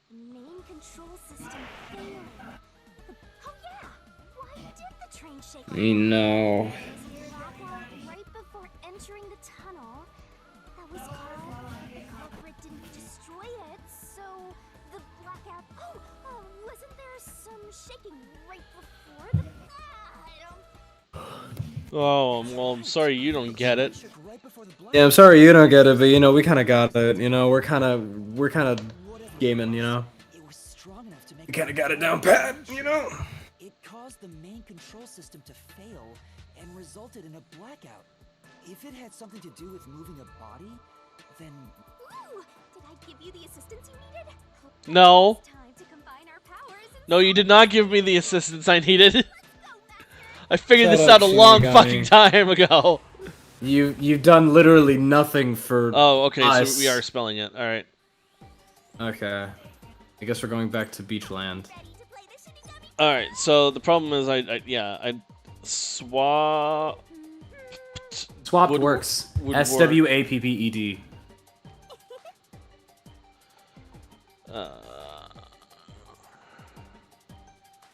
the main control system failed. Oh yeah, why did the train shake? No. Blackout right before entering the tunnel. That was called. The culprit didn't destroy it, so the blackout. Oh, wasn't there some shaking right before the? Oh, well, I'm sorry you don't get it. Yeah, I'm sorry you don't get it, but you know, we kind of got it. You know, we're kind of gaming, you know. We kind of got it down pat, you know. It caused the main control system to fail and resulted in a blackout. If it had something to do with moving a body, then Ooh, did I give you the assistance you needed? No. Time to combine our powers. No, you did not give me the assistance I needed. I figured Shut this up, out a long Shinigami. fucking time ago. You've done literally nothing for. Oh, okay, us. so we are spelling it. All right. Okay. I guess we're going back to Beachland. All right. So the problem is, I swap. Swapped Would- works. would SWAPPED.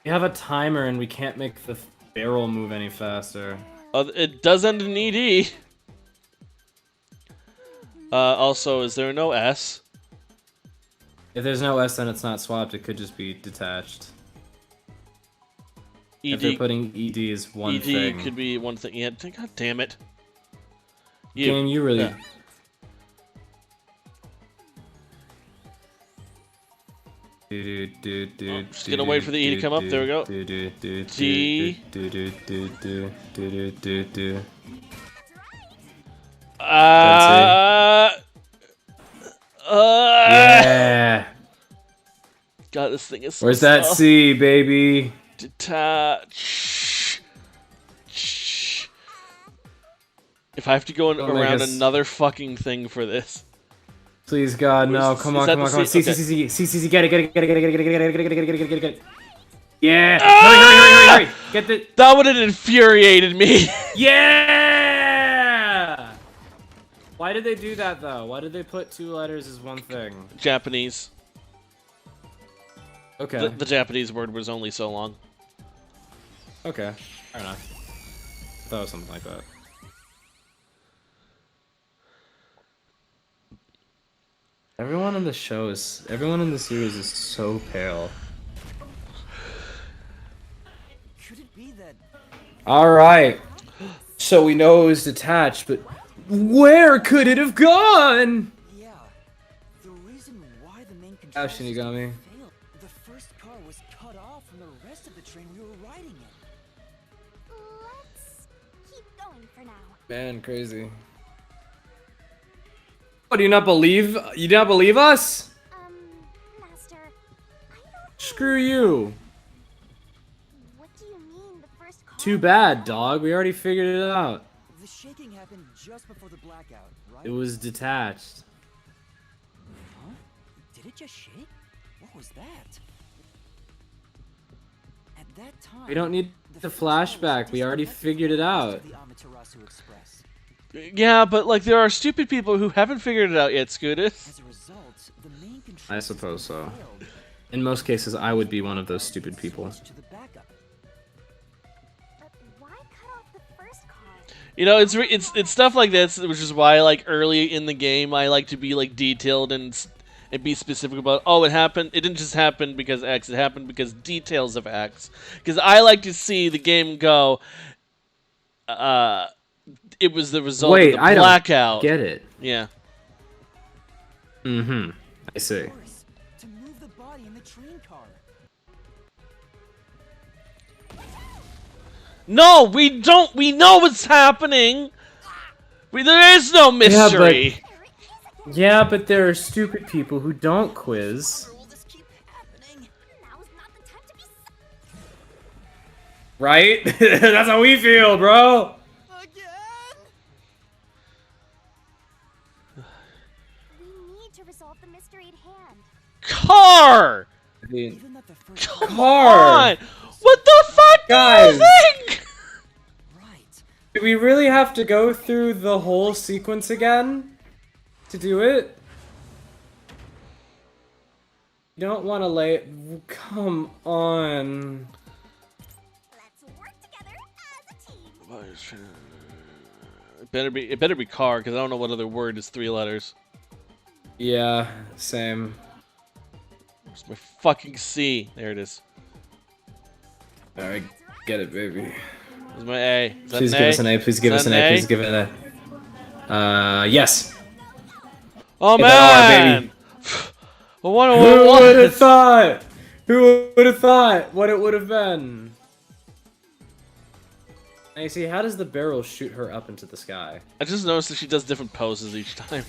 We have a timer and we can't make the barrel move any faster. It does end in ED. Also, is there no S? If there's no S, then it's not swapped. It could just be detached. If they're putting ED as one ED thing. could be one thing. Yeah, god damn it. Game, you really. Yeah. Just gonna wait for the E to come up. There we go. G. Yeah. God, this thing is so Where's that slow. C, baby? Detach. If I have to go Don't make around us- another fucking thing for this. Please, God, no! Where's- Come is on, that come on, the come on! C? C, Okay. C, C, C, C, C, get it, get it, get it, get it, get it, get it, get it, get it, get it, get it, get it, get it. Yeah! Hurry, hurry, hurry, hurry! Get the. That would have infuriated me. Yeah! Why did they do that though? Why did they put two letters as one thing? Japanese. Okay. The Japanese word was only so long. Okay. Fair enough. I thought it was something like that. Everyone in the series is so pale. could it be that Alright. So we know it was detached, but where could it have gone? yeah, the reason why the main control system Shinigami. failed, the first car was cut off from the rest of the train we were riding in. Let's keep going for now. Man, crazy. What, do you not believe? You do not believe us? Master, I don't. Screw you. What do you mean the first car? Too bad, dog. We already figured it out. The shaking happened just before the blackout, right? It was detached. Huh? Did it just shake? What was that? At that time, We don't need the flashback. We already figured it out. the Amaterasu Express. Yeah, but like there are stupid people who haven't figured it out yet, Scootus. As a result, the main control I suppose so. system failed. In most cases, I would be one of those stupid people. To the backup. But why cut off the first car? You know, it's stuff like this, which is why like early in the game I like to be like detailed and be specific about. Oh, it happened. It didn't just happen because X. It happened because details of X. Because I like to see the game go. It was the result Wait, of the I blackout. don't get it. Yeah. Mm-hmm. I see. To move the body in the train car. No, we don't. We know what's happening. There is no mystery. Yeah, but there are stupid people who don't quiz. Right? That's how we feel, bro. We need to resolve the mystery at hand. Car. Come on. What the fuck, guys? do you think? Do we really have to go through the whole sequence again to do it? You don't want to lay. Come on. Let's work together as a team. It better be car, because I don't know what other word is 3 letters. Yeah, same. Where's my fucking C? There it is. Alright, get it, baby. Where's my A? Is that Please an give A? us an A. Please give Is us an that A. an Please give it an A. Yes. Oh Get that R, man! baby. Well, what Who would have thought? Who would have thought what it would have been? Now you see, how does the barrel shoot her up into the sky? I just noticed that she does different poses each time.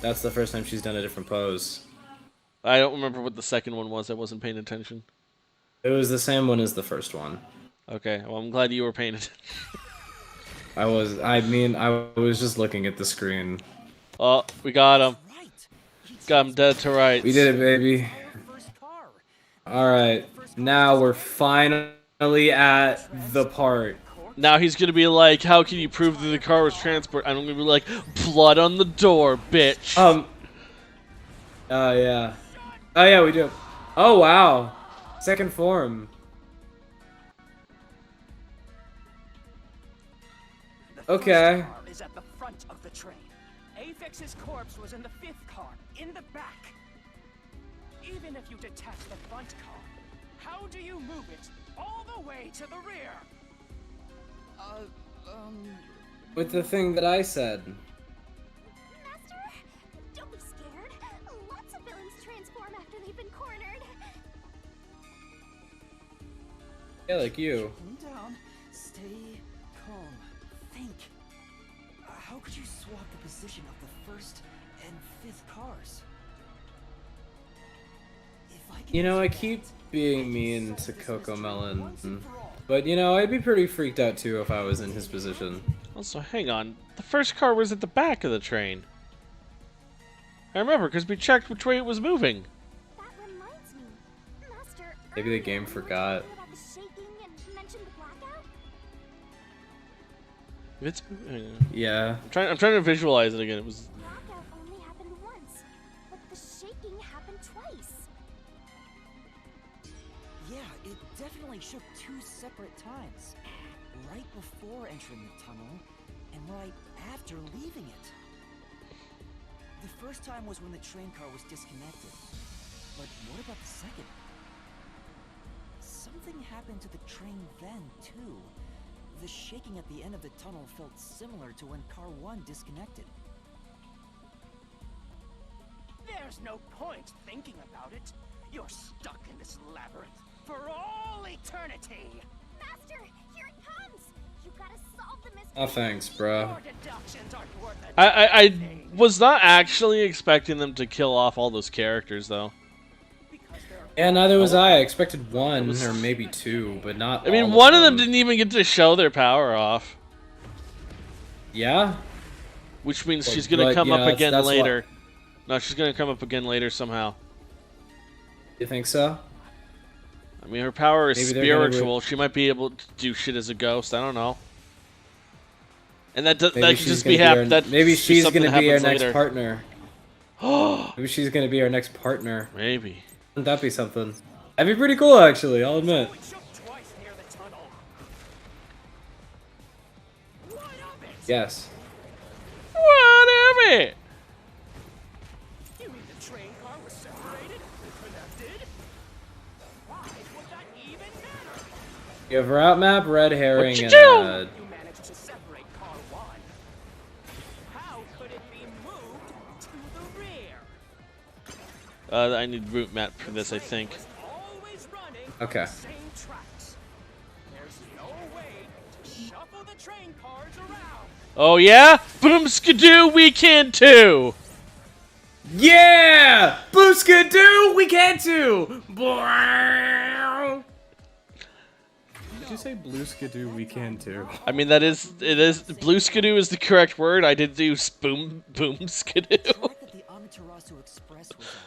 That's the first time she's done a different pose. I don't remember what the second one was. I wasn't paying attention. It was the same one as the first one. Okay, well, I'm glad you were paying attention. I was just looking at the screen. Oh, we got him. Got him dead to rights. We did it, baby. Alright, now we're finally at the part. Now he's gonna be like, how can you prove that the car was transport? I'm gonna be like, blood on the door, bitch. Oh, yeah. Oh, yeah, we do. Oh, wow. Second form. Okay. Is at the front of the train. Apex's corpse was in the 5th car, in the back. Even if you detach the front car, how do you move it all the way to the rear? With the thing that I said. Master, don't be scared. Lots of villains transform after they've been cornered. Yeah, like you. Calm down. Stay calm. Think. How could you swap the position of the 1st and 5th cars? If I can You know, I keep being mean to Coco Melon, but you know, I'd be pretty freaked out too if I was in his position. Also, hang on. The first car was at the back of the train. I remember, because we checked which way it was moving. That reminds me. Master, Maybe the game forgot. about the shaking and mentioned the blackout? If it's, Yeah. I'm trying to visualize it again. It was. Blackout only happened once, but the shaking happened twice. Yeah, it definitely shook 2 separate times. Right before entering the tunnel, and right after leaving it. The first time was when the train car was disconnected. But what about the second? Something happened to the train then, too. The shaking at the end of the tunnel felt similar to when car 1 disconnected. There's no point thinking about it. You're stuck in this labyrinth for all eternity. Master, here it comes. You gotta solve the mystery. Oh, thanks, bro. Your deductions aren't worth a I was not actually expecting them to kill off all those characters, though. Yeah, neither was I. I expected 1 or maybe 2, but not. I mean, all one of them didn't even get to show their power off. Yeah. Which means But- she's gonna but, come you up know, again that's later. No, she's gonna come up again later somehow. You think so? I mean, her power is Maybe they're gonna spiritual. She might be able to do shit as a ghost. I don't know. And that Maybe could she's just gonna be our- that. Maybe she's something gonna be our happens next later. partner. Maybe she's gonna be our next partner. Maybe. Wouldn't that be something? That'd be pretty cool, actually. I'll admit. Yes. What of it? You mean the train car was separated? Connected? Why would that even matter? You have route map, red herring, What you and do? You managed to separate car 1. How could it be moved to the rear? I need route map for this, I think. Always running Okay. the same tracks. There's no way Shuffle the train cars around. Oh yeah? Boom skidoo, we can too! Yeah! Boo-skidoo, we can too! Did you say blue skidoo, we can too? I mean, it is, blue skidoo is the correct word. I did do boom skidoo.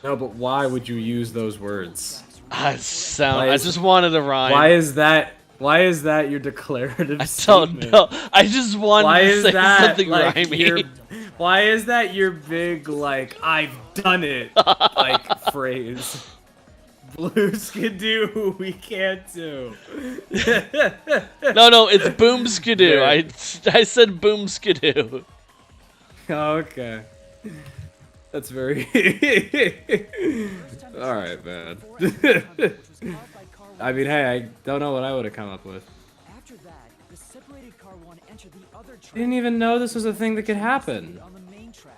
No, but why would you use those words? I just wanted a rhyme. Why is that your declarative I statement? don't know. I just wanted to say something like rhymey. why is that your big, like, I've done it, like, phrase? Blue skidoo, we can't do. No, it's boom skidoo. I said boom skidoo. Okay. That's very... Alright, man. I mean, hey, I don't know what I would have come up with. After that, the separated car 1 entered the other track. I didn't even know this was a thing that could happen. On the main track.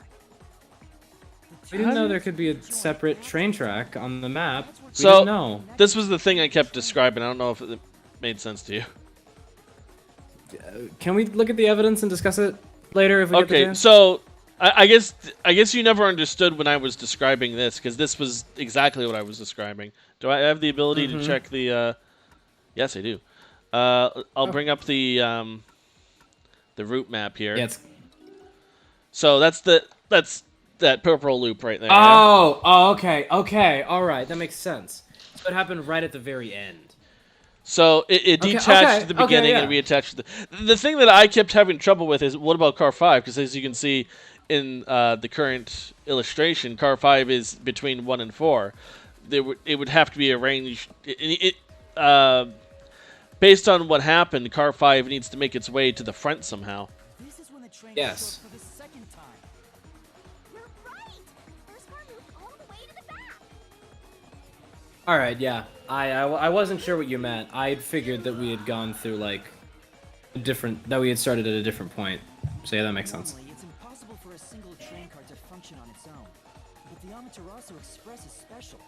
We didn't know there could be a separate train track on the map. We So, didn't know. this was the thing I kept describing. I don't know if it made sense to you. Can we look at the evidence and discuss it later if we get the Okay, chance? so I guess you never understood when I was describing this, because this was exactly what I was describing. Do I have the ability to check the? Yes, I do. I'll bring up the route map here. Yeah, So that's that purple loop right there. Oh, okay, all right, that makes sense. So it happened right at the very end. So it detached at the beginning and reattached to the thing that I kept having trouble with is, what about car 5? Because as you can see in the current illustration, car 5 is between 1 and 4. It would have to be arranged. Based on what happened, car 5 needs to make its way to the front somehow. This is when the train Yes. for the second time. You're right! First car moved all the way to the back! All right, yeah. I wasn't sure what you meant. I'd figured that we had gone through like that we had started at a different point. So yeah, that makes sense. Normally, it's impossible for a single train car to function on its own. But the Amaterasu Express is special.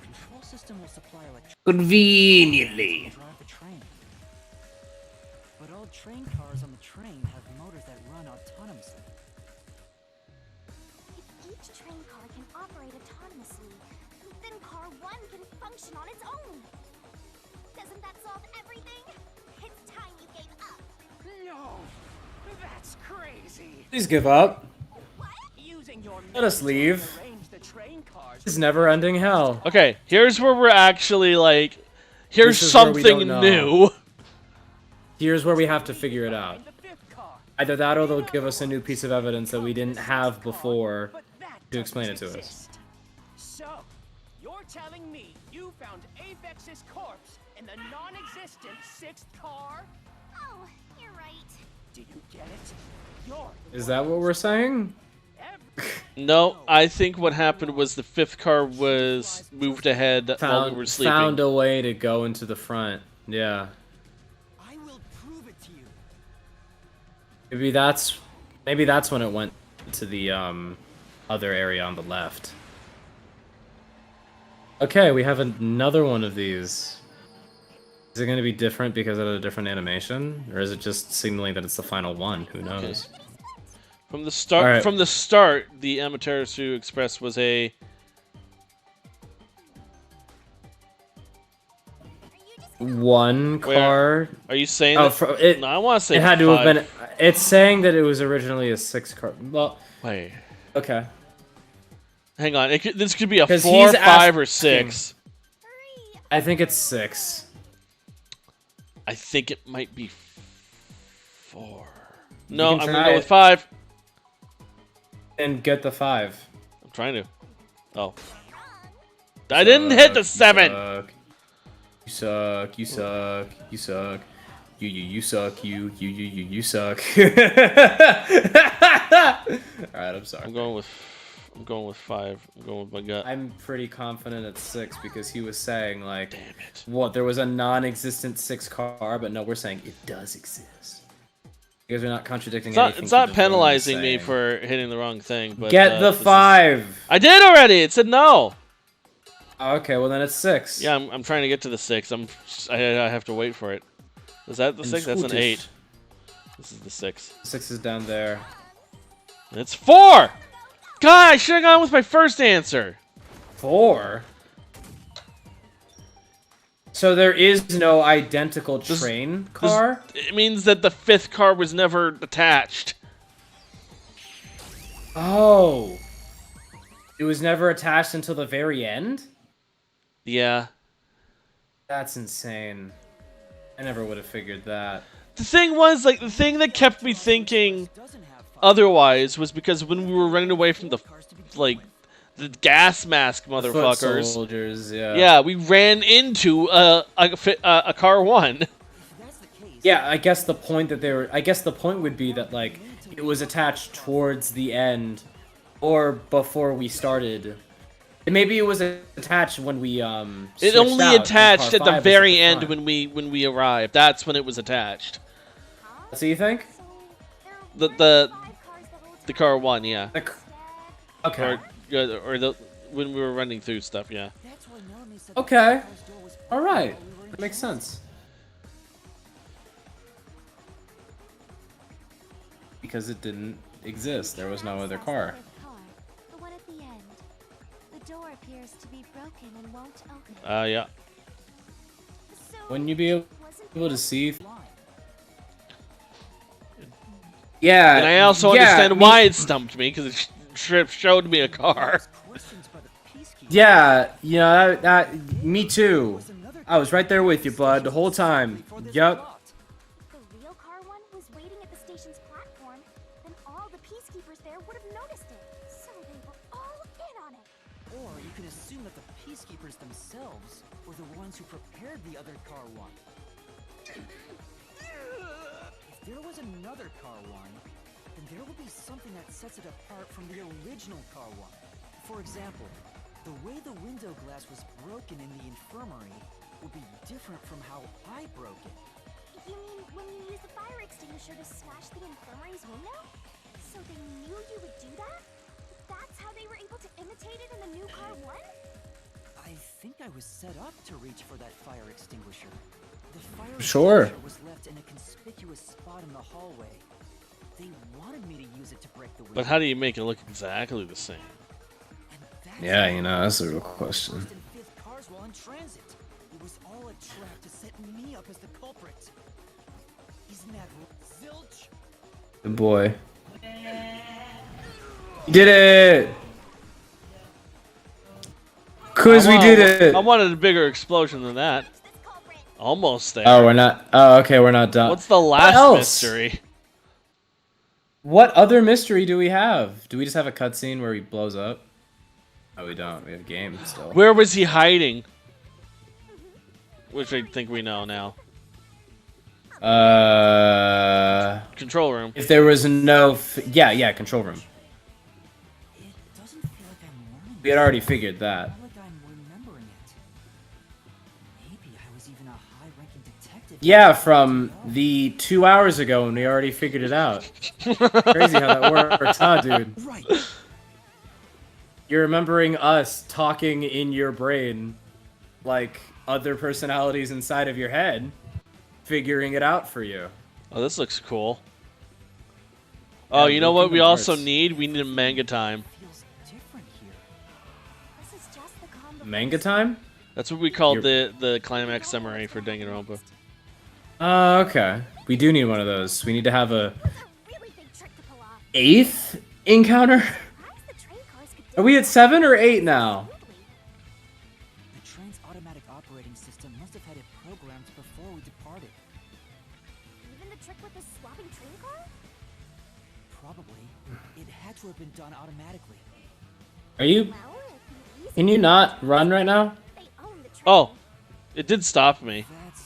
The control system will supply electricity Conveniently. to drive the train. But all train cars on the train have motors that run autonomously. If each train car can operate autonomously, then car 1 can function on its own! Doesn't that solve everything? It's time you gave up! No, that's crazy. Please give up. Using your Let us leave. to arrange the train cars. This is never-ending hell. Okay, here's where we're actually like, here's This is where we something don't know. new. Here's where we have to figure it out. The 5th car. Either that or they'll give us a new piece of evidence that we didn't have before But that to explain it doesn't to us. exist. So, you're telling me you found Avex's corpse in the non-existent 6th car? Oh, you're right. Do you get it? You're the Is that what we're saying? No, I think what happened was the 5th car was moved ahead while we were sleeping. Found a way to go into the front. Yeah. I will prove it to you. Maybe that's when it went to the other area on the left. Okay, we have another one of these. Is it going to be different because it had a different animation, or is it just signaling that it's the final one? Who knows? From the start, the Amaterasu Express was a one car. Are you saying Oh, that? No, I want to say it had to 5. have been. It's saying that it was originally a 6 car. Well, Wait, okay. hang on. This could be a 'Cause 4, he's 5, or asking. 6. I think it's 6. I think it might be 4. No, I'm can gonna try go it. with 5. And get the 5. I'm trying to. Oh, I didn't hit the 7. You suck. You suck. You suck. You suck. You suck. Alright, I'm sorry. I'm going with 5. I'm going with my gut. I'm pretty confident it's 6 because he was saying like, Damn it. what? There was a non-existent 6 car, but no, we're saying it does exist. Because we're not contradicting anything. It's not Keith is penalizing me saying. for hitting the wrong thing. But Get the this is- 5. I did already. It said no. Okay, well then it's 6. Yeah, I'm trying to get to the 6. I have to wait for it. Is that the And 6? That's an Scootus. 8. This is the 6. 6 is down there. And it's 4! God, I should have gone with my first answer. 4? So there is no identical train car? It means that the 5th car was never attached. Oh. It was never attached until the very end? Yeah. That's insane. I never would have figured that. The thing was, like, the thing that kept me thinking otherwise was because when we were running away from the, like, the gas mask motherfuckers. Foot soldiers, yeah. Yeah, we ran into a car 1. Yeah, I guess the point that they were... I guess the point would be that, like, it was attached towards the end or before we started. And maybe it was attached when we, It only out, attached at the very end front. when we arrived. That's when it was attached. So you think? The car 1, yeah. Okay. Or the when we were running through stuff, yeah. Okay. Alright. That makes sense. Because it didn't exist. There was no other car. The one at the end. The door appears to be broken and won't open. Yeah. Wouldn't you be able to see? Yeah. And I also understand why it stumped me, because it showed me a car. Yeah, you know, me too. I was right there with you, bud, the whole time. Yup. The real car 1 was waiting at the station's platform, then all the peacekeepers there would have noticed it. So they were all in on it. Or you can assume that the peacekeepers themselves were the ones who prepared the other car 1. If there was another car 1, then there will be something that sets it apart from the original car 1. For example, the way the window glass was broken in the infirmary would be different from how I broke it. You mean when you used the fire extinguisher to smash the infirmary's window? So they knew you would do that? That's how they were able to imitate it in the new car 1? I think I was set up to reach for that fire extinguisher. The fire Sure. extinguisher was left in a conspicuous spot in the hallway. They wanted me to use it to break the window. But how do you make it look exactly the same? Yeah, you know, that's a real question. First and fifth cars while in transit. It was all a trap to set me up as the culprit. Isn't that zilch? Good boy. You did it! Cause we did it! I wanted a bigger explosion than that. Almost there. Oh, we're not. Oh, okay, we're not done. What's the last mystery? What other mystery do we have? Do we just have a cutscene where he blows up? Oh, we don't. We have a game still. Where was he hiding? Which I think we know now. Control room. If there was no... yeah, control room. We had already figured that. Yeah, from the 2 hours ago when we already figured it out. Crazy how that works, huh, dude? Right. You're remembering us talking in your brain like other personalities inside of your head, figuring it out for you. Oh, this looks cool. Oh, you know what we also need? We need a manga time. Manga time? That's what we call the climax summary for Danganronpa. Okay. We do need one of those. We need to have a 8th encounter? Are we at 7 or 8 now? The train's automatic operating system must have had it programmed before we departed. Even the trick with the swapping train car? Probably. It had to have been done automatically. Are you... Can you not run right now? Oh, it did stop me. That's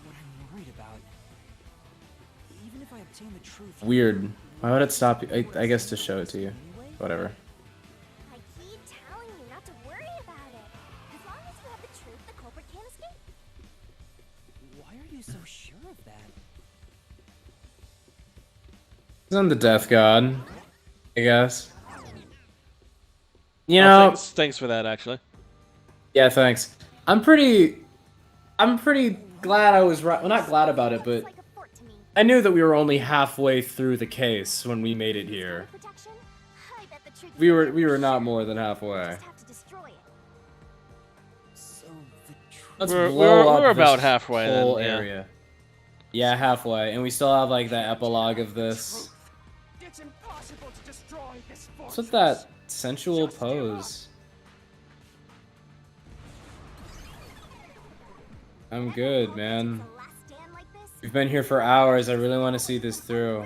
what I'm worried about. Even if I obtain the truth... Weird. Why would it stop you? I guess to show it to you. Whatever. I keep telling you not to worry about it. As long as you have the truth, the culprit can't escape. Why are you so sure of that? I'm the death god, I guess. You know... Thanks for that, actually. Yeah, thanks. I'm pretty glad I was right. Well, not glad about it, but I knew that we were only halfway through the case when we made it here. We were not more than halfway. Let's blow up we're about this halfway whole then, yeah. area. Yeah, halfway, and we still have like the epilogue of this. What's with that sensual pose? I'm good, man. We've been here for hours. I really want to see this through.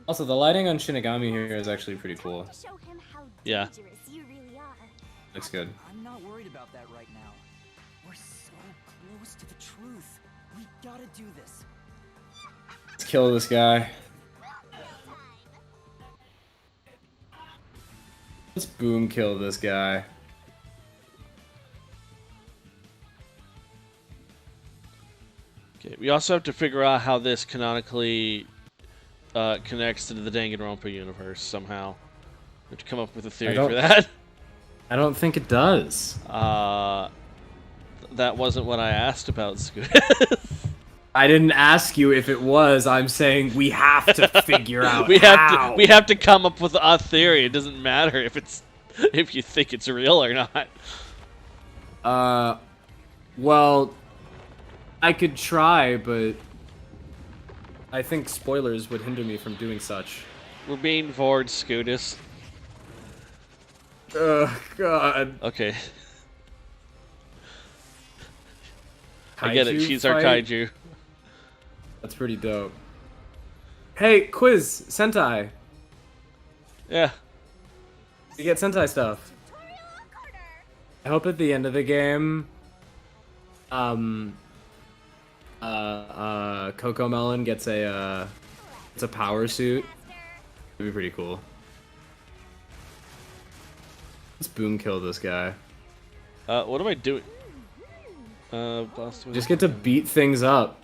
Also, the lighting on Shinigami here is actually pretty cool. Yeah. Looks good. I'm not worried about that right now. We're so close to the truth. We gotta do this. Let's kill this guy. Let's boom kill this guy. Okay, we also have to figure out how this canonically connects to the Danganronpa universe somehow. We have to come up with a theory for that. I don't think it does. That wasn't what I asked about, Scootus. I didn't ask you if it was. I'm saying we have to figure out we how. have to come up with a theory. It doesn't matter if you think it's real or not. Well, I could try, but I think spoilers would hinder me from doing such. We're being bored, Scootus. Oh, God. Okay. I get it. She's our fight? kaiju. That's pretty dope. Hey, quiz, Sentai. Yeah. You get Sentai stuff. I hope at the end of the game, Coco Melon gets a power suit. It'd be pretty cool. Let's boom kill this guy. What am I doing? Just get to beat things up,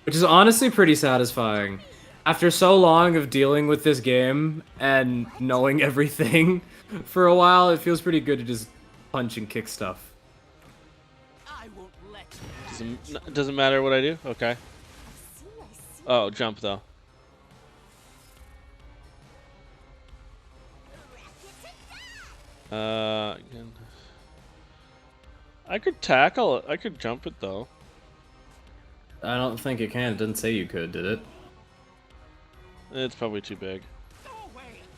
which is honestly pretty satisfying. After so long of dealing with this game and knowing everything for a while, it feels pretty good to just punch and kick stuff. Doesn't matter what I do? Okay. Oh, jump though. Again. I could tackle it. I could jump it though. I don't think it can. It didn't say you could, did it? It's probably too big.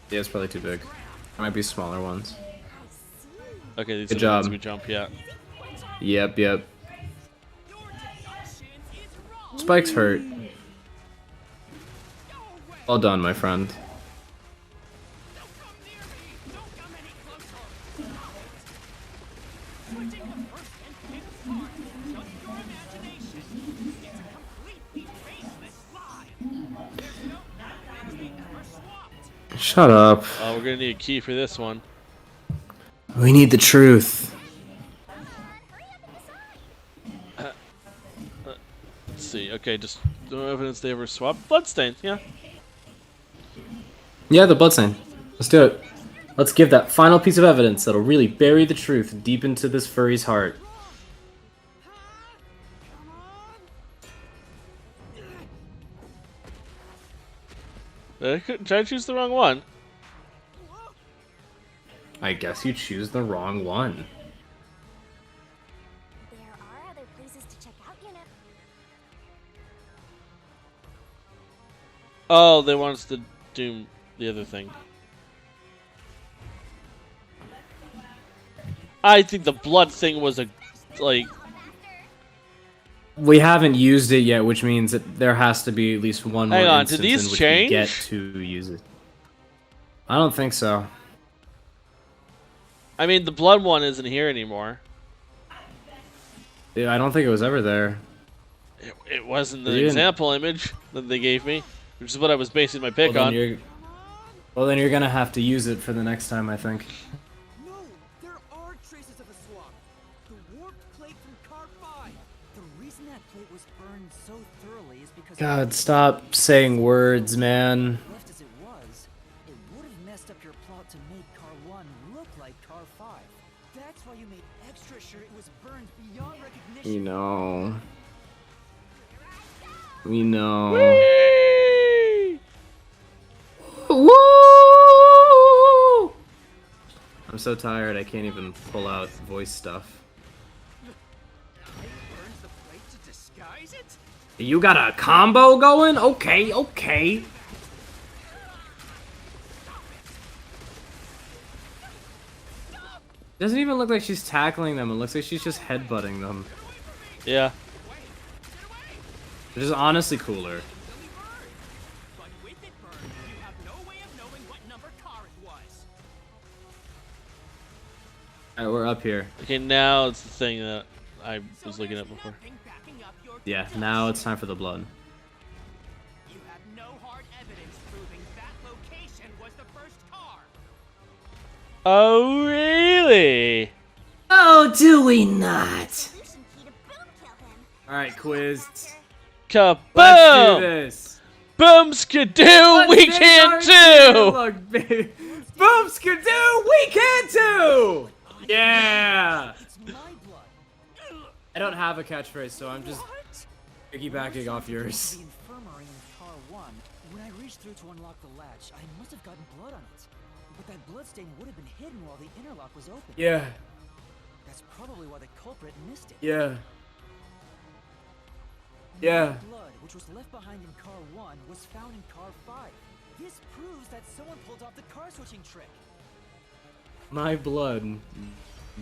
Yeah, it's probably too big. There might be smaller ones. Okay, these Good are the job. ones we jump, yeah. Yep. Spikes hurt. Well done, my friend. Shut up. Oh, we're gonna need a key for this one. We need the truth. Let's see. Okay, just no evidence they ever swapped. Bloodstains, yeah. Yeah, the bloodstain. Let's do it. Let's give that final piece of evidence that'll really bury the truth deep into this furry's heart. Did I choose the wrong one? I guess you choose the wrong one. There are other places to check out, you know. Oh, they want us to do the other thing. I think the blood thing was a, like... We haven't used it yet, which means that there has to be at least one more Hang on, instance did these in which change? we get to use it. I don't think so. I mean, the blood one isn't here anymore. Yeah, I don't think it was ever there. It wasn't the You didn't- example image that they gave me, which is what I was basing my pick on. Well, then you're gonna have to use it for the next time, I think. No, there are traces of a swap. The warped plate from Car 5. The reason that plate was burned so thoroughly is because God, stop saying words, man. left as it was, it would have messed up your plot to make Car 1 look like Car 5. That's why you made extra sure it was burned beyond recognition. You know. We know. Whee! Woo! I'm so tired I can't even pull out voice stuff. You got a combo going? Okay, okay. Doesn't even look like she's tackling them. It looks like she's just headbutting them. Yeah. Which is honestly cooler. Alright, we're up here. Okay, now it's the thing that I was looking at before. Yeah, now it's time for the blood. You have no hard evidence proving that location was the first car. Oh, really? Oh, do we not? Alright, quiz. Kaboom! Let's do this. Boom skidoo, we can too! Look, baby. Boom skidoo, we can too! Yeah! I don't have a catchphrase, so I'm just piggybacking off yours. The infirmary in car 1. When I reached through to unlock the latch, I must have gotten blood on it. But that bloodstain would have been hidden while the interlock was open. Yeah. That's probably why the culprit missed it. Yeah. Yeah. The blood, which was left behind in car 1, was found in car 5. This proves that someone pulled off the car switching trick. My blood.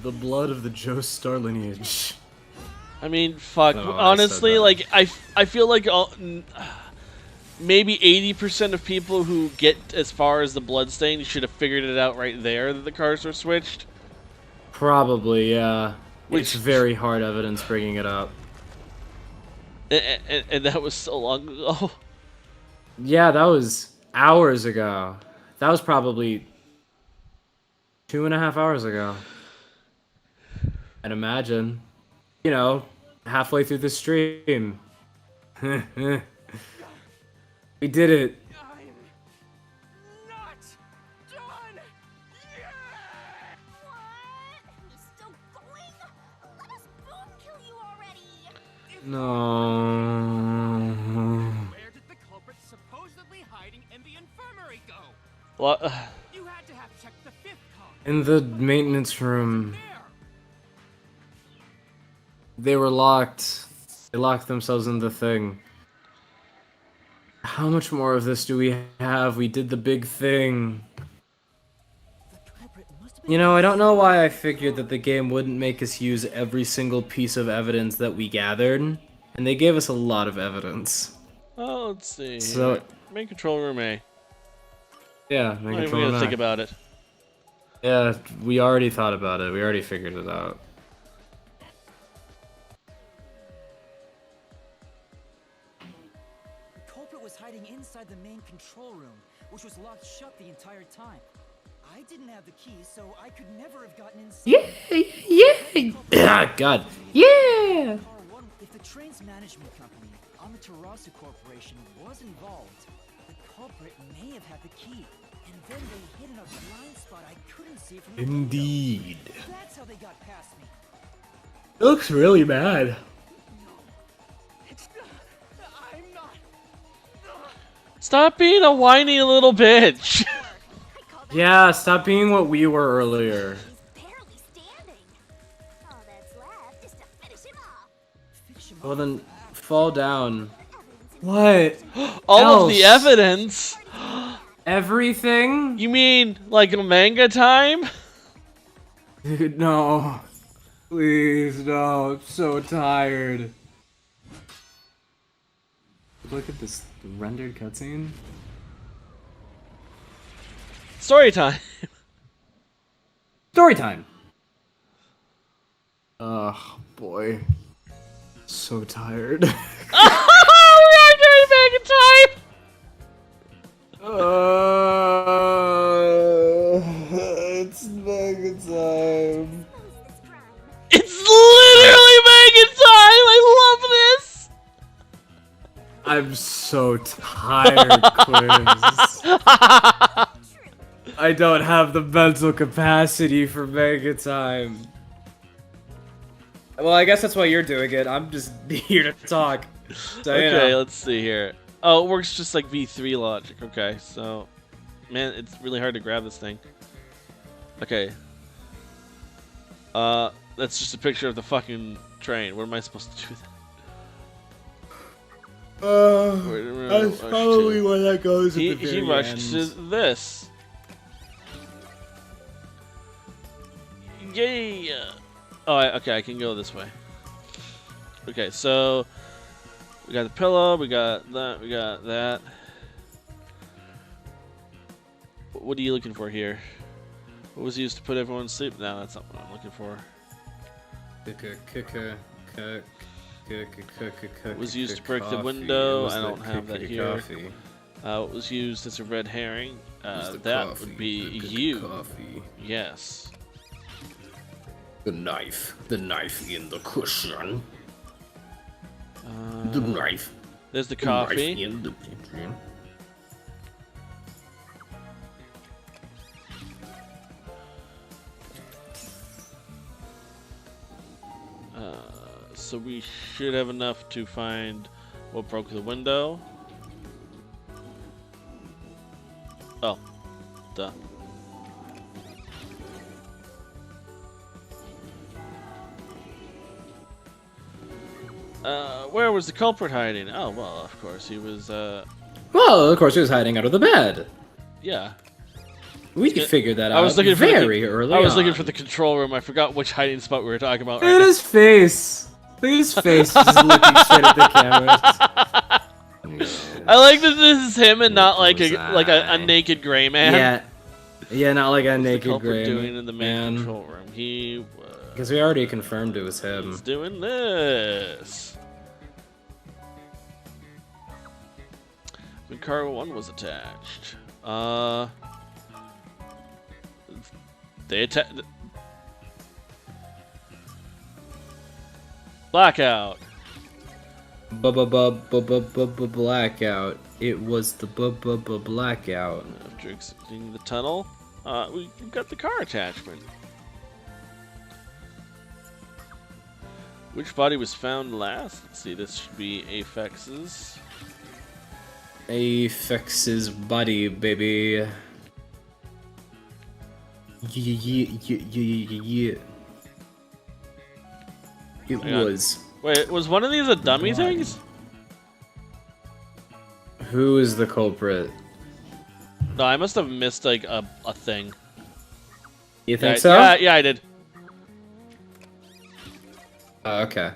The blood of the Joestar lineage. I mean, fuck. No, honestly, like, I feel like maybe 80% of people who get as far as the bloodstain should have figured it out right there that the cars were switched. Probably, yeah. It's very hard evidence bringing it up. And that was so long ago. Yeah, that was hours ago. That was probably 2.5 hours ago. I'd imagine. You know, halfway through the stream. We did it. I'm not done yet. What? He's still going? Let us boom kill you already. No. Where did the culprit supposedly hiding in the infirmary go? What? You had to have checked the 5th car. In the maintenance room. They were locked. They locked themselves in the thing. How much more of this do we have? We did the big thing. You know, I don't know why I figured that the game wouldn't make us use every single piece of evidence that we gathered. And they gave us a lot of evidence. Oh, let's see. So, main control room A. yeah, We gotta think about it. Yeah, we already thought about it. We already figured it out. The culprit was hiding inside the main control room, which was locked shut the entire time. I didn't have the key, so I could never have gotten inside. Yeah! God. Yeah! If the train's management company, Amaterasu Corporation, was involved, the culprit may have had the key, and then they hid in a blind spot I couldn't see from the Indeed. window. That's how they got past me. It looks really bad. I'm not. Stop being a whiny little bitch. Yeah, stop being what we were earlier. Barely standing. All that's left is to finish him off. Well then, fall down. What? All of the evidence. Everything? You mean like a manga time? Dude, no. Please, no. I'm so tired. Look at this rendered cutscene. Story time. Story time. Oh boy. So tired. We are doing manga time. It's mega time. It's literally manga time. I love this. I'm so tired, Quiz. I don't have the mental capacity for mega time. Well, I guess that's why you're doing it. I'm just here to talk. So, Okay, you know. let's see here. Oh, it works just like V3 logic. Okay, so man, it's really hard to grab this thing. Okay. That's just a picture of the fucking train. What am I supposed to do then? That's probably where that goes. He rushed to this. Yeah. Oh, okay. I can go this way. Okay, so we got the pillow. We got that. We got that. What are you looking for here? What was used to put everyone to sleep? No, that's not what I'm looking for. What was used to break the window? I don't have that here. What was used as a red herring? That would be you. Yes. The knife in the cushion. The knife. There's the coffee. Knife in the kitchen. So we should have enough to find what broke the window. Oh, duh. Where was the culprit hiding? Oh, well, of course, he was, Well, of course, he was hiding out of the bed. Yeah. We could figure that out I was looking very early I was on. looking for the control room. I forgot which hiding spot we were talking about Look at his face. Look at his face just looking straight at the camera. I like that this is him and not like a naked gray man. Yeah, not like a What's the naked culprit gray doing in the main control room? He because we already confirmed it was him. He's doing this. When cargo 1 was attached. They attacked. Blackout. Blackout. It was the blackout. After exiting the tunnel, we got the car attachment. Which body was found last? Let's see, this should be Afex's. Afex's body, baby. Yeah. It was. Wait, was one of these a dummy things? Who is the culprit? No, I must have missed like a thing. You think so? Yeah, I did. Okay.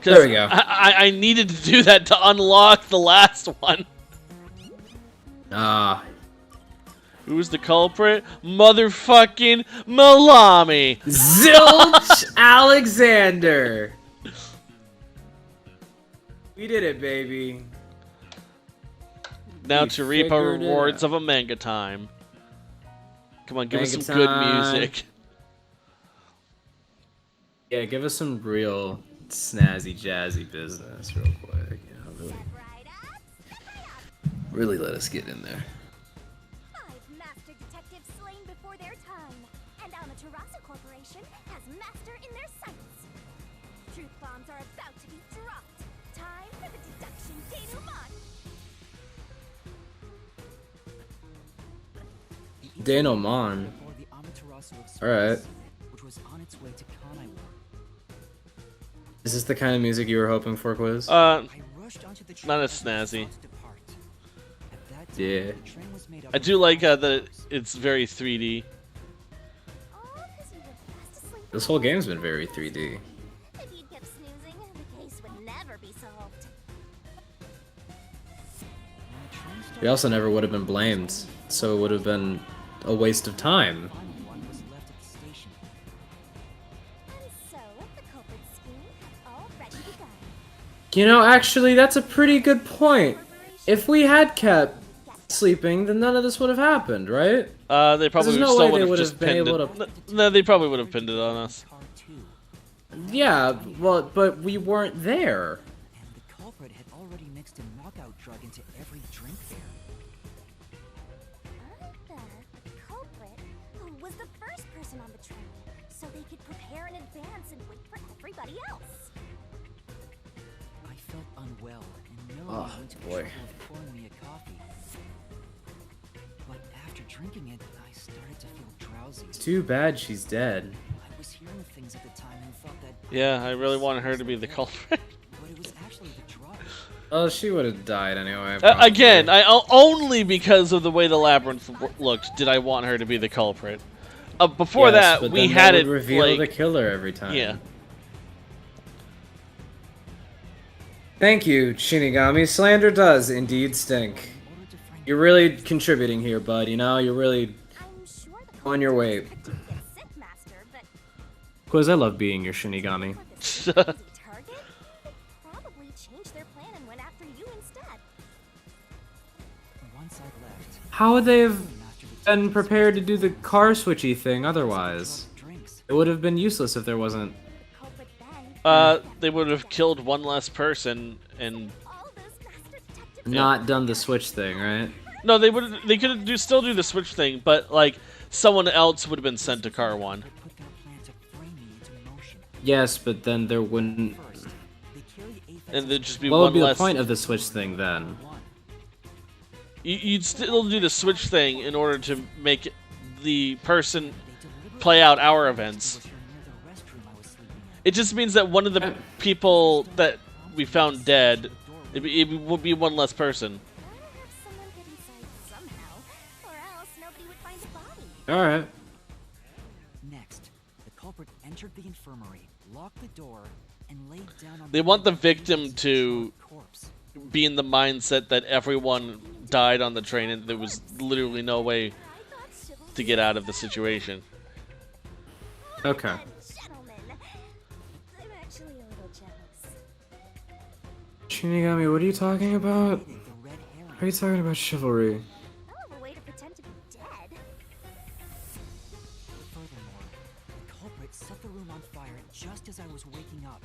There we go. I needed to do that to unlock the last one. Ah. Who's the culprit? Motherfucking Malami! Zilch Alexander! We did it, baby. Now We to reap our figured it rewards out. of a manga time. Come on, give us Manga some good time. music. Yeah, give us some real snazzy, jazzy business real quick. You know, really let us get in there. 5 master detectives slain before their time, and Amaterasu Corporation has master in their sights. Truth bombs are about to be dropped. Time for the deduction Denouement. denouement. Aboard the Amaterasu Express, Alright. which was on its way to Kanaiwa. Is this the kind of music you were hoping for, Quiz? I rushed onto the train Not as as snazzy. to depart. At that time, Yeah. the train was made up I of do like cars. that it's very 3D. This whole game's been very 3D. If you'd kept snoozing, the case would never be solved. We also never would have been blamed, so it would have been a waste of time. One was left at the station. And so, the culprit's scheme had already begun. You know, actually, that's a pretty good point. If we had kept sleeping, then none of this would have happened, right? They probably There's no still way would they have would just have been pinned able it. to. No, they probably would have pinned it on us. Yeah, well, but we weren't there. And the culprit had already mixed a knockout drug into every drink there. I bet the culprit, who was the first person on the train, so they could prepare in advance and wait for everybody else. I felt unwell and nearly Oh, went to the boy. trouble of pouring me a coffee. But after drinking it, I started to feel drowsy. It's too bad she's dead. I was hearing things at the time and thought that Yeah, I really wanted her to be the culprit. but it was actually the drug. Oh, she would have died anyway. probably. Again, only because of the way the labyrinth looked did I want her to be the culprit. Before Yes, that, but we then had that it would reveal like the killer every time. yeah. Thank you, Shinigami. Slander does indeed stink. You're really contributing here, bud. You know, you're really I'm sure the on your way. culprit did get sick, Master, but Quiz, I love being your Shinigami. for this easy target, they probably changed their plan and went after you instead. Once I left, How would they have Master been Detectives prepared to do the car switchy thing otherwise? drinks. It would have been useless if there wasn't. The culprit then They would have killed one less person, and all those Master Detectives Not done the switch thing, right? no, they could still do the switch thing, but like someone else would have been sent to Car 1. Put their plan to frame me into motion. Yes, but then there wouldn't. First, they carry Aphex And there'd just be What one would be the less. point of the switch thing then? You'd still do the switch thing in order to make the person play out our events. It just means that one of the people that we found dead, it would be one less person. better have someone get inside somehow, or else nobody would find the body. Alright. Next, the culprit entered the infirmary, locked the door, and laid down on They want the victim to corpse. be in the mindset that everyone died on the train and there was literally no way to get out of the situation. Okay. Gentlemen, I'm actually a little jealous. Shinigami, what are you talking about? The red herring. Are you talking about chivalry? Hell of a way to pretend to be dead. Furthermore, the culprit set the room on fire just as I was waking up.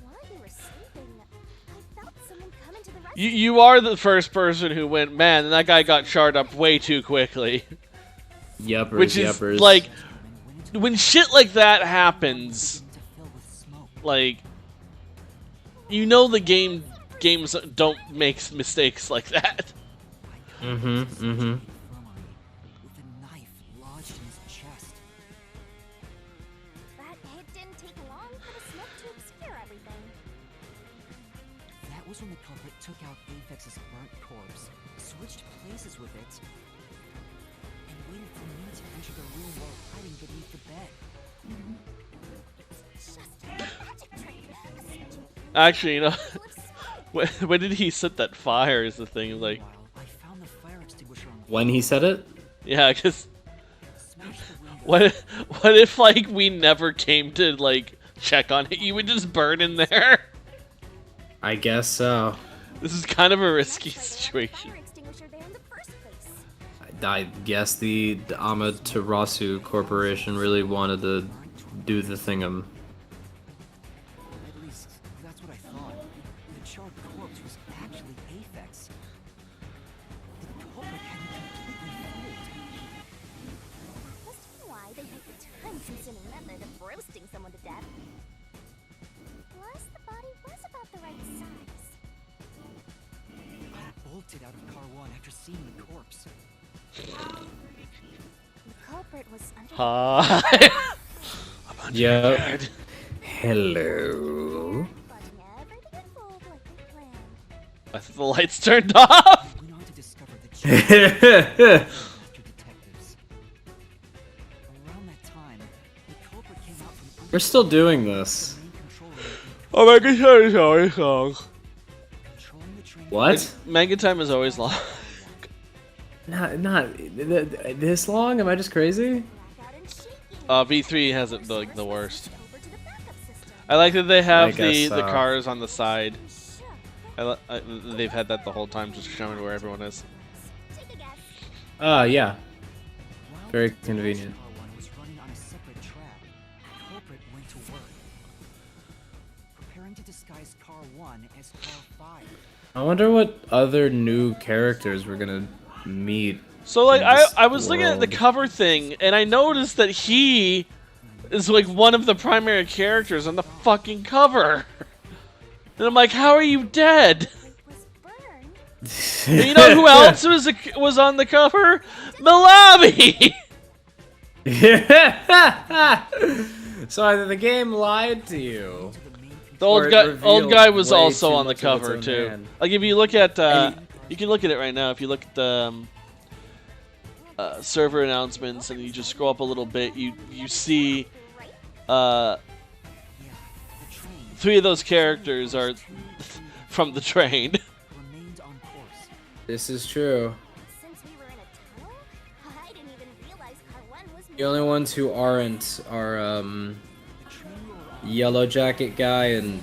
While you were sleeping, I felt someone come into the restroom. You are the first person who went, man, that guy got charred up way too quickly. Yuppers, Which is yuppers. like, when shit like that happens, To fill with smoke. like, you know the games don't make mistakes like that. Mm-hmm, mm-hmm. With a knife lodged in his chest. But it didn't take long for the smoke to obscure everything. That was when the culprit took out Aphex's burnt corpse, switched places with it, and waited for me to enter the room while hiding beneath the bed. Just a magic trick. Actually, you know, when did he set that fire is the thing, like, Meanwhile, I found the fire extinguisher on the When he said it? yeah, because smashed the window. what if, like, we never came to, like, check on it? You would just burn in there? I guess so. This is kind of a risky Fire situation. extinguisher there in the first place. I guess the Amaterasu Corporation really wanted to do the thingum. At least, that's what I thought. The charred corpse was actually Aphex. The culprit had me completely fooled. Must be why they picked the time-consuming method of roasting someone to death. Plus, the body was about the right size. I bolted out of car 1 after seeing the corpse. The culprit was under Hi. Yep. Hello. letting everything unfold like they planned. I thought the lights turned off. We went on to discover the Master Detectives. Around that time, the culprit came out from under We're still doing this. the main control room, Oh, Manga Time is always long. controlling the train. What? Manga Time is always long. Not this long? Am I just crazy? Blackout and shaking. V3 has it like the worst. Over to the backup system. I like that they have I guess the so. cars on the side. Sure. They've had that the whole time, just showing where everyone is. Take a guess. Yeah. While Very the convenient. car 1 was running on a separate track, the culprit went to work, preparing to disguise car 1 as car 5. I wonder what other new characters we're gonna meet. So like in this I was looking at the world. cover thing, and I noticed that he is like one of the primary characters on the fucking cover. And I'm like, how are you dead? And you know who else was on the cover? Milabi! So either the game lied to you. The or it old guy revealed was way also too on the much of its cover own too. hand. Like if you look at, you can look at it right now. If you look at the server announcements and you just scroll up a little bit, you see 3 of those characters are from the train. This is true. Since we were in a tunnel, I didn't even realize car 1 was The only ones who aren't are Yellow Jacket guy and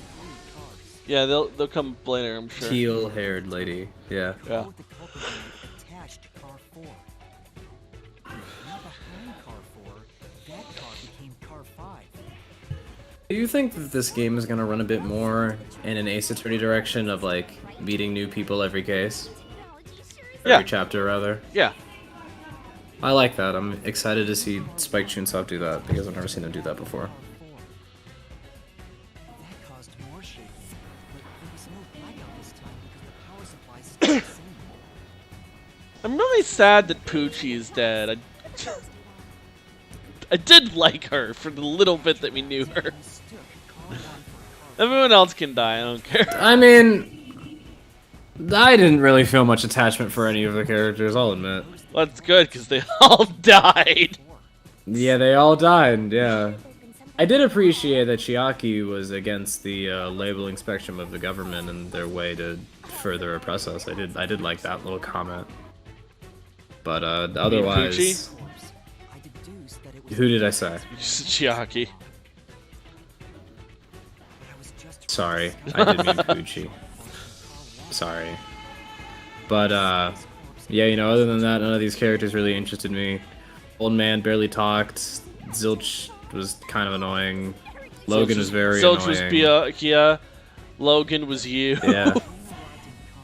Yeah, they'll come later, I'm sure. teal-haired lady. Yeah. Yeah. Attached to car 4. Now behind car 4, that car became car 5. Do you think that this game is gonna run a bit more in an Ace Attorney direction of like meeting new people every case? Yeah. Every chapter, rather. Yeah. I like that. I'm excited to see Spike Chunsoft do that because I've never seen him do that before. That caused more shaking, but there was no blackout this time because the power supply stayed the same. I'm really sad that Poochie is dead. I did like her for the little bit that we knew her. Everyone else can die, I don't care. I mean, I didn't really feel much attachment for any of the characters, I'll admit. Well, that's good, because they all died. Yeah, they all died, yeah. I did appreciate that Chiaki was against the labeling spectrum of the government and their way to further oppress us. I did like that little comment. But otherwise... Who did I say? Chiaki. Sorry, I did mean Poochie. Sorry. But, yeah, you know, other than that, none of these characters really interested me. Old man barely talked. Zilch was kind of annoying. Logan was very annoying. Zilch was Kia. Logan was you. Yeah.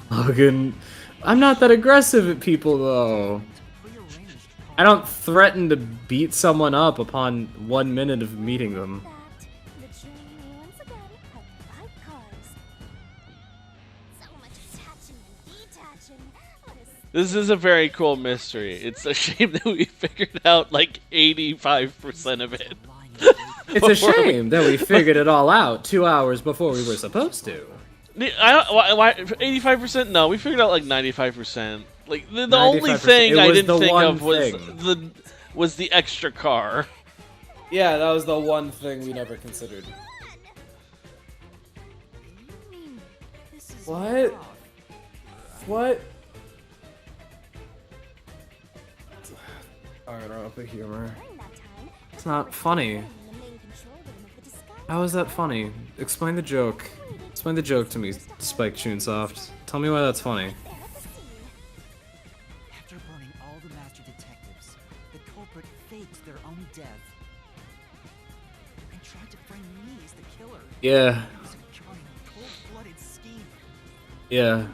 Logan... I'm not that aggressive at people, though. I don't threaten to beat someone up upon 1 minute of meeting them. This is a very cool mystery. It's a shame that we figured out like 85% of it. It's a shame that we figured it all out 2 hours before we were supposed to. Why 85%? No, we figured out like 95%. Like the only thing I didn't think of was the extra car. Yeah, that was the one thing we never considered. What? What? Danganronpa humor. It's not funny. How is that funny? Explain the joke. Explain the joke to me, Spike Chunsoft. Tell me why that's funny. After burning all the master detectives, the culprit faked their own death and tried to frame me as the killer. Yeah. It was a cold-blooded scheme. Yeah.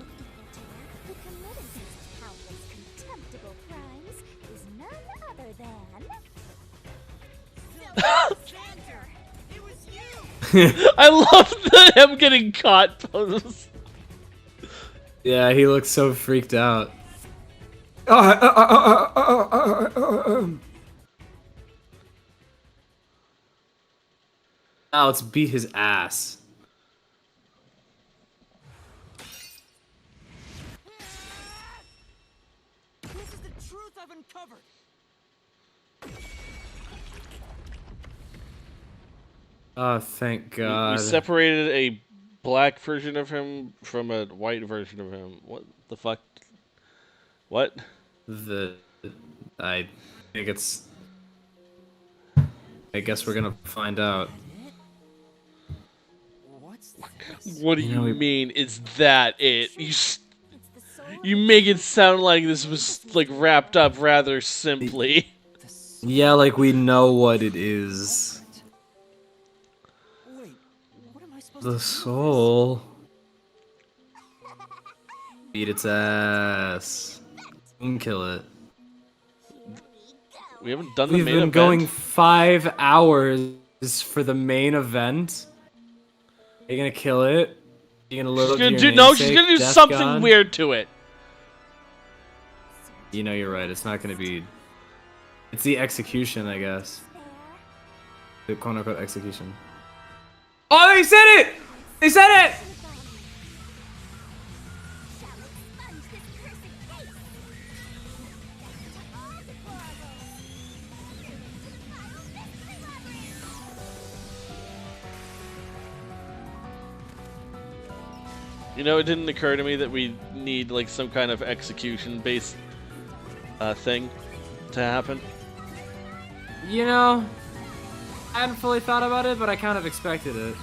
Who committed these countless contemptible crimes is none other than... It was you! I love him getting caught pose. Yeah, he looks so freaked out. Now let's beat his ass. This is the truth I've uncovered. Oh, thank God. We separated a black version of him from a white version of him. What the fuck? What? I think it's... I guess we're gonna find out. What do you mean? Is that it? You make it sound like this was like wrapped up rather simply. Yeah, like we know what it is. The soul. Beat its ass. And kill it. We haven't done the We've main been event. going 5 hours for the main event. Are you gonna kill it? Are you gonna live up to your she's namesake, gonna do Death something God? weird to it. You know you're right. It's not gonna be. It's the execution, I guess. The quote-unquote execution. Oh, they said it! They said it! You know, it didn't occur to me that we need like some kind of execution-based thing to happen. You know, I hadn't fully thought about it, but I kind of expected it.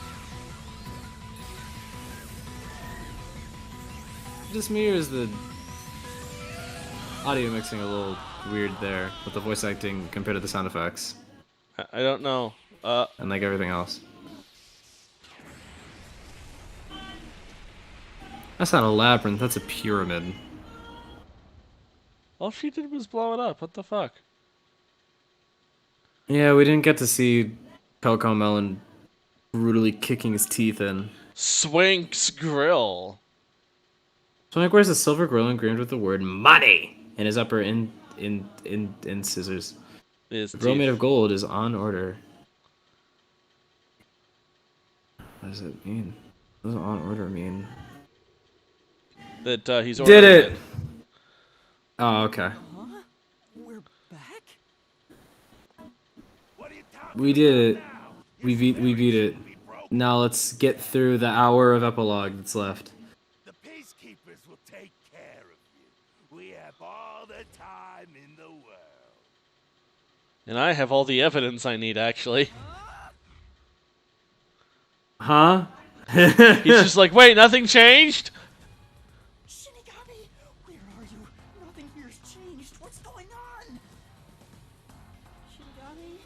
Just me, or is the audio mixing a little weird there with the voice acting compared to the sound effects? I don't know. And like everything else. That's not a labyrinth, that's a pyramid. All she did was blow it up. What the fuck? Yeah, we didn't get to see Coco Melon brutally kicking his teeth in. Swink's grill. Swank wears a silver grill engraved with the word money in his upper in scissors. His The grill teeth. made of gold is on order. What does it mean? What does on order mean? That he's Did ordering it! Oh, okay. Huh? We're back? We did it. We beat it. Now let's get through the hour of epilogue that's left. The peacekeepers will take care of you. We have all the time in the world. And I have all the evidence I need, actually. Huh? He's just like, wait, nothing changed? Shinigami, where are you? Nothing here's changed. What's going on? Shinigami,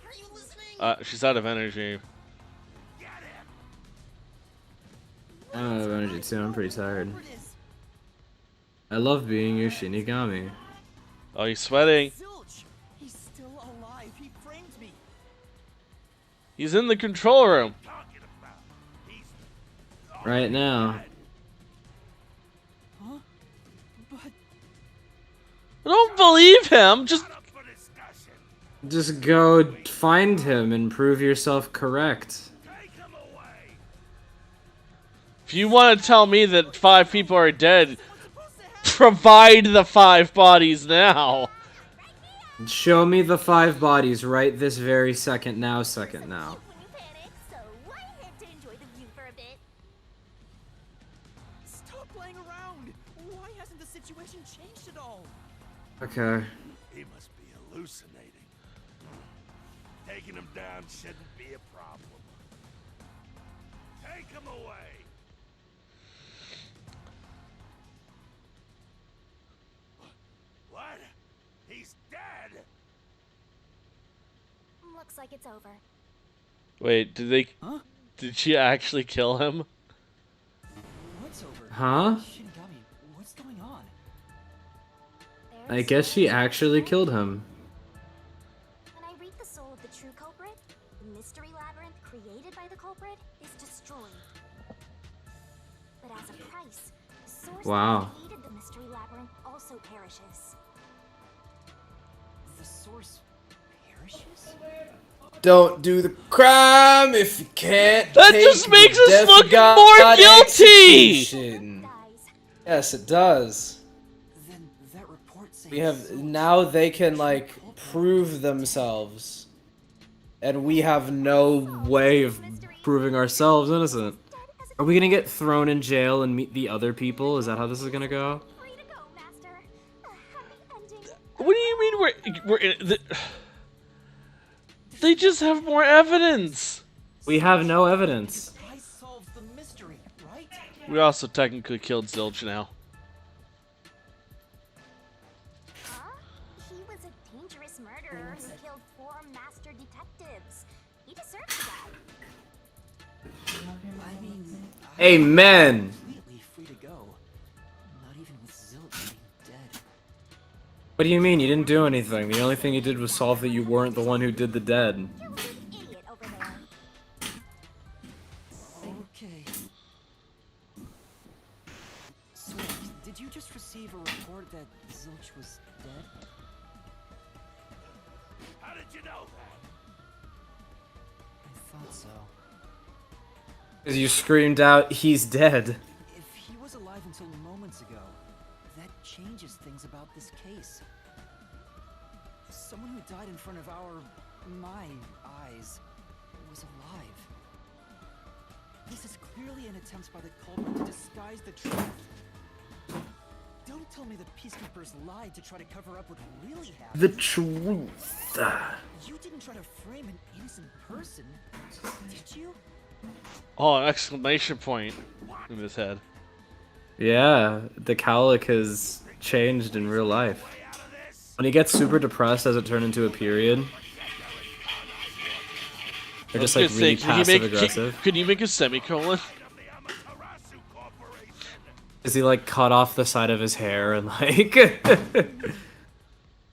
are you listening? She's out of energy. I'm out of energy too, I'm pretty tired. I love being your Shinigami. Oh, he's sweating. Zilch, he's still alive. He framed me. He's in the control room. Right now. Huh? But I don't believe him. Just go find him and prove yourself correct. If you want to tell me that 5 people are dead, provide the 5 bodies now. Show me the 5 bodies right this very second now. stop playing around. Why hasn't the situation changed at all? Okay. He must be hallucinating. Taking him down shouldn't be a problem. Take him away. What? He's dead. Looks like it's over. Wait, did she actually kill him? What's over? Huh? Shinigami, what's going on? I guess she actually killed him. When I read the soul of the true culprit, the mystery labyrinth created by the culprit is destroyed. But as a price, the source Wow. that created the mystery labyrinth also perishes. The source perishes? Don't do the crime if you can't. That just makes us look more guilty! Yes, it does. Then that report says We have now they can like prove themselves, and we have no way of proving ourselves innocent. Are we gonna get thrown in jail and meet the other people? Is that how this is gonna go? What do you mean we're in they just have more evidence. We have no evidence. I solved the mystery, right? We also technically killed Zilch now. Huh? He was a dangerous murderer who killed 4 master detectives. He deserved to die. I mean, Amen. completely free to go. Not even with Zilch being dead. What do you mean? You didn't do anything. The only thing you did was solve that you weren't the one who did the dead. Idiot over there. Okay. Swift, did you just receive a report that Zilch was dead? How did you know that? I thought so. Because you screamed out, "He's dead." If he was alive until moments ago, that changes things about this case. Someone who died in front of my eyes, was alive. This is clearly an attempt by the culprit to disguise the truth. Don't tell me the peacekeepers lied to try to cover up what really happened. The truth. You didn't try to frame an innocent person, did you? Oh, an exclamation point in his head. Yeah, the cowlick has changed in real life. When he gets super depressed, does it turn into a period? Or just like really passive aggressive? Could you make a semicolon? Is he like cut off the side of his hair and like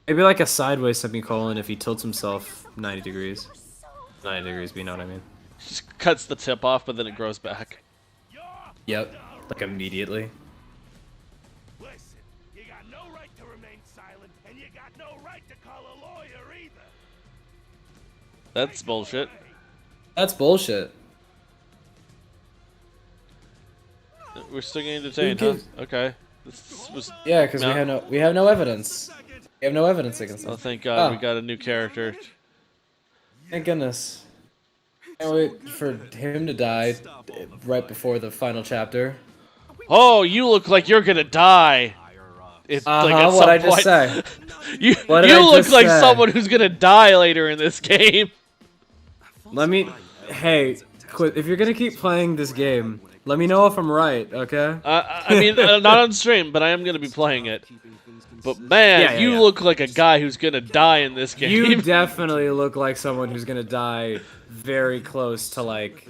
maybe like a sideways semicolon if he tilts himself 90 degrees. 90 degrees, but you know what I mean. Just cuts the tip off, but then it grows back. Yep, like immediately. Listen, you got no right to remain silent, and you got no right to call a lawyer either. That's bullshit. That's bullshit. We're still getting detained, huh? Okay. This was Yeah, because we have no evidence. We have no evidence against him. Oh, thank God, we got a new character. Thank goodness. Can't wait for him to die right before the final chapter. Oh, you look like you're gonna die. It's like at some what'd I point. just say? you I look just like say? someone who's gonna die later in this game. Let me... Hey, quit. If you're gonna keep playing this game, let me know if I'm right, okay? I mean, not on stream, but I am gonna be playing it. But man, you look like a guy who's gonna die in this game. You definitely look like someone who's gonna die very close to like...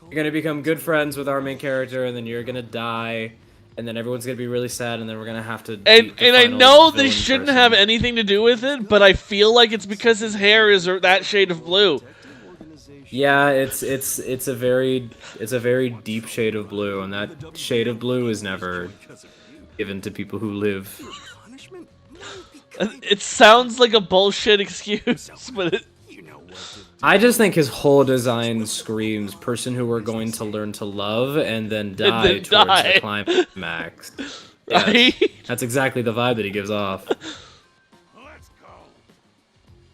You're gonna become good friends with our main character, and then you're gonna die, and then everyone's gonna be really sad, and then we're gonna have to... And I know they shouldn't have anything to do with it, but I feel like it's because his hair is that shade of blue. Yeah, it's a very deep shade of blue, and that shade of blue is never given to people who live. It sounds like a bullshit excuse, but it... I just think his whole design screams person who we're going to learn to love and then die towards the climax. Right? Yes, that's exactly the vibe that he gives off.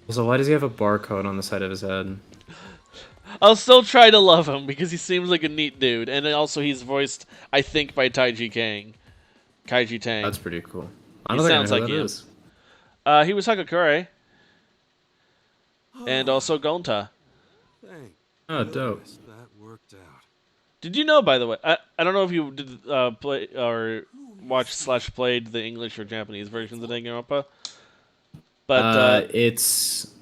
So why does he have a barcode on the side of his head? I'll still try to love him because he seems like a neat dude, and also he's voiced, I think, by Kaiji Tang. That's pretty cool. He sounds like him. He was Hagakure. And also Gonta. Oh, dope. Did you know, by the way, I don't know if you did play or watch/played the English or Japanese versions of Danganronpa, but it's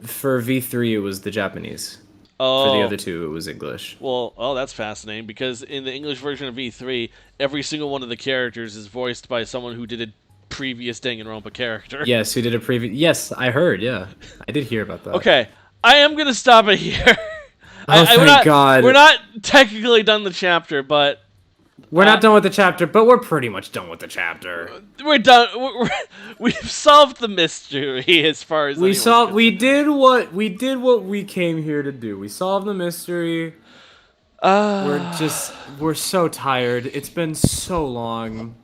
for V3 it was the Japanese. Oh, for the other two it was English. Well, that's fascinating because in the English version of V3, every single one of the characters is voiced by someone who did a previous Danganronpa character. Yes, who did a previous... Yes, I heard, yeah. I did hear about that. Okay, I am going to stop it here. Thank God. We're not technically done the chapter, but... We're not done with the chapter, but we're pretty much done with the chapter. We're done. We've solved the mystery as far as... We did what we came here to do. We solved the mystery. We're so tired. It's been so long.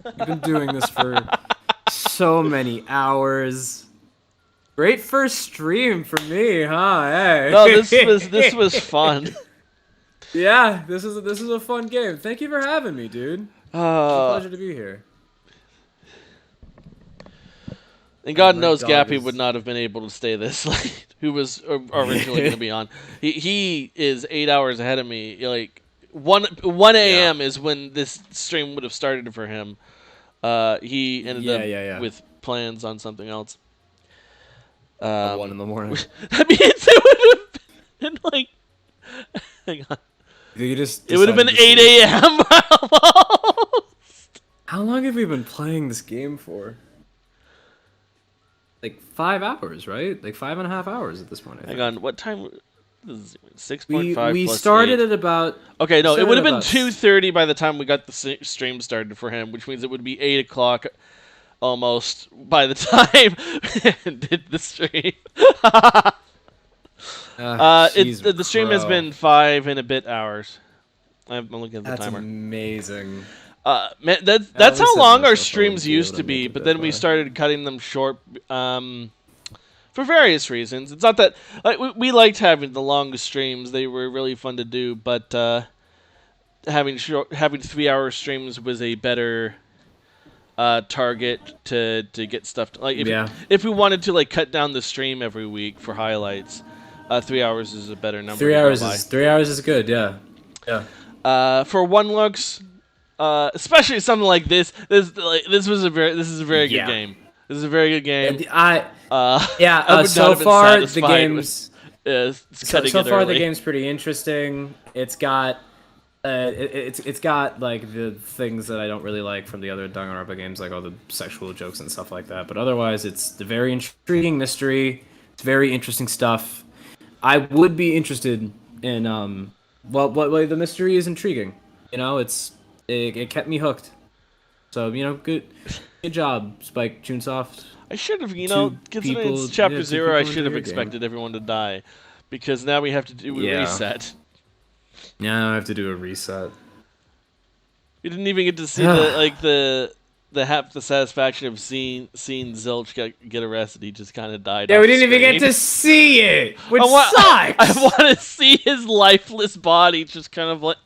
We've been doing this for so many hours. Great first stream for me, huh? Hey. No, this was fun. Yeah, this is a fun game. Thank you for having me, dude. It's a pleasure to be here. And God knows Gappy would not have been able to stay this late. Who was originally going to be on? He is 8 hours ahead of me. Like 1 a.m. is when this stream would have started for him. He ended up with plans on something else. 1 in the morning. That means it would have been like... Hang on. It would have been 8 a.m. almost. How long have we been playing this game for? like 5 hours, right? Like 5.5 hours at this point. I think. Hang on, what time? This is 6.5 We plus started 8. at about. Okay, no, we it would have started been about 2:30 by the time we got the stream started for him, which means it would be 8 o'clock almost by the time did the stream. The stream has been 5 and a bit hours. I'm looking at the That's timer. amazing. Man, that's how long our streams used to be, but then we started cutting them short for various reasons. It's not that we liked having the longest streams; they were really fun to do. But having 3-hour streams was a better target to get stuff. If we wanted to cut down the stream every week for highlights, 3 hours is a better number. 3 hours is 3 hours is good. Yeah, yeah. For one looks. Especially something like this. This is a very good game. This is a very good game. So far the game's the game's pretty interesting. It's got it's got like the things that I don't really like from the other Danganronpa games, like all the sexual jokes and stuff like that. But otherwise, it's the very intriguing mystery. It's very interesting stuff. I would be interested in the mystery is intriguing. You know, it kept me hooked. So, good job, Spike Chunsoft. I should have, considering it's Chapter 0, I should have expected everyone to die. Because now we have to do a reset. Yeah, I have to do a reset. You didn't even get to see the satisfaction of seeing Zilch get arrested. He just kind of died. Yeah, we didn't even get to see it, which sucks! I want to see his lifeless body just kind of like...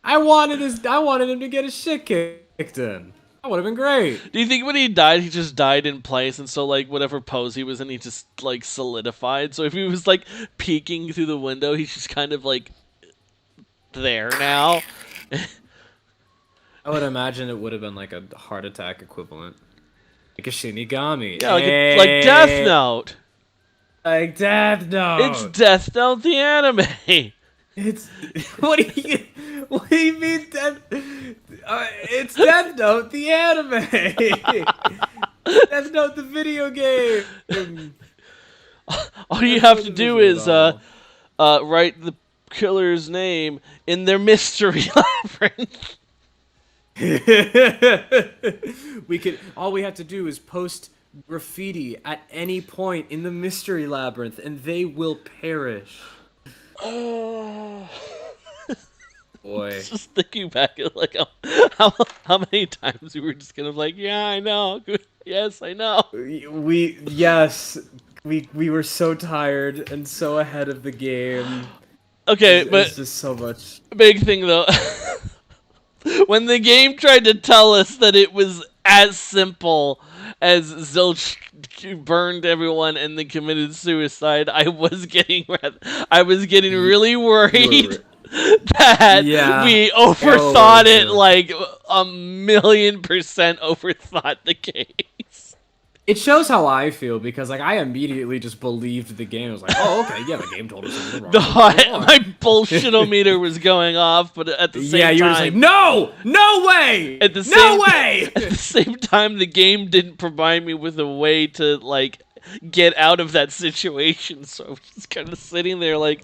I wanted him to get his shit kicked in. That would have been great. Do you think when he died, he just died in place, and so whatever pose he was in, he just solidified? So if he was peeking through the window, he's just kind of there now. I would imagine it would have been a heart attack equivalent, like a Shinigami. Yeah, like Death Note. Like Death Note. It's Death Note the anime. It's what do you mean it's Death Note the anime. Death Note the video game. All you have to do is write the killer's name in their mystery labyrinth. All we have to do is post graffiti at any point in the mystery labyrinth and they will perish. Boy. Just thinking back at how many times we were just kind of yeah, I know. Yes, I know. We were so tired and so ahead of the game. Okay, but it's just so much. Big thing though. When the game tried to tell us that it was as simple as Zilch burned everyone and then committed suicide, I was getting really worried that we overthought it, 1,000,000% overthought the case. It shows how I feel because I immediately just believed the game. I was like, oh, okay, yeah, the game told us something wrong. My bullshit-o-meter was going off, but at the same time... you were just like, no way! At the same time, the game didn't provide me with a way to, get out of that situation, so I was just kind of sitting there oh,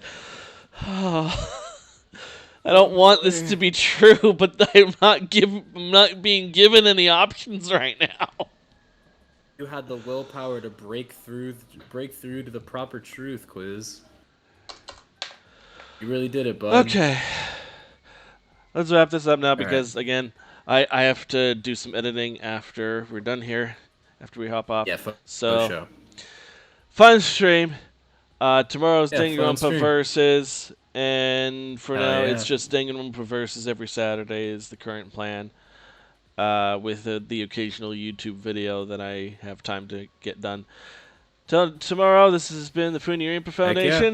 I don't want this to be true, but I'm not being given any options right now. You had the willpower to break through to the proper truth, Quiz. You really did it, bud. Okay. Let's wrap this up now because, again, I have to do some editing after we're done here, after we hop off. Yeah, so, fun stream. Tomorrow's Danganronpa Versus, and for now it's just Danganronpa Versus every Saturday is the current plan. With the occasional YouTube video that I have time to get done. Till tomorrow, this has been the Funny Impa Foundation.